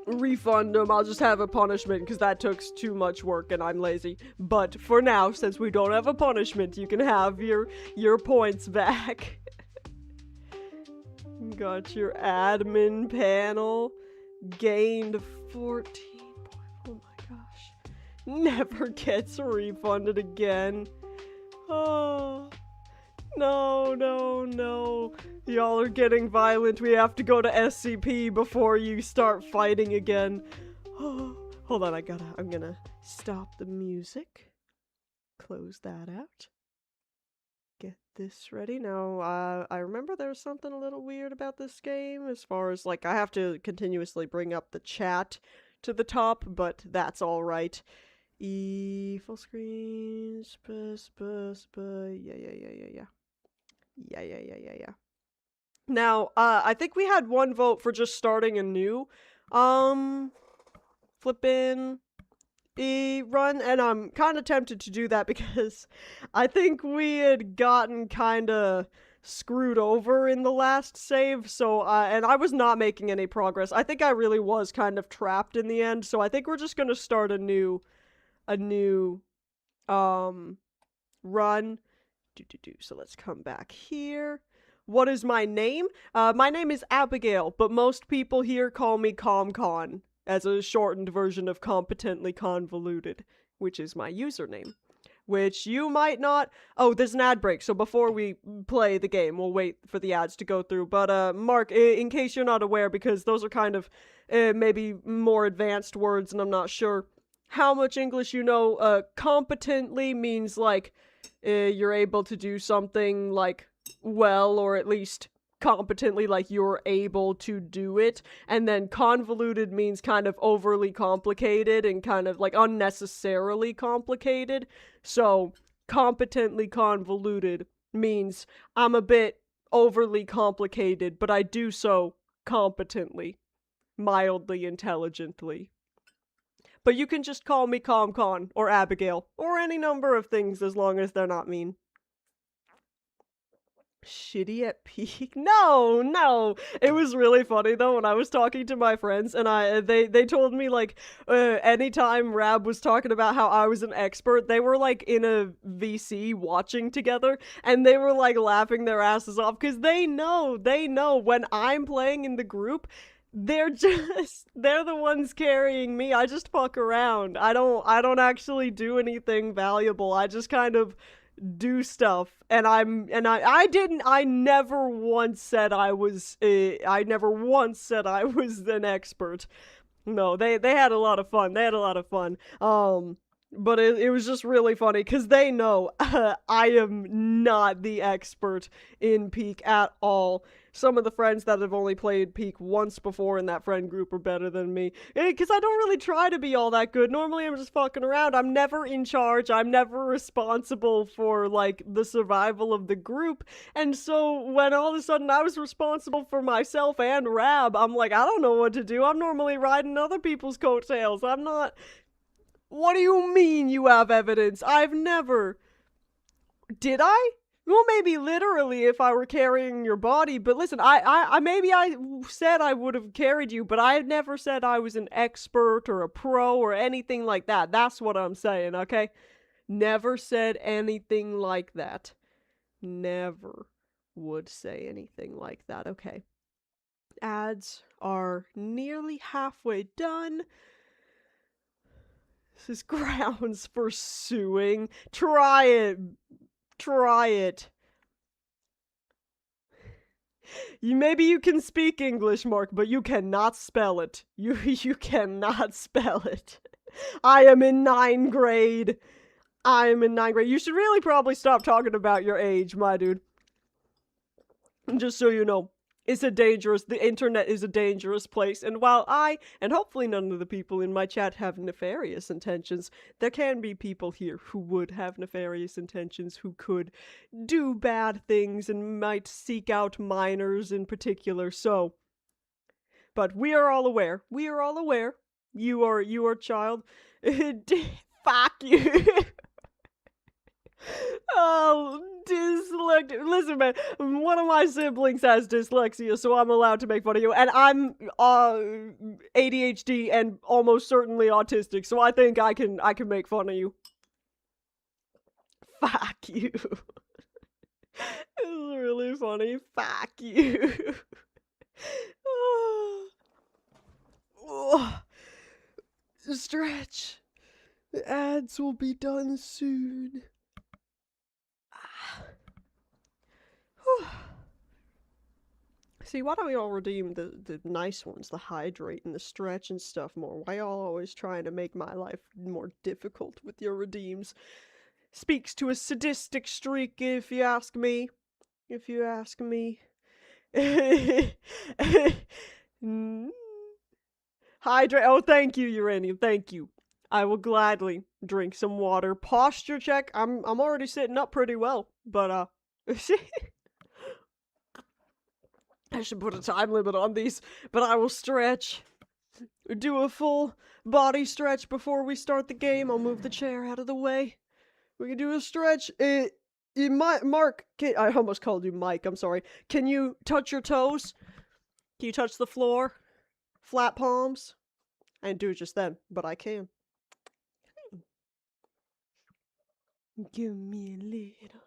refund them. I'll just have a punishment, because that took too much work and I'm lazy. But for now, since we don't have a punishment, you can have your points back. Got your admin panel. Gained 14 points. Oh my gosh. Never gets refunded again. Oh. No. Y'all are getting violent. We have to go to SCP before you start fighting again. Oh. Hold on, I'm gonna stop the music. Close that out. Get this ready. Now, I remember there was something a little weird about this game as far as, like, I have to continuously bring up the chat to the top, but that's alright. Full screen, yeah. Now, I think we had 1 vote for just starting a new, flippin' run, and I'm kind of tempted to do that because I think we had gotten kind of screwed over in the last save, so, and I was not making any progress. I think I really was kind of trapped in the end, so I think we're just gonna start a new, run. So let's come back here. What is my name? My name is Abigail, but most people here call me ComCon, as a shortened version of Competently Convoluted, which is my username. which you might not. Oh, there's an ad break, so before we play the game, we'll wait for the ads to go through. But Mark, in case you're not aware, because those are kind of maybe more advanced words, and I'm not sure how much English you know, competently means like you're able to do something like well, or at least competently, like you're able to do it. And then convoluted means kind of overly complicated and kind of like unnecessarily complicated. So competently convoluted means I'm a bit overly complicated, but I do so competently, mildly intelligently. But you can just call me ComCon or Abigail or any number of things as long as they're not mean. Shitty at peak? No, no. It was really funny though when I was talking to my friends and they told me like anytime Rab was talking about how I was an expert, they were like in a VC watching together and they were like laughing their asses off because they know when I'm playing in the group, they're the ones carrying me. I just fuck around. I don't actually do anything valuable. I just kind of do stuff, and I never once said I was an expert. No, they had a lot of fun. But it was just really funny because they know I am not the expert in Peak at all. Some of the friends that have only played Peak once before in that friend group are better than me. Because I don't really try to be all that good. Normally I'm just fucking around. I'm never in charge. I'm never responsible for, like, the survival of the group. And so when all of a sudden I was responsible for myself and Rab, I'm like, I don't know what to do. I'm normally riding other people's coattails. I'm not... What do you mean you have evidence? I've never... Did I? Well, maybe literally if I were carrying your body, but listen, I maybe I said I would have carried you, but I never said I was an expert or a pro or anything like that. That's what I'm saying, okay? Never said anything like that. Never would say anything like that, okay? Ads are nearly halfway done. This is grounds for suing. Try it. Try it. Maybe you can speak English, Mark, but you cannot spell it. You cannot spell it. I am in 9th grade. You should really probably stop talking about your age, my dude. Just so you know. The internet is a dangerous place, and while I, and hopefully none of the people in my chat have nefarious intentions, there can be people here who would have nefarious intentions, who could do bad things and might seek out minors in particular, so. But we are all aware. You are child. Fuck you. Oh, dyslexia. Listen, man, one of my siblings has dyslexia, so I'm allowed to make fun of you. And I'm ADHD and almost certainly autistic, so I think I can make fun of you. Fuck you. This is really funny. Fuck you. Stretch. The ads will be done soon. See, why don't we all redeem the nice ones, the hydrate and the stretch and stuff more? Why y'all always trying to make my life more difficult with your redeems? Speaks to a sadistic streak, if you ask me. Hydrate. Oh, thank you, Uranium. Thank you. I will gladly drink some water. Posture check. I'm already sitting up pretty well, but I should put a time limit on these, but I will stretch. Do a full body stretch before we start the game. I'll move the chair out of the way. We can do a stretch. Mark, I almost called you Mike, I'm sorry. Can you touch your toes? Can you touch the floor? Flat palms? I didn't do it just then, but I can. Give me a little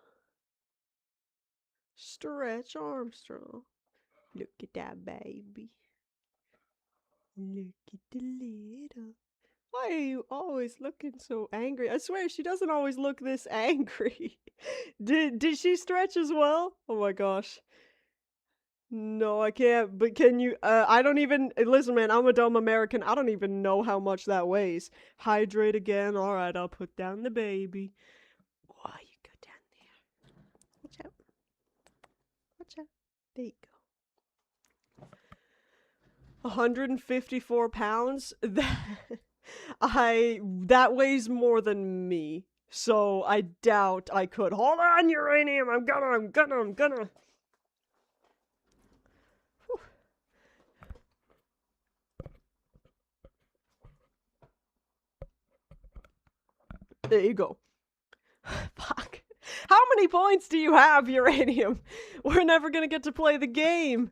stretch, Armstrong. Look at that baby. Look at the little. Why are you always looking so angry? I swear she doesn't always look this angry. Did she stretch as well? Oh my gosh. No, I can't. But can you? I don't even listen, man. I'm a dumb American. I don't even know how much that weighs. Hydrate again. All right, I'll put down the baby. Why you go down there? Watch out. Watch out. There you go. 154 pounds. That weighs more than me. So I doubt I could. Hold on, uranium. I'm gonna. There you go. Fuck. How many points do you have, uranium? We're never gonna get to play the game.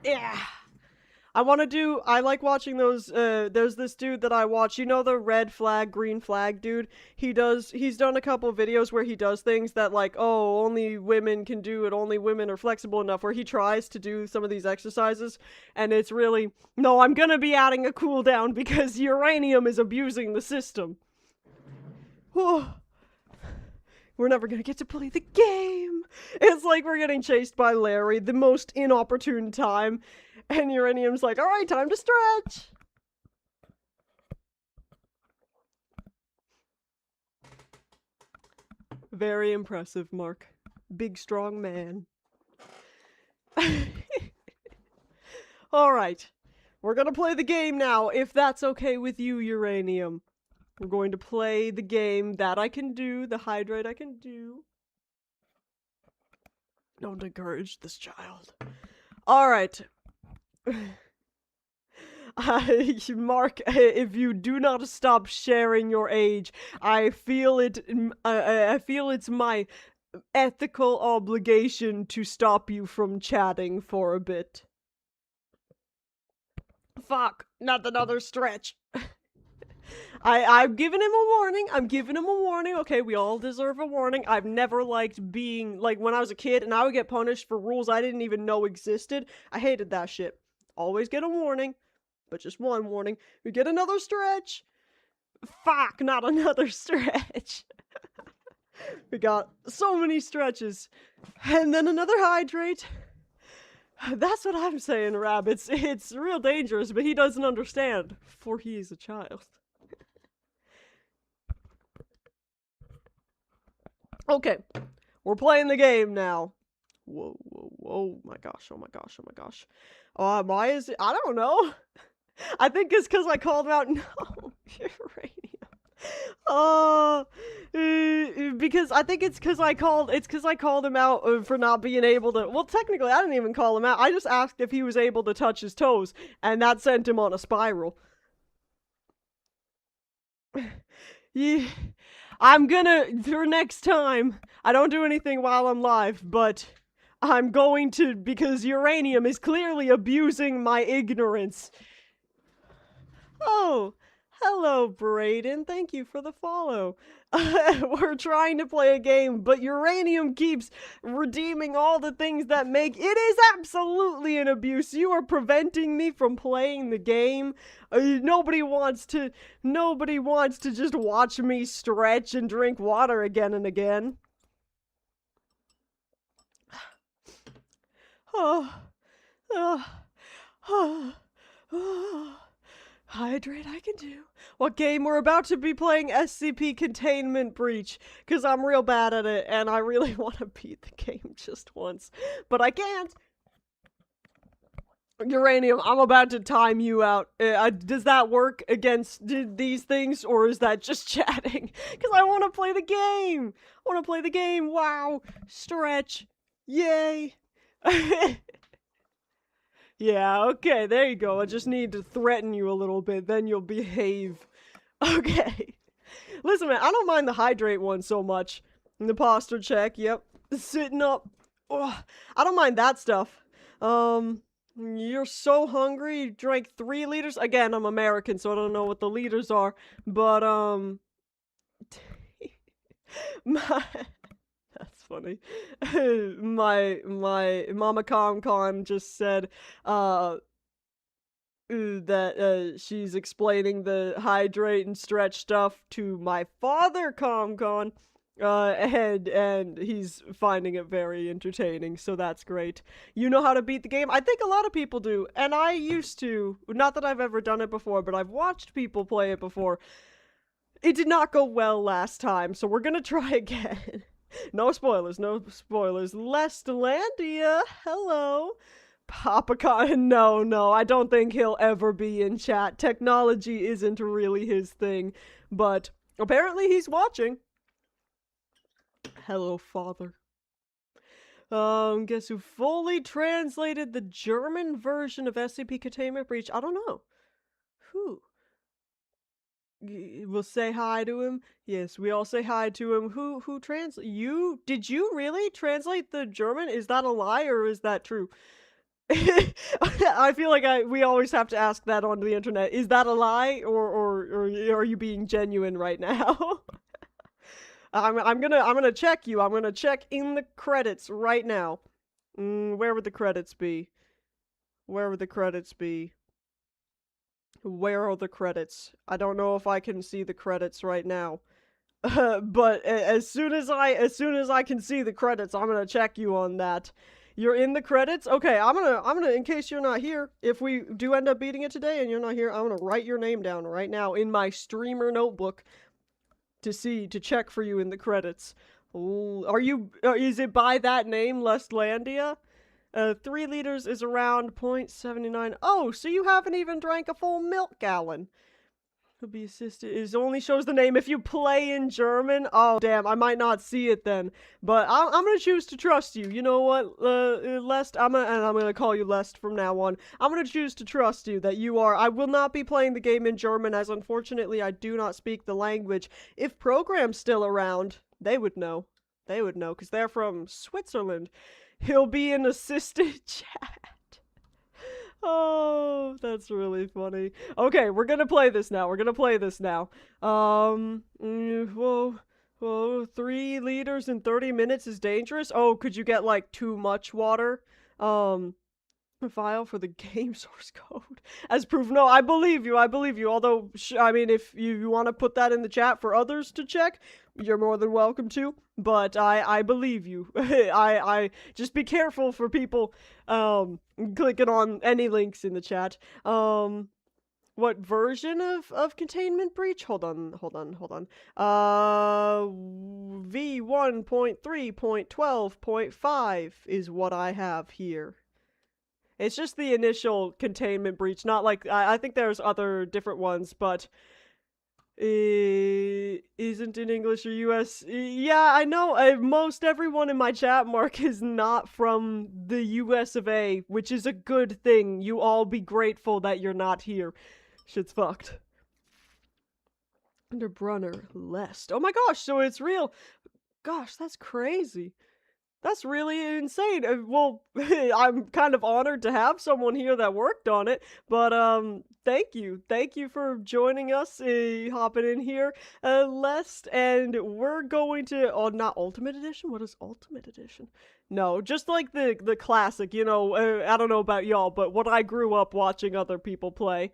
Yeah. I like watching those, there's this dude that I watch, you know the red flag, green flag dude? He's done a couple of videos where he does things that like, oh, only women can do it, only women are flexible enough, where he tries to do some of these exercises, and it's really, no, I'm gonna be adding a cooldown because uranium is abusing the system. We're never gonna get to play the game. It's like we're getting chased by Larry, the most inopportune time. And uranium's like, alright, time to stretch. Very impressive, Mark. Big, strong man. Alright. We're gonna play the game now, if that's okay with you, uranium. We're going to play the game that I can do, the hydrate I can do. Don't encourage this child. Alright. Mark, if you do not stop sharing your age, I feel it's my ethical obligation to stop you from chatting for a bit. Fuck, not another stretch. I've given him a warning. I'm giving him a warning. Okay, we all deserve a warning. I've never liked being, like, when I was a kid and I would get punished for rules I didn't even know existed. I hated that shit. Always get a warning, but just one warning. We get another stretch. Fuck, not another stretch. We got so many stretches. And then another hydrate. That's what I'm saying, Rab. It's real dangerous, but he doesn't understand, for he is a child. Okay, we're playing the game now. Whoa, whoa, whoa, my gosh, oh my gosh, oh my gosh. Why is it? I don't know. I think it's because I called him out. No, uranium. Because I think it's because I called him out for not being able to, well, technically, I didn't even call him out. I just asked if he was able to touch his toes, and that sent him on a spiral. Yeah. I'm gonna, for next time, I don't do anything while I'm live, but I'm going to, because uranium is clearly abusing my ignorance. Oh, hello, Brayden. Thank you for the follow. We're trying to play a game, but uranium keeps redeeming all the things that make it is absolutely an abuse. You are preventing me from playing the game. Nobody wants to just watch me stretch and drink water again and again. Hydrate I can do. What game? We're about to be playing SCP Containment Breach, because I'm real bad at it, and I really want to beat the game just once. But I can't. Uranium, I'm about to time you out. Does that work against these things, or is that just chatting? Because I want to play the game! I want to play the game! Wow! Stretch! Yay! Yeah, okay, there you go. I just need to threaten you a little bit, then you'll behave. Okay. Listen, man, I don't mind the hydrate one so much. The posture check, yep. Sitting up. Oh, I don't mind that stuff. You're so hungry, you drank 3 liters? Again, I'm American, so I don't know what the liters are. But, that's funny. my Mama Con just said, that she's explaining the hydrate and stretch stuff to my father, ComCon. And he's finding it very entertaining, so that's great. You know how to beat the game? I think a lot of people do, and I used to. Not that I've ever done it before, but I've watched people play it before. It did not go well last time, so we're gonna try again. No spoilers, no spoilers. Lestlandia, hello. Papacon, no, I don't think he'll ever be in chat. Technology isn't really his thing, but apparently he's watching. Hello, father. Guess who fully translated the German version of SCP Containment Breach? I don't know. Who? We'll say hi to him. Yes, we all say hi to him. Who translate? You? Did you really translate the German? Is that a lie or is that true? I feel like we always have to ask that on the internet. Is that a lie or are you being genuine right now? I'm gonna check you. I'm gonna check in the credits right now. Where would the credits be? Where would the credits be? Where are the credits? I don't know if I can see the credits right now. But as soon as I can see the credits, I'm gonna check you on that. You're in the credits? Okay, I'm gonna, in case you're not here, if we do end up beating it today and you're not here, I'm gonna write your name down right now in my streamer notebook to check for you in the credits. Is it by that name, Lestlandia? 3 liters is around 0.79. Oh, so you haven't even drank a full milk gallon. Could be assisted. It only shows the name if you play in German. Oh, damn, I might not see it then. But I'm gonna choose to trust you. You know what, Lest? I'm gonna call you Lest from now on. I'm gonna choose to trust you that you are. I will not be playing the game in German, as unfortunately I do not speak the language. If Program's still around, they would know. They would know, because they're from Switzerland. He'll be in assisted chat. Oh, that's really funny. Okay, we're gonna play this now. Whoa, 3 liters in 30 minutes is dangerous? Oh, could you get, like, too much water? File for the game source code as proof. No, I believe you, although, I mean, if you want to put that in the chat for others to check, you're more than welcome to, but I believe you. I just be careful for people, clicking on any links in the chat. What version of Containment Breach? Hold on. V1.3.12.5 is what I have here. It's just the initial Containment Breach, not like, I think there's other different ones, but isn't in English or US. Yeah, I know, most everyone in my chat, Mark, is not from the US of A, which is a good thing. You all be grateful that you're not here. Shit's fucked. Under Brunner, Lest. Oh my gosh, so it's real. Gosh, that's crazy. That's really insane. Well, I'm kind of honored to have someone here that worked on it, but thank you for joining us, hopping in here, Lest, and we're going to, oh, not Ultimate Edition? What is Ultimate Edition? No, just like the classic, you know, I don't know about y'all, but what I grew up watching other people play.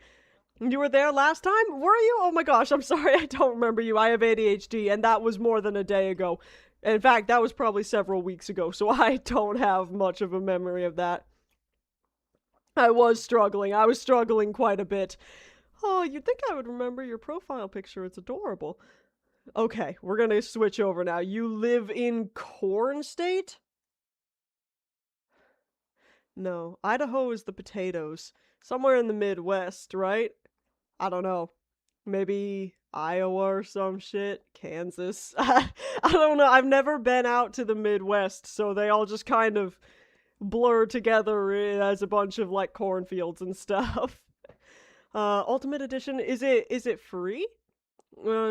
You were there last time? Were you? Oh my gosh, I'm sorry, I don't remember you. I have ADHD, and that was more than a day ago. In fact, that was probably several weeks ago, so I don't have much of a memory of that. I was struggling quite a bit. Oh, you'd think I would remember your profile picture, it's adorable. Okay, we're gonna switch over now. You live in Corn State? No, Idaho is the potatoes. Somewhere in the Midwest, right? I don't know. Maybe Iowa or some shit. Kansas. I don't know. I've never been out to the Midwest, so they all just kind of blur together as a bunch of, like, cornfields and stuff. Ultimate Edition, is it free?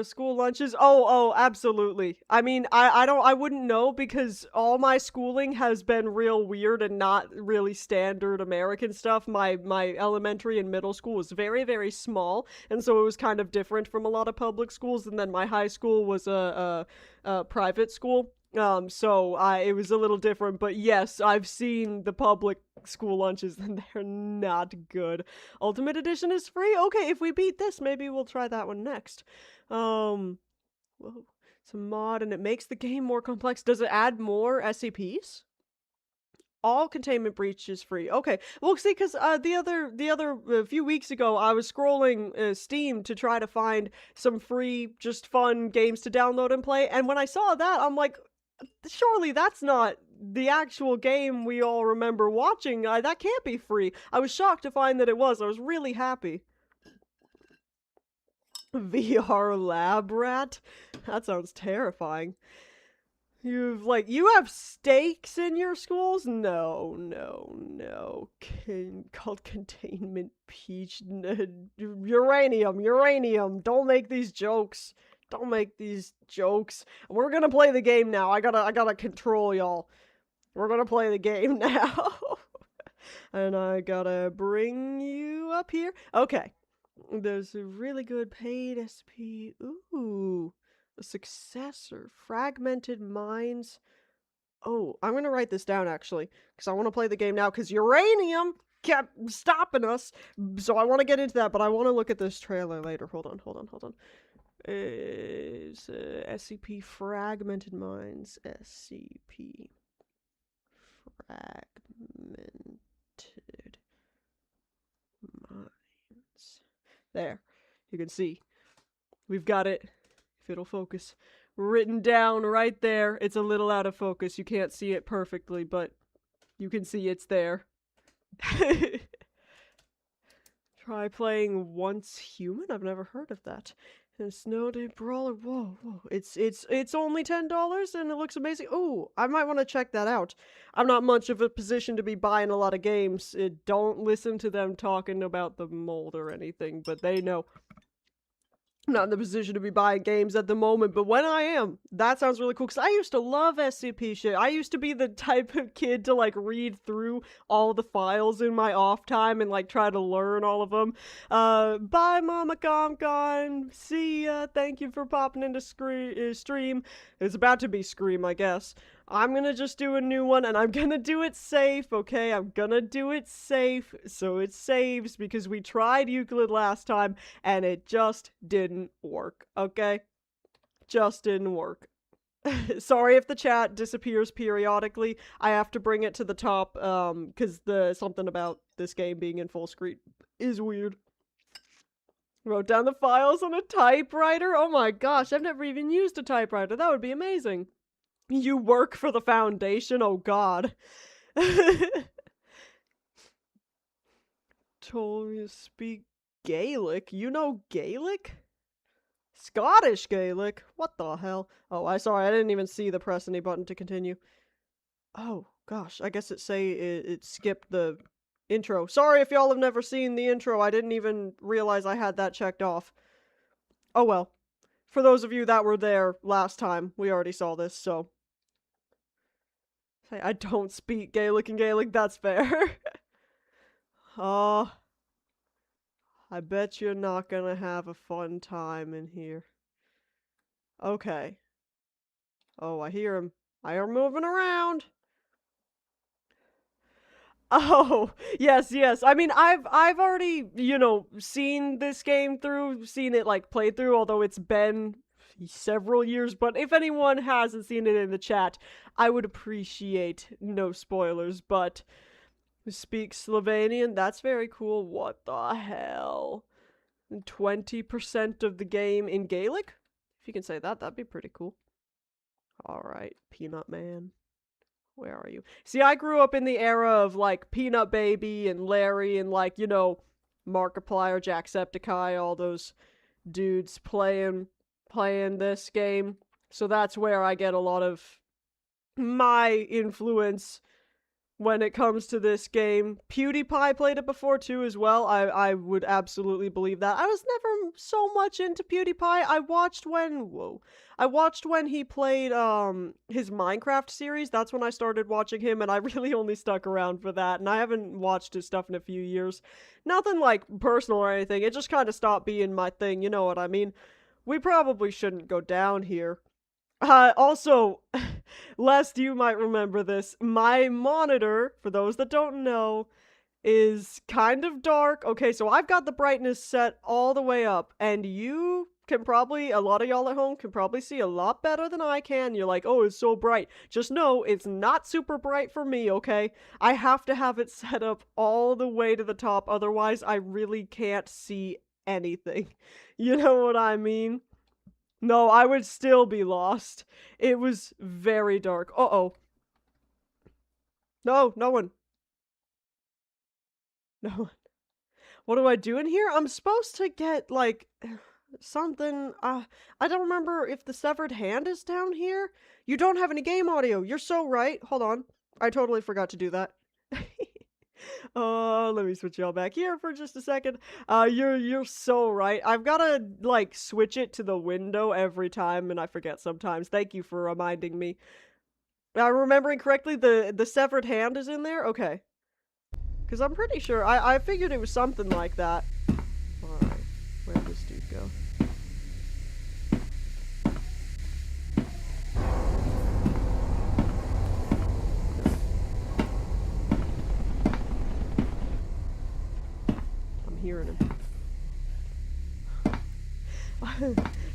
School lunches? Oh, absolutely. I mean, I wouldn't know because all my schooling has been real weird and not really standard American stuff. My elementary and middle school was very, very small, and so it was kind of different from a lot of public schools, and then my high school was a private school. So it was a little different, but yes, I've seen the public school lunches and they're not good. Ultimate Edition is free? Okay, if we beat this, maybe we'll try that one next. Whoa. It's a mod and it makes the game more complex. Does it add more SCPs? All containment breach is free. Okay. Well, see, because a few weeks ago, I was scrolling Steam to try to find some free, just fun games to download and play. And when I saw that, I'm like, surely that's not the actual game we all remember watching. That can't be free. I was shocked to find that it was. I was really happy. VR lab rat? That sounds terrifying. You have stakes in your schools? No. Called containment peach. Uranium. Don't make these jokes. We're gonna play the game now. I gotta control y'all. We're gonna play the game now. And I gotta bring you up here. Okay. There's a really good paid SP. Ooh. A successor. Fragmented Minds. Oh, I'm gonna write this down actually, because I want to play the game now, because uranium kept stopping us. So I want to get into that, but I want to look at this trailer later. Hold on. Is SCP Fragmented Minds. SCP Fragmented Minds. There. You can see. We've got it. If it'll focus. Written down right there. It's a little out of focus. You can't see it perfectly, but you can see it's there. Try playing Once Human? I've never heard of that. And Snow Day Brawler. Whoa. It's only $10 and it looks amazing. Oh, I might want to check that out. I'm not much of a position to be buying a lot of games. Don't listen to them talking about the mold or anything, but they know. I'm not in the position to be buying games at the moment, but when I am, that sounds really cool, because I used to love SCP shit. I used to be the type of kid to, like, read through all the files in my off time and, like, try to learn all of them. Bye, Mama Comcon. See ya. Thank you for popping into stream. It's about to be Scream, I guess. I'm gonna just do a new one, and I'm gonna do it safe, okay? I'm gonna do it safe, so it saves, because we tried Euclid last time, and it just didn't work, okay? Just didn't work. Sorry if the chat disappears periodically. I have to bring it to the top, because something about this game being in full screen is weird. Wrote down the files on a typewriter? Oh my gosh, I've never even used a typewriter. That would be amazing. You work for the Foundation? Oh god. Told me to speak Gaelic? You know Gaelic? Scottish Gaelic? What the hell? Oh, I didn't even see the press any button to continue. Oh, gosh, I guess it skipped the intro. Sorry if y'all have never seen the intro, I didn't even realize I had that checked off. Oh well. For those of you that were there last time, we already saw this, so... I don't speak Gaelic and Gaelic, that's fair. Oh, I bet you're not gonna have a fun time in here. Okay. Oh, I hear him. I hear him moving around. Oh, yes. I mean, I've already, seen this game through, seen it, like, played through, although it's been several years, but if anyone hasn't seen it in the chat, I would appreciate no spoilers, but speak Slovenian, that's very cool. What the hell? 20% of the game in Gaelic? If you can say that, that'd be pretty cool. Alright, Peanut Man. Where are you? See, I grew up in the era of, like, Peanut Baby and Larry and, like, Markiplier, Jacksepticeye, all those dudes playing this game. So that's where I get a lot of my influence when it comes to this game. PewDiePie played it before too as well. I would absolutely believe that. I was never so much into PewDiePie. I watched when he played his Minecraft series. That's when I started watching him, and I really only stuck around for that, and I haven't watched his stuff in a few years. Nothing like personal or anything. It just kind of stopped being my thing, you know what I mean? We probably shouldn't go down here. Also, lest you might remember this, my monitor, for those that don't know, is kind of dark. Okay, so I've got the brightness set all the way up, and you can probably, a lot of y'all at home can probably see a lot better than I can. You're like, oh, it's so bright. Just know it's not super bright for me, okay? I have to have it set up all the way to the top, otherwise I really can't see anything. You know what I mean? No, I would still be lost. It was very dark. Uh-oh. No, no one. No one. What do I do in here? I'm supposed to get, like, something, I don't remember if the severed hand is down here. You don't have any game audio. You're so right. Hold on. I totally forgot to do that. Let me switch y'all back here for just a second. You're so right. I've gotta, like, switch it to the window every time, and I forget sometimes. Thank you for reminding me. Remembering correctly, the severed hand is in there? Okay. Because I'm pretty sure, I figured it was something like that. Alright, where'd this dude go? I'm hearing him.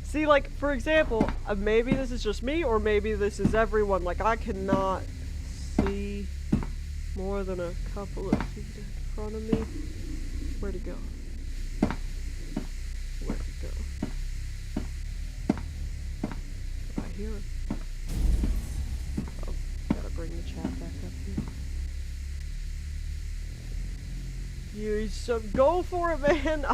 See, like, for example, maybe this is just me, or maybe this is everyone. Like, I cannot see more than a couple of feet in front of me. Where'd he go? Where'd he go? I hear him. Oh, gotta bring the chat back up here. You go for it, man.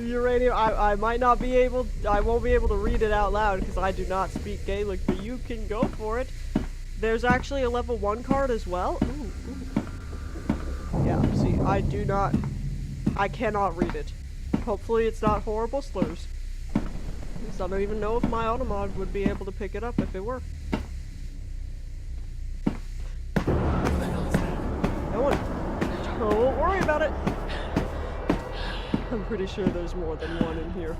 Uranium, I might not be able, I won't be able to read it out loud because I do not speak Gaelic, but you can go for it. There's actually a level 1 card as well. Ooh, ooh. Yeah, see, I cannot read it. Hopefully it's not horrible slurs. Because I don't even know if my automod would be able to pick it up if it were. No one. Don't worry about it. I'm pretty sure there's more than one in here.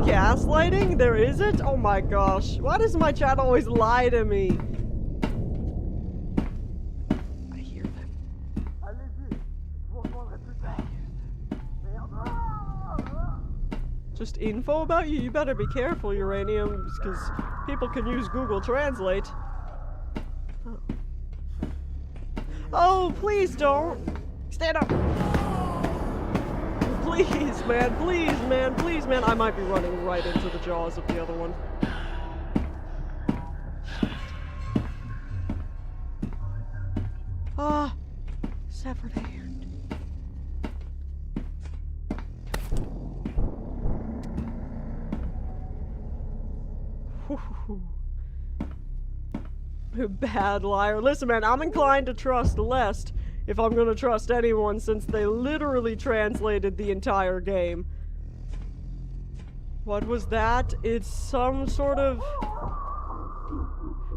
Gaslighting? There isn't? Oh my gosh. Why does my chat always lie to me? Just info about you? You better be careful, Uranium, because people can use Google Translate. Oh. Oh, please don't! Stand up! Please, man, please, man, please, man. I might be running right into the jaws of the other one. Ah, severed hand. Bad liar. Listen, man, I'm inclined to trust Lest if I'm gonna trust anyone, since they literally translated the entire game. What was that? It's some sort of...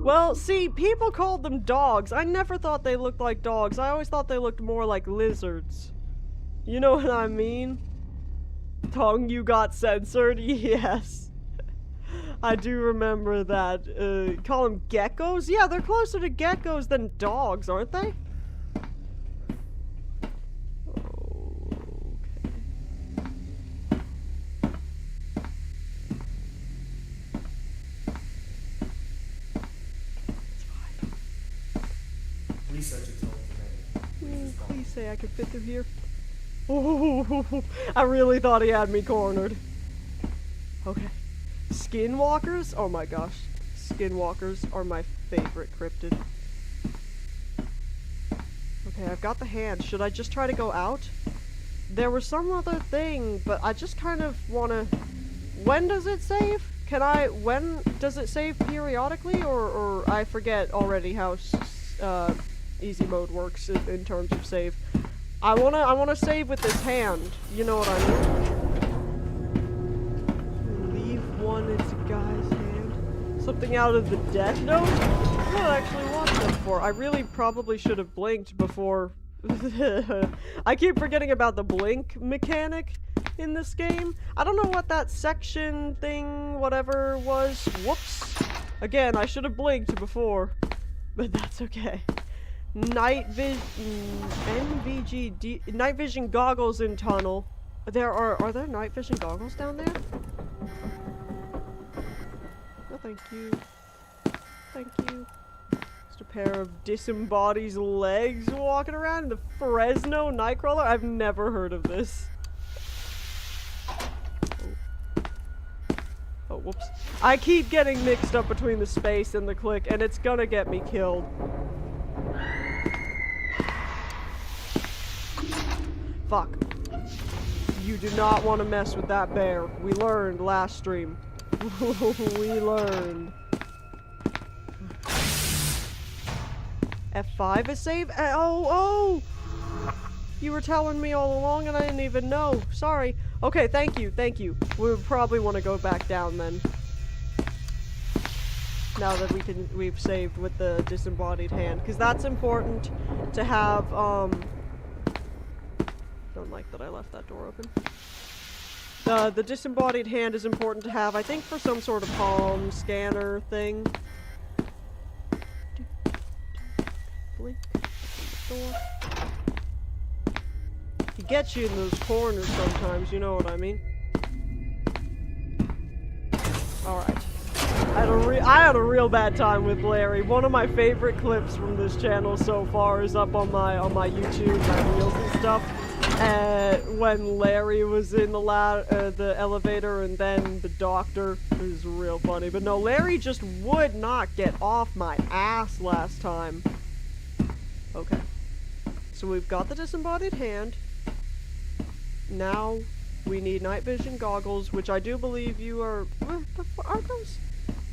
Well, see, people called them dogs. I never thought they looked like dogs. I always thought they looked more like lizards. You know what I mean? Tongue, you got censored? Yes. I do remember that. Call them geckos? Yeah, they're closer to geckos than dogs, aren't they? Okay. It's fine.
Research it told today.
Please say I could fit through here. Oh, I really thought he had me cornered. Okay. Skinwalkers? Oh my gosh. Skinwalkers are my favorite cryptid. Okay, I've got the hand. Should I just try to go out? There was some other thing, but I just kind of wanna... When does it save? When does it save periodically? Or I forget already how easy mode works in terms of save. I wanna save with this hand. You know what I mean? It's a guy's hand. Something out of the Death Note? I'm not actually watching that before. I really probably should have blinked before. I keep forgetting about the blink mechanic. in this game. I don't know what that section thing, whatever was. Whoops. Again, I should have blinked before, but that's okay. Night vision, NVG, night vision goggles in tunnel. Are there night vision goggles down there? No, thank you. Thank you. Just a pair of disembodied legs walking around in the Fresno Nightcrawler? I've never heard of this. Oh, whoops. I keep getting mixed up between the space and the click, and it's gonna get me killed. Fuck. You do not want to mess with that bear. We learned last stream. We learned. F5 is save? Oh! You were telling me all along and I didn't even know. Sorry. Okay, thank you. We would probably want to go back down then. Now that we've saved with the disembodied hand. Because that's important to have, don't like that I left that door open. The disembodied hand is important to have, I think, for some sort of palm scanner thing. Blink. Door. He gets you in those corners sometimes, you know what I mean? Alright. I had a real bad time with Larry. One of my favorite clips from this channel so far is up on my YouTube, my reels and stuff. When Larry was in the elevator and then the doctor. It was real funny. But no, Larry just would not get off my ass last time. Okay. So we've got the disembodied hand. Now we need night vision goggles, which I do believe you are... Are those?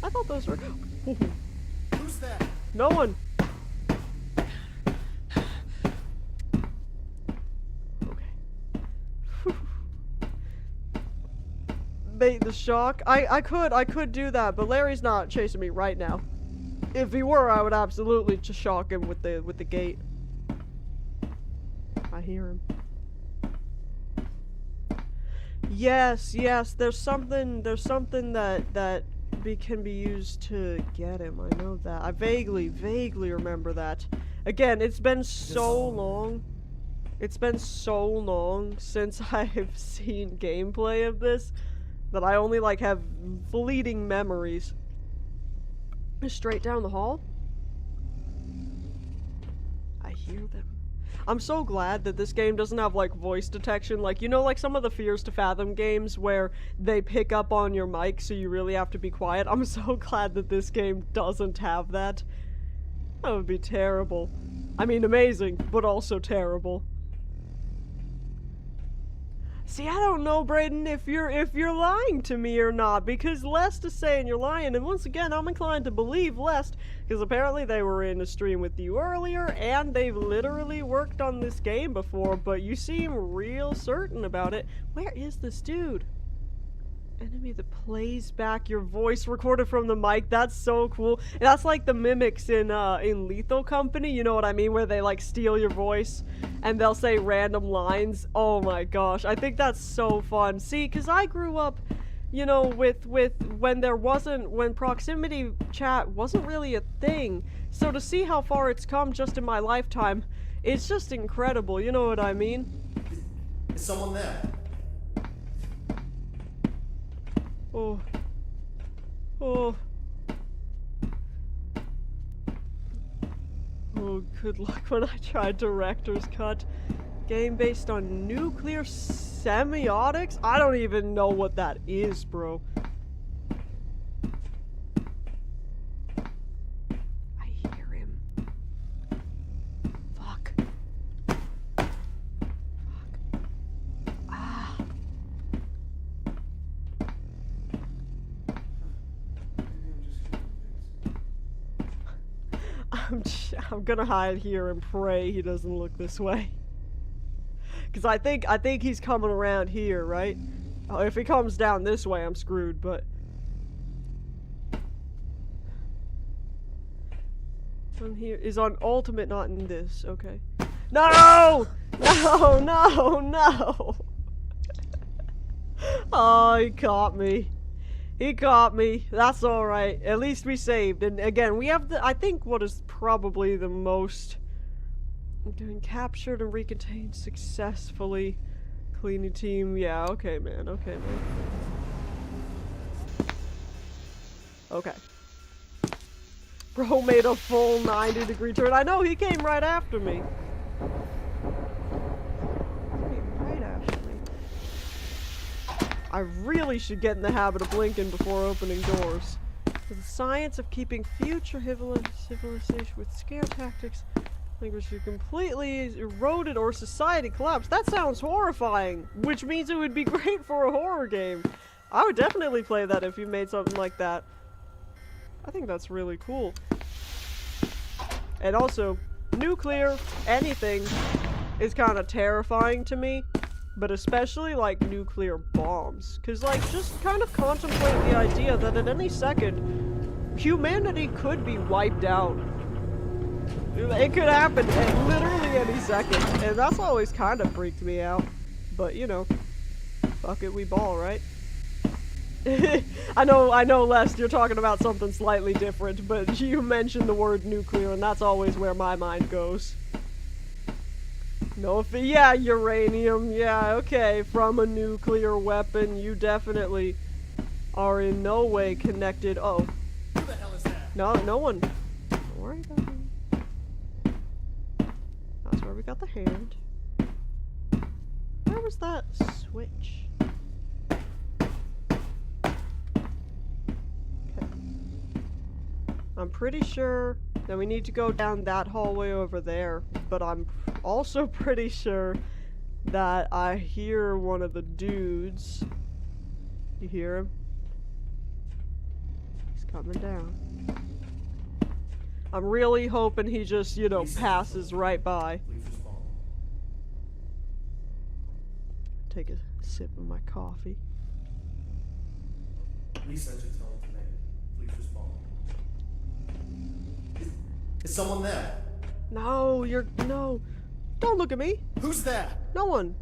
I thought those were...
Who's that?
No one! Bait the shock. I could do that, but Larry's not chasing me right now. If he were, I would absolutely just shock him with the gate. I hear him. Yes, there's something that can be used to get him. I know that. I vaguely remember that. Again, it's been so long. It's been so long since I've seen gameplay of this that I only like have fleeting memories. Straight down the hall? I hear them. I'm so glad that this game doesn't have like voice detection, like, you know, like some of the Fears to Fathom games where they pick up on your mic so you really have to be quiet. I'm so glad that this game doesn't have that. That would be terrible. I mean, amazing, but also terrible. See, I don't know, Brayden, if you're lying to me or not, because Lest is saying you're lying, and once again, I'm inclined to believe Lest, because apparently they were in a stream with you earlier, and they've literally worked on this game before, but you seem real certain about it. Where is this dude? Enemy that plays back your voice recorded from the mic. That's so cool. And that's like the mimics in Lethal Company, you know what I mean, where they like steal your voice and they'll say random lines. Oh my gosh, I think that's so fun. See, because I grew up, you know, with when proximity chat wasn't really a thing. So to see how far it's come just in my lifetime, it's just incredible, you know what I mean?
Is someone there?
Oh. Oh. Oh, good luck when I tried Director's Cut. Game based on nuclear semiotics? I don't even know what that is, bro. I hear him. Fuck. Fuck. Ah. I'm gonna hide here and pray he doesn't look this way. Cause I think he's coming around here, right? Oh, if he comes down this way, I'm screwed, but... From here is on ultimate, not in this, okay. No! No! Oh, he caught me. He caught me. That's alright. At least we saved. And again, we have the, I think what is probably the most doing captured and recontained successfully. Cleaning team. Yeah, okay, man. Okay, man. Okay. Bro made a full 90-degree turn. I know, he came right after me. Right after me. I really should get in the habit of blinking before opening doors. The science of keeping future civilization with scare tactics, language completely eroded or society collapsed. That sounds horrifying, which means it would be great for a horror game. I would definitely play that if you made something like that. I think that's really cool. And also, nuclear anything is kind of terrifying to me, but especially like nuclear bombs. Cause like, just kind of contemplate the idea that at any second, humanity could be wiped out. It could happen at literally any second, and that's always kind of freaked me out. But you know, fuck it, we ball, right? I know, Les, you're talking about something slightly different, but you mentioned the word nuclear, and that's always where my mind goes. No, yeah, uranium, yeah, okay, from a nuclear weapon, you definitely are in no way connected. Oh.
Who the hell is that?
No one. Don't worry about me. That's where we got the hand. Where was that switch? I'm pretty sure that we need to go down that hallway over there, but I'm also pretty sure that I hear one of the dudes. You hear him? He's coming down. I'm really hoping he just, you know, passes right by.
Please respond.
Take a sip of my coffee.
Please send your tone to me. Please respond. Is someone there?
No, no. Don't look at me.
Who's that?
No one.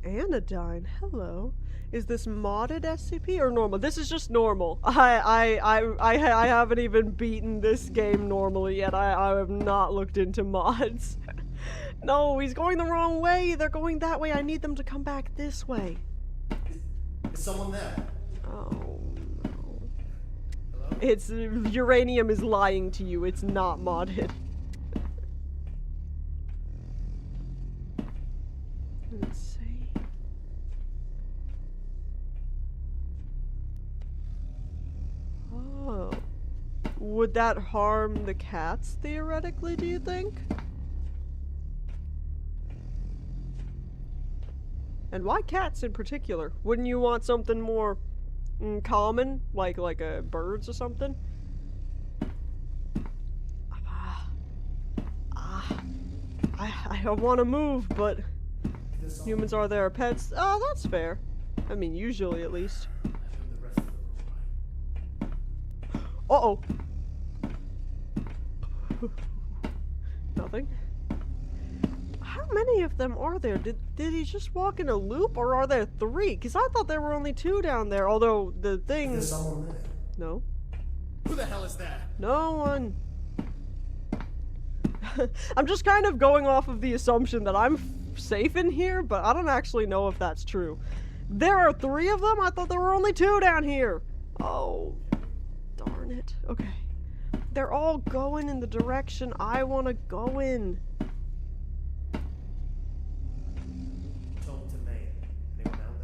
Anodyne, hello. Is this modded SCP or normal? This is just normal. I haven't even beaten this game normally yet. I have not looked into mods. No, he's going the wrong way. They're going that way. I need them to come back this way.
Is someone there?
Oh, no.
Hello?
It's, uranium is lying to you. It's not modded. Let's see. Oh. Would that harm the cats, theoretically, do you think? And why cats in particular? Wouldn't you want something more common, like birds or something? I don't want to move, but humans are their pets. Oh, that's fair. I mean, usually at least. Uh-oh. Nothing. How many of them are there? Did he just walk in a loop, or are there 3? Because I thought there were only 2 down there, although the thing...
Is there someone there?
No.
Who the hell is that?
No one. I'm just kind of going off of the assumption that I'm safe in here, but I don't actually know if that's true. There are 3 of them? I thought there were only 2 down here. Oh, darn it. Okay. They're all going in the direction I want to go in.
Tone to me. Anyone out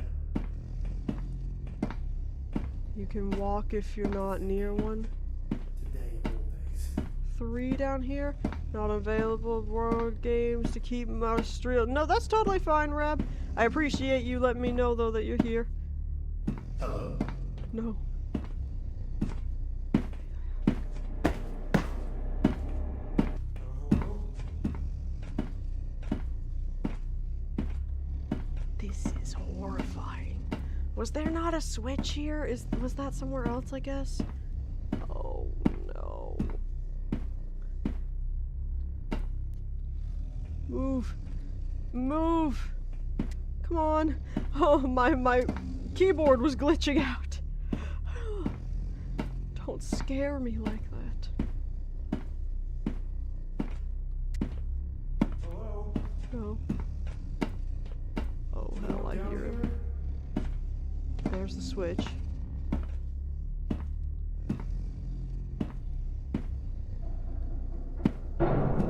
there?
You can walk if you're not near one.
Today of all days.
3 down here. Not available world games to keep my stream. No, that's totally fine, Rab. I appreciate you letting me know, though, that you're here.
Hello?
No. This is horrifying. Was there not a switch here? Was that somewhere else, I guess? Oh, no. Move. Move. Come on. Oh, my keyboard was glitching out. Don't scare me like that.
Hello?
No. Oh, hell, I hear him. There's the switch.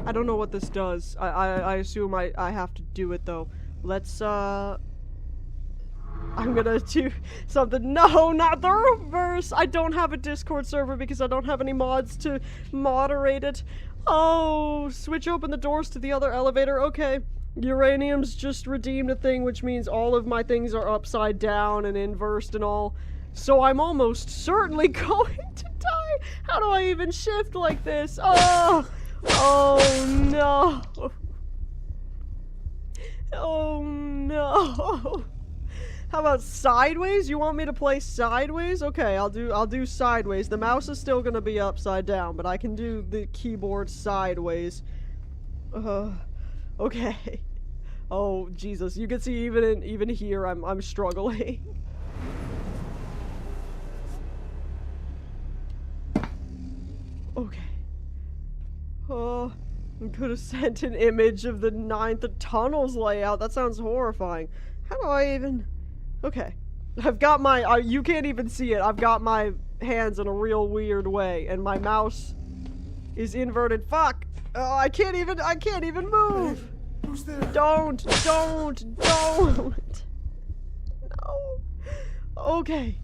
I don't know what this does. I assume I have to do it though. Let's I'm gonna do something. No, not the reverse! I don't have a Discord server because I don't have any mods to moderate it. Oh, switch open the doors to the other elevator. Okay. Uranium's just redeemed a thing, which means all of my things are upside down and inversed and all. So I'm almost certainly going to die. How do I even shift like this? Oh! Oh no! Oh no! How about sideways? You want me to play sideways? Okay, I'll do sideways. The mouse is still gonna be upside down, but I can do the keyboard sideways. Okay. Oh Jesus! You can see even here I'm struggling. Okay. Oh, I could have sent an image of the 9th tunnels layout. That sounds horrifying. How do I even... Okay. I've got my... you can't even see it. I've got my hands in a real weird way, and my mouse is inverted. Fuck! Oh, I can't even move!
Hey, who's there?
Don't! No! Okay.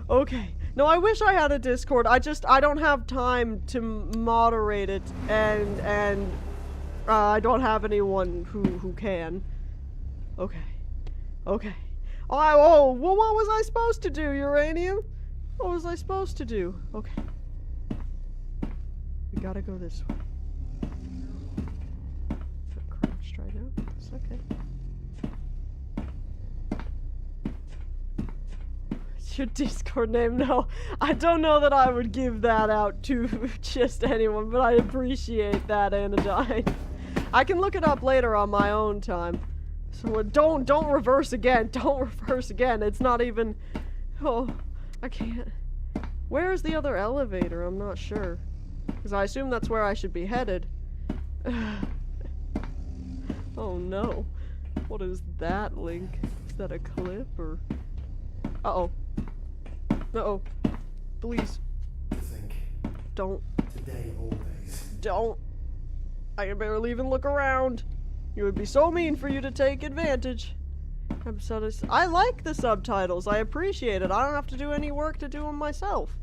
Okay. No, I wish I had a Discord. I don't have time to moderate it, and I don't have anyone who can. Okay. Okay. Oh, well, what was I supposed to do, Uranium? What was I supposed to do? Okay. We gotta go this way. Crouched right now. It's okay. Your Discord name? No, I don't know that I would give that out to just anyone, but I appreciate that, Anodyne. I can look it up later on my own time. So don't reverse again. Don't reverse again. It's not even... Oh, I can't. Where is the other elevator? I'm not sure. Because I assume that's where I should be headed. Oh no. What is that, Link? Is that a clip or... Uh-oh. Uh-oh. Please.
To think,
Don't.
today of all days.
Don't. I can barely even look around. It would be so mean for you to take advantage. I like the subtitles. I appreciate it. I don't have to do any work to do them myself.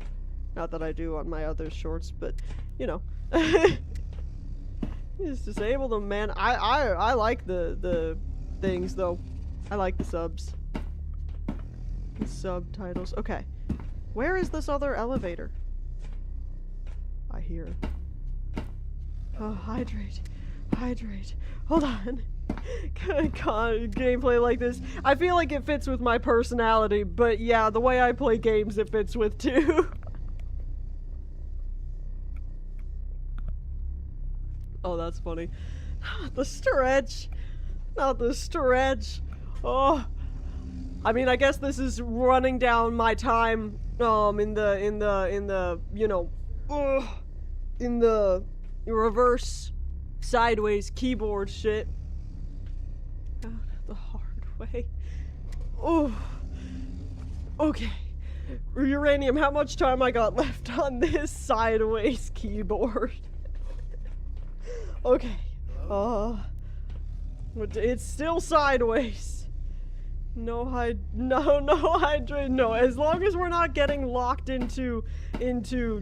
Not that I do on my other shorts, but, you know. Just disable them, man. I like the things, though. I like the subs. The subtitles. Okay. Where is this other elevator? I hear it. Oh, hydrate. Hydrate. Hold on. God, gameplay like this. I feel like it fits with my personality, but yeah, the way I play games it fits with too. Oh, that's funny. Not the stretch. Not the stretch. Oh. I mean, I guess this is running down my time, in the, you know, in the reverse, sideways keyboard shit. The hard way. Oh. Okay. Uranium, how much time I got left on this sideways keyboard? Okay. It's still sideways. No hydrate. No, as long as we're not getting locked into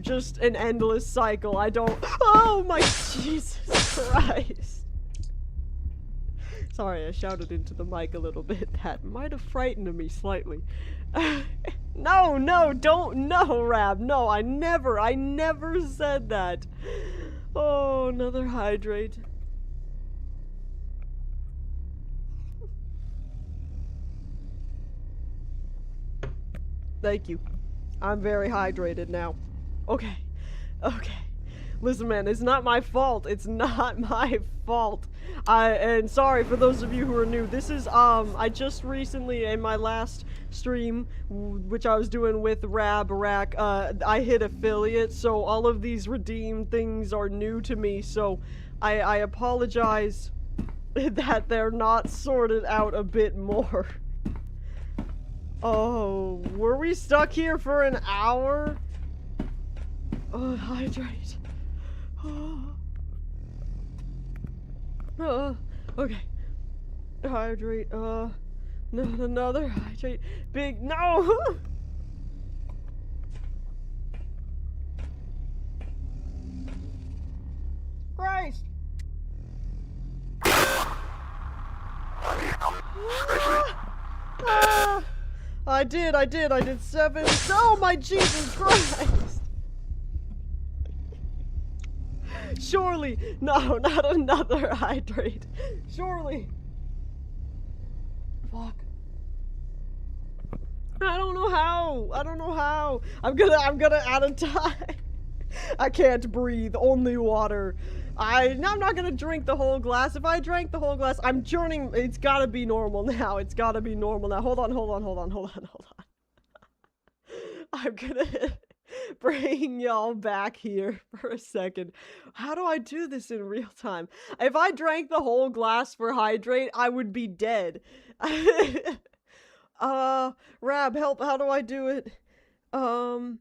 just an endless cycle, I don't. Oh my Jesus Christ. Sorry, I shouted into the mic a little bit. That might have frightened me slightly. No, don't, no, Rab. No, I never said that. Oh, another hydrate. Thank you. I'm very hydrated now. Okay. Okay. Listen, man, it's not my fault. It's not my fault. And sorry for those of you who are new. This is, I just recently, in my last stream, which I was doing with Rack, I hit affiliate, so all of these redeem things are new to me, so I apologize that they're not sorted out a bit more. Oh, were we stuck here for an hour? Oh, hydrate. Okay. Hydrate, no, another hydrate. Big, no! Christ! I did 7. Oh my Jesus Christ! Surely, no, not another hydrate. Surely. Fuck. I don't know how. I'm gonna out of time. I can't breathe, only water. I'm not gonna drink the whole glass. If I drank the whole glass, I'm churning. It's gotta be normal now. It's gotta be normal now. Hold on. I'm gonna bring y'all back here for a second. How do I do this in real time? If I drank the whole glass for hydrate, I would be dead. Rab, help, how do I do it? I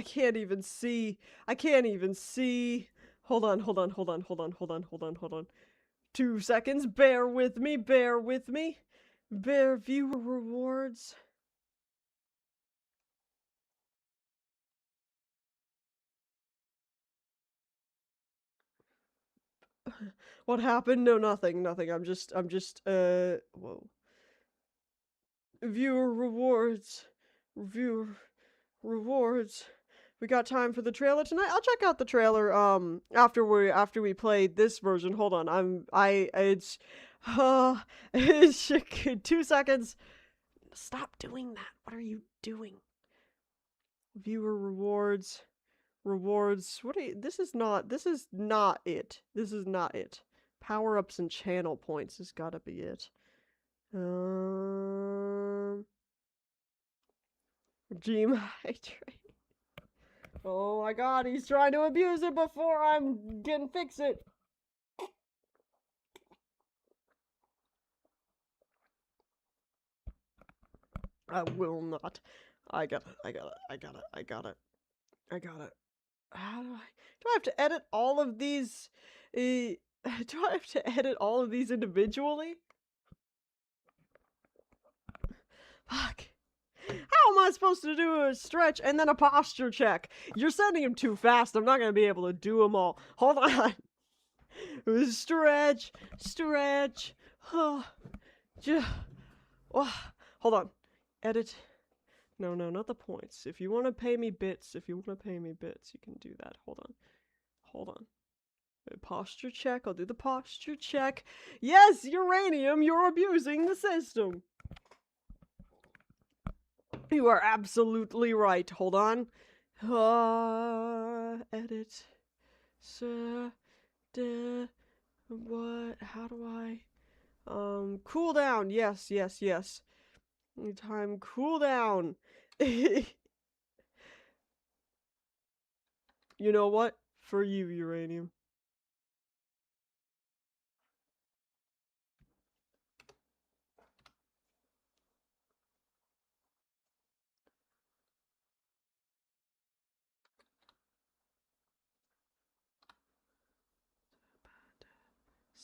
can't even see. Hold on. 2 seconds, bear with me. Bear viewer rewards. What happened? No, nothing. I'm just, whoa. Viewer rewards. We got time for the trailer tonight? I'll check out the trailer, after we play this version. Hold on, it's 2 seconds. Stop doing that. What are you doing? Viewer rewards. What are you, this is not it. Power-ups and channel points has gotta be it. Dream hydrate. Oh my god, he's trying to abuse it before I can fix it. I will not. I got it. How do I have to edit all of these? Do I have to edit all of these individually? Fuck. How am I supposed to do a stretch and then a posture check? You're sending them too fast. I'm not going to be able to do them all. Hold on. Stretch. Hold on. Edit. No, not the points. If you want to pay me bits, you can do that. Hold on. Posture check. I'll do the posture check. Yes, Uranium, you're abusing the system. You are absolutely right. Hold on. Edit. What? How do I? Cooldown. Yes. Time cooldown. You know what? For you, Uranium.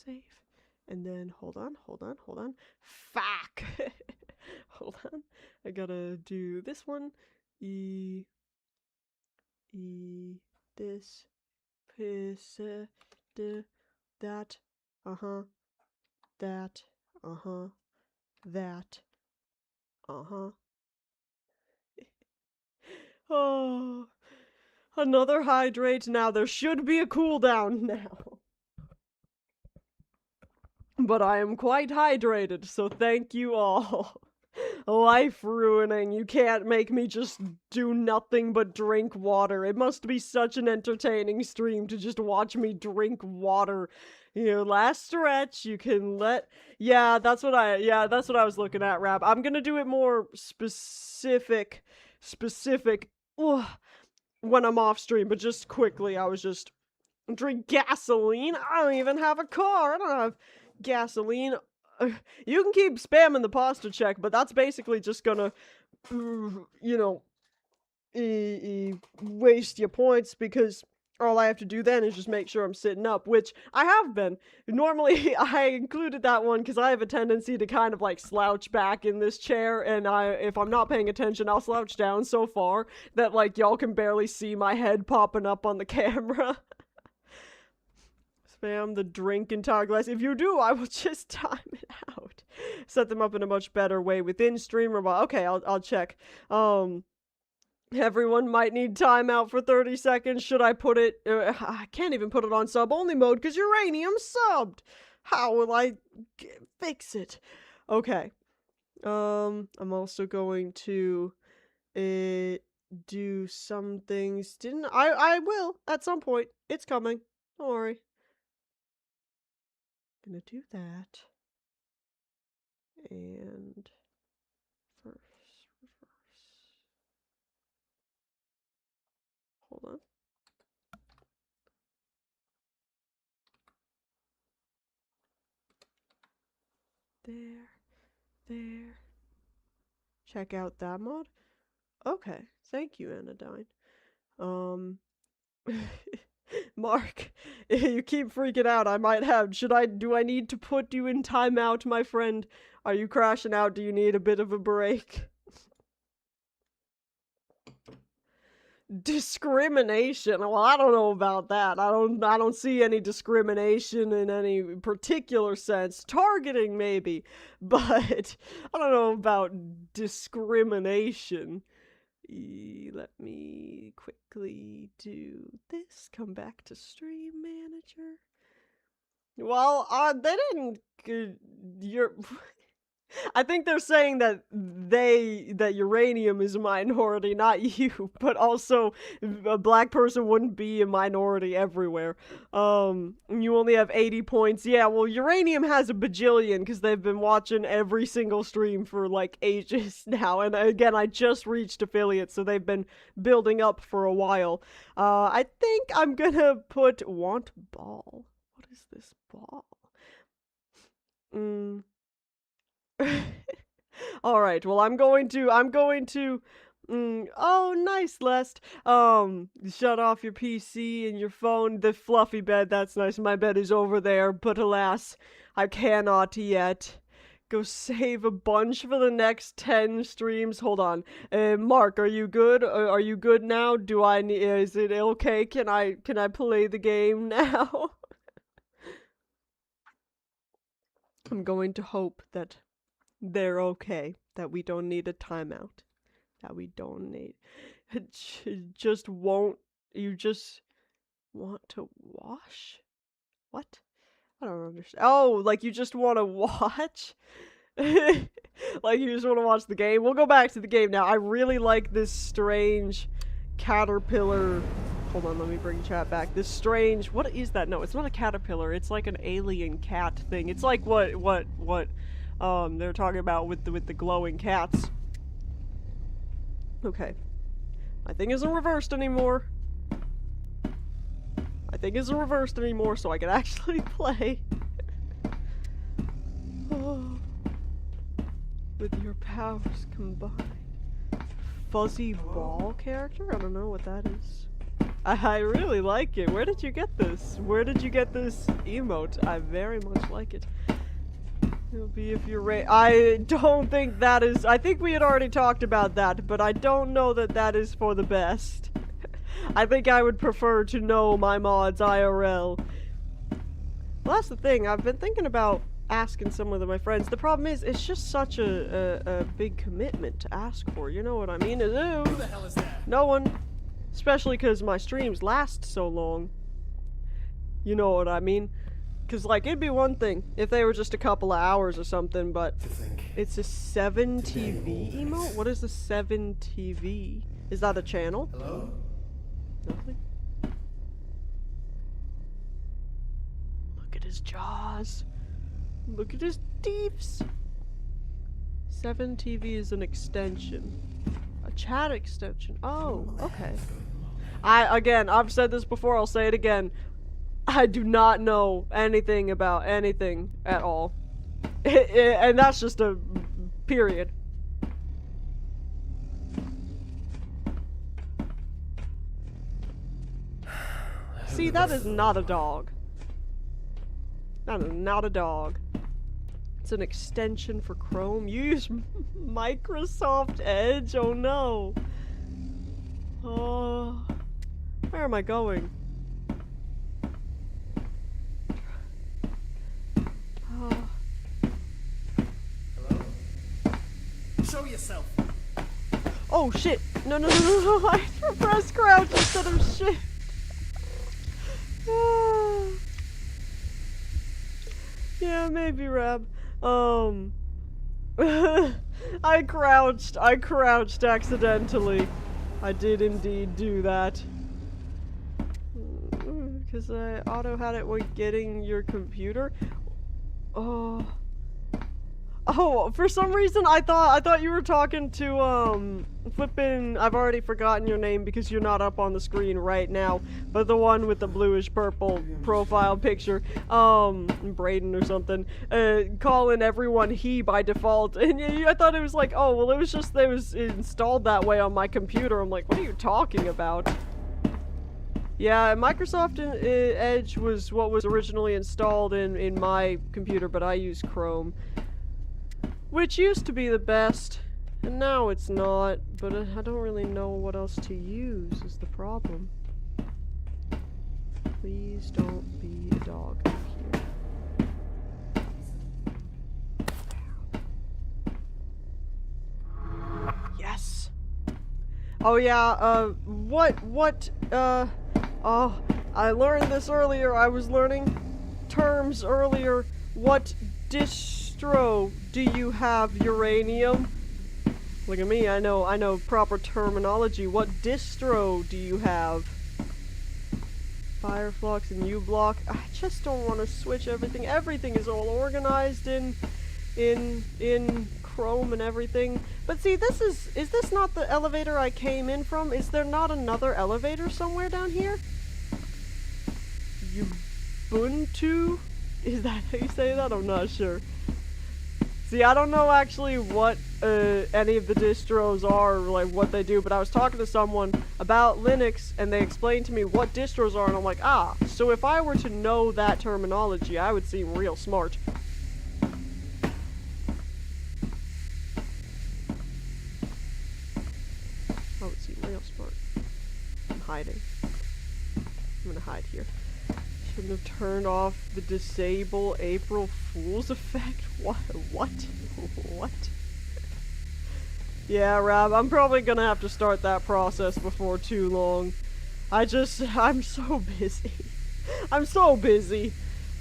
Save. And then, hold on. Fuck! Hold on. I gotta do this one. This. Piss. That. That. That. Oh. Another hydrate. Now there should be a cooldown now. But I am quite hydrated, so thank you all. Life ruining. You can't make me just do nothing but drink water. It must be such an entertaining stream to just watch me drink water. You know, last stretch, you can let... Yeah, that's what I was looking at, Rap. I'm gonna do it more specific, ugh, when I'm off stream, but just quickly, I was just... Drink gasoline? I don't even have a car. I don't have gasoline. You can keep spamming the pasta check, but that's basically just gonna, you know, waste your points, because all I have to do then is just make sure I'm sitting up, which I have been. Normally, I included that one because I have a tendency to kind of like slouch back in this chair, and if I'm not paying attention, I'll slouch down so far that like y'all can barely see my head popping up on the camera. Spam the drink entire glass. If you do, I will just time it out. Set them up in a much better way within streamer. Okay, I'll check. Everyone might need timeout for 30 seconds. Should I put it? I can't even put it on sub only mode because Uranium subbed. How will I fix it? Okay. I'm also going to do some things. I will at some point. It's coming. Don't worry. Gonna do that. And reverse. Hold on. There. Check out that mod. Okay, thank you, Anodyne. Mark, you keep freaking out. I might have. Do I need to put you in timeout, my friend? Are you crashing out? Do you need a bit of a break? Discrimination. Well, I don't know about that. I don't see any discrimination in any particular sense. Targeting, maybe. But I don't know about discrimination. Let me quickly do this. Come back to Stream Manager. Well, they didn't... I think they're saying that Uranium is a minority, not you, but also a black person wouldn't be a minority everywhere. You only have 80 points. Yeah, well, Uranium has a bajillion because they've been watching every single stream for like ages now. And again, I just reached affiliate, so they've been building up for a while. I think I'm gonna put want ball. What is this ball? Alright, well, I'm going to, oh, nice, Lest. Shut off your PC and your phone. The fluffy bed, that's nice. My bed is over there, but alas, I cannot yet. Go save a bunch for the next 10 streams. Hold on. Mark, are you good? Are you good now? Is it okay? Can I play the game now? I'm going to hope that they're okay, that we don't need a timeout, that we don't need... just won't... You just want to wash? What? I don't understand. Oh, like you just want to watch? Like you just want to watch the game? We'll go back to the game now. I really like this strange caterpillar... Hold on, let me bring chat back. This strange... What is that? No, it's not a caterpillar. It's like an alien cat thing. It's like what they're talking about with the glowing cats. Okay. My thing isn't reversed anymore. So I can actually play. Oh. With your powers combined. Fuzzy ball character? I don't know what that is. I really like it. Where did you get this? Where did you get this emote? I very much like it. It'll be if you're I don't think that is... I think we had already talked about that, but I don't know that that is for the best. I think I would prefer to know my mods IRL. Well, that's the thing. I've been thinking about asking some of my friends. The problem is, it's just such a big commitment to ask for. You know what I mean? Who the hell is that? No one. Especially because my streams last so long. You know what I mean? Cause like it'd be one thing if they were just a couple of hours or something, but
To think.
it's a 7
Today of all
TV
days.
emote? What is the 7 TV? Is that a channel?
Hello?
Nothing. Look at his jaws. Look at his teeth. 7 TV is an extension. A chat extension. Oh, okay. I've said this before, I'll say it again. I do not know anything about anything at all. And that's just a period. See, that is not a dog. That is not a dog. It's an extension for Chrome. You use Microsoft Edge? Oh no. Oh. Where am I going? Oh.
Hello? Show yourself!
Oh shit! No, no, no, no, no! I pressed crouch instead of shit! Yeah, maybe, Rab. I crouched accidentally. I did indeed do that. Because I auto had it when getting your computer. Oh. Oh, for some reason I thought you were talking to, flippin', I've already forgotten your name because you're not up on the screen right now, but the one with the bluish purple profile picture, Braden or something, calling everyone he by default, and I thought it was like, oh, well, it was installed that way on my computer. I'm like, what are you talking about? Yeah, Microsoft Edge was what was originally installed in my computer, but I use Chrome. Which used to be the best, and now it's not, but I don't really know what else to use is the problem. Please don't be a dog here. Yes! Oh yeah, oh, I learned this earlier, I was learning terms earlier. What distro do you have, Uranium? Look at me, I know proper terminology. What distro do you have? Fireflux and uBlock. I just don't want to switch everything. Everything is all organized in Chrome and everything. But see, is this not the elevator I came in from? Is there not another elevator somewhere down here? Ubuntu? Is that how you say that? I'm not sure. See, I don't know actually what any of the distros are, like what they do, but I was talking to someone about Linux and they explained to me what distros are, and I'm like, ah, so if I were to know that terminology, I would seem real smart. I would seem real smart. I'm hiding. I'm gonna hide here. Shouldn't have turned off the disable April Fool's effect? What? What? What? Yeah, Rab, I'm probably gonna have to start that process before too long. I'm so busy. I'm so busy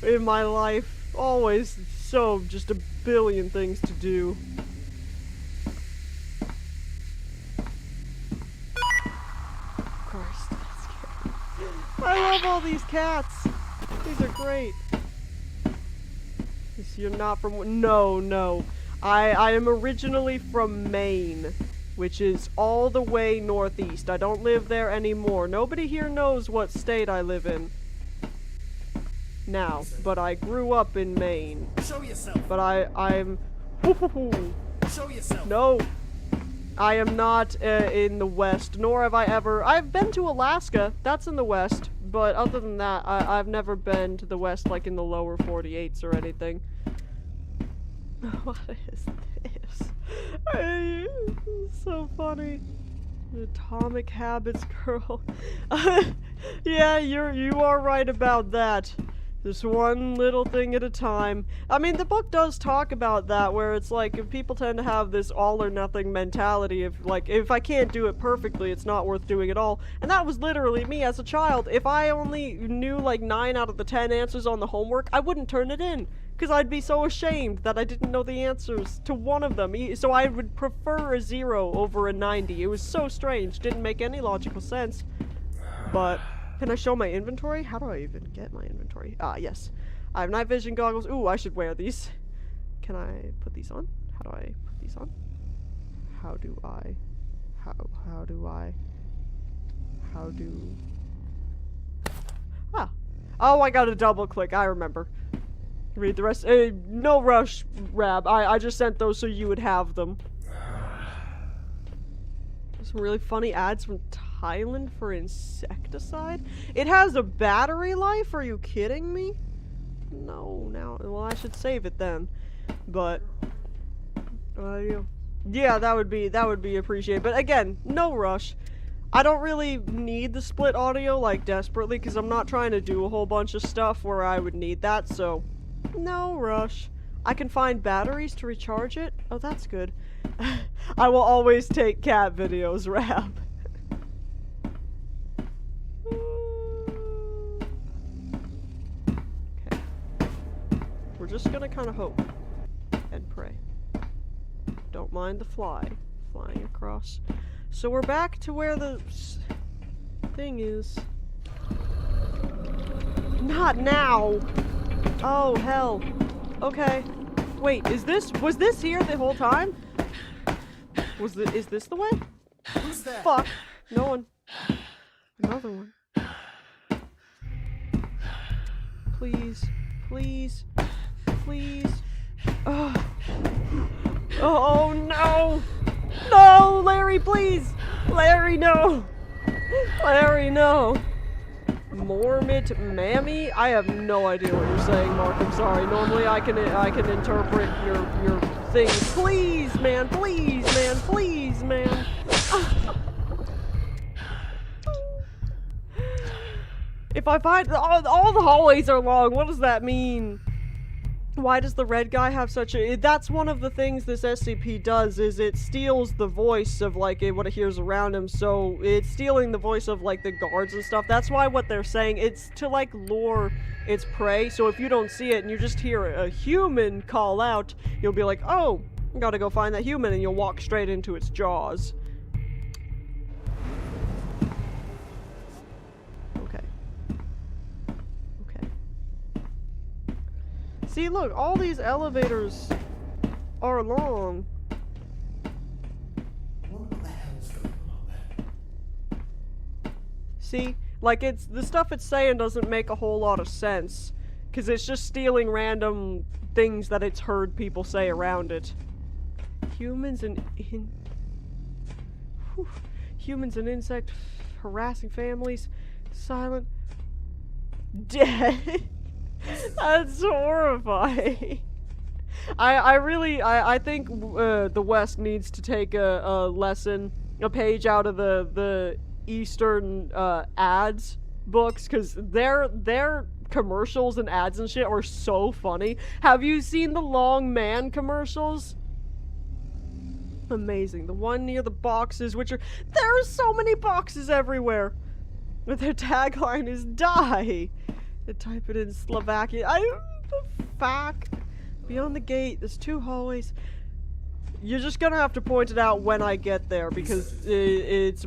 in my life. Always just a billion things to do. Christ, that's scary. I love all these cats. These are great. You're not from... No. I am originally from Maine, which is all the way northeast. I don't live there anymore. Nobody here knows what state I live in now, but I grew up in Maine.
Show yourself!
But I'm...
Show yourself!
No. I am not in the west, nor have I ever... I've been to Alaska. That's in the west. But other than that, I've never been to the west, like in the lower 48s or anything. What is this? So funny. Atomic Habits Girl. Yeah, you are right about that. Just one little thing at a time. I mean, the book does talk about that, where it's like, if people tend to have this all or nothing mentality, if I can't do it perfectly, it's not worth doing at all. And that was literally me as a child. If I only knew like 9 out of the 10 answers on the homework, I wouldn't turn it in. Because I'd be so ashamed that I didn't know the answers to one of them. So I would prefer a 0 over a 90. It was so strange. Didn't make any logical sense. But... can I show my inventory? How do I even get my inventory? Ah, yes. I have night vision goggles. Ooh, I should wear these. Can I put these on? How do I put these on? How do I? Ah. Oh, I gotta double click. I remember. Read the rest. No rush, Rab. I just sent those so you would have them. Some really funny ads from Thailand for insecticide? It has a battery life? Are you kidding me? No, now, well, I should save it then. But, yeah, that would be appreciated. But again, no rush. I don't really need the split audio, like, desperately, because I'm not trying to do a whole bunch of stuff where I would need that, so no rush. I can find batteries to recharge it? Oh, that's good. I will always take cat videos, Rab. Okay. We're just gonna kind of hope and pray. Don't mind the flying across. So we're back to where the thing is. Not now! Oh, hell. Okay. Wait, was this here the whole time? Is this the way?
Who's that?
Fuck. No one. Another one. Please. Please. Please. Oh. Oh, no! No, Larry, please! Larry, no! Larry, no! Mormit Mammy? I have no idea what you're saying, Mark. I'm sorry. Normally I can interpret your things. Please, man. Please, man. Please, man. If I find all the hallways are long, what does that mean? Why does the red guy have such a... That's one of the things this SCP does, is it steals the voice of, like, what it hears around him, so it's stealing the voice of, like, the guards and stuff. That's why what they're saying, it's to, like, lure its prey, so if you don't see it and you just hear a human call out, you'll be like, oh, I gotta go find that human, and you'll walk straight into its jaws. See, look, all these elevators are long.
What the hell's going on there?
See? Like, it's the stuff it's saying doesn't make a whole lot of sense. Because it's just stealing random things that it's heard people say around it. Humans and humans and insect harassing families. Silent. Dead. That's horrifying. I think the West needs to take a page out of the Eastern ads books, because their commercials and ads and shit are so funny. Have you seen the Long Man commercials? Amazing. The one near the boxes, there are so many boxes everywhere. But their tagline is "Die." To type it in Slovakian. The fuck? Beyond the gate, there's 2 hallways. You're just gonna have to point it out when I get there, because it's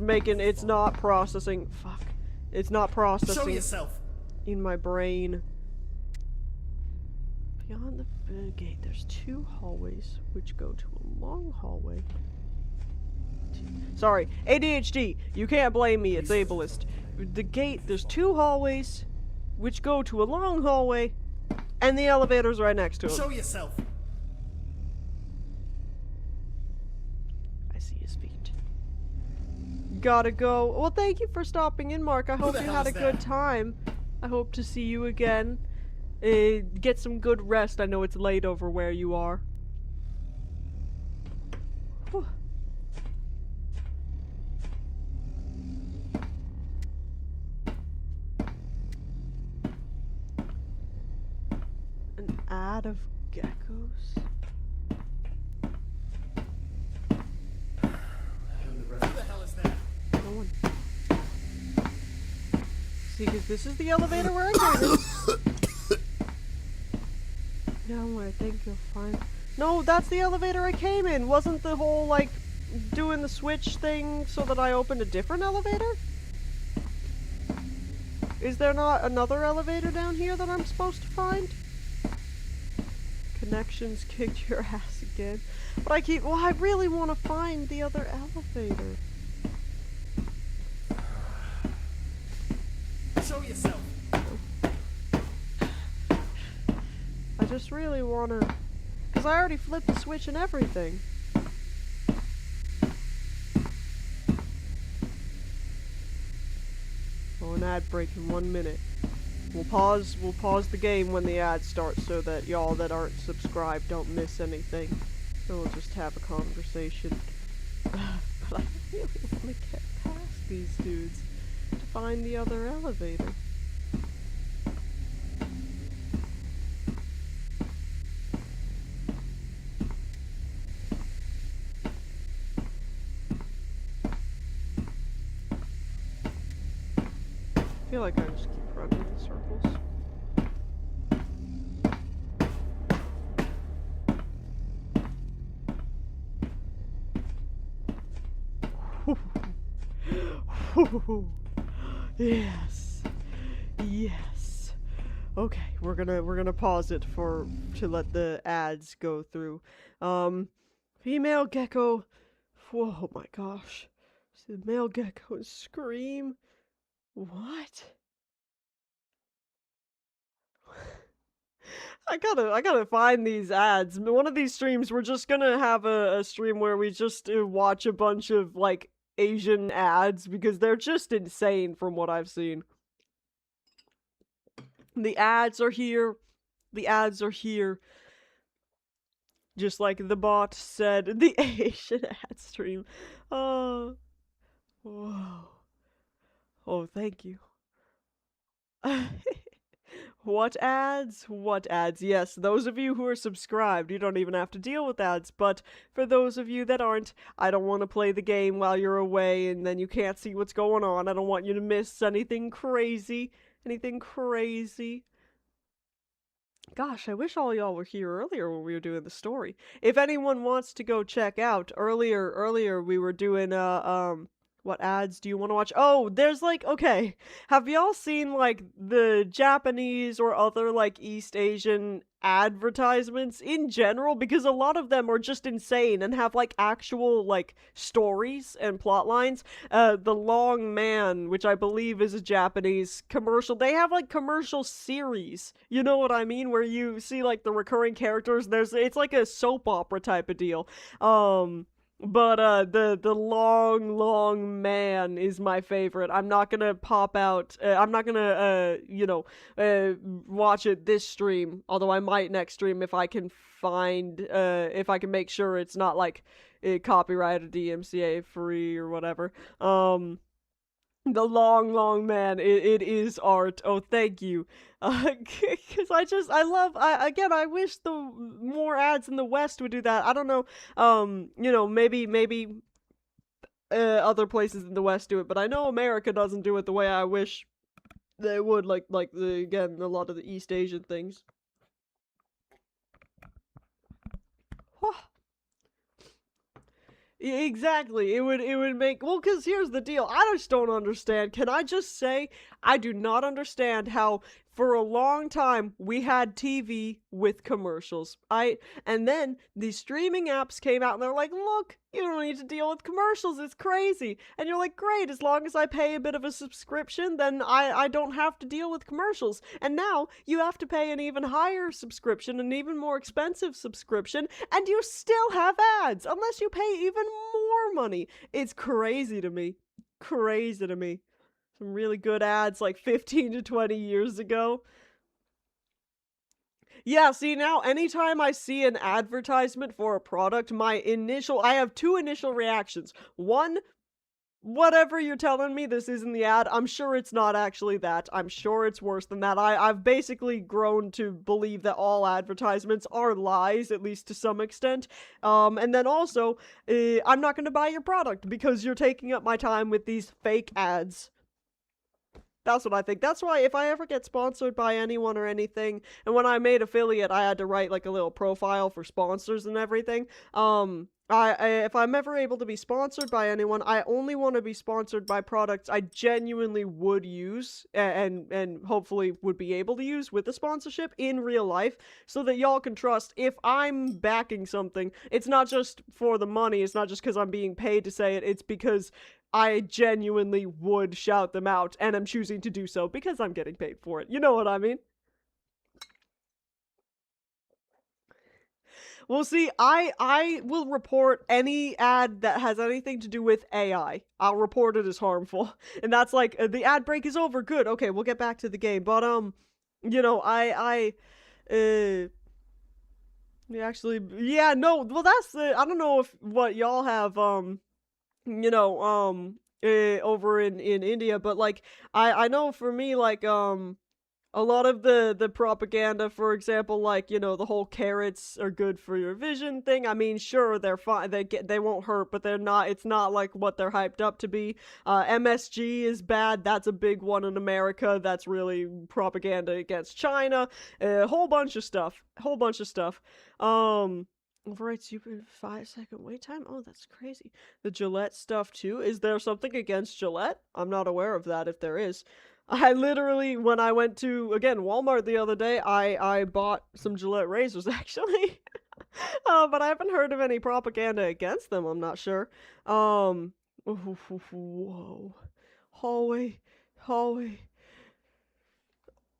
not processing. Fuck. It's not processing.
Show yourself.
In my brain. Beyond the gate, there's 2 hallways, which go to a long hallway. Sorry, ADHD. You can't blame me, it's ableist. The gate, there's 2 hallways, which go to a long hallway, and the elevator's right next to it.
Show yourself.
I see his feet. Gotta go. Well, thank you for stopping in, Mark. I hope you had a good time. I hope to see you again. Get some good rest. I know it's late over where you are. Whew. ad of geckos?
Who the hell is that?
No one. See, because this is the elevator where I came in. Now I think you'll find... No, that's the elevator I came in. Wasn't the whole, like, doing the switch thing so that I opened a different elevator? Is there not another elevator down here that I'm supposed to find? Connections kicked your ass again. But I keep... Well, I really want to find the other elevator.
Show yourself.
I just really want to... Because I already flipped the switch and everything. Oh, an ad break in 1 minute. We'll pause the game when the ad starts so that y'all that aren't subscribed don't miss anything. And we'll just have a conversation. But I really want to get past these dudes to find the other elevator. I feel like I just keep running in circles. Yes. Yes. Okay, we're gonna pause it to let the ads go through. Female gecko. Whoa, my gosh. The male gecko scream. What? I gotta find these ads. One of these streams, we're just gonna have a stream where we just watch a bunch of, like, Asian ads, because they're just insane from what I've seen. The ads are here. The ads are here. Just like the bot said, the Asian ad stream. Oh. Whoa. Oh, thank you. What ads? What ads? Yes, those of you who are subscribed, you don't even have to deal with ads, but for those of you that aren't, I don't want to play the game while you're away and then you can't see what's going on. I don't want you to miss anything crazy. Anything crazy. Gosh, I wish all y'all were here earlier when we were doing the story. If anyone wants to go check out, earlier we were doing, what ads do you want to watch? Oh, there's like, okay, have y'all seen like the Japanese or other like East Asian advertisements in general? Because a lot of them are just insane and have like actual like stories and plot lines. The Long Man, which I believe is a Japanese commercial, they have like commercial series, you know what I mean, where you see like the recurring characters. It's like a soap opera type of deal. But the long man is my favorite. I'm not gonna pop out. I'm not gonna watch it this stream. Although I might next stream if I can find if I can make sure it's not like copyrighted, DMCA free or whatever. The long man, it is art. Oh, thank you. Because I wish the more ads in the West would do that. I don't know, maybe other places in the West do it, but I know America doesn't do it the way I wish they would, like again, a lot of the East Asian things. Exactly. It would make, well, because here's the deal. I just don't understand. Can I just say, I do not understand how for a long time we had TV with commercials. And then the streaming apps came out and they're like, look, you don't need to deal with commercials. It's crazy. And you're like, great, as long as I pay a bit of a subscription, then I don't have to deal with commercials. And now you have to pay an even higher subscription, an even more expensive subscription, and you still have ads unless you pay even more money. It's crazy to me. Crazy to me. Some really good ads like 15 to 20 years ago. Yeah, see, now anytime I see an advertisement for a product, I have two initial reactions. One, whatever you're telling me this isn't the ad, I'm sure it's not actually that. I'm sure it's worse than that. I've basically grown to believe that all advertisements are lies, at least to some extent. And then also, I'm not going to buy your product because you're taking up my time with these fake ads. That's what I think. That's why if I ever get sponsored by anyone or anything, and when I made affiliate, I had to write like a little profile for sponsors and everything. If I'm ever able to be sponsored by anyone, I only want to be sponsored by products I genuinely would use and hopefully would be able to use with the sponsorship in real life, so that y'all can trust if I'm backing something, it's not just for the money, it's not just because I'm being paid to say it, it's because I genuinely would shout them out, and I'm choosing to do so because I'm getting paid for it. You know what I mean? Well, see, I will report any ad that has anything to do with AI. I'll report it as harmful. And that's like, the ad break is over, good, okay, we'll get back to the game. But, you know, actually, yeah, no, well, that's, I don't know if, what y'all have, you know, over in India, but like I know for me, like a lot of the propaganda, for example, like, you know, the whole carrots are good for your vision thing. I mean, sure, they're fine, they won't hurt, but they're not, it's not like what they're hyped up to be. MSG is bad, that's a big one in America, that's really propaganda against China. A whole bunch of stuff. Override super 5-second wait time? Oh, that's crazy. The Gillette stuff too? Is there something against Gillette? I'm not aware of that if there is. I literally, when I went to, again, Walmart the other day, I bought some Gillette razors, actually. But I haven't heard of any propaganda against them, I'm not sure. Whoa. Hallway.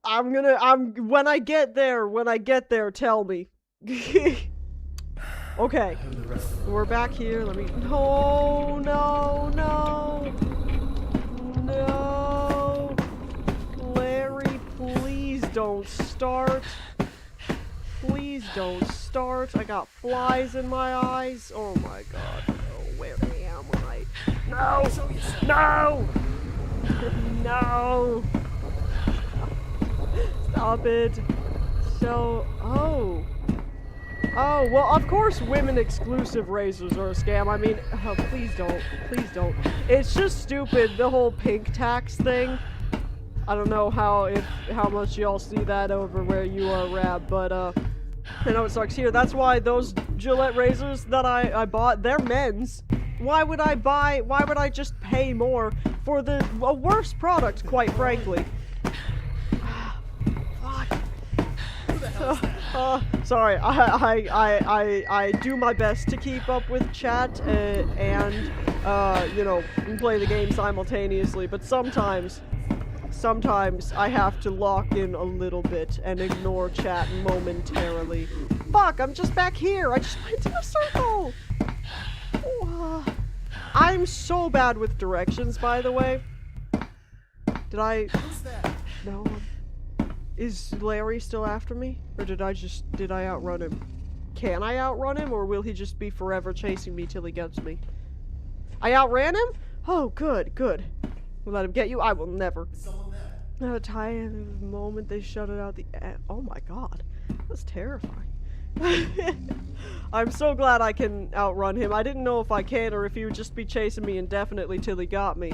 When I get there, tell me. Okay, we're back here, let me, no, Larry, please don't start, I got flies in my eyes, oh my god, no, where am I, no, stop it, so, Oh, well, of course women exclusive razors are a scam. I mean, please don't. It's just stupid, the whole pink tax thing. I don't know how much y'all see that over where you are, Rab, but, I know it sucks here. That's why those Gillette razors that I bought, they're men's. Why would I just pay more for a worse product, quite frankly? Sorry, I do my best to keep up with chat and you know, play the game simultaneously, but sometimes I have to lock in a little bit and ignore chat momentarily. Fuck, I'm just back here, I just went in a circle! I'm so bad with directions, by the way.
Who's that?
No. Is Larry still after me? Or did I outrun him? Can I outrun him, or will he just be forever chasing me till he gets me? I outran him? Oh, good. We'll let him get you? I will never.
Is someone there?
The moment they shutted out the oh my god. That's terrifying. I'm so glad I can outrun him. I didn't know if I can, or if he would just be chasing me indefinitely till he got me.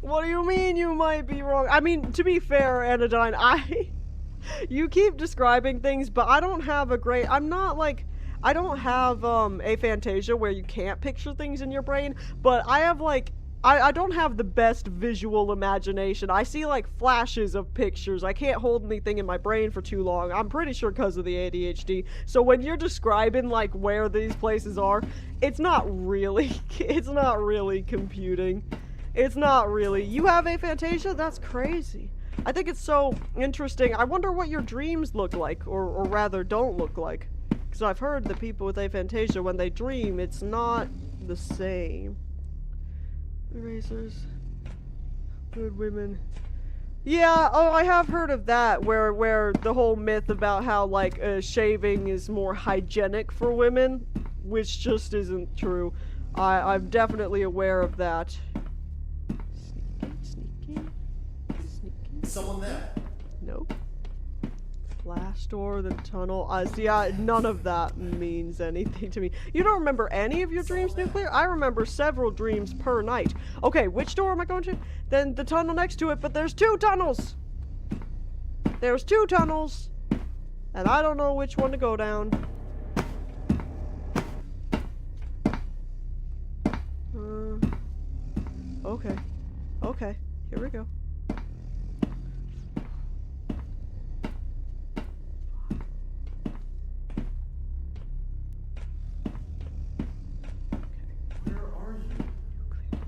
What do you mean you might be wrong? I mean, to be fair, Anodyne, you keep describing things, but I don't have I don't have, aphantasia where you can't picture things in your brain, but I have, I don't have the best visual imagination. I see, flashes of pictures. I can't hold anything in my brain for too long. I'm pretty sure because of the ADHD. So when you're describing, where these places are, it's not really computing. It's not really. You have aphantasia? That's crazy. I think it's so interesting. I wonder what your dreams look like, or rather don't look like. Because I've heard that people with aphantasia, when they dream, it's not the same. Erasers. Good women. Yeah, oh, I have heard of that, where the whole myth about how, shaving is more hygienic for women, which just isn't true. I'm definitely aware of that.
someone there?
Nope. Blast door, the tunnel. See, none of that means anything to me. You don't remember any of your dreams, Nuclear? I remember several dreams per night. Okay, which door am I going to? Then the tunnel next to it, but there's 2 tunnels! There's 2 tunnels! And I don't know which one to go down. Okay. Okay, here we go.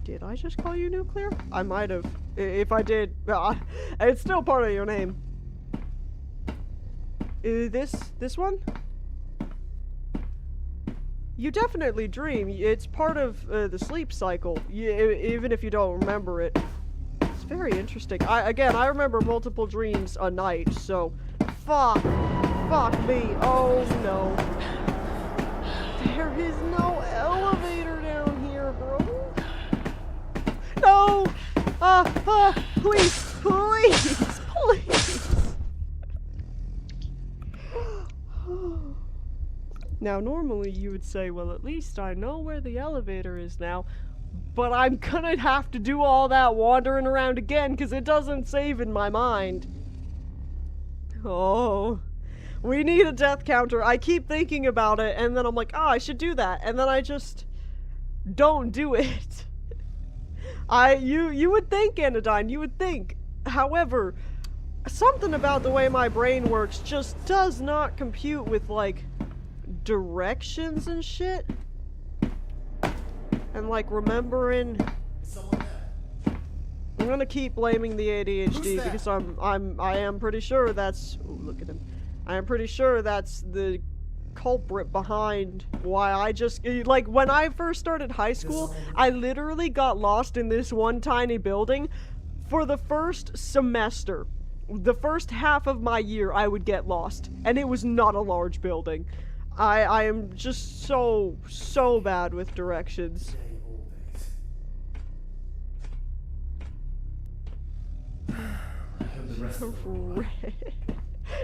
Did I just call you Nuclear? I might have. If I did, it's still part of your name. This one? You definitely dream. It's part of the sleep cycle, even if you don't remember it. It's very interesting. Again, I remember multiple dreams a night, so fuck me. Oh no. There is no elevator down here, bro. No! Please, please, please! Now, normally you would say, well, at least I know where the elevator is now, but I'm gonna have to do all that wandering around again, because it doesn't save in my mind. Oh, we need a death counter. I keep thinking about it, and then I'm like, oh, I should do that, and then I just don't do it. You would think, Anodyne, you would think. However, something about the way my brain works just does not compute with, like, directions and shit. And, like, remembering.
Someone there.
I'm gonna keep blaming the ADHD because I am pretty sure that's. Ooh, look at him. I am pretty sure that's the culprit behind why I just, like, when I first started high school, I literally got lost in this one tiny building for the first semester. The first half of my year I would get lost, and it was not a large building. I am just so bad with directions.
I hope the rest of them are alright.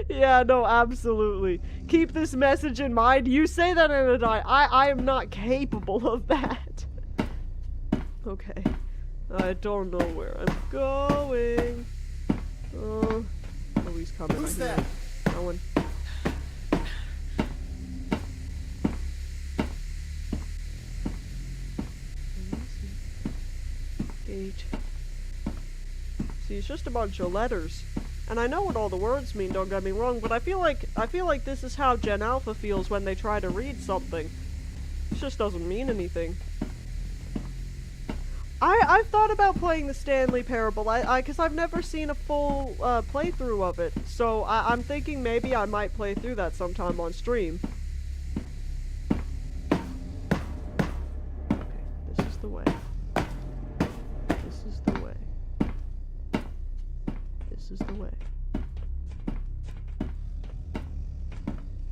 Yeah, no, absolutely. Keep this message in mind. You say that, Anodyne. I am not capable of that. Okay. I don't know where I'm going. Oh, he's coming.
Who's
I hear
that?
him. No one. Gate. See, it's just a bunch of letters. And I know what all the words mean, don't get me wrong, but I feel like this is how Gen Alpha feels when they try to read something. It just doesn't mean anything. I've thought about playing the Stanley Parable, because I've never seen a full playthrough of it, so I'm thinking maybe I might play through that sometime on stream. Okay, this is the way. This is the way. This is the way.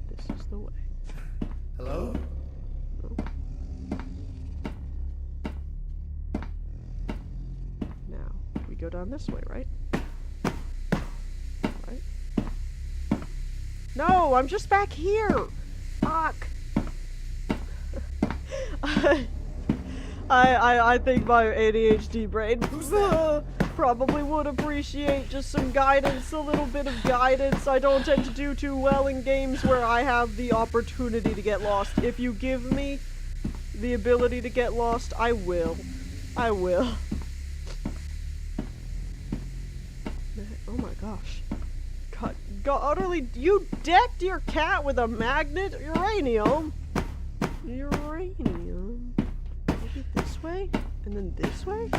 This is the way.
Hello?
No. Now, we go down this way, right? Right? No, I'm just back here! Fuck! I think my ADHD brain probably would appreciate just some guidance, a little bit of guidance. I don't tend to do too well in games where I have the opportunity to get lost. If you give me the ability to get lost, I will. I will. Oh my gosh. God, utterly, you decked your cat with a magnet? Uranium? Uranium? Maybe this way? And then this way?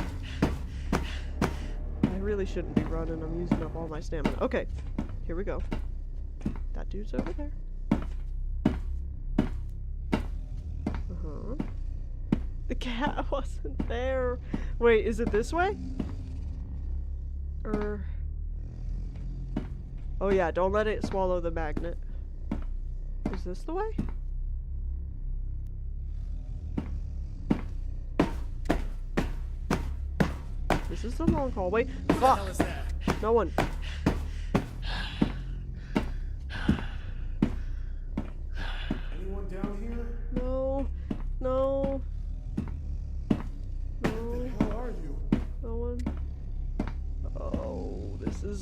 I really shouldn't be running. I'm using up all my stamina. Okay, here we go. That dude's over there. Uh-huh. The cat wasn't there. Wait, is it this way? Oh yeah, don't let it swallow the magnet. Is this the way? This is the long hallway.
Who the
Fuck!
hell is that?
No one.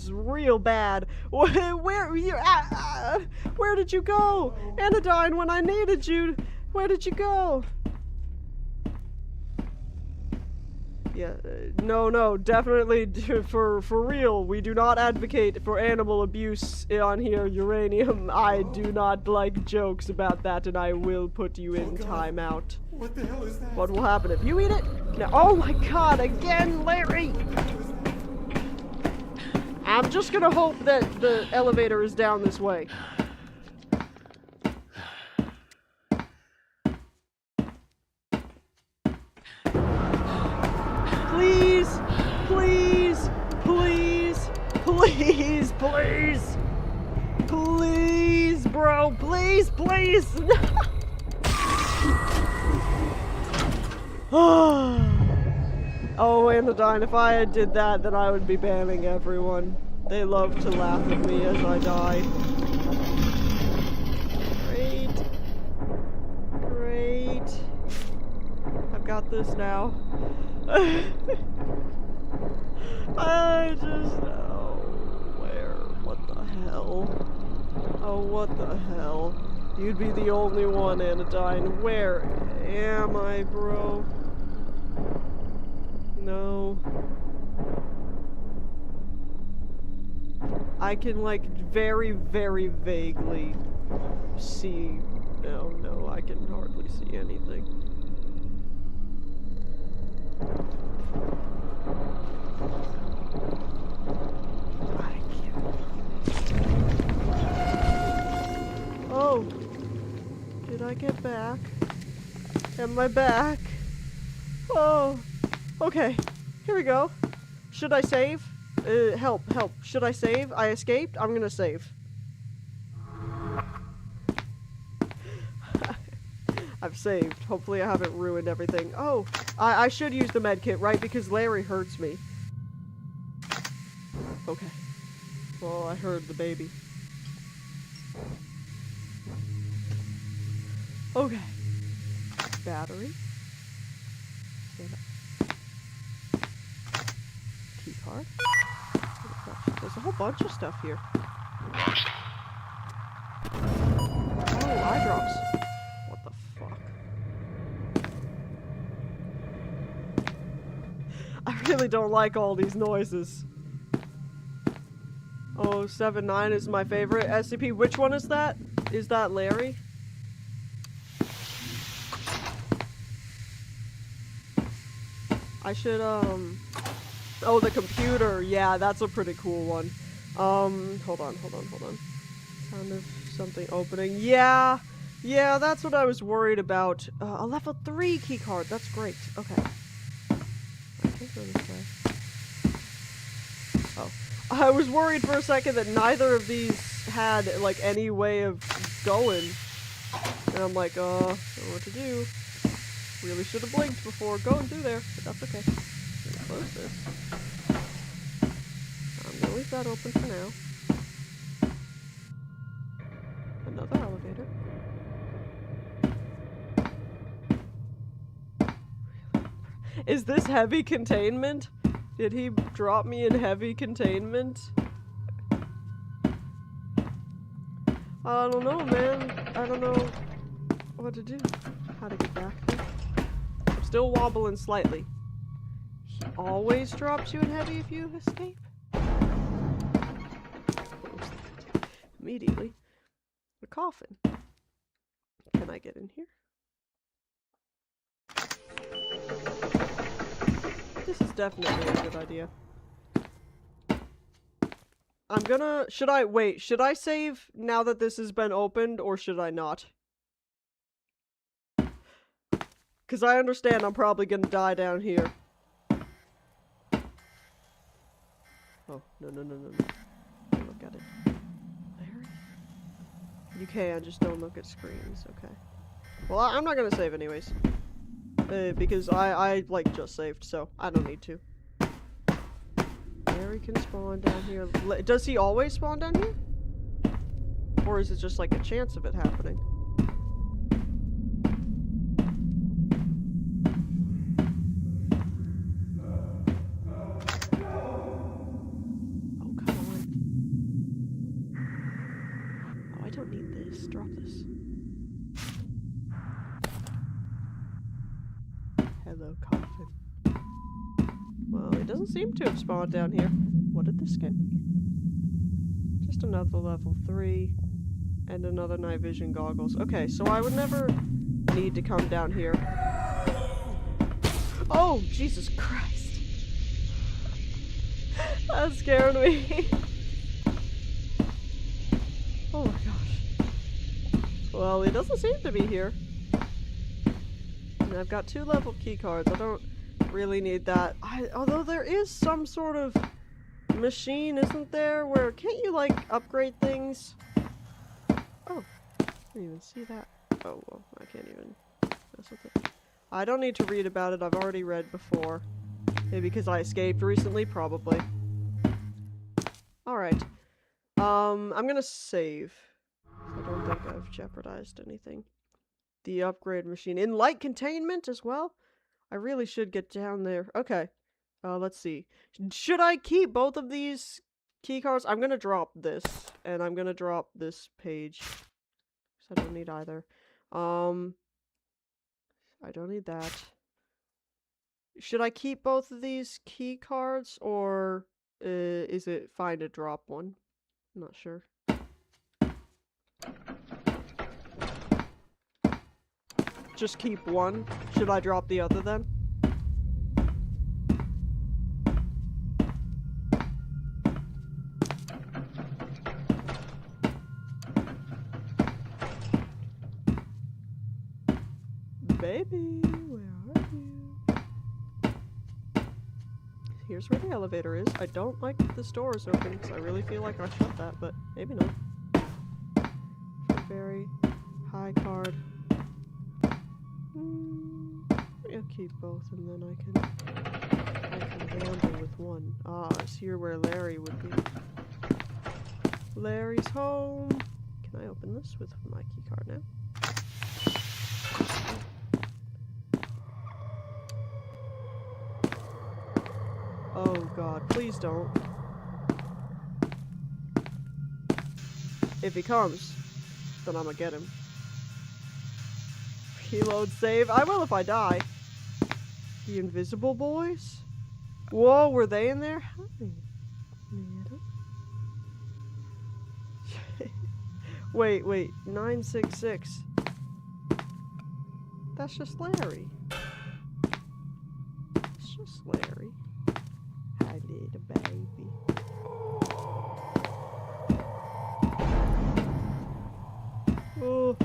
is real bad. Where did you go? Anodyne, when I needed you, where did you go? Yeah, no, definitely for real. We do not advocate for animal abuse on here, Uranium. I do not like jokes about that, and I will put you in timeout.
What the hell is that?
What will happen if you eat it? No. Oh my god, again, Larry! I'm just gonna hope that the elevator is down this way. Please, please, please, please, please, please, bro, please, please. Oh, Anodyne, if I did that, then I would be banning everyone. They love to laugh at me as I die. Great. Great. I've got this now. I just... Oh, where? What the hell? Oh, what the hell? You'd be the only one, Anodyne. Where am I, bro? No. I can, like, very, very vaguely see... No, I can hardly see anything. I can't. Oh. Did I get back? Am I back? Oh. Okay. Here we go. Should I save? Help. Should I save? I escaped? I'm gonna save. I've saved. Hopefully I haven't ruined everything. Oh, I should use the med kit, right? Because Larry hurts me. Okay. Well, I heard the baby. Okay. Battery. Key card. There's a whole bunch of stuff here. Oh, eye drops. What the fuck? I really don't like all these noises. Oh, 7-9 is my favorite. SCP, which one is that? Is that Larry? I should, Oh, the computer. Yeah, that's a pretty cool one. Hold on. Sound of something opening. Yeah, that's what I was worried about. A level 3 keycard. That's great. Okay. I can't go this way. Oh. I was worried for a second that neither of these had, like, any way of going. And I'm like, I don't know what to do. Really should have blinked before going through there, but that's okay. I'm gonna close this. I'm gonna leave that open for now. Another elevator. Is this heavy containment? Did he drop me in heavy containment? I don't know, man. I don't know what to do. How to get back there. I'm still wobbling slightly. He always drops you in heavy if you escape. Close that. Immediately. The coffin. Can I get in here? This is definitely a good idea. I'm gonna... Should I save now that this has been opened, or should I not? Because I understand I'm probably gonna die down here. Oh, no. Don't look at it. Larry? You can, just don't look at screens, okay. Well, I'm not gonna save anyways. Because I like, just saved, so I don't need to. Larry can spawn down here. Does he always spawn down here? Or is it just like a chance of it happening? Oh, come on. don't need this. Drop this. Hello, coffin. Well, it doesn't seem to have spawned down here. What did this get me? Just another level 3 and another night vision goggles. Okay, so I would never need to come down here. Oh, Jesus Christ. That scared me. Oh my gosh. Well, he doesn't seem to be here. And I've got 2 level key cards. I don't really need that. Although there is some sort of machine, isn't there? Where can't you like upgrade things? Oh, I didn't even see that. Oh well, I can't even mess with it. I don't need to read about it. I've already read before. Maybe because I escaped recently, probably. All right. I'm gonna save. I don't think I've jeopardized anything. The upgrade machine in light containment as well. I really should get down there. Okay. Let's see. Should I keep both of these key cards? I'm gonna drop this, and I'm gonna drop this page. So I don't need either. I don't need that. Should I keep both of these key cards, or is it fine to drop one? I'm not sure. Just keep one. Should I drop the other then? Baby, where are you? Here's where the elevator is. I don't like that this door is open, because I really feel like I shut that, but maybe not. Very high card. I'll keep both, and then I can gamble with one. Ah, it's here where Larry would be. Larry's home. Can I open this with my key card now? Oh god, please don't. If he comes, then I'm gonna get him. Reload save. I will if I die. The Invisible Boys? Whoa, were they in there? Hi, madam. Wait, 966. That's just Larry. It's just Larry. Hi, little baby. Oh.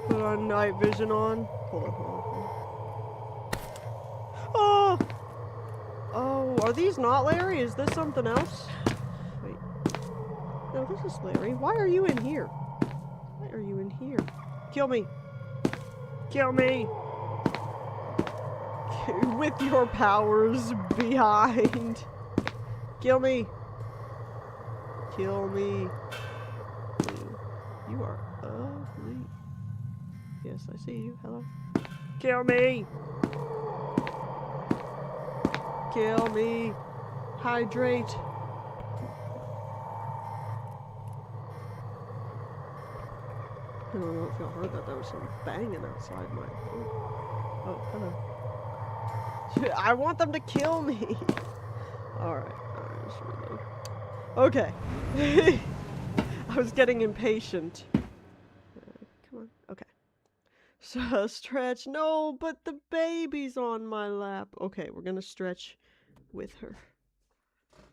Put our night vision on. Hold on. Oh, are these not Larry? Is this something else? Wait. No, this is Larry. Why are you in here? Why are you in here? Kill me. Kill me. With your powers behind. Kill me. Kill me. You are ugly. Yes, I see you. Hello. Kill me. Kill me. Hydrate. I don't know if y'all heard that. There was some banging outside my... Oh, hello. I want them to kill me. Alright. Just reload. Okay. I was getting impatient. Come on. Okay. So, stretch. No, but the baby's on my lap. Okay, we're gonna stretch with her.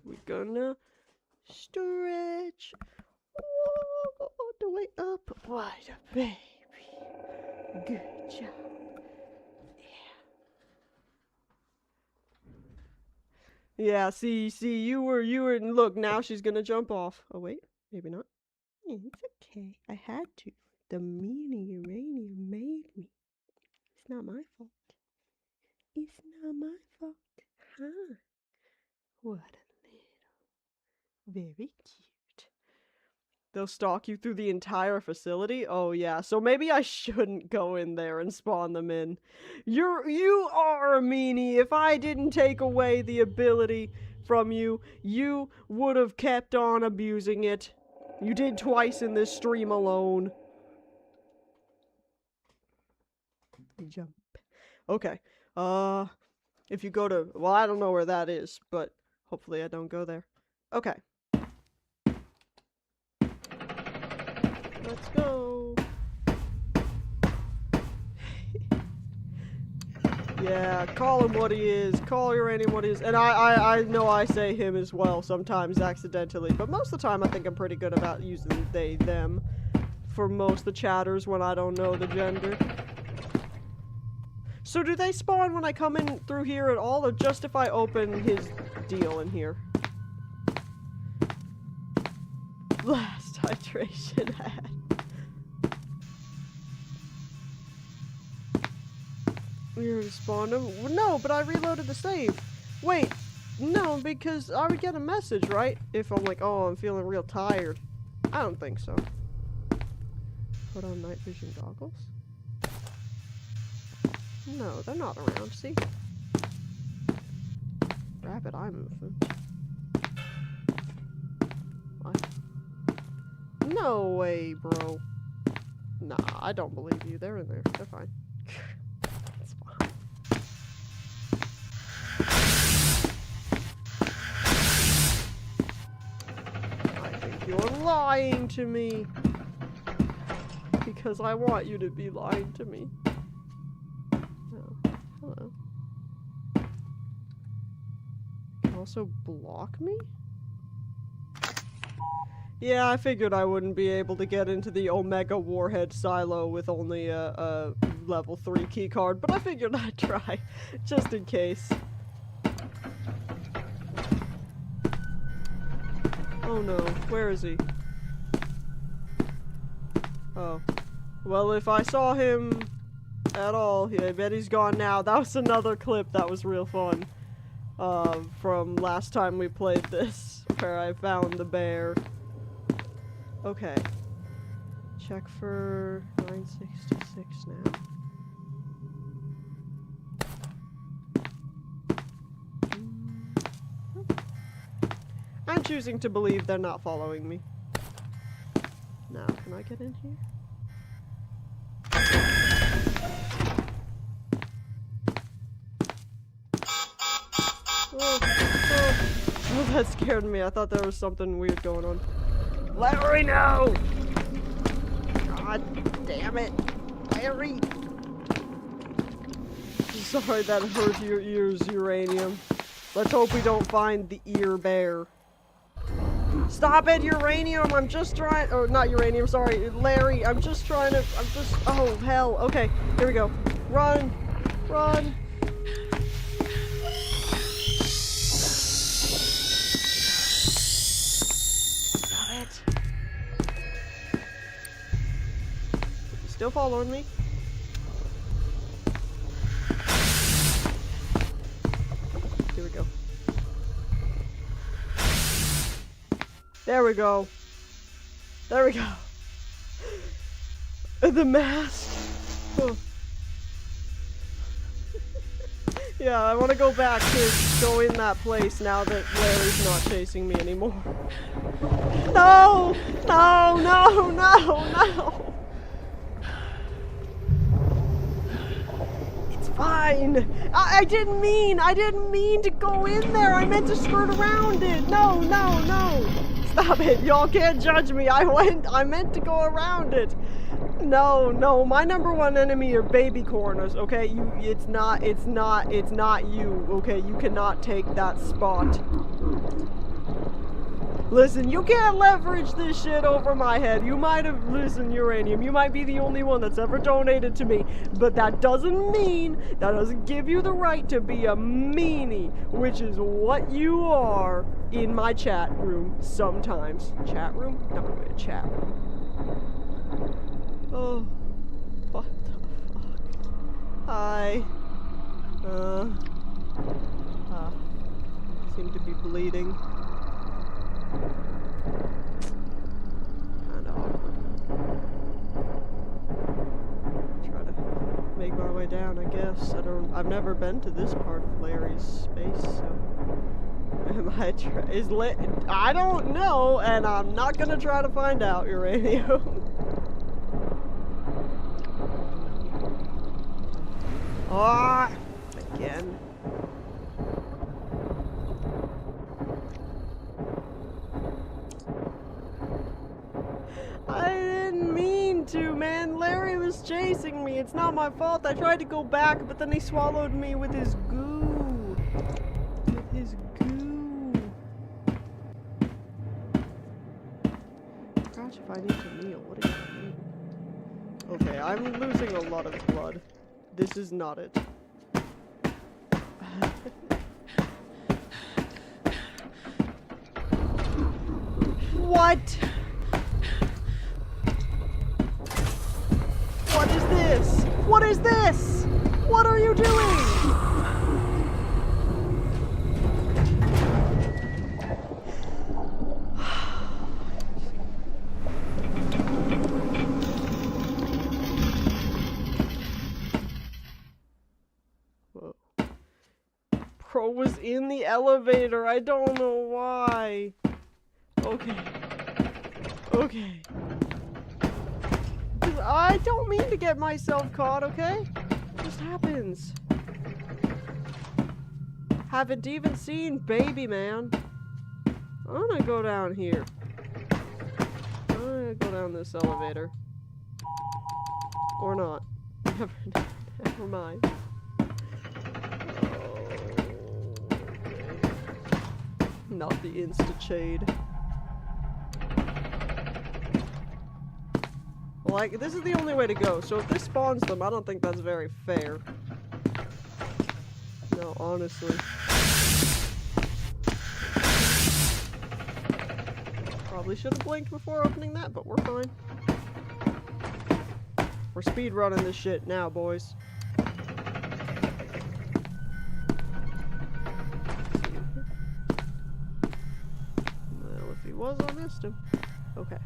We're gonna stretch all the way up. What a baby. Good job. Yeah, see, you were, look, now she's gonna jump off. Oh, wait, maybe not. It's okay. I had to. The meaning uranium made me. It's not my fault. It's not my fault. Huh? What a little. Very cute. They'll stalk you through the entire facility? Oh, yeah. So maybe I shouldn't go in there and spawn them in. You are a meanie. If I didn't take away the ability from you, you would have kept on abusing it. You did twice in this stream alone. Jump. Okay. If you go to... Well, I don't know where that is, but hopefully I don't go there. Okay. Let's go. Yeah, call him what he is. Call Uranium what he is. And I know I say him as well, sometimes accidentally. But most of the time I think I'm pretty good about using they, them for most of the chatters when I don't know the gender. So do they spawn when I come in through here at all, or just if I open his deal in here? Last hydration hat. We already spawned him? No, but I reloaded the save. Wait, no, because I would get a message, right? If I'm like, oh, I'm feeling real tired. I don't think so. Put on night vision goggles? No, they're not around, see? Rapid eye movement. What? No way, bro. Nah, I don't believe you. They're in there. They're fine. It's fine. I think you're lying to me. Because I want you to be lying to me. Hello. You can also block me? Yeah, I figured I wouldn't be able to get into the Omega Warhead silo with only a level 3 keycard, but I figured I'd try, just in case. Oh no, where is he? Oh. Well, if I saw him at all, I bet he's gone now. That was another clip that was real fun. From last time we played this, where I found the bear. Okay. Check for 966 now. I'm choosing to believe they're not following me. Now, can I get in here? Oh, that scared me. I thought there was something weird going on. Larry, no! God damn it. Larry! Sorry that hurt your ears, Uranium. Let's hope we don't find the ear bear. Stop it, Uranium! I'm just trying- or not Uranium, sorry, Larry. I'm just trying to- oh, hell. Okay, here we go. Run! Run! Still following me? Here we go. There we go. There we go. The mask. Oh. Yeah, I want to go back to go in that place now that Larry's not chasing me anymore. No! No, no, no, no! Fine. I didn't mean to go in there. I meant to skirt around it. No, no, no. Stop it. Y'all can't judge me. I meant to go around it. No, no. My number one enemy are baby corners, okay? It's not you, okay? You cannot take that spot. Listen, you can't leverage this shit over my head. You might have, listen, Uranium, you might be the only one that's ever donated to me, but that doesn't give you the right to be a meanie, which is what you are in my chat room sometimes. Chat room? No, wait, chat room. Oh, what the fuck? Hi. Seem to be bleeding. Kinda awkward. Try to make my way down, I guess. I've never been to this part of Larry's space, so Am I is lit? I don't know, and I'm not gonna try to find out, Uranium. Ah, again. I didn't mean to, man. Larry was chasing me. It's not my fault. I tried to go back, but then he swallowed me with his goo. With his goo. Gosh, if I need to kneel, what do you mean? Okay, I'm losing a lot of blood. This is not it. What? What is this? What is this? What are you doing? Whoa. Pro was in the elevator. I don't know why. Okay. Okay. I don't mean to get myself caught, okay? It just happens. Haven't even seen Baby Man. I'm gonna go down here. I'm gonna go down this elevator. Or not. Never mind. Oh, okay. Not the insta-shade. Like, this is the only way to go, so if this spawns them, I don't think that's very fair. No, honestly. Probably should have blinked before opening that, but we're fine. We're speedrunning this shit now, boys. Well, if he was, I missed him. Okay.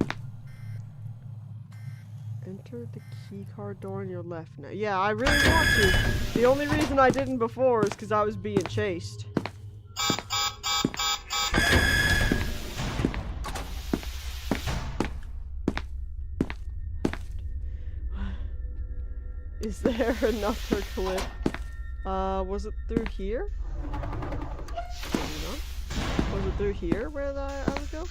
Enter the keycard door on your left now. Yeah, I really want to. The only reason I didn't before is because I was being chased. Is there another clip? Was it through here? Maybe not. Was it through here where I would go?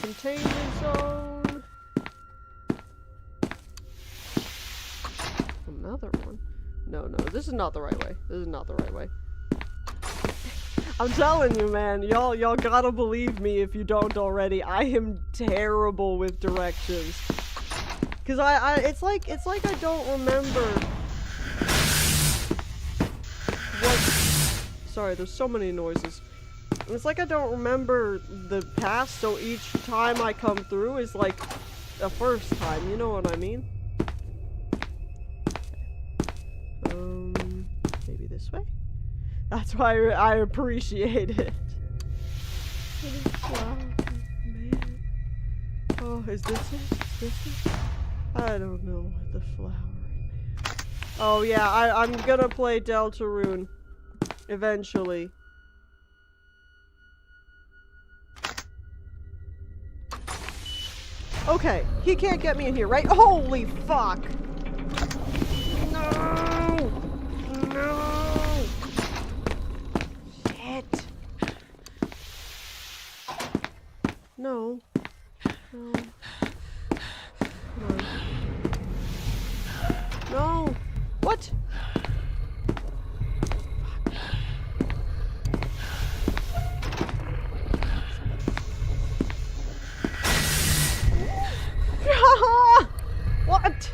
Containment zone. Another one. No, this is not the right way. This is not the right way. I'm telling you, man, y'all gotta believe me if you don't already. I am terrible with directions. Cause it's like I don't remember what. Sorry, there's so many noises. It's like I don't remember the past, so each time I come through is like the first time, you know what I mean? Maybe this way? That's why I appreciate it. Wow, man. Oh, is this it? Is this it? I don't know what the flowery man. Oh yeah, I'm gonna play Deltarune. Eventually. Okay, he can't get me in here, right? Holy fuck! No! No! Shit! No. No. Come on. No! What? What?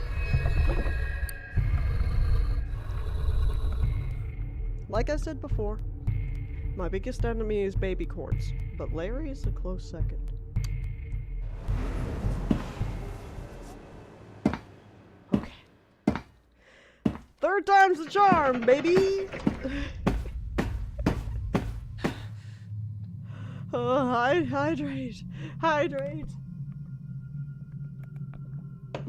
Like I said before, my biggest enemy is baby corns, but Larry is a close second. Okay. Third time's the charm, baby! Oh, hydrate! Hydrate!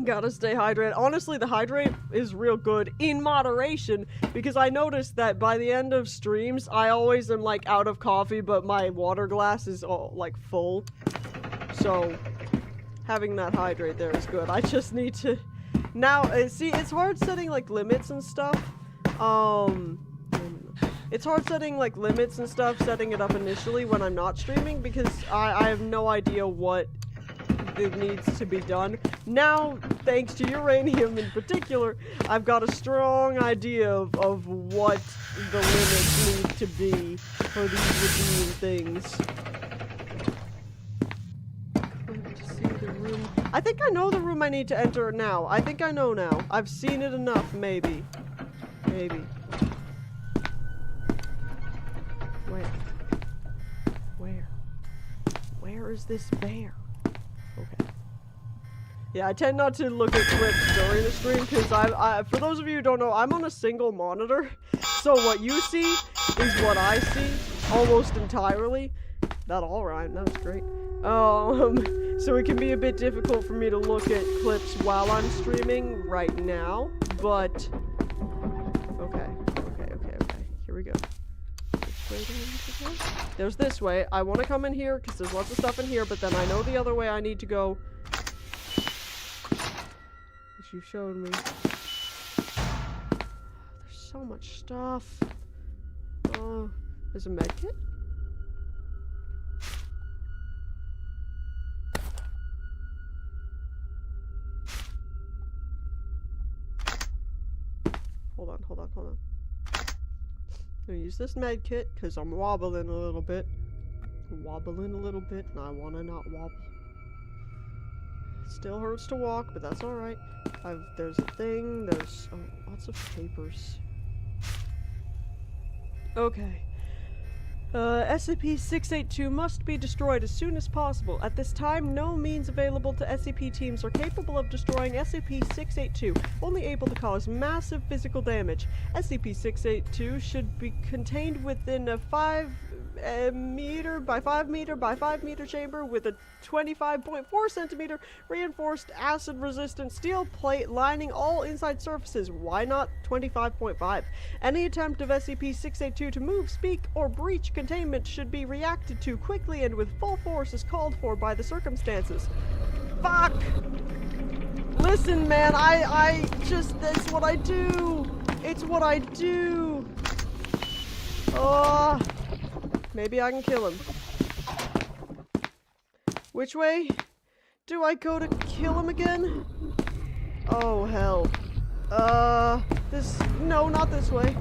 Gotta stay hydrated. Honestly, the hydrate is real good in moderation because I noticed that by the end of streams, I always am like out of coffee, but my water glass is all like full. So having that hydrate there is good. I just need to now see. It's hard setting like limits and stuff. It's hard setting like limits and stuff, setting it up initially when I'm not streaming because I have no idea what it needs to be done. Now, thanks to uranium in particular, I've got a strong idea of what the limits need to be for these redeeming things. To see the room. I think I know the room I need to enter now. I think I know now. I've seen it enough, maybe. Maybe. Where is this bear? Okay. Yeah, I tend not to look at clips during the stream because for those of you who don't know, I'm on a single monitor. So what you see is what I see almost entirely. That all rhymed. That was great. So it can be a bit difficult for me to look at clips while I'm streaming right now, but okay. Here we go. There's this way. I want to come in here because there's lots of stuff in here, but then I know the other way I need to go. Which you showed me. There's so much stuff. Oh, there's a medkit? Hold on. I'm gonna use this med kit because I'm wobbling a little bit. And I wanna not wobble. It still hurts to walk, but that's alright. There's a thing, there's lots of papers. Okay. SCP-682 must be destroyed as soon as possible. At this time, no means available to SCP teams are capable of destroying SCP-682, only able to cause massive physical damage. SCP-682 should be contained within a 5 meter by 5 meter by 5 meter chamber with a 25.4 centimeter reinforced acid-resistant steel plate lining all inside surfaces. Why not 25.5? Any attempt of SCP-682 to move, speak, or breach containment should be reacted to quickly and with full force as called for by the circumstances. Fuck! Listen, man, I just, that's what I do! It's what I do! Oh, maybe I can kill him. Which way do I go to kill him again? Oh, hell. No, not this way.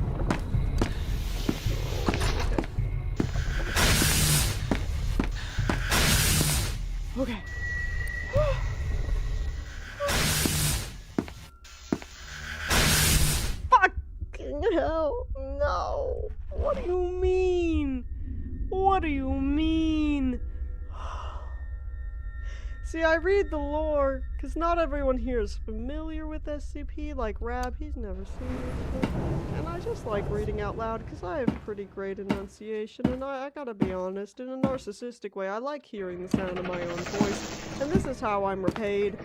Okay. Fucking hell, no. What do you mean? What do you mean? See, I read the lore, because not everyone here is familiar with SCP, like Rab, he's never seen it before. And I just like reading out loud, because I have pretty great enunciation, and I gotta be honest, in a narcissistic way, I like hearing the sound of my own voice, and this is how I'm repaid.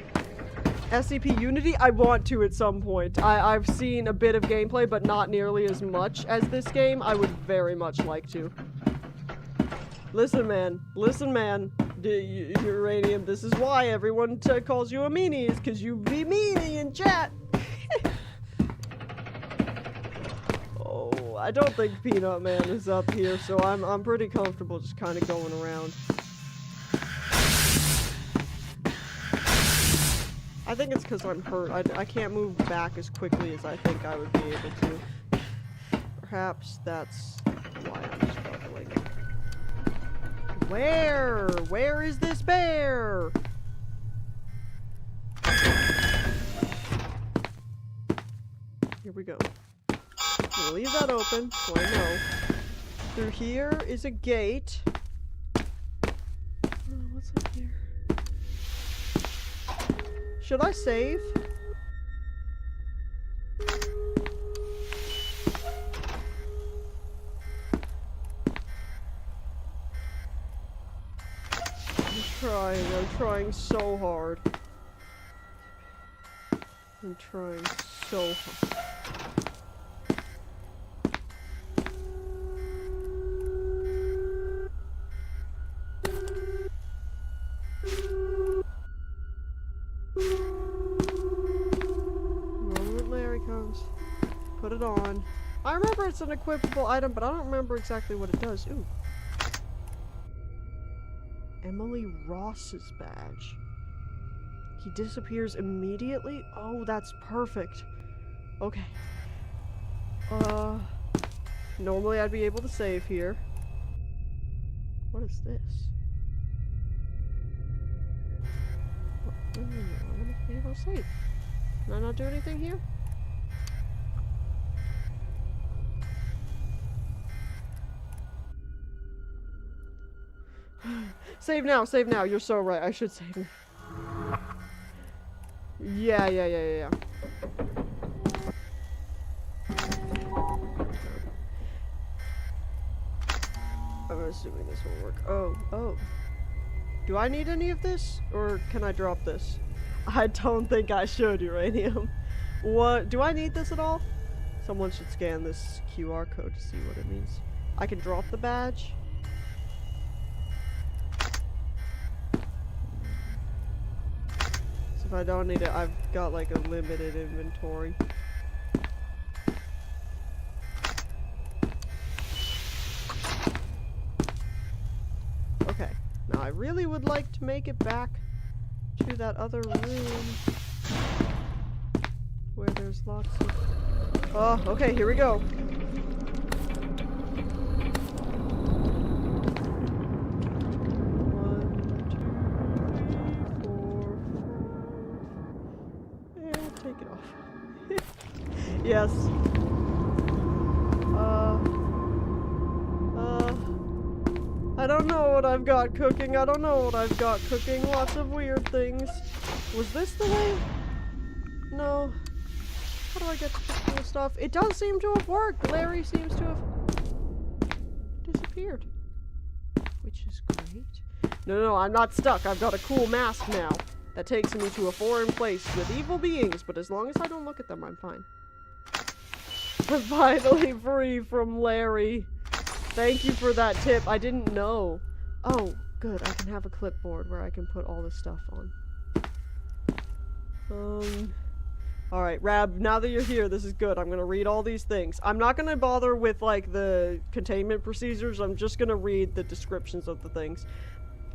SCP Unity, I want to at some point. I've seen a bit of gameplay, but not nearly as much as this game. I would very much like to. Listen, man. Uranium, this is why everyone calls you a meanie, is because you be meanie in chat. Oh, I don't think Peanut Man is up here, so I'm pretty comfortable just kind of going around. I think it's because I'm hurt. I can't move back as quickly as I think I would be able to. Perhaps that's why I'm struggling. Where is this bear? Here we go. We'll leave that open, so I know. Through here is a gate. Oh, what's up here? Should I save? I'm trying so hard. I'm trying so hard. Moment Larry comes. Put it on. I remember it's an equipable item, but I don't remember exactly what it does. Ooh. Emily Ross's badge. He disappears immediately? Oh, that's perfect. Okay. Normally I'd be able to save here. What is this? No, I want to be able to save. Can I not do anything here? Save now, save now. You're so right. I should save now. Yeah. I'm assuming this will work. Oh. Do I need any of this? Or can I drop this? I don't think I should, Uranium. What? Do I need this at all? Someone should scan this QR code to see what it means. I can drop the badge? So if I don't need it, I've got like a limited inventory. Okay. Now I really would like to make it back to that other room where there's lots of... Oh, okay, here we go. Take it off. Yes. I don't know what I've got cooking. Lots of weird things. Was this the way? No. How do I get to the cool stuff? It does seem to have worked. Larry seems to have disappeared. Which is great. No, I'm not stuck. I've got a cool mask now. That takes me to a foreign place with evil beings, but as long as I don't look at them, I'm fine. I'm finally free from Larry. Thank you for that tip. I didn't know. Oh, good. I can have a clipboard where I can put all this stuff on. Alright, Rab, now that you're here, this is good. I'm gonna read all these things. I'm not gonna bother with, like, the containment procedures. I'm just gonna read the descriptions of the things.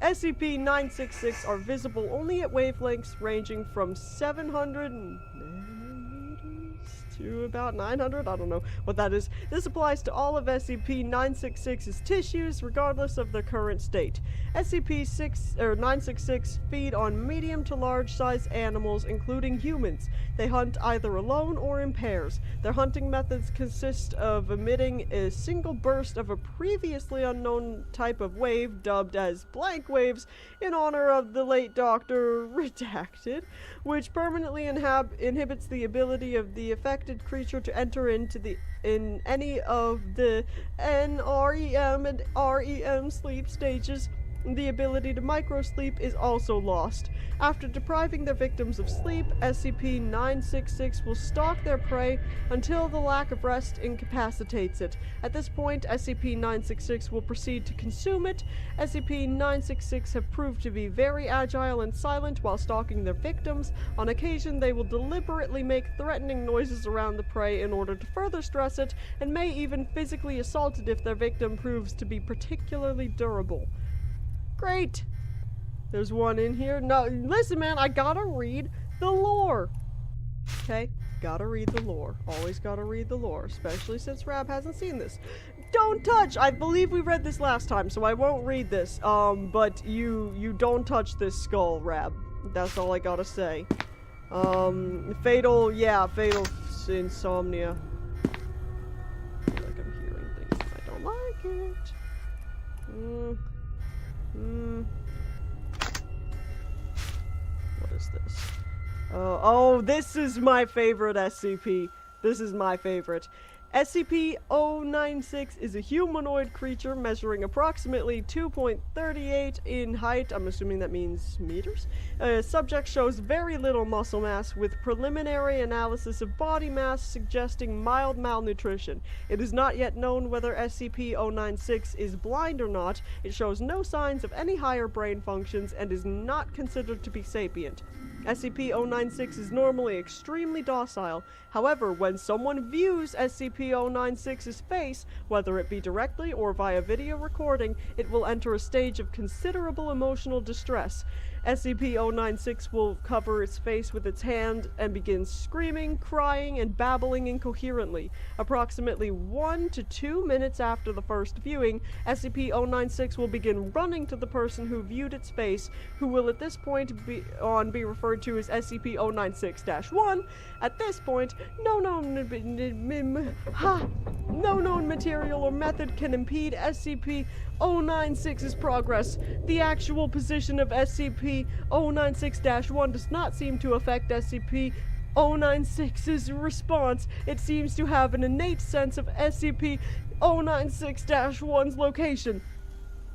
SCP-966 are visible only at wavelengths ranging from 700 nanometers to about 900. I don't know what that is. This applies to all of SCP-966's tissues, regardless of their current state. SCP-966 feed on medium to large-sized animals, including humans. They hunt either alone or in pairs. Their hunting methods consist of emitting a single burst of a previously unknown type of wave, dubbed as blank waves, in honor of the late Dr. Redacted, which permanently inhibits the ability of the affected creature to enter in any of the NREM and REM sleep stages. The ability to microsleep is also lost. After depriving their victims of sleep, SCP-966 will stalk their prey until the lack of rest incapacitates it. At this point, SCP-966 will proceed to consume it. SCP-966 have proved to be very agile and silent while stalking their victims. On occasion, they will deliberately make threatening noises around the prey in order to further stress it, and may even physically assault it if their victim proves to be particularly durable. Great! There's one in here. No, listen, man, I gotta read the lore. Okay? Gotta read the lore. Always gotta read the lore, especially since Rab hasn't seen this. Don't touch! I believe we read this last time, so I won't read this. But you don't touch this skull, Rab. That's all I gotta say. Fatal insomnia. I feel like I'm hearing things and I don't like it. What is this? Oh, this is my favorite SCP. This is my favorite. SCP-096 is a humanoid creature measuring approximately 2.38 in height. I'm assuming that means meters. Subject shows very little muscle mass, with preliminary analysis of body mass suggesting mild malnutrition. It is not yet known whether SCP-096 is blind or not. It shows no signs of any higher brain functions and is not considered to be sapient. SCP-096 is normally extremely docile. However, when someone views SCP-096's face, whether it be directly or via video recording, it will enter a stage of considerable emotional distress. SCP-096 will cover its face with its hand and begin screaming, crying, and babbling incoherently. Approximately 1 to 2 minutes after the first viewing, SCP-096 will begin running to the person who viewed its face, who will at this point be referred to as SCP-096-1. At this point, no known material or method can impede SCP-096's progress. The actual position of SCP-096-1 does not seem to affect SCP-096's response. It seems to have an innate sense of SCP-096-1's location.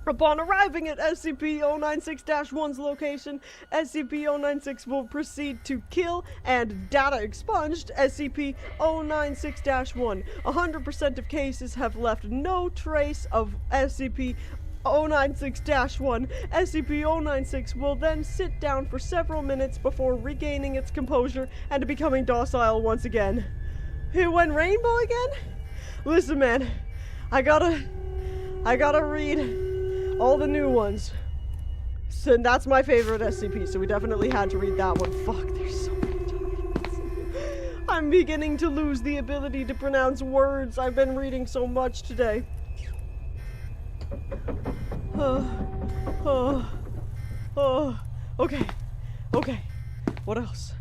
Upon arriving at SCP-096-1's location, SCP-096 will proceed to kill and data expunged SCP-096-1. 100% of cases have left no trace of SCP-096-1. SCP-096 will then sit down for several minutes before regaining its composure and becoming docile once again. It went rainbow again? Listen, man, I gotta read all the new ones. So that's my favorite SCP, so we definitely had to read that one. Fuck, there's so many documents. I'm beginning to lose the ability to pronounce words. I've been reading so much today. Okay. What else?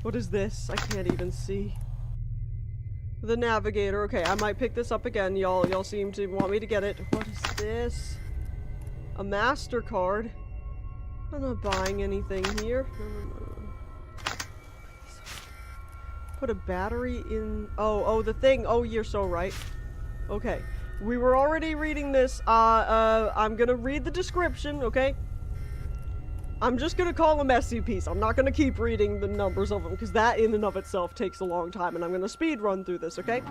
What is this? I can't even see. The navigator. Okay, I might pick this up again. Y'all seem to want me to get it. What is this? A MasterCard? I'm not buying anything here. No. Put a battery in... Oh, the thing. Oh, you're so right. Okay. We were already reading this. I'm gonna read the description, okay? I'm just gonna call them SCPs. I'm not gonna keep reading the numbers of them, because that in and of itself takes a long time, and I'm gonna speed run through this, okay?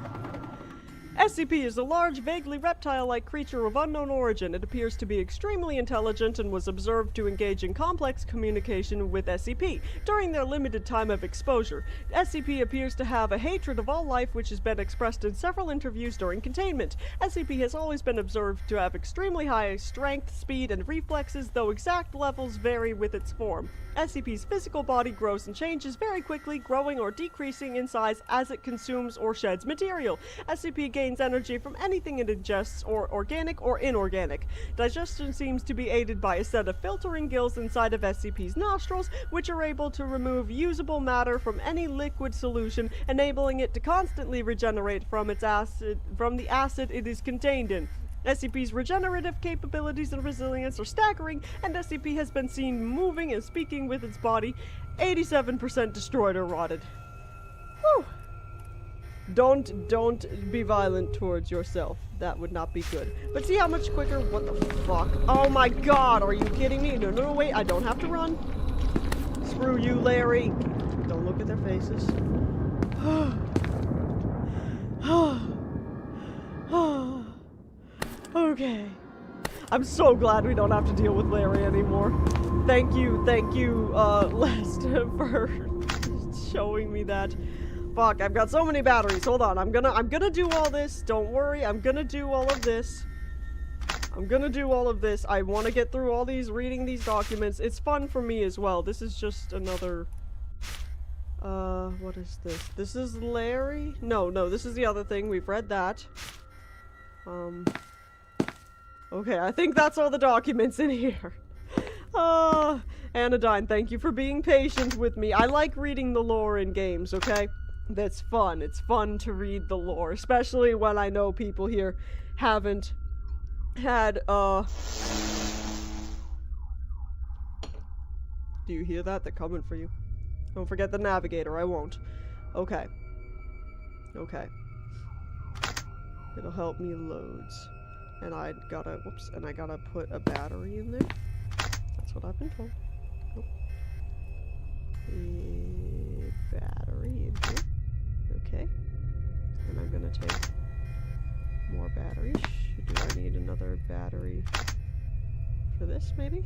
SCP is a large, vaguely reptile-like creature of unknown origin. It appears to be extremely intelligent and was observed to engage in complex communication with SCP during their limited time of exposure. SCP appears to have a hatred of all life, which has been expressed in several interviews during containment. SCP has always been observed to have extremely high strength, speed, and reflexes, though exact levels vary with its form. SCP's physical body grows and changes very quickly, growing or decreasing in size as it consumes or sheds material. SCP gains energy from anything it ingests, or organic or inorganic. Digestion seems to be aided by a set of filtering gills inside of SCP's nostrils, which are able to remove usable matter from any liquid solution, enabling it to constantly regenerate from the acid it is contained in. SCP's regenerative capabilities and resilience are staggering, and SCP has been seen moving and speaking with its body. 87% destroyed or rotted. Whew. Don't be violent towards yourself. That would not be good. But see how much quicker? What the fuck? Oh my god, are you kidding me? No, wait, I don't have to run. Screw you, Larry. Don't look at their faces. Okay. I'm so glad we don't have to deal with Larry anymore. Thank you, Lest, for showing me that. Fuck, I've got so many batteries. Hold on, I'm gonna do all this. Don't worry, I'm gonna do all of this. I want to get through all these, reading these documents. It's fun for me as well. This is just another... what is this? This is Larry? No, this is the other thing. We've read that. Okay, I think that's all the documents in here. Anodyne, thank you for being patient with me. I like reading the lore in games, okay? That's fun. It's fun to read the lore, especially when I know people here haven't had, Do you hear that? They're coming for you. Don't forget the navigator. I won't. Okay. It'll help me loads. And I gotta, whoops, and I gotta put a battery in there. That's what I've been told. Oh. A battery in here. Okay. And I'm gonna take more batteries. Do I need another battery for this, maybe?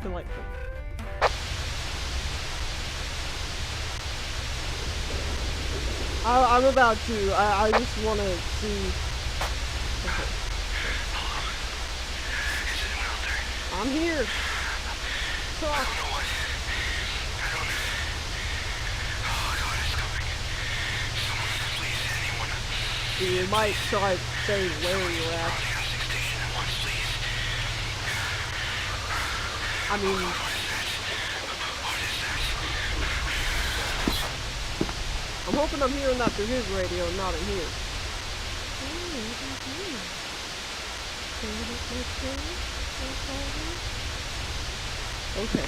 Delightful. I'm about to. I just want to see. Okay.
Is anyone out there?
I'm here.
I
Talk.
don't know what. I don't. Oh God, it's coming. Someone, please, anyone.
You might try saying where you're at.
Probably got 6 station at once, please.
I mean,
What is that? What is that?
I'm hoping I'm hearing that through his radio and not in here. Okay,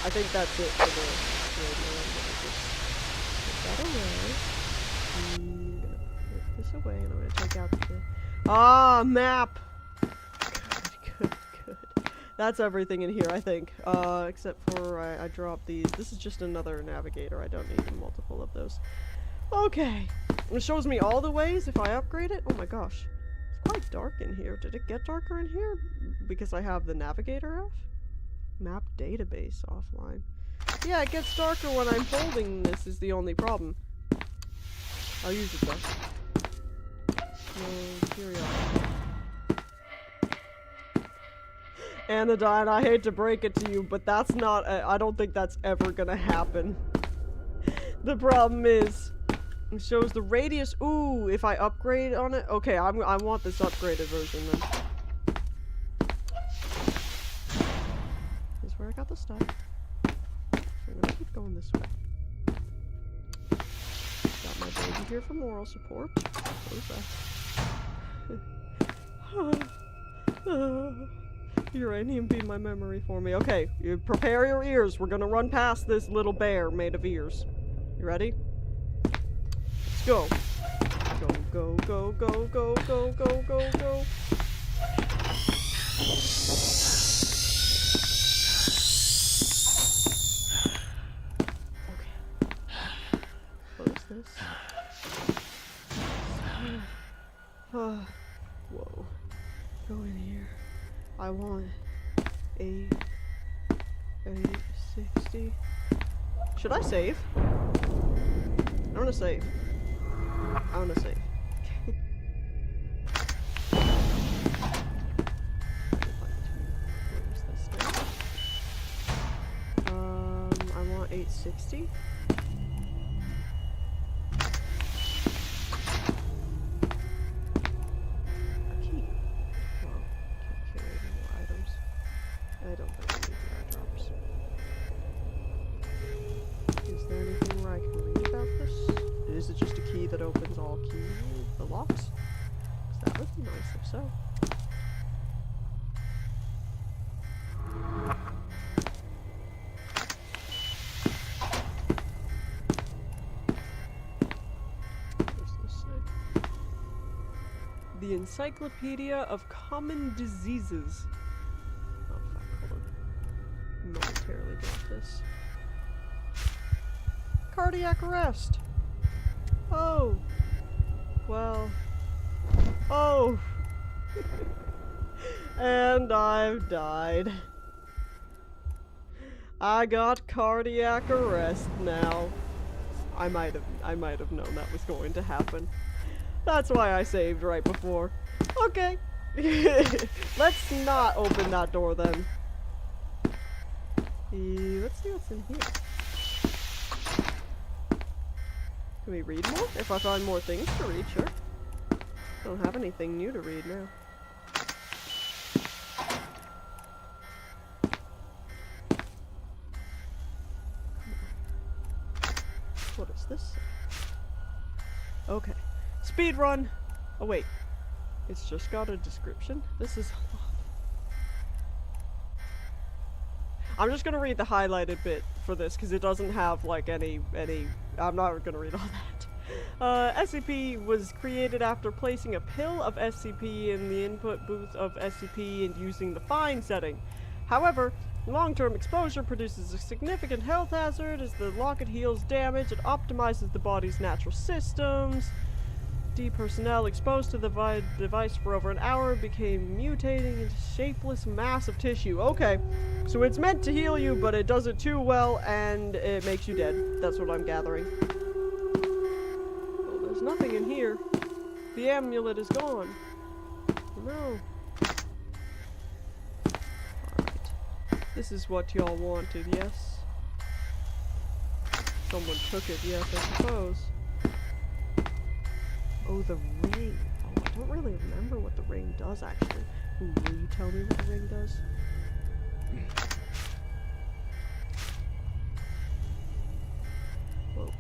I think that's it for the radio. I'm gonna just put that away. I'm gonna put this away and I'm gonna take out the map! Good. That's everything in here, I think. Except for I dropped these. This is just another navigator. I don't need multiple of those. Okay. It shows me all the ways if I upgrade it. Oh my gosh. It's quite dark in here. Did it get darker in here? Because I have the navigator off? Map database offline. Yeah, it gets darker when I'm holding this is the only problem. I'll use it though. No curiosity. Anodyne, I hate to break it to you, but that's not, I don't think that's ever gonna happen. The problem is, it shows the radius, ooh, if I upgrade on it, okay, I want this upgraded version then. This is where I got the stuff. So I'm gonna keep going this way. Got my baby here for moral support. What is that? Uranium be my memory for me. Okay, you prepare your ears. We're gonna run past this little bear made of ears. You ready? Let's go. Go, go, go, go, go, go, go, go. Okay. Close this. Whoa. Go in here. I want 860. Should I save? I wanna save. I wanna save. I want 860. I don't think I need the airdrops. Is there anything where I can read about this? Is it just a key that opens all the locks? 'Cause that would be nice if so. What does this say? The Encyclopedia of Common Diseases. Momentarily got this. Cardiac arrest! Oh! Well. Oh! And I've died. I got cardiac arrest now. I might have known that was going to happen. That's why I saved right before. Okay. Let's not open that door then. Let's see what's in here. Can we read more? If I find more things to read, sure. Don't have anything new to read now. What is this? Okay. Speed run! Oh wait. It's just got a description? This is a lot. I'm just gonna read the highlighted bit for this because it doesn't have like any I'm not gonna read all that. SCP was created after placing a pill of SCP in the input booth of SCP and using the fine setting. However, long-term exposure produces a significant health hazard as the locket heals damage. It optimizes the body's natural systems. Personnel exposed to the device for over an hour became mutating into shapeless mass of tissue. Okay, so it's meant to heal you, but it does it too well, and it makes you dead. That's what I'm gathering. Well, there's nothing in here. The amulet is gone. No. Alright. This is what y'all wanted, yes? Someone took it, yes, I suppose. Oh, the ring. Oh, I don't really remember what the ring does, actually. Ooh, will you tell me what the ring does? Whoa.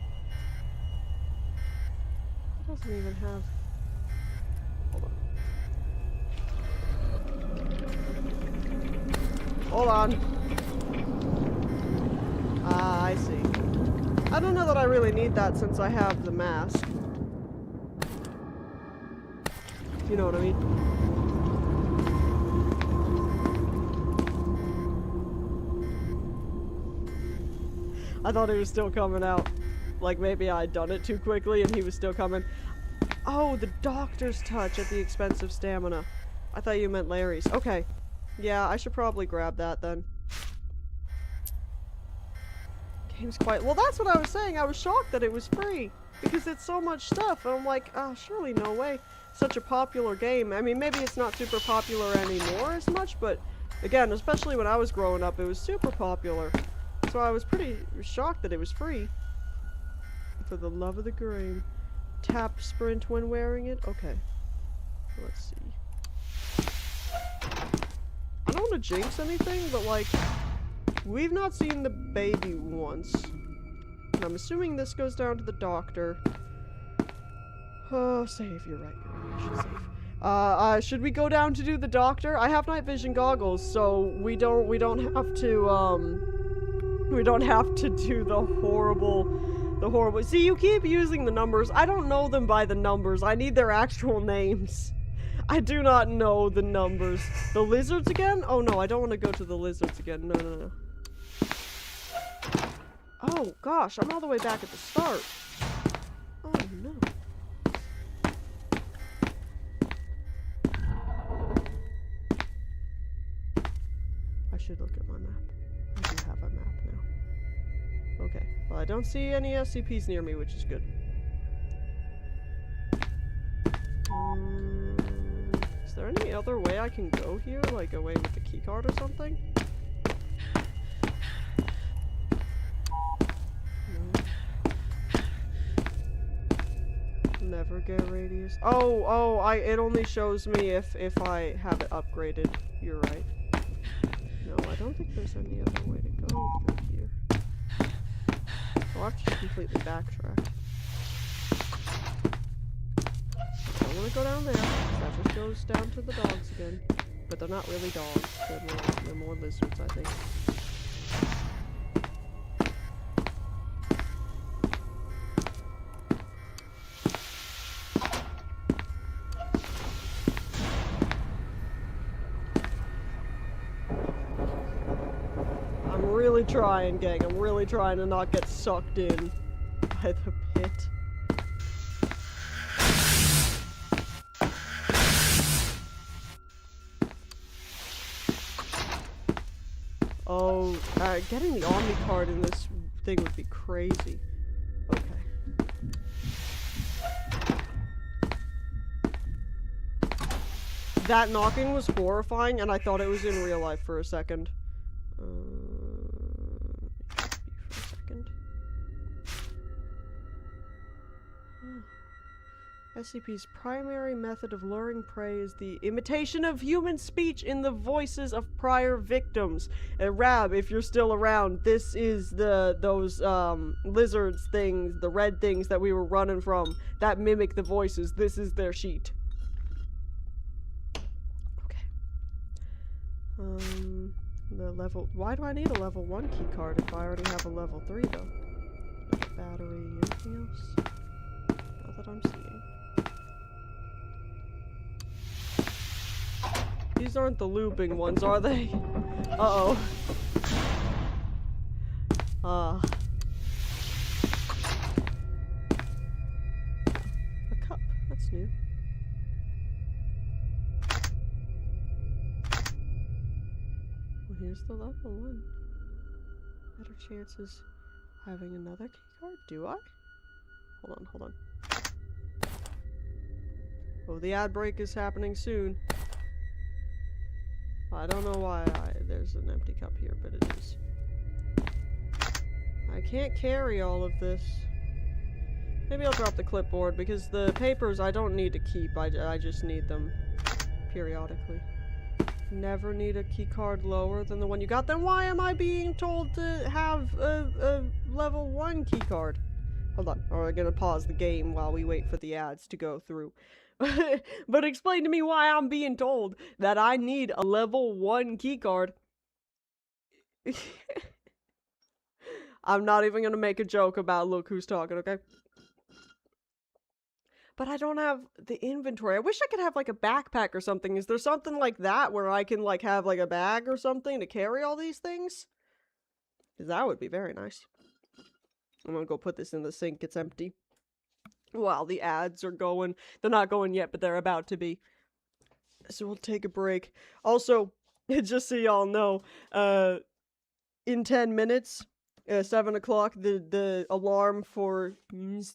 It doesn't even have... Hold on. Ah, I see. I don't know that I really need that since I have the mask. You know what I mean? I thought he was still coming out. Like maybe I'd done it too quickly and he was still coming. Oh, the doctor's touch at the expense of stamina. I thought you meant Larry's. Okay. Yeah, I should probably grab that then. Game's quite... Well, that's what I was saying. I was shocked that it was free. Because it's so much stuff. And I'm like, oh, surely no way. Such a popular game. I mean, maybe it's not super popular anymore as much, but again, especially when I was growing up, it was super popular. So I was pretty shocked that it was free. For the love of the game. Tap sprint when wearing it? Okay. Let's see. I don't want to jinx anything, but like, we've not seen the baby once. And I'm assuming this goes down to the doctor. Oh, save, you're right, I should save. Should we go down to do the doctor? I have night vision goggles, so we don't have to, we don't have to do the horrible, see, you keep using the numbers. I don't know them by the numbers. I need their actual names. I do not know the numbers. The lizards again? Oh no, I don't want to go to the lizards again. No, no, no. Oh gosh, I'm all the way back at the start. Oh no. I should look at my map. I do have a map now. Okay. Well, I don't see any SCPs near me, which is good. Is there any other way I can go here? Like a way with the keycard or something? No. Never get radius. Oh, it only shows me if I have it upgraded. You're right. No, I don't think there's any other way to go through here. I'll have to completely backtrack. I don't want to go down there. That just goes down to the dogs again. But they're not really dogs. They're more lizards, I think. I'm really trying, gang. I'm really trying to not get sucked in by the pit. Oh, getting the Omni card in this thing would be crazy. Okay. That knocking was horrifying, and I thought it was in real life for a second. SCP's primary method of luring prey is the imitation of human speech in the voices of prior victims. Rab, if you're still around, this is those lizards things, the red things that we were running from that mimic the voices. This is their sheet. Okay. The level. Why do I need a level 1 key card if I already have a level 3 though? Battery, anything else? Not that I'm seeing. These aren't the looping ones, are they? Uh-oh. A cup. That's new. Well, here's the level 1. Better chances having another keycard? Do I? Hold on. Oh, the ad break is happening soon. I don't know why there's an empty cup here, but it is. I can't carry all of this. Maybe I'll drop the clipboard, because the papers I don't need to keep, I just need them periodically. Never need a key card lower than the one you got, then why am I being told to have a level 1 key card? Hold on, we're gonna pause the game while we wait for the ads to go through. But explain to me why I'm being told that I need a level 1 keycard. I'm not even gonna make a joke about look who's talking, okay? But I don't have the inventory. I wish I could have like a backpack or something. Is there something like that where I can like have like a bag or something to carry all these things? Because that would be very nice. I'm gonna go put this in the sink. It's empty. While the ads are going. They're not going yet, but they're about to be. So we'll take a break. Also, just so y'all know, in 10 minutes, 7 o'clock, the alarm for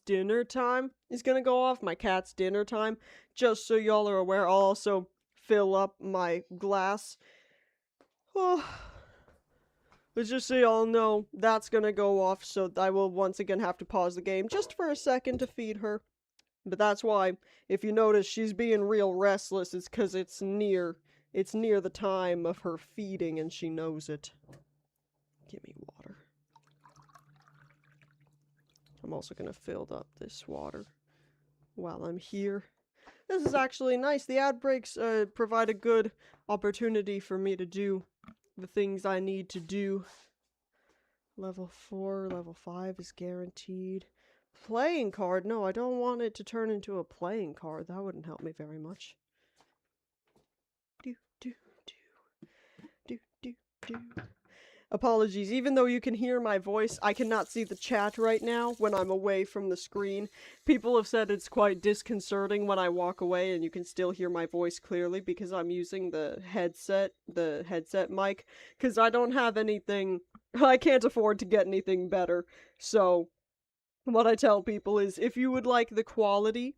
dinner time is gonna go off. My cat's dinner time. Just so y'all are aware, I'll also fill up my glass. Oh. But just so y'all know, that's gonna go off, so I will once again have to pause the game just for a second to feed her. But that's why, if you notice she's being real restless, it's because it's near the time of her feeding and she knows it. Give me water. I'm also gonna fill up this water while I'm here. This is actually nice. The ad breaks provide a good opportunity for me to do the things I need to do. Level 4, level 5 is guaranteed. Playing card? No, I don't want it to turn into a playing card. That wouldn't help me very much. Apologies, even though you can hear my voice, I cannot see the chat right now when I'm away from the screen. People have said it's quite disconcerting when I walk away and you can still hear my voice clearly because I'm using the headset mic, because I don't have anything, I can't afford to get anything better. So, what I tell people is, if you would like the quality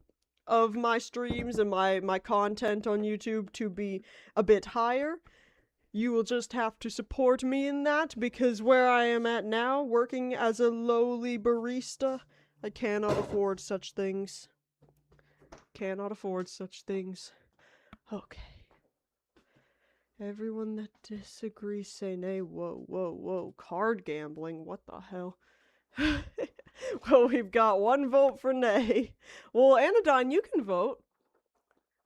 of my streams and my content on YouTube to be a bit higher, you will just have to support me in that, because where I am at now, working as a lowly barista, I cannot afford such things. Cannot afford such things. Okay. Everyone that disagrees say nay. Whoa, whoa, whoa. Card gambling? What the hell? Well, we've got 1 vote for nay. Well, Anodyne, you can vote.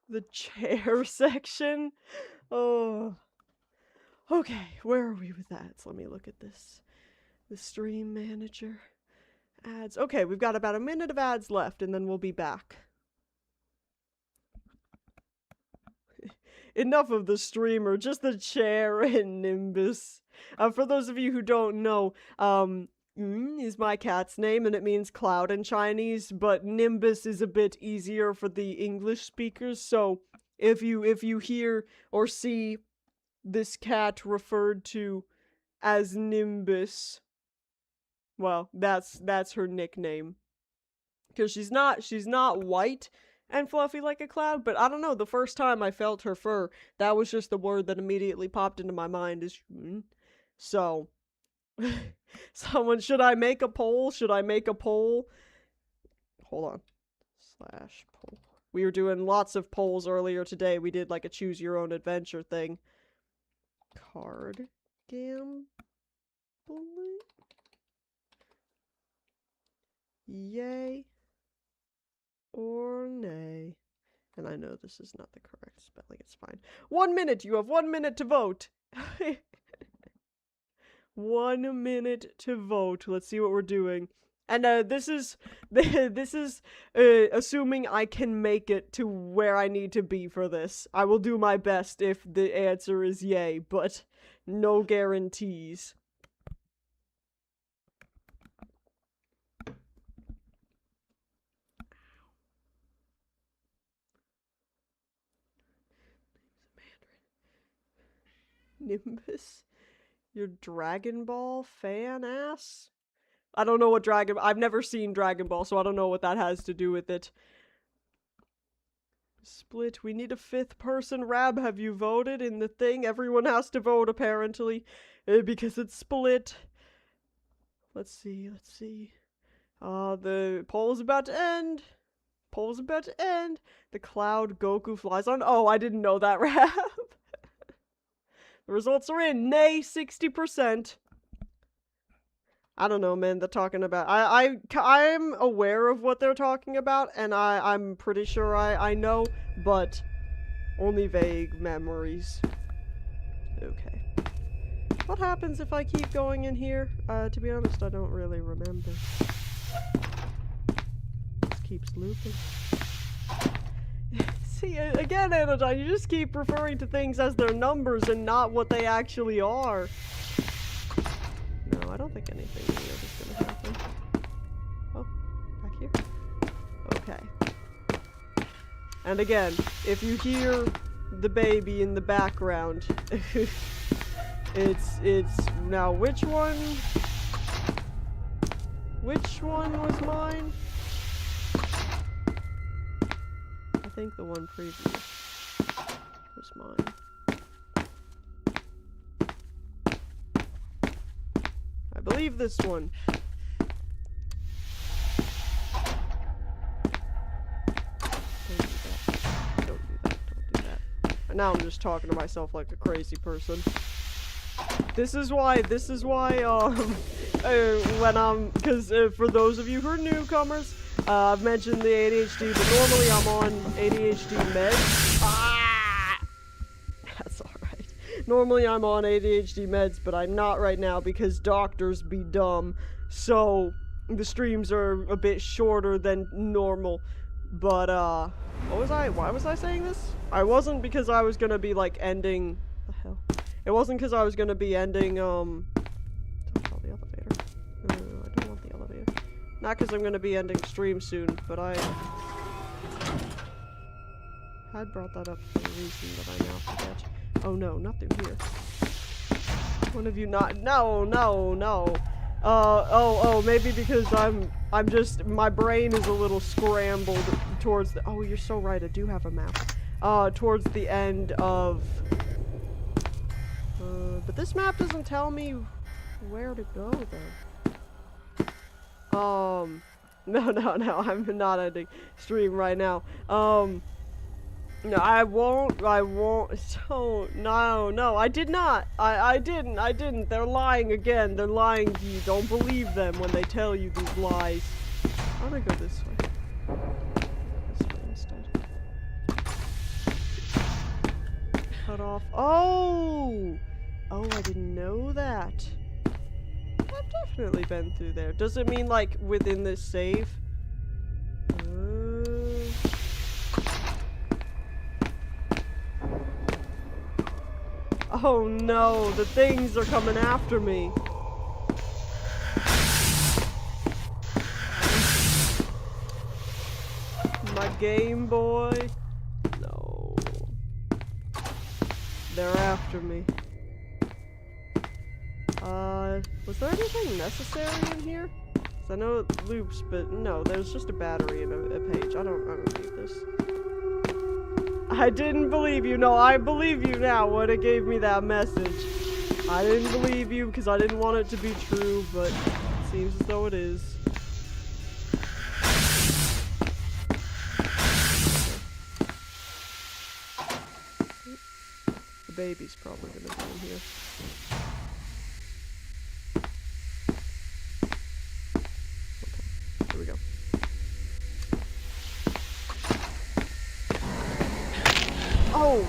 The chair section? Oh... Okay, where are we with that? So let me look at this. The stream manager. Ads. Okay, we've got about a minute of ads left, and then we'll be back. Enough of the streamer, just the chair and Nimbus. For those of you who don't know, is my cat's name, and it means cloud in Chinese, but Nimbus is a bit easier for the English speakers, so if you hear or see this cat referred to as Nimbus, well, that's her nickname. Because she's not white and fluffy like a cloud, but I don't know, the first time I felt her fur, that was just the word that immediately popped into my mind is so should I make a poll? Hold on. /poll. We were doing lots of polls earlier today. We did like a choose your own adventure thing. Card gambling? Yay or nay? And I know this is not the correct spelling, it's fine. 1 minute! You have 1 minute to vote! 1 minute to vote. Let's see what we're doing. And this is assuming I can make it to where I need to be for this. I will do my best if the answer is yay, but no guarantees. Nimbus? Your Dragon Ball fan ass? I don't know what I've never seen Dragon Ball, so I don't know what that has to do with it. Split. We need a 5th person. Rab, have you voted in the thing? Everyone has to vote, apparently, because it's split. Let's see. The poll's about to end. The cloud Goku flies on. Oh, I didn't know that, Rab. The results are in. Nay, 60%. I don't know, man. They're talking about... I'm aware of what they're talking about, and I'm pretty sure I know, but only vague memories. Okay. What happens if I keep going in here? To be honest, I don't really remember. This keeps looping. See, again, Anodyne, you just keep referring to things as their numbers and not what they actually are. No, I don't think anything weird is gonna happen. Oh, back here? Okay. And again, if you hear the baby in the background, it's now which one was mine? I think the one previous was mine. I believe this one. Don't do that. And now I'm just talking to myself like a crazy person. This is why, because for those of you who are newcomers, I've mentioned the ADHD, but normally I'm on ADHD meds. That's alright. Normally I'm on ADHD meds, but I'm not right now because doctors be dumb. So, the streams are a bit shorter than normal. But, why was I saying this? I wasn't because I was gonna be, like, ending... What the hell? It wasn't because I was gonna be ending, don't call the elevator. No, I don't want the elevator. Not because I'm gonna be ending stream soon, but I had brought that up for a reason that I now forget. Oh no, not through here. One of you not- No! Oh, maybe because I'm just- my brain is a little scrambled towards the- Oh, you're so right, I do have a map. Towards the end of... but this map doesn't tell me where to go, though. No, I'm not ending stream right now. No, I won't, no, I did not. I didn't. They're lying again. They're lying to you. Don't believe them when they tell you these lies. I'm gonna go this way. This way instead. Cut off. Oh! Oh, I didn't know that. I've definitely been through there. Does it mean, like, within this save? Oh no, the things are coming after me. My Game Boy. No. They're after me. Was there anything necessary in here? 'Cause I know it loops, but no, there's just a battery and a page. I don't need this. I didn't believe you. No, I believe you now when it gave me that message. I didn't believe you because I didn't want it to be true, but it seems as though it is. The baby's probably gonna be in here. Okay, here we go. Oh!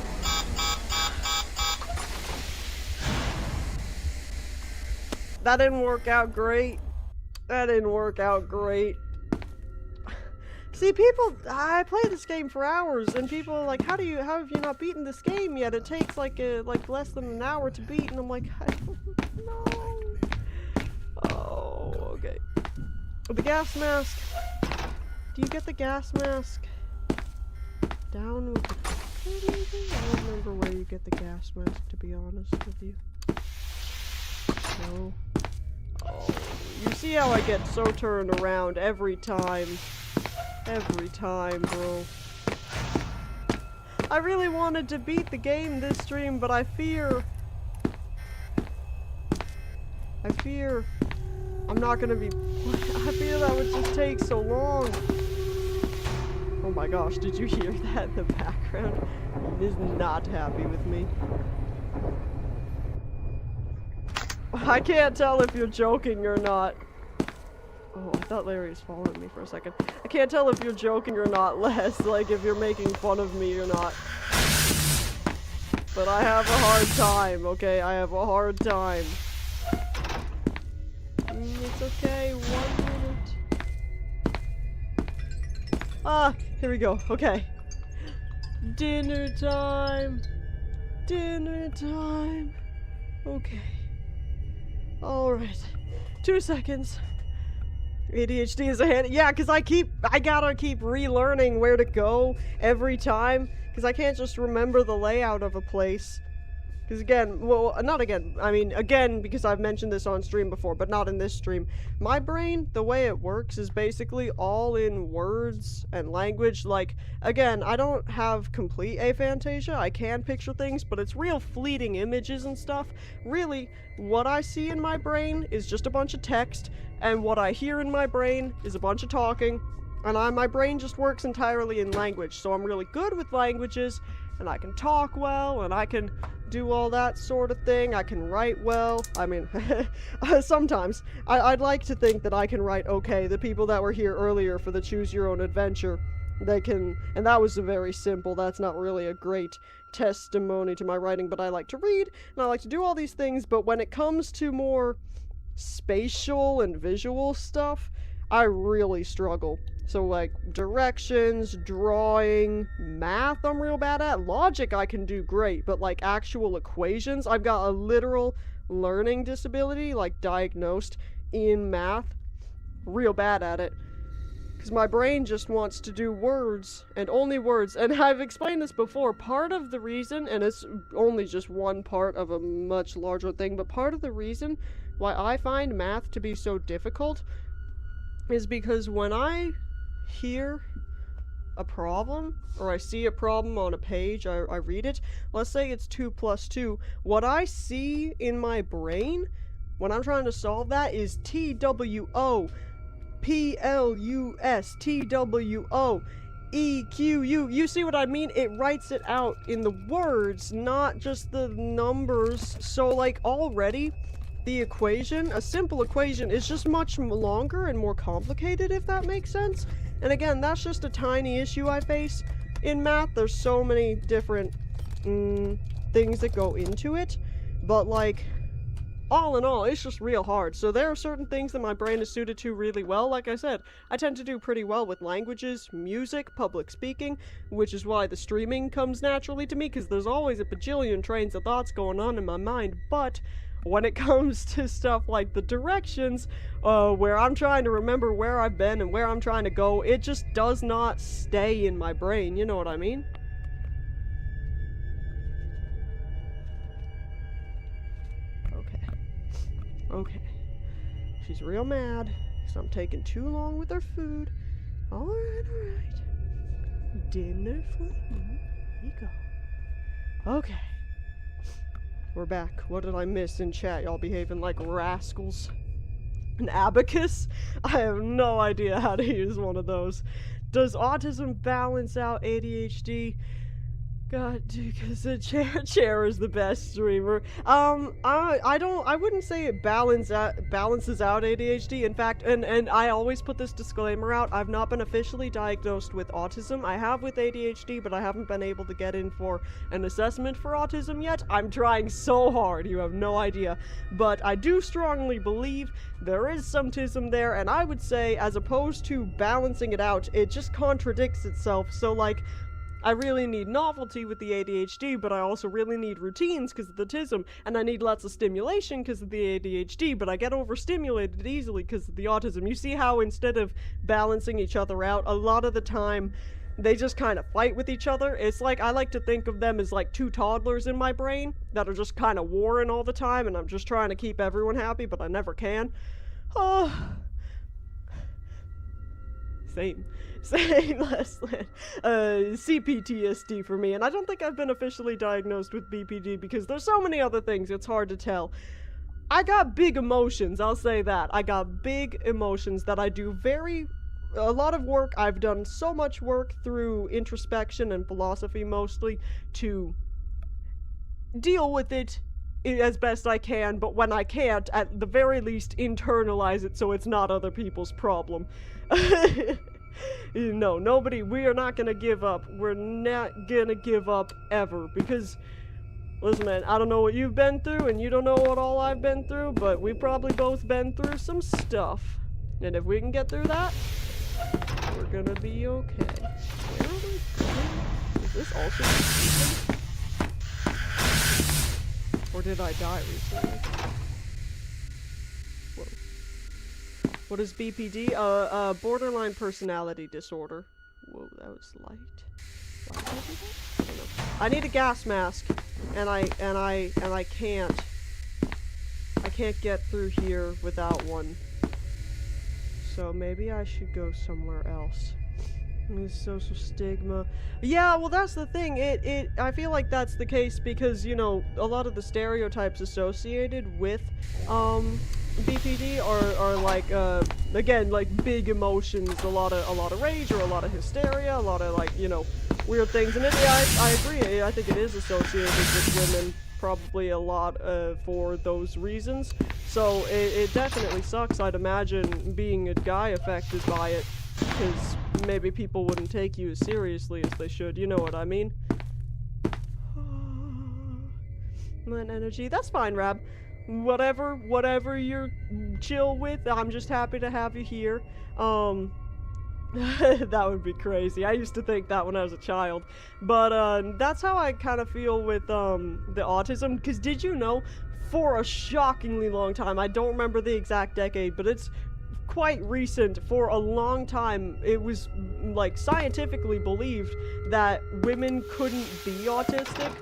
That didn't work out great. That didn't work out great. See, people, I play this game for hours, and people are like, how have you not beaten this game yet? It takes like less than an hour to beat, and I'm like, I don't know. Oh, okay. The gas mask. Do you get the gas mask? Down with the picture, maybe? I don't remember where you get the gas mask, to be honest with you. No. Oh, you see how I get so turned around every time. Every time, bro. I really wanted to beat the game this stream, but I fear I'm not gonna be... I fear that would just take so long. Oh my gosh, did you hear that in the background? He is not happy with me. I can't tell if you're joking or not. Oh, I thought Larry was following me for a second. I can't tell if you're joking or not, Les, like if you're making fun of me or not. But I have a hard time, okay? I have a hard time. It's okay, 1 minute. Ah, here we go, okay. Dinner time. Dinner time. Okay. Alright. 2 seconds. ADHD is a hand. Yeah, because I gotta keep relearning where to go every time. Because I can't just remember the layout of a place. Because again, well, not again. I mean, again, because I've mentioned this on stream before, but not in this stream. My brain, the way it works is basically all in words and language. Like, again, I don't have complete aphantasia. I can picture things, but it's real fleeting images and stuff. Really, what I see in my brain is just a bunch of text, and what I hear in my brain is a bunch of talking, and my brain just works entirely in language, so I'm really good with languages, and I can talk well, and I can do all that sort of thing. I can write well. I mean, sometimes. I'd like to think that I can write okay. The people that were here earlier for the Choose Your Own Adventure, they can, and that was a very simple, that's not really a great testimony to my writing, but I like to read, and I like to do all these things, but when it comes to more spatial and visual stuff, I really struggle. So like directions, drawing, math I'm real bad at. Logic I can do great, but like actual equations, I've got a literal learning disability, like diagnosed in math. Real bad at it. Because my brain just wants to do words, and only words. And I've explained this before, part of the reason, and it's only just one part of a much larger thing, but part of the reason why I find math to be so difficult is because when I hear a problem, or I see a problem on a page, I read it, let's say it's 2 plus 2, what I see in my brain when I'm trying to solve that is TWO, PLUS, TWO, EQU. You see what I mean? It writes it out in the words, not just the numbers. So like already the equation, a simple equation, is just much longer and more complicated, if that makes sense. And again, that's just a tiny issue I face. In math, there's so many different things that go into it, but like, all in all, it's just real hard. So there are certain things that my brain is suited to really well. Like I said, I tend to do pretty well with languages, music, public speaking, which is why the streaming comes naturally to me, because there's always a bajillion trains of thoughts going on in my mind. But when it comes to stuff like the directions, where I'm trying to remember where I've been and where I'm trying to go, it just does not stay in my brain, you know what I mean? Okay. She's real mad because I'm taking too long with her food. Alright, alright. Dinner for you. Here you go. Okay. We're back. What did I miss in chat? Y'all behaving like rascals. An abacus? I have no idea how to use one of those. Does autism balance out ADHD? God, because the chair is the best streamer. I wouldn't say it balances out ADHD. In fact, and I always put this disclaimer out, I've not been officially diagnosed with autism. I have with ADHD, but I haven't been able to get in for an assessment for autism yet. I'm trying so hard, you have no idea. But I do strongly believe there is some tism there, and I would say, as opposed to balancing it out, it just contradicts itself. So, like, I really need novelty with the ADHD, but I also really need routines because of the tism, and I need lots of stimulation because of the ADHD, but I get overstimulated easily because of the autism. You see how instead of balancing each other out, a lot of the time they just kind of fight with each other. It's like, I like to think of them as like two toddlers in my brain that are just kind of warring all the time, and I'm just trying to keep everyone happy, but I never can. Same, Leslie. CPTSD for me, and I don't think I've been officially diagnosed with BPD because there's so many other things, it's hard to tell. I got big emotions, I'll say that. I got big emotions that I do a lot of work. I've done so much work through introspection and philosophy mostly to deal with it as best I can, but when I can't, at the very least internalize it so it's not other people's problem. No, we are not gonna give up. We're not gonna give up ever, because, listen man, I don't know what you've been through, and you don't know what all I've been through, but we've probably both been through some stuff. And if we can get through that, we're gonna be okay. Where are we going? Is this also season? Or did I die recently? Whoa. What is BPD? Borderline personality disorder. Whoa, that was light. Why did I do that? I don't know. I need a gas mask, and I can't get through here without one. So maybe I should go somewhere else. Social stigma. Yeah, well that's the thing. I feel like that's the case because, you know, a lot of the stereotypes associated with BPD are like again, like big emotions, a lot of rage or a lot of hysteria, a lot of, like, you know, weird things. And I agree. I think it is associated with women probably a lot for those reasons. So it definitely sucks. I'd imagine being a guy affected by it, because maybe people wouldn't take you as seriously as they should, you know what I mean? Man, energy, that's fine, Rab. Whatever you're chill with, I'm just happy to have you here. That would be crazy. I used to think that when I was a child. But, that's how I kind of feel with, the autism, because did you know, for a shockingly long time, I don't remember the exact decade, but it's quite recent, for a long time, it was, like, scientifically believed that women couldn't be autistic,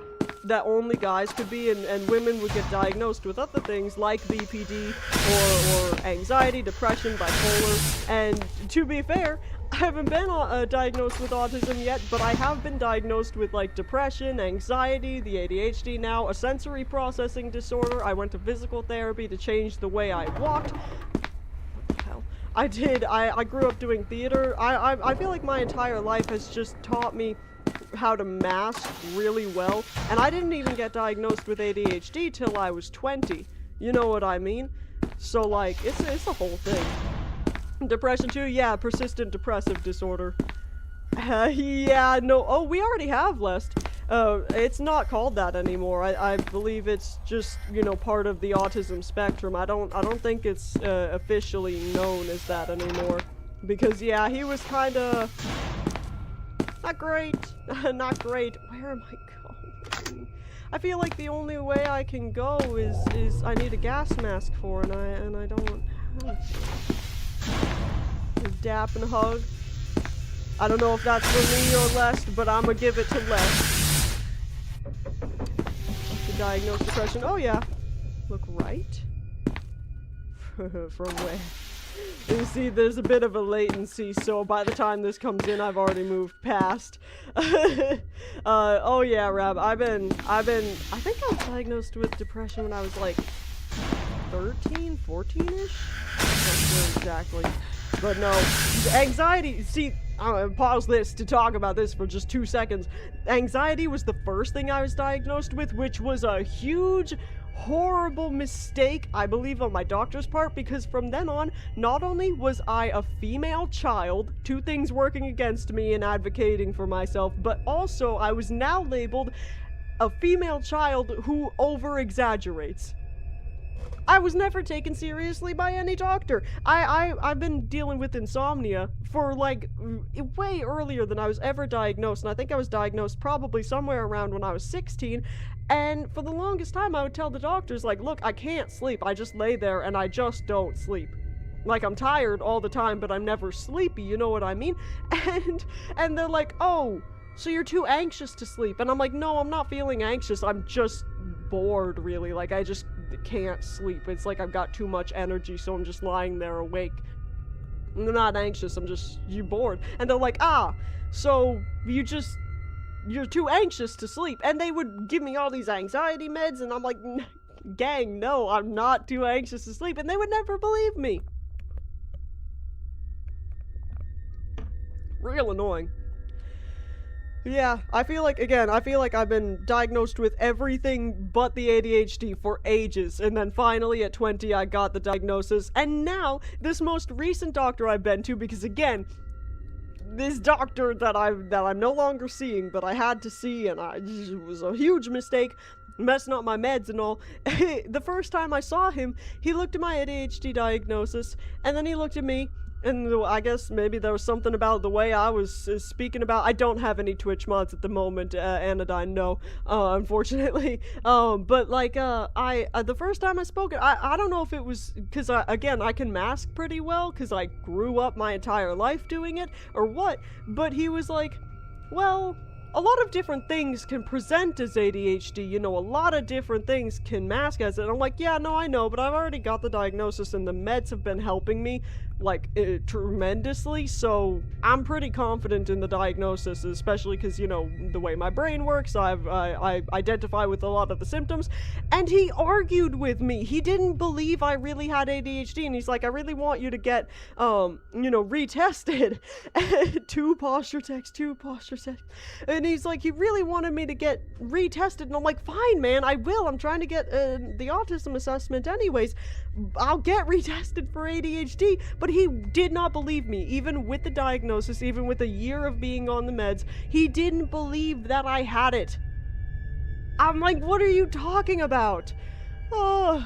that only guys could be, and women would get diagnosed with other things like BPD, or anxiety, depression, bipolar, and to be fair, I haven't been diagnosed with autism yet, but I have been diagnosed with, like, depression, anxiety, the ADHD now, a sensory processing disorder. I went to physical therapy to change the way I walked. I grew up doing theater. I feel like my entire life has just taught me how to mask really well, and I didn't even get diagnosed with ADHD till I was 20. You know what I mean? So, like, it's a whole thing. Depression too? Yeah, persistent depressive disorder. Yeah, no, oh, we already have Lest. It's not called that anymore. I believe it's just, you know, part of the autism spectrum. I don't think it's officially known as that anymore. Because, yeah, he was kinda not great. Not great. Where am I going? I feel like the only way I can go is I need a gas mask for, and I don't have. Dap and hug. I don't know if that's for me or Lest, but I'm gonna give it to Lest. To diagnose depression. Oh yeah. Look right. From where? You see, there's a bit of a latency, so by the time this comes in, I've already moved past. Oh yeah, Rab, I think I was diagnosed with depression when I was like 13, 14-ish? I'm not sure exactly. But no, anxiety, see, I'm gonna pause this to talk about this for just 2 seconds. Anxiety was the first thing I was diagnosed with, which was a huge, horrible mistake, I believe, on my doctor's part, because from then on, not only was I a female child, two things working against me and advocating for myself, but also I was now labeled a female child who over-exaggerates. I was never taken seriously by any doctor. I've been dealing with insomnia for like way earlier than I was ever diagnosed, and I think I was diagnosed probably somewhere around when I was 16, and for the longest time I would tell the doctors, like, look, I can't sleep, I just lay there and I just don't sleep. Like, I'm tired all the time, but I'm never sleepy, you know what I mean? And they're like, oh, so you're too anxious to sleep. And I'm like, no, I'm not feeling anxious, I'm just bored, really. Like, I just can't sleep. It's like I've got too much energy, so I'm just lying there awake. I'm not anxious, I'm just, you're bored. And they're like, ah, so you're too anxious to sleep. And they would give me all these anxiety meds, and I'm like, gang, no, I'm not too anxious to sleep. And they would never believe me. Real annoying. Yeah, I feel like I've been diagnosed with everything but the ADHD for ages, and then finally at 20 I got the diagnosis, and now, this most recent doctor I've been to, because again, this doctor that I'm no longer seeing, but I had to see, and it was a huge mistake, messing up my meds and all. The first time I saw him, he looked at my ADHD diagnosis, and then he looked at me, and I guess maybe there was something about the way I was speaking about. I don't have any Twitch mods at the moment, Anodyne, no, unfortunately. But like, the first time I spoke, I don't know if it was, because again, I can mask pretty well, because I grew up my entire life doing it, or what, but he was like, well, a lot of different things can present as ADHD, you know, a lot of different things can mask as it. And I'm like, yeah, no, I know, but I've already got the diagnosis and the meds have been helping me, like, tremendously, so I'm pretty confident in the diagnosis, especially because, you know, the way my brain works, I identify with a lot of the symptoms, and he argued with me. He didn't believe I really had ADHD, and he's like, I really want you to get, you know, retested. two posture texts, and he's like, he really wanted me to get retested, and I'm like, fine, man, I will. I'm trying to get the autism assessment anyways. I'll get retested for ADHD, but he did not believe me, even with the diagnosis, even with a year of being on the meds. He didn't believe that I had it. I'm like, what are you talking about? Oh,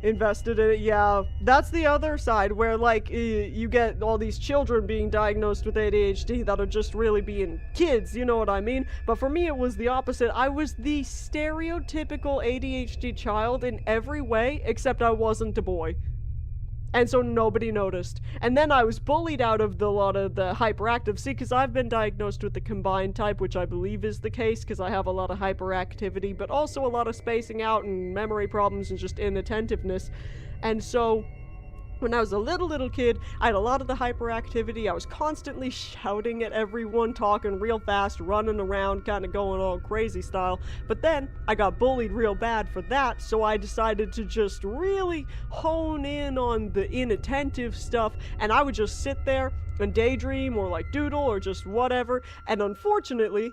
invested in it, yeah. That's the other side, where, like, you get all these children being diagnosed with ADHD that are just really being kids, you know what I mean? But for me, it was the opposite. I was the stereotypical ADHD child in every way, except I wasn't a boy. And so nobody noticed. And then I was bullied out of a lot of the hyperactive. See, because I've been diagnosed with the combined type, which I believe is the case, because I have a lot of hyperactivity, but also a lot of spacing out and memory problems and just inattentiveness. And so, when I was a little kid, I had a lot of the hyperactivity. I was constantly shouting at everyone, talking real fast, running around, kind of going all crazy style. But then, I got bullied real bad for that, so I decided to just really hone in on the inattentive stuff, and I would just sit there and daydream or like doodle or just whatever. And unfortunately,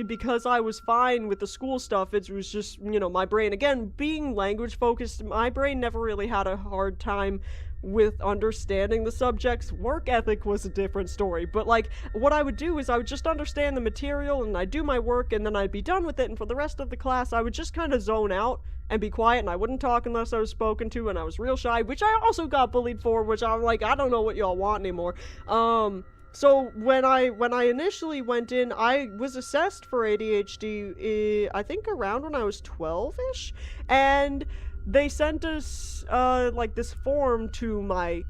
because I was fine with the school stuff, it was just, you know, my brain, again, being language focused, my brain never really had a hard time with understanding the subjects. Work ethic was a different story, but like, what I would do is I would just understand the material and I'd do my work and then I'd be done with it, and for the rest of the class I would just kind of zone out and be quiet, and I wouldn't talk unless I was spoken to, and I was real shy, which I also got bullied for, which I'm like, I don't know what y'all want anymore. So when I initially went in, I was assessed for ADHD, I think around when I was 12-ish, and they sent us, like, this form to my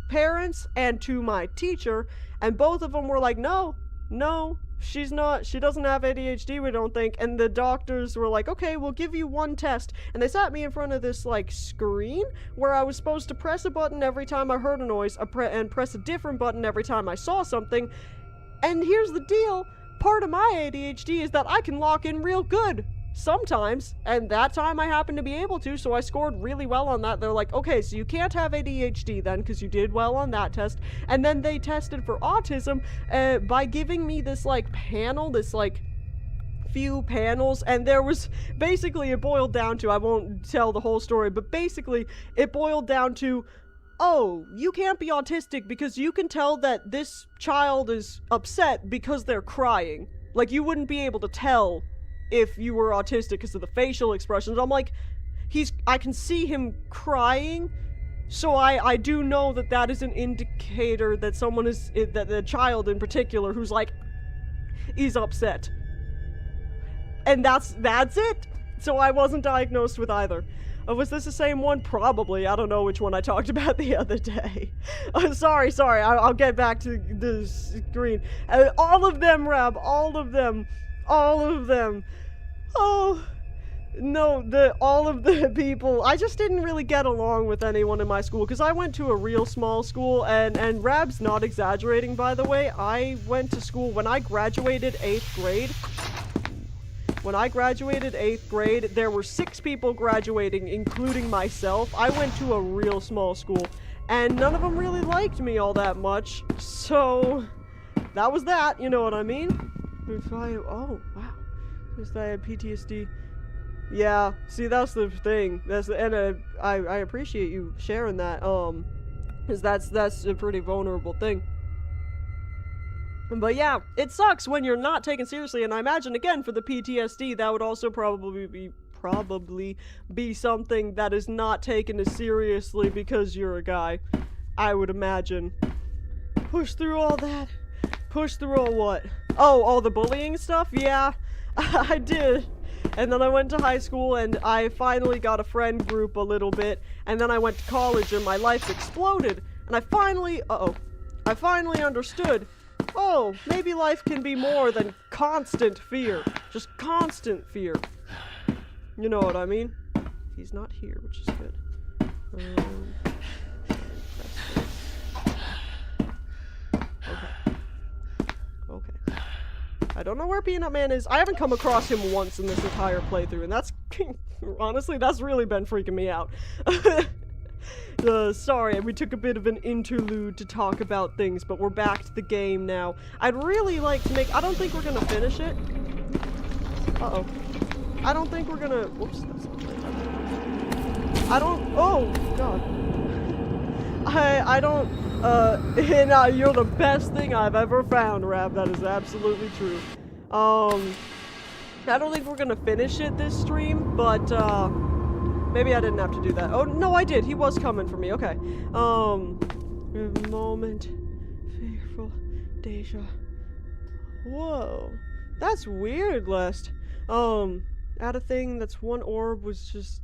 parents and to my teacher, and both of them were like, no, she doesn't have ADHD, we don't think. And the doctors were like, okay, we'll give you one test. And they sat me in front of this, like, screen where I was supposed to press a button every time I heard a noise, and press a different button every time I saw something. And here's the deal, part of my ADHD is that I can lock in real good. sometimes, and that time I happened to be able to, so I scored really well on that. They're like, okay, so you can't have ADHD then, because you did well on that test. And then they tested for autism by giving me this, like, panel, this, like, few panels, and there was, basically, it boiled down to, I won't tell the whole story, but basically, it boiled down to, oh, you can't be autistic because you can tell that this child is upset because they're crying. Like, you wouldn't be able to tell if you were autistic because of the facial expressions. I'm like, I can see him crying, so I do know that that is an indicator that someone is, that the child in particular who's like, is upset. And that's it. So I wasn't diagnosed with either. Was this the same one? Probably. I don't know which one I talked about the other day. Sorry. I'll get back to the screen. All of them, Rab. All of them. Oh, no, all of the people. I just didn't really get along with anyone in my school, because I went to a real small school, and Rab's not exaggerating, by the way. I went to school when I graduated 8th grade. When I graduated 8th grade, there were 6 people graduating, including myself. I went to a real small school, and none of them really liked me all that much. So, that was that, you know what I mean? Oh, wow. Just I had PTSD. Yeah, see, that's the thing. I appreciate you sharing that, because that's a pretty vulnerable thing. But yeah, it sucks when you're not taken seriously, and I imagine, again, for the PTSD, that would also probably be something that is not taken as seriously because you're a guy. I would imagine. Push through all that. Push through all what? Oh, all the bullying stuff? Yeah, I did. And then I went to high school, and I finally got a friend group a little bit, and then I went to college, and my life exploded, and I finally understood, oh, maybe life can be more than constant fear. Just constant fear. You know what I mean? He's not here, which is good. Okay. I don't know where Peanut Man is. I haven't come across him once in this entire playthrough, and that's... honestly, that's really been freaking me out. Sorry, we took a bit of an interlude to talk about things, but we're back to the game now. I'd really like to make... I don't think we're gonna finish it. Uh-oh. I don't think we're gonna... Whoops, that's not right. I don't... Oh, God. I don't... you're the best thing I've ever found, Rab. That is absolutely true. I don't think we're gonna finish it this stream, but, maybe I didn't have to do that. Oh, no, I did. He was coming for me. Okay. Moment. Fearful. Deja. Whoa. That's weird, Lest. Add a thing that's one orb was just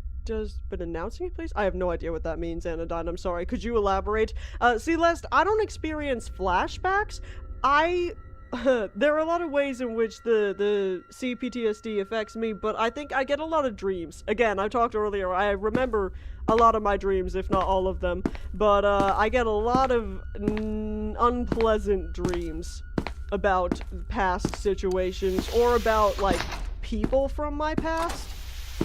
been announcing it, please? I have no idea what that means, Anodyne. I'm sorry. Could you elaborate? See, Lest, I don't experience flashbacks. There are a lot of ways in which the CPTSD affects me, but I think I get a lot of dreams. Again, I talked earlier, I remember a lot of my dreams, if not all of them, but I get a lot of unpleasant dreams about past situations, or about, like, people from my past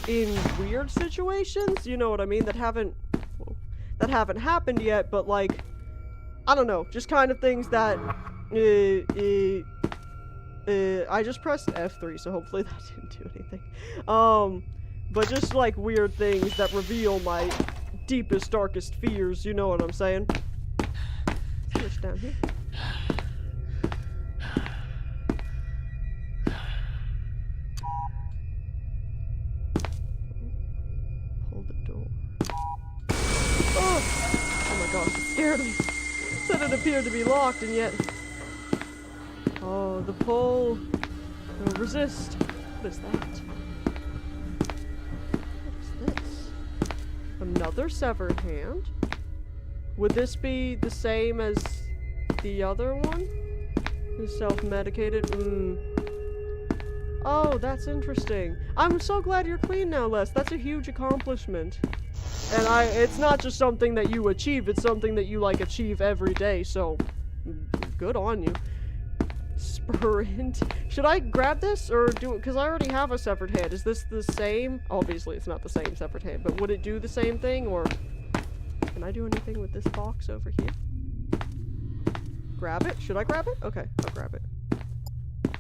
in weird situations, you know what I mean, that haven't happened yet, but, like, I don't know, just kind of things that I just pressed F3, so hopefully that didn't do anything. But just like weird things that reveal my deepest, darkest fears, you know what I'm saying? Switch down here. Pull the door. Oh my gosh, it scared me. Said it appeared to be locked, and yet... Oh, the pull. No, resist. What is that? What is this? Another severed hand? Would this be the same as the other one? The self-medicated? Oh, that's interesting. I'm so glad you're clean now, Les. That's a huge accomplishment. And it's not just something that you achieve, it's something that you, like, achieve every day, so good on you. sprint. Should I grab this or do it? Because I already have a severed hand. Is this the same? Obviously, it's not the same severed hand, but would it do the same thing, or can I do anything with this box over here? Grab it? Should I grab it? Okay, I'll grab it.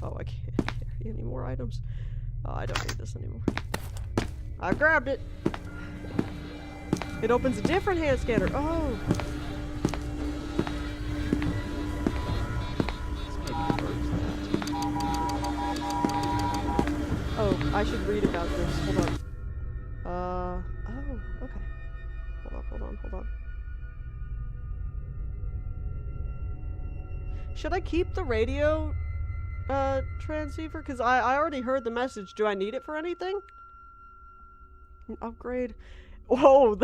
Oh, I can't carry any more items. Oh, I don't need this anymore. I grabbed it. It opens a different hand scanner. Oh. Oh, I should read about this. Hold on. Oh, okay. Hold on. Should I keep the radio, transceiver? Because I already heard the message. Do I need it for anything? Upgrade. Whoa,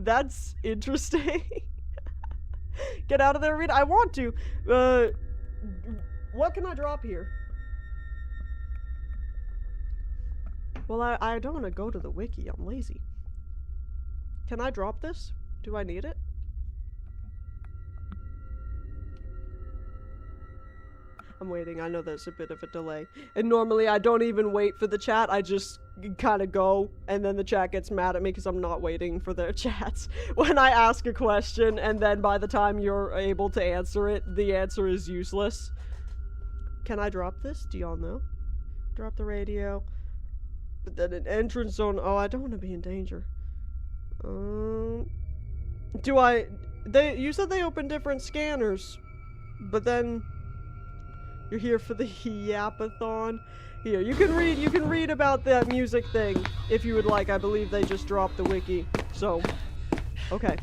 that's interesting. Get out of there, Rita. I want to. What can I drop here? Well, I don't want to go to the wiki. I'm lazy. Can I drop this? Do I need it? I'm waiting. I know there's a bit of a delay. And normally I don't even wait for the chat. I just kind of go, and then the chat gets mad at me because I'm not waiting for their chats. When I ask a question, and then by the time you're able to answer it, the answer is useless. Can I drop this? Do y'all know? Drop the radio. But then an entrance zone. Oh, I don't want to be in danger. Do I... You said they open different scanners. But then... You're here for the yapathon. Here, you can read about that music thing if you would like. I believe they just dropped the wiki. So, okay.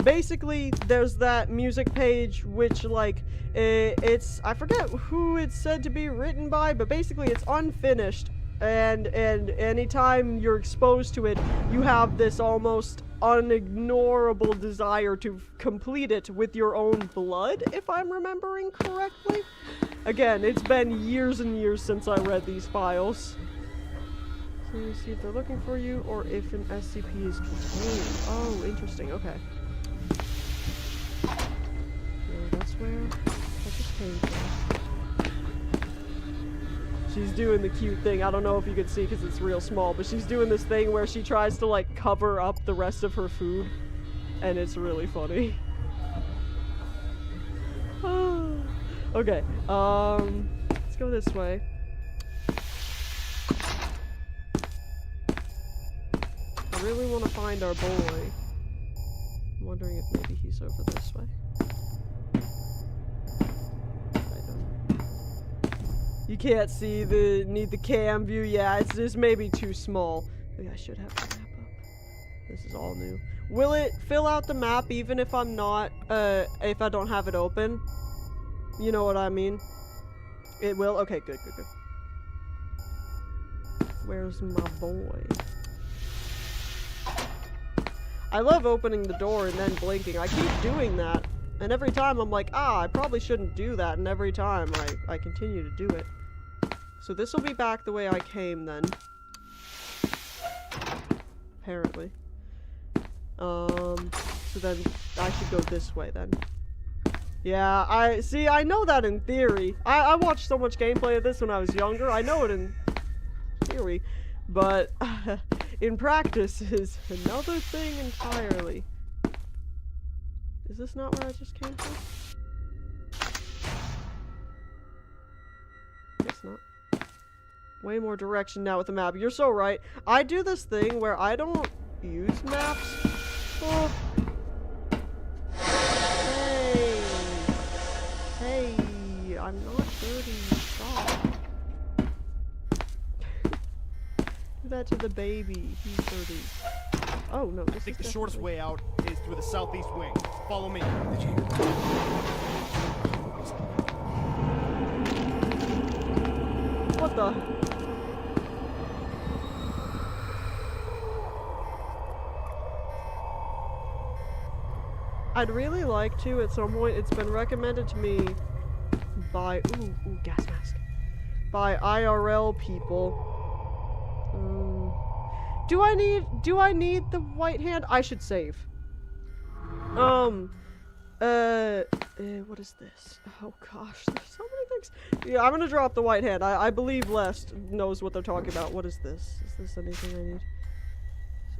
Basically, there's that music page which, like, it's... I forget who it's said to be written by, but basically it's unfinished. And anytime you're exposed to it, you have this almost unignorable desire to complete it with your own blood, if I'm remembering correctly. Again, it's been years and years since I read these files. So you see if they're looking for you or if an SCP is contained. Oh, interesting. Okay. So that's where that just came from. She's doing the cute thing. I don't know if you can see because it's real small, but she's doing this thing where she tries to, like, cover up the rest of her food. And it's really funny. Okay, let's go this way. I really want to find our boy. I'm wondering if maybe he's over this way. You can't see need the cam view. Yeah, it's just maybe too small. Maybe I should have the map up. This is all new. Will it fill out the map even if I'm not, if I don't have it open? You know what I mean? It will? Okay, good. Where's my boy? I love opening the door and then blinking. I keep doing that. And every time I'm like, I probably shouldn't do that. And every time I continue to do it. So this will be back the way I came then. Apparently. So then I should go this way then. Yeah, I know that in theory. I watched so much gameplay of this when I was younger. I know it in theory. But in practice is another thing entirely. Is this not where I just came from? Guess not. Way more direction now with the map. You're so right. I do this thing where I don't use maps. Oh. Hey, I'm not dirty. Stop. Do that to the baby. He's dirty. Oh no, this
I think
is
the shortest way out is through the southeast wing. Follow me.
What the? I'd really like to at some point. It's been recommended to me by ooh, gas mask. By IRL people. Do I need the white hand? I should save. What is this? Oh gosh, there's so many things. Yeah, I'm gonna drop the white hand. I believe Lest knows what they're talking about. What is this? Is this anything I need?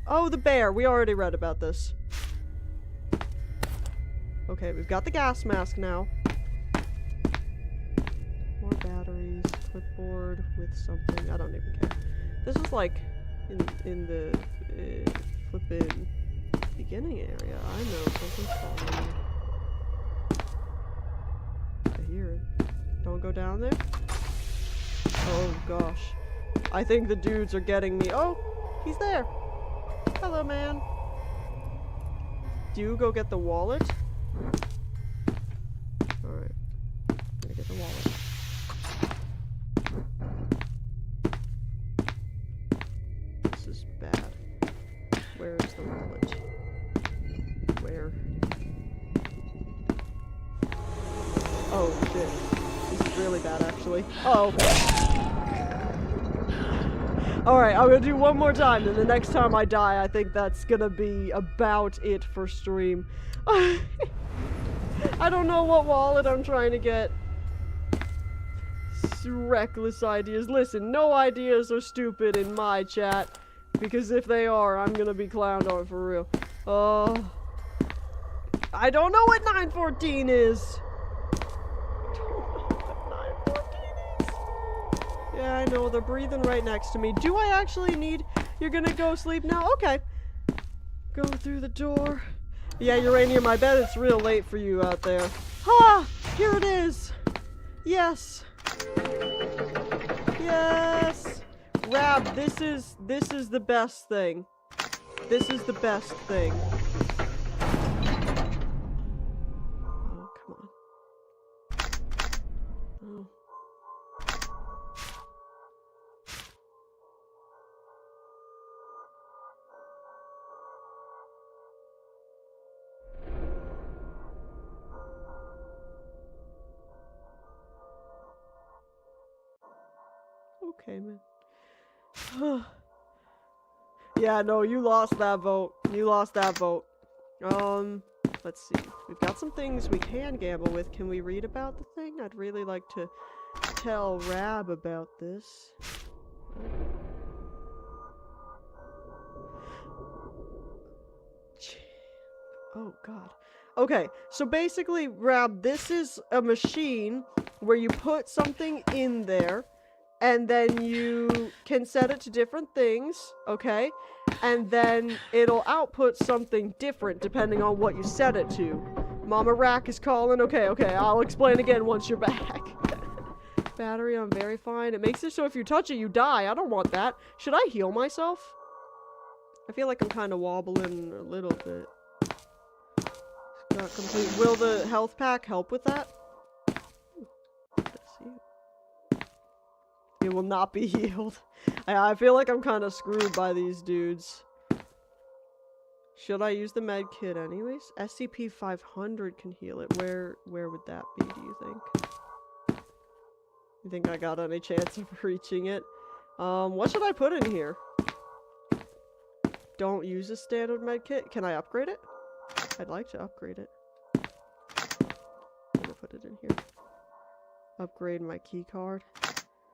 Oh, the bear. We already read about this. Okay, we've got the gas mask now. More batteries, clipboard with something. I don't even care. This is like in the flippin' beginning area. I know something's following me. I hear it. Don't go down there. Oh gosh. I think the dudes are getting me. Oh, he's there. Hello, man. Do you go get the wallet? Alright. I'm gonna get the wallet. This is bad. Where is the wallet? Where? Oh shit. This is really bad actually. Oh. Alright, I'm gonna do one more time, and the next time I die, I think that's gonna be about it for stream. I don't know what wallet I'm trying to get. Reckless ideas. Listen, no ideas are stupid in my chat, because if they are, I'm gonna be clowned on for real. Oh. I don't know what 914 is. Yeah, I know, they're breathing right next to me. Do I actually need... You're gonna go sleep now? Okay. Go through the door. Yeah, Uranium, I bet it's real late for you out there. Ha! Here it is! Yes! Yes! Rab, this is the best thing. This is the best thing. Oh, come on. Oh. Okay, man. Yeah, no, you lost that vote. You lost that vote. Let's see. We've got some things we can gamble with. Can we read about the thing? I'd really like to tell Rab about this. Oh, God. Okay, so basically, Rab, this is a machine where you put something in there, and then you can set it to different things, okay? And then it'll output something different depending on what you set it to. Mama Rack is calling. Okay, I'll explain again once you're back. Battery on very fine. It makes it so if you touch it, you die. I don't want that. Should I heal myself? I feel like I'm kind of wobbling a little bit. Not complete. Will the health pack help with that? It will not be healed. I feel like I'm kind of screwed by these dudes. Should I use the med kit anyways? SCP-500 can heal it. Where would that be, do you think? You think I got any chance of reaching it? What should I put in here? Don't use a standard med kit. Can I upgrade it? I'd like to upgrade it. I'm gonna put it in here. Upgrade my key card.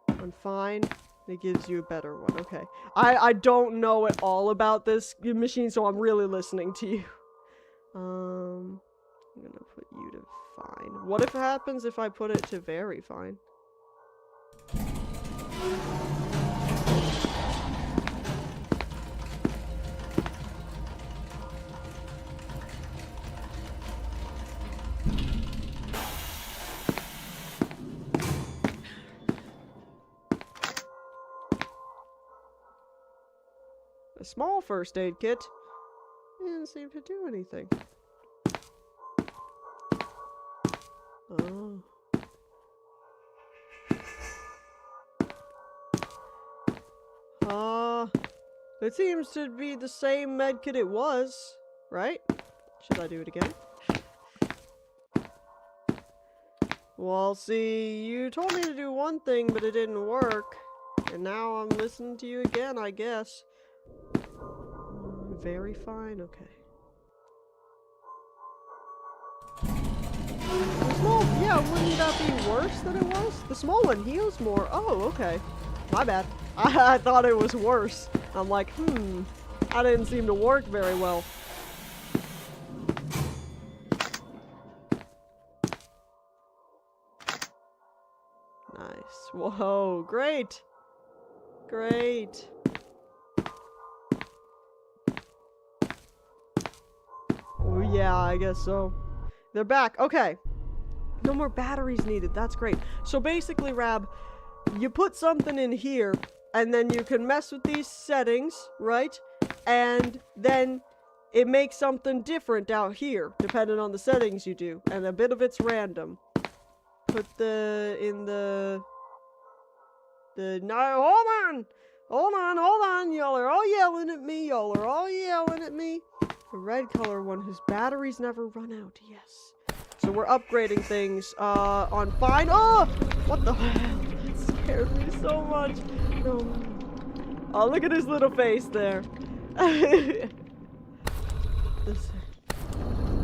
I'm fine. It gives you a better one. Okay. I don't know at all about this machine, so I'm really listening to you. I'm gonna put you to fine. What if it happens if I put it to very fine? A small first aid kit. Didn't seem to do anything. Oh. It seems to be the same medkit it was, right? Should I do it again? Well, see, you told me to do one thing, but it didn't work. And now I'm listening to you again, I guess. Very fine, okay. The small, yeah, wouldn't that be worse than it was? The small one heals more. Oh, okay. My bad. I thought it was worse. I'm like, that didn't seem to work very well. Nice. Whoa, great. Great. Oh, yeah, I guess so. They're back. Okay. No more batteries needed. That's great. So basically, Rab, you put something in here, and then you can mess with these settings, right? And then it makes something different out here, depending on the settings you do. And a bit of it's random. Put no, hold on, y'all are all yelling at me, The red color one whose batteries never run out, yes. So we're upgrading things, on fine. Oh! What the hell? That scared me so much. No. Oh, look at his little face there.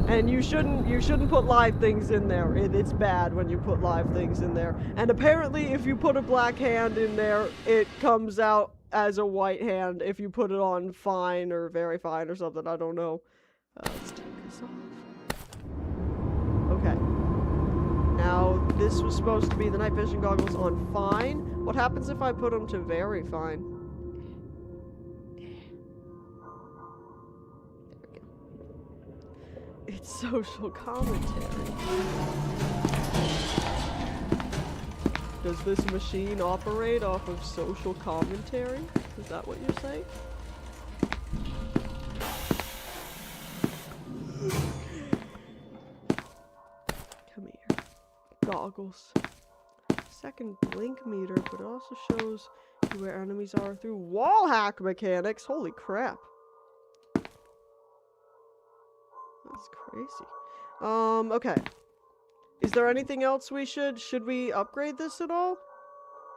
And you shouldn't put live things in there. It's bad when you put live things in there. And apparently if you put a black hand in there, it comes out as a white hand if you put it on fine or very fine or something. I don't know. Let's take this off. Okay. Now, this was supposed to be the night vision goggles on fine. What happens if I put them to very fine? It's social commentary. Does this machine operate off of social commentary? Is that what you're saying? Come here. Goggles. Second blink meter, but it also shows you where enemies are through wall hack mechanics. Holy crap. That's crazy. Okay. Is there anything else we should we upgrade this at all?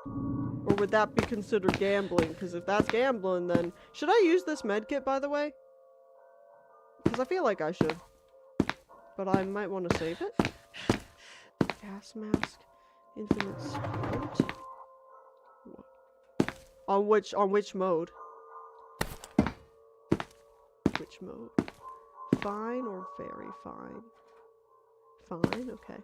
Or would that be considered gambling? Because if that's gambling, then... Should I use this medkit, by the way? Because I feel like I should. But I might want to save it. Gas mask. Infinite sprint. On which mode? Which mode? Fine or very fine? Fine, okay.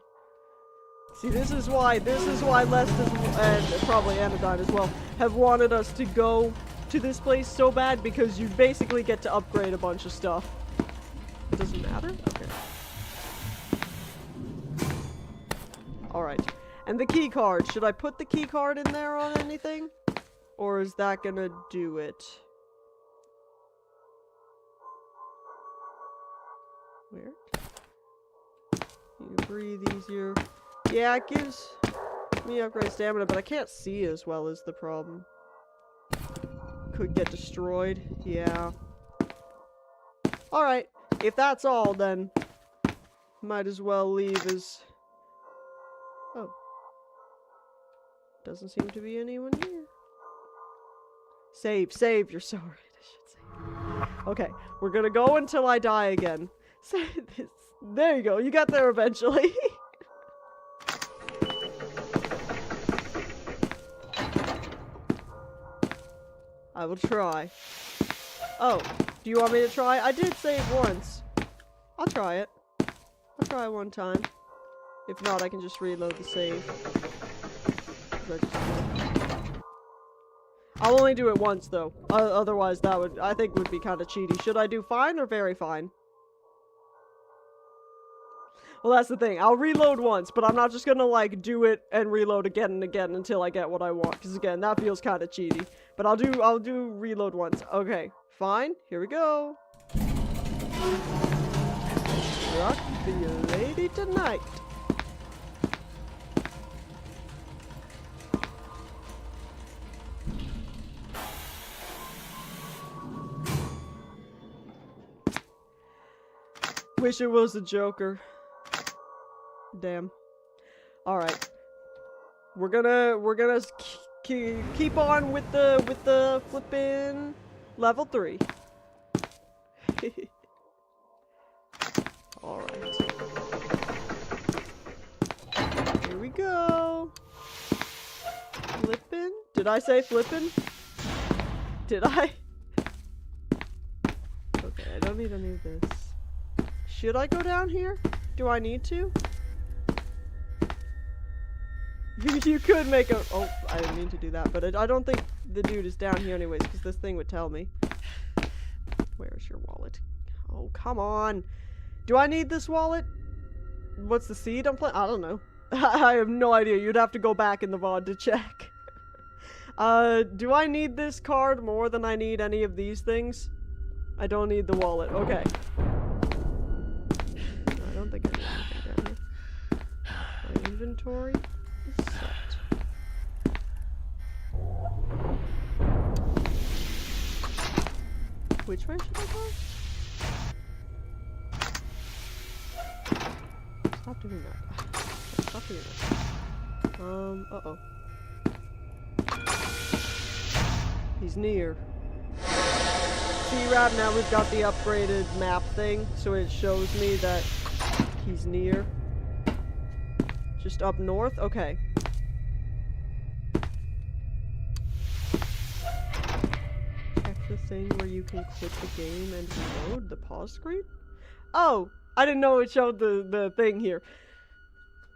See, this is why Leston and probably Anodyne as well have wanted us to go to this place so bad, because you basically get to upgrade a bunch of stuff. It doesn't matter? Okay. Alright. And the key card. Should I put the key card in there on anything? Or is that gonna do it? Weird. You breathe easier. Yeah, it gives me upgrade stamina, but I can't see as well is the problem. Could get destroyed. Yeah. Alright. If that's all, then might as well leave as... Oh. Doesn't seem to be anyone here. Save. You're so right. I should save. Okay. We're gonna go until I die again. There you go. You got there eventually. I will try. Oh, do you want me to try? I did save once. I'll try it. I'll try one time. If not, I can just reload the save. I'll only do it once, though. Otherwise, that would, I think, would be kind of cheaty. Should I do fine or very fine? Well, that's the thing. I'll reload once, but I'm not just gonna, like, do it and reload again and again until I get what I want. Because, again, that feels kind of cheaty. But I'll do reload once. Okay. Fine. Here we go. Rock the lady tonight. Wish it was the Joker. Damn. Alright. We're gonna keep on with the flippin' level 3. Alright. we go. Flippin'? Did I say flippin'? Did I? Okay, I don't need any of this. Should I go down here? Do I need to? You could make a... Oh, I didn't mean to do that, but I don't think the dude is down here anyways, because this thing would tell me. Where's your wallet? Oh, come on. Do I need this wallet? What's the seed I'm playing? I don't know. I have no idea. You'd have to go back in the VOD to check. Do I need this card more than I need any of these things? I don't need the wallet. Okay. I don't think I need anything down here. My inventory is set. Which way should I go? Stop doing that. Stop doing that. Uh-oh. He's near. See, Rab, now we've got the upgraded map thing, so it shows me that he's near. Just up north? Okay. Check the thing where you can quit the game and reload the pause screen? Oh! I didn't know it showed the thing here.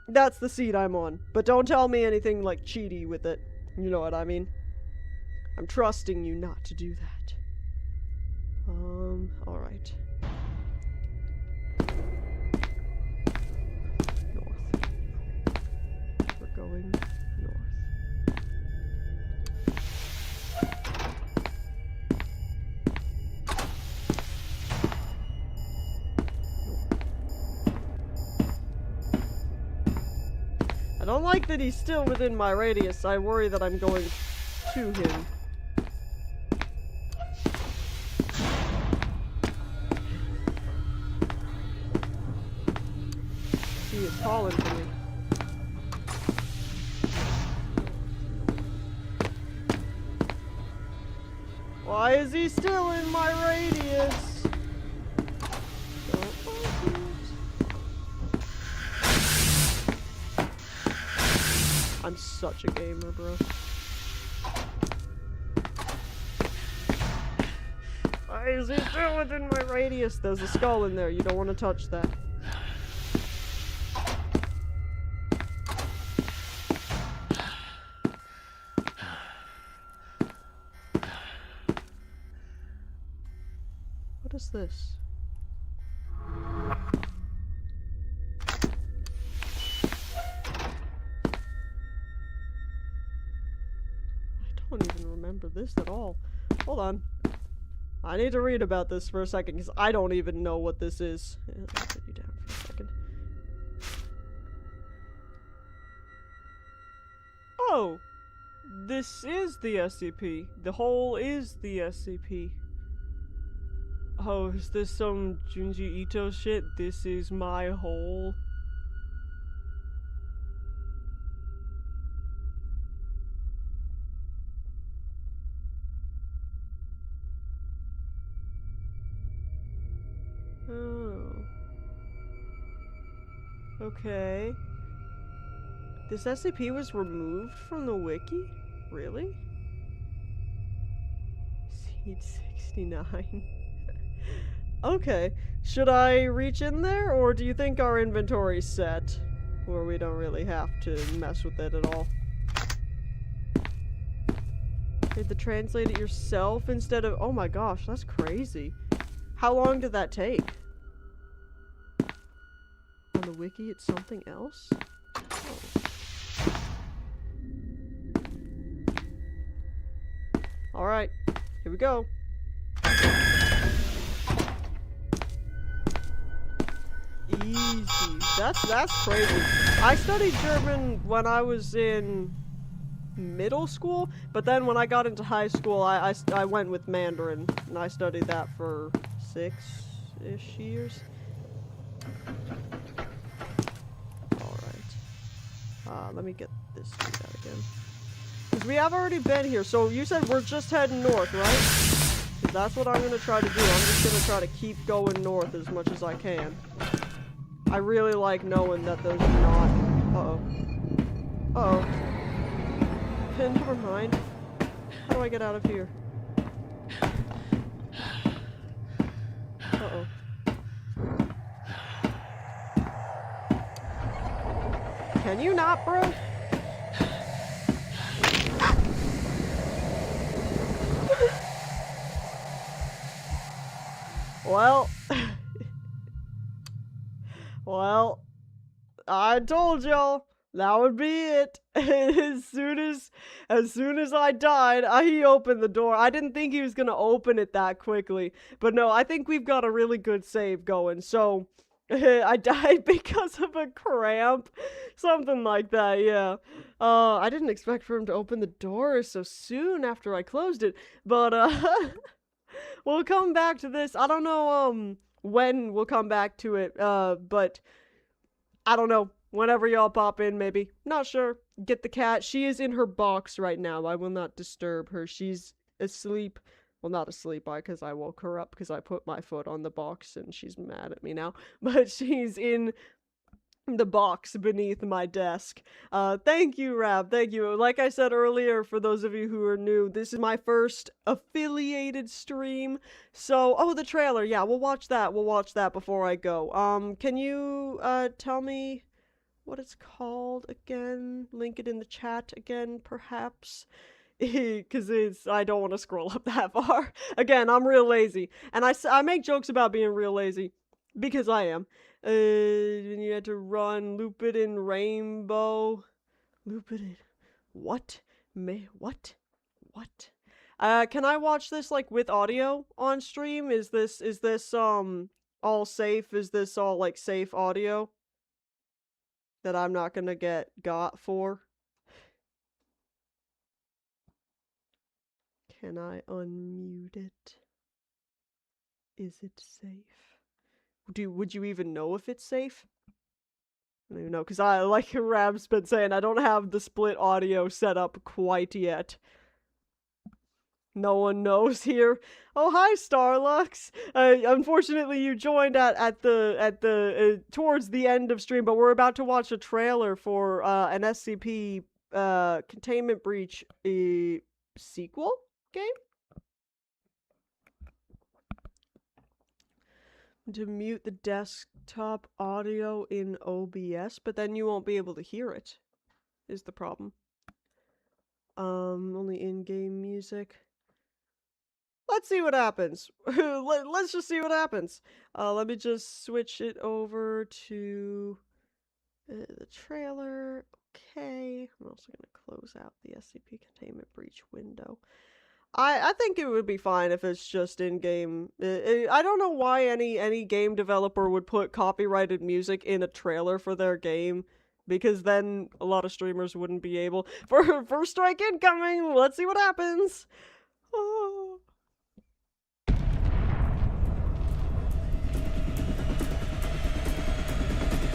That's the seat I'm on. But don't tell me anything like cheaty with it. You know what I mean? I'm trusting you not to do that. Alright. North. We're going north. I don't like that he's still within my radius. I worry that I'm going to him. He is calling for me. Why is he still in my radius? Don't like it. I'm such a gamer, bro. Why is he still within my radius? There's a skull in there. You don't want to touch that. What is this? I don't even remember this at all. Hold on. I need to read about this for a second, because I don't even know what this is. Yeah, I'll put you down for a second. Oh! This is the SCP. The hole is the SCP. Oh, is this some Junji Ito shit? This is my hole. Oh. Okay. This SCP was removed from the wiki? Really? Seed 69. Okay. Should I reach in there, or do you think our inventory's set? Where we don't really have to mess with it at all? You had to translate it yourself instead of... Oh my gosh, that's crazy. How long did that take? On the wiki, it's something else? Oh. Alright, here we go. Easy. That's crazy. I studied German when I was in middle school, but then when I got into high school, I went with Mandarin, and I studied that for 6-ish years. Alright. Let me get this dude out again. Because we have already been here, so you said we're just heading north, right? 'Cause that's what I'm going to try to do. I'm just going to try to keep going north as much as I can. I really like knowing that there's not... Uh-oh. Uh-oh. Never mind. How do I get out of here? Uh-oh. Can you not, bro? Well, well, I told y'all that would be it. as soon as I died, he opened the door. I didn't think he was gonna open it that quickly, but no, I think we've got a really good save going. So I died because of a cramp, something like that. Yeah. I didn't expect for him to open the door so soon after I closed it, but we'll come back to this. I don't know when we'll come back to it, but I don't know. Whenever y'all pop in, maybe. Not sure. Get the cat. She is in her box right now. I will not disturb her. She's asleep. Well, not asleep, because I woke her up because I put my foot on the box and she's mad at me now. But she's in the box beneath my desk. Thank you, Rab. Thank you. Like I said earlier, for those of you who are new, this is my first affiliated stream. So, oh, the trailer. Yeah, we'll watch that. We'll watch that before I go. Can you, tell me what it's called again? Link it in the chat again, perhaps? Because I don't want to scroll up that far. Again, I'm real lazy. And I make jokes about being real lazy. Because I am. You had to run, loop it in rainbow. Loop it in. What? What? What? Can I watch this, like, with audio on stream? Is this, all safe? Is this all, like, safe audio? That I'm not gonna get got for? Can I unmute it? Is it safe? Would you even know if it's safe? I don't even know, because I, like Rab's been saying, I don't have the split audio set up quite yet. No one knows here. Oh, hi, Starlux. Unfortunately, you joined at the towards the end of stream, but we're about to watch a trailer for an SCP Containment Breach sequel game. To mute the desktop audio in OBS, but then you won't be able to hear it, is the problem. Only in-game music. Let's see what happens. Let's just see what happens. Let me just switch it over to the trailer. Okay. I'm also going to close out the SCP Containment Breach window. I think it would be fine if it's just in-game. I don't know why any game developer would put copyrighted music in a trailer for their game, because then a lot of streamers wouldn't be able. First strike incoming! Let's see what happens! Oh.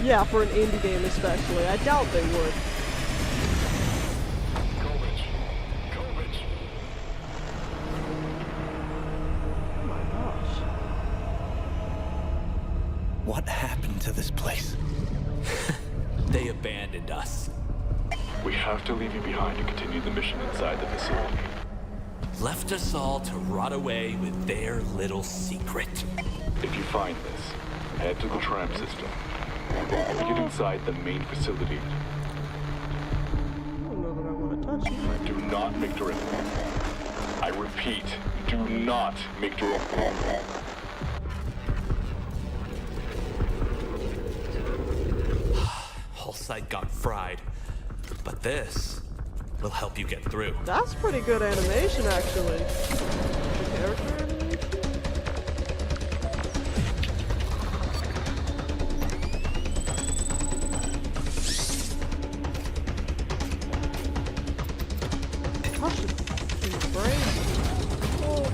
Yeah, for an indie game especially. I doubt they would.
What happened to this place? They abandoned us.
We have to leave you behind to continue the mission inside the facility.
Left us all to rot away with their little secret.
If you find this, head to the tram system. We get inside the main facility.
I don't know that I want to touch you.
Do not make direct. I repeat, do not make direct.
Whole site got fried. But this will help you get through.
That's pretty good animation, actually. The character animation? Gosh, it's in the brain. Oh.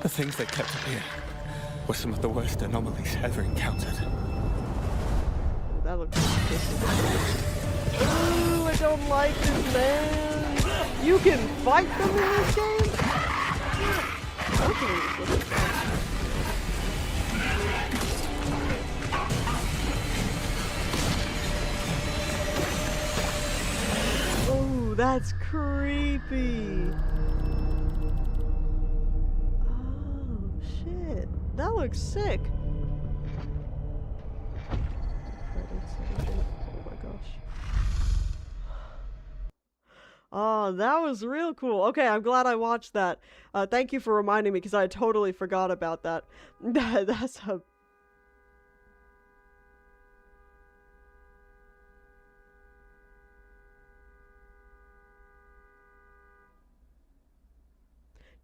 The things they kept up here were some of the worst anomalies ever encountered.
That looks interesting. Ooh, I don't like this, man. You can fight them in this game? Okay. that's creepy. Oh, shit. That looks sick. Oh my gosh. Oh, that was real cool. Okay, I'm glad I watched that. Thank you for reminding me, because I totally forgot about that. That's a...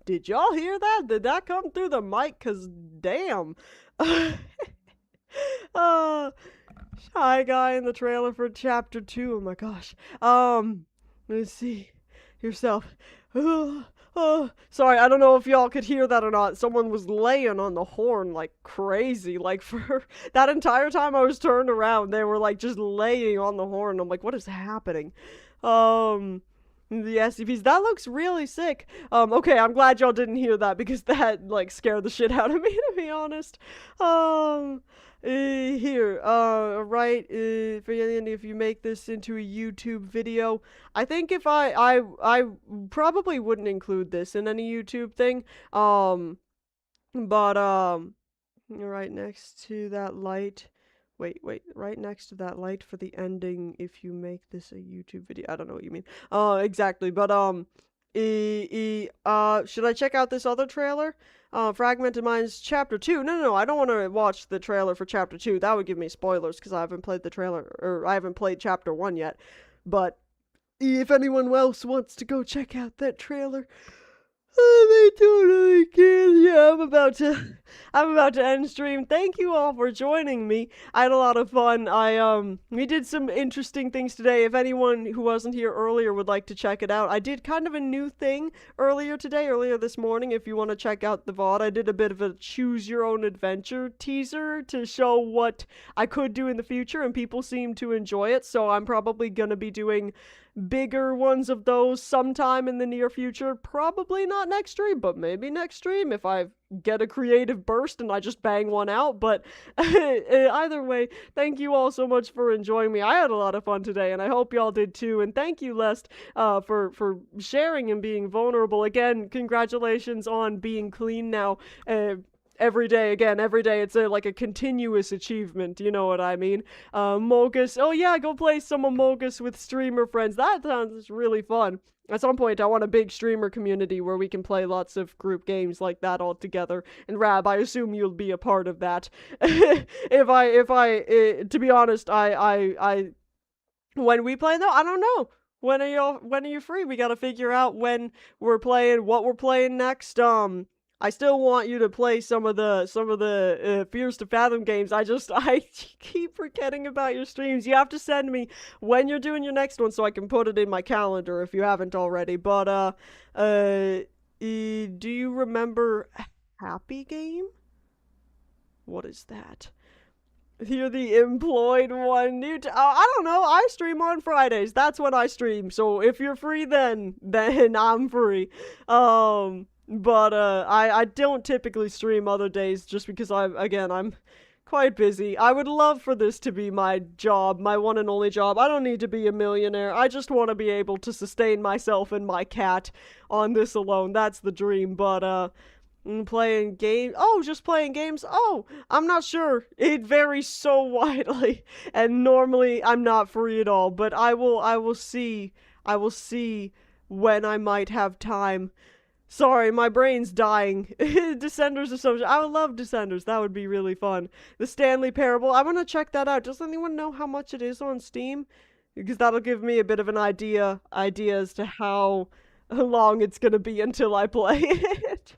Did y'all hear that? Did that come through the mic? 'Cause damn. Shy guy in the trailer for chapter 2. Oh my gosh. Let's see. Yourself. Sorry, I don't know if y'all could hear that or not. Someone was laying on the horn like crazy. Like for that entire time I was turned around, they were like just laying on the horn. I'm like, what is happening? The SCPs. That looks really sick. Okay, I'm glad y'all didn't hear that, because that, like, scared the shit out of me, to be honest. Here, right, if you make this into a YouTube video, I think if I probably wouldn't include this in any YouTube thing, but, right next to that light, wait, right next to that light for the ending, if you make this a YouTube video. I don't know what you mean. Exactly, but, should I check out this other trailer? Fragmented Minds Chapter 2. No, I don't want to watch the trailer for Chapter 2. That would give me spoilers, because I haven't played the trailer, or I haven't played Chapter 1 yet. But, if anyone else wants to go check out that trailer, they totally can. Yeah, I'm about to end stream. Thank you all for joining me. I had a lot of fun. We did some interesting things today. If anyone who wasn't here earlier would like to check it out, I did kind of a new thing earlier this morning. If you want to check out the VOD, I did a bit of a choose your own adventure teaser to show what I could do in the future, and people seem to enjoy it, so I'm probably gonna be doing bigger ones of those sometime in the near future. Probably not next stream, but maybe next stream if I get a creative burst and I just bang one out. But either way, thank you all so much for enjoying me. I had a lot of fun today, and I hope y'all did too. And thank you, Lest, for sharing and being vulnerable. Again, congratulations on being clean now. Every day, it's like a continuous achievement, you know what I mean? Mogus, oh yeah, go play some Among Us with streamer friends. That sounds really fun. At some point, I want a big streamer community where we can play lots of group games like that all together. And Rab, I assume you'll be a part of that. To be honest, when we play though, I don't know. When are you free? We gotta figure out when we're playing, what we're playing next. I still want you to play some of the Fears to Fathom games. I keep forgetting about your streams. You have to send me when you're doing your next one so I can put it in my calendar if you haven't already. But do you remember Happy Game? What is that? You're the employed one. I don't know. I stream on Fridays. That's when I stream. So if you're free, then I'm free. But I don't typically stream other days just because I'm quite busy. I would love for this to be my job, my one and only job. I don't need to be a millionaire. I just want to be able to sustain myself and my cat on this alone. That's the dream. But playing games. Oh, just playing games. Oh, I'm not sure. It varies so widely, and normally I'm not free at all. But I will see when I might have time. Sorry, my brain's dying. Descenders or something. I would love Descenders. That would be really fun. The Stanley Parable. I want to check that out. Does anyone know how much it is on Steam? Because that'll give me a bit of an idea as to how long it's going to be until I play it.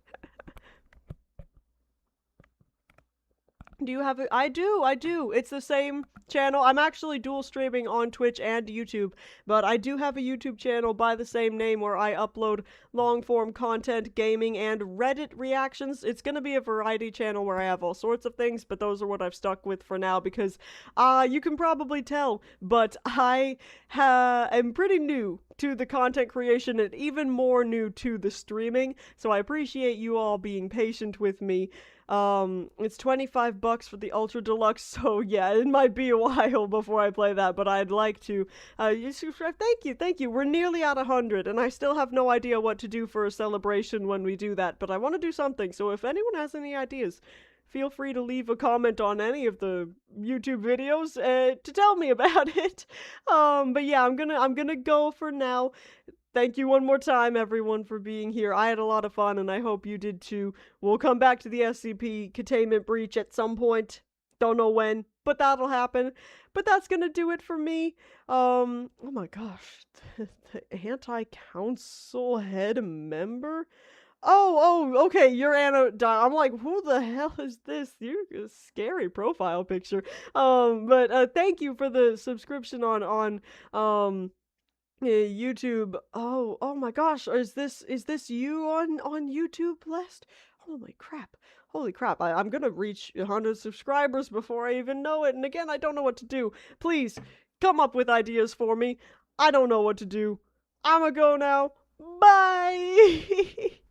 Do you have it? I do. It's the same channel. I'm actually dual streaming on Twitch and YouTube, but I do have a YouTube channel by the same name where I upload long-form content, gaming, and Reddit reactions. It's gonna be a variety channel where I have all sorts of things, but those are what I've stuck with for now because, you can probably tell, but I am pretty new to the content creation and even more new to the streaming, so I appreciate you all being patient with me. It's $25 for the Ultra Deluxe, so yeah, it might be a while before I play that, but I'd like to. You subscribe, thank you. We're nearly at 100, and I still have no idea what to do for a celebration when we do that, but I want to do something, so if anyone has any ideas, feel free to leave a comment on any of the YouTube videos to tell me about it. But yeah, I'm gonna go for now. Thank you one more time, everyone, for being here. I had a lot of fun, and I hope you did too. We'll come back to the SCP containment breach at some point. Don't know when, but that'll happen. But that's gonna do it for me. Oh my gosh, the anti-council head member? Okay, you're Anna. I'm like, who the hell is this? You're a scary profile picture. But thank you for the subscription on YouTube. Oh my gosh, is this you on YouTube, Blessed? Holy crap, I'm gonna reach 100 subscribers before I even know it, and again, I don't know what to do. Please, come up with ideas for me. I don't know what to do. I'ma go now. Bye!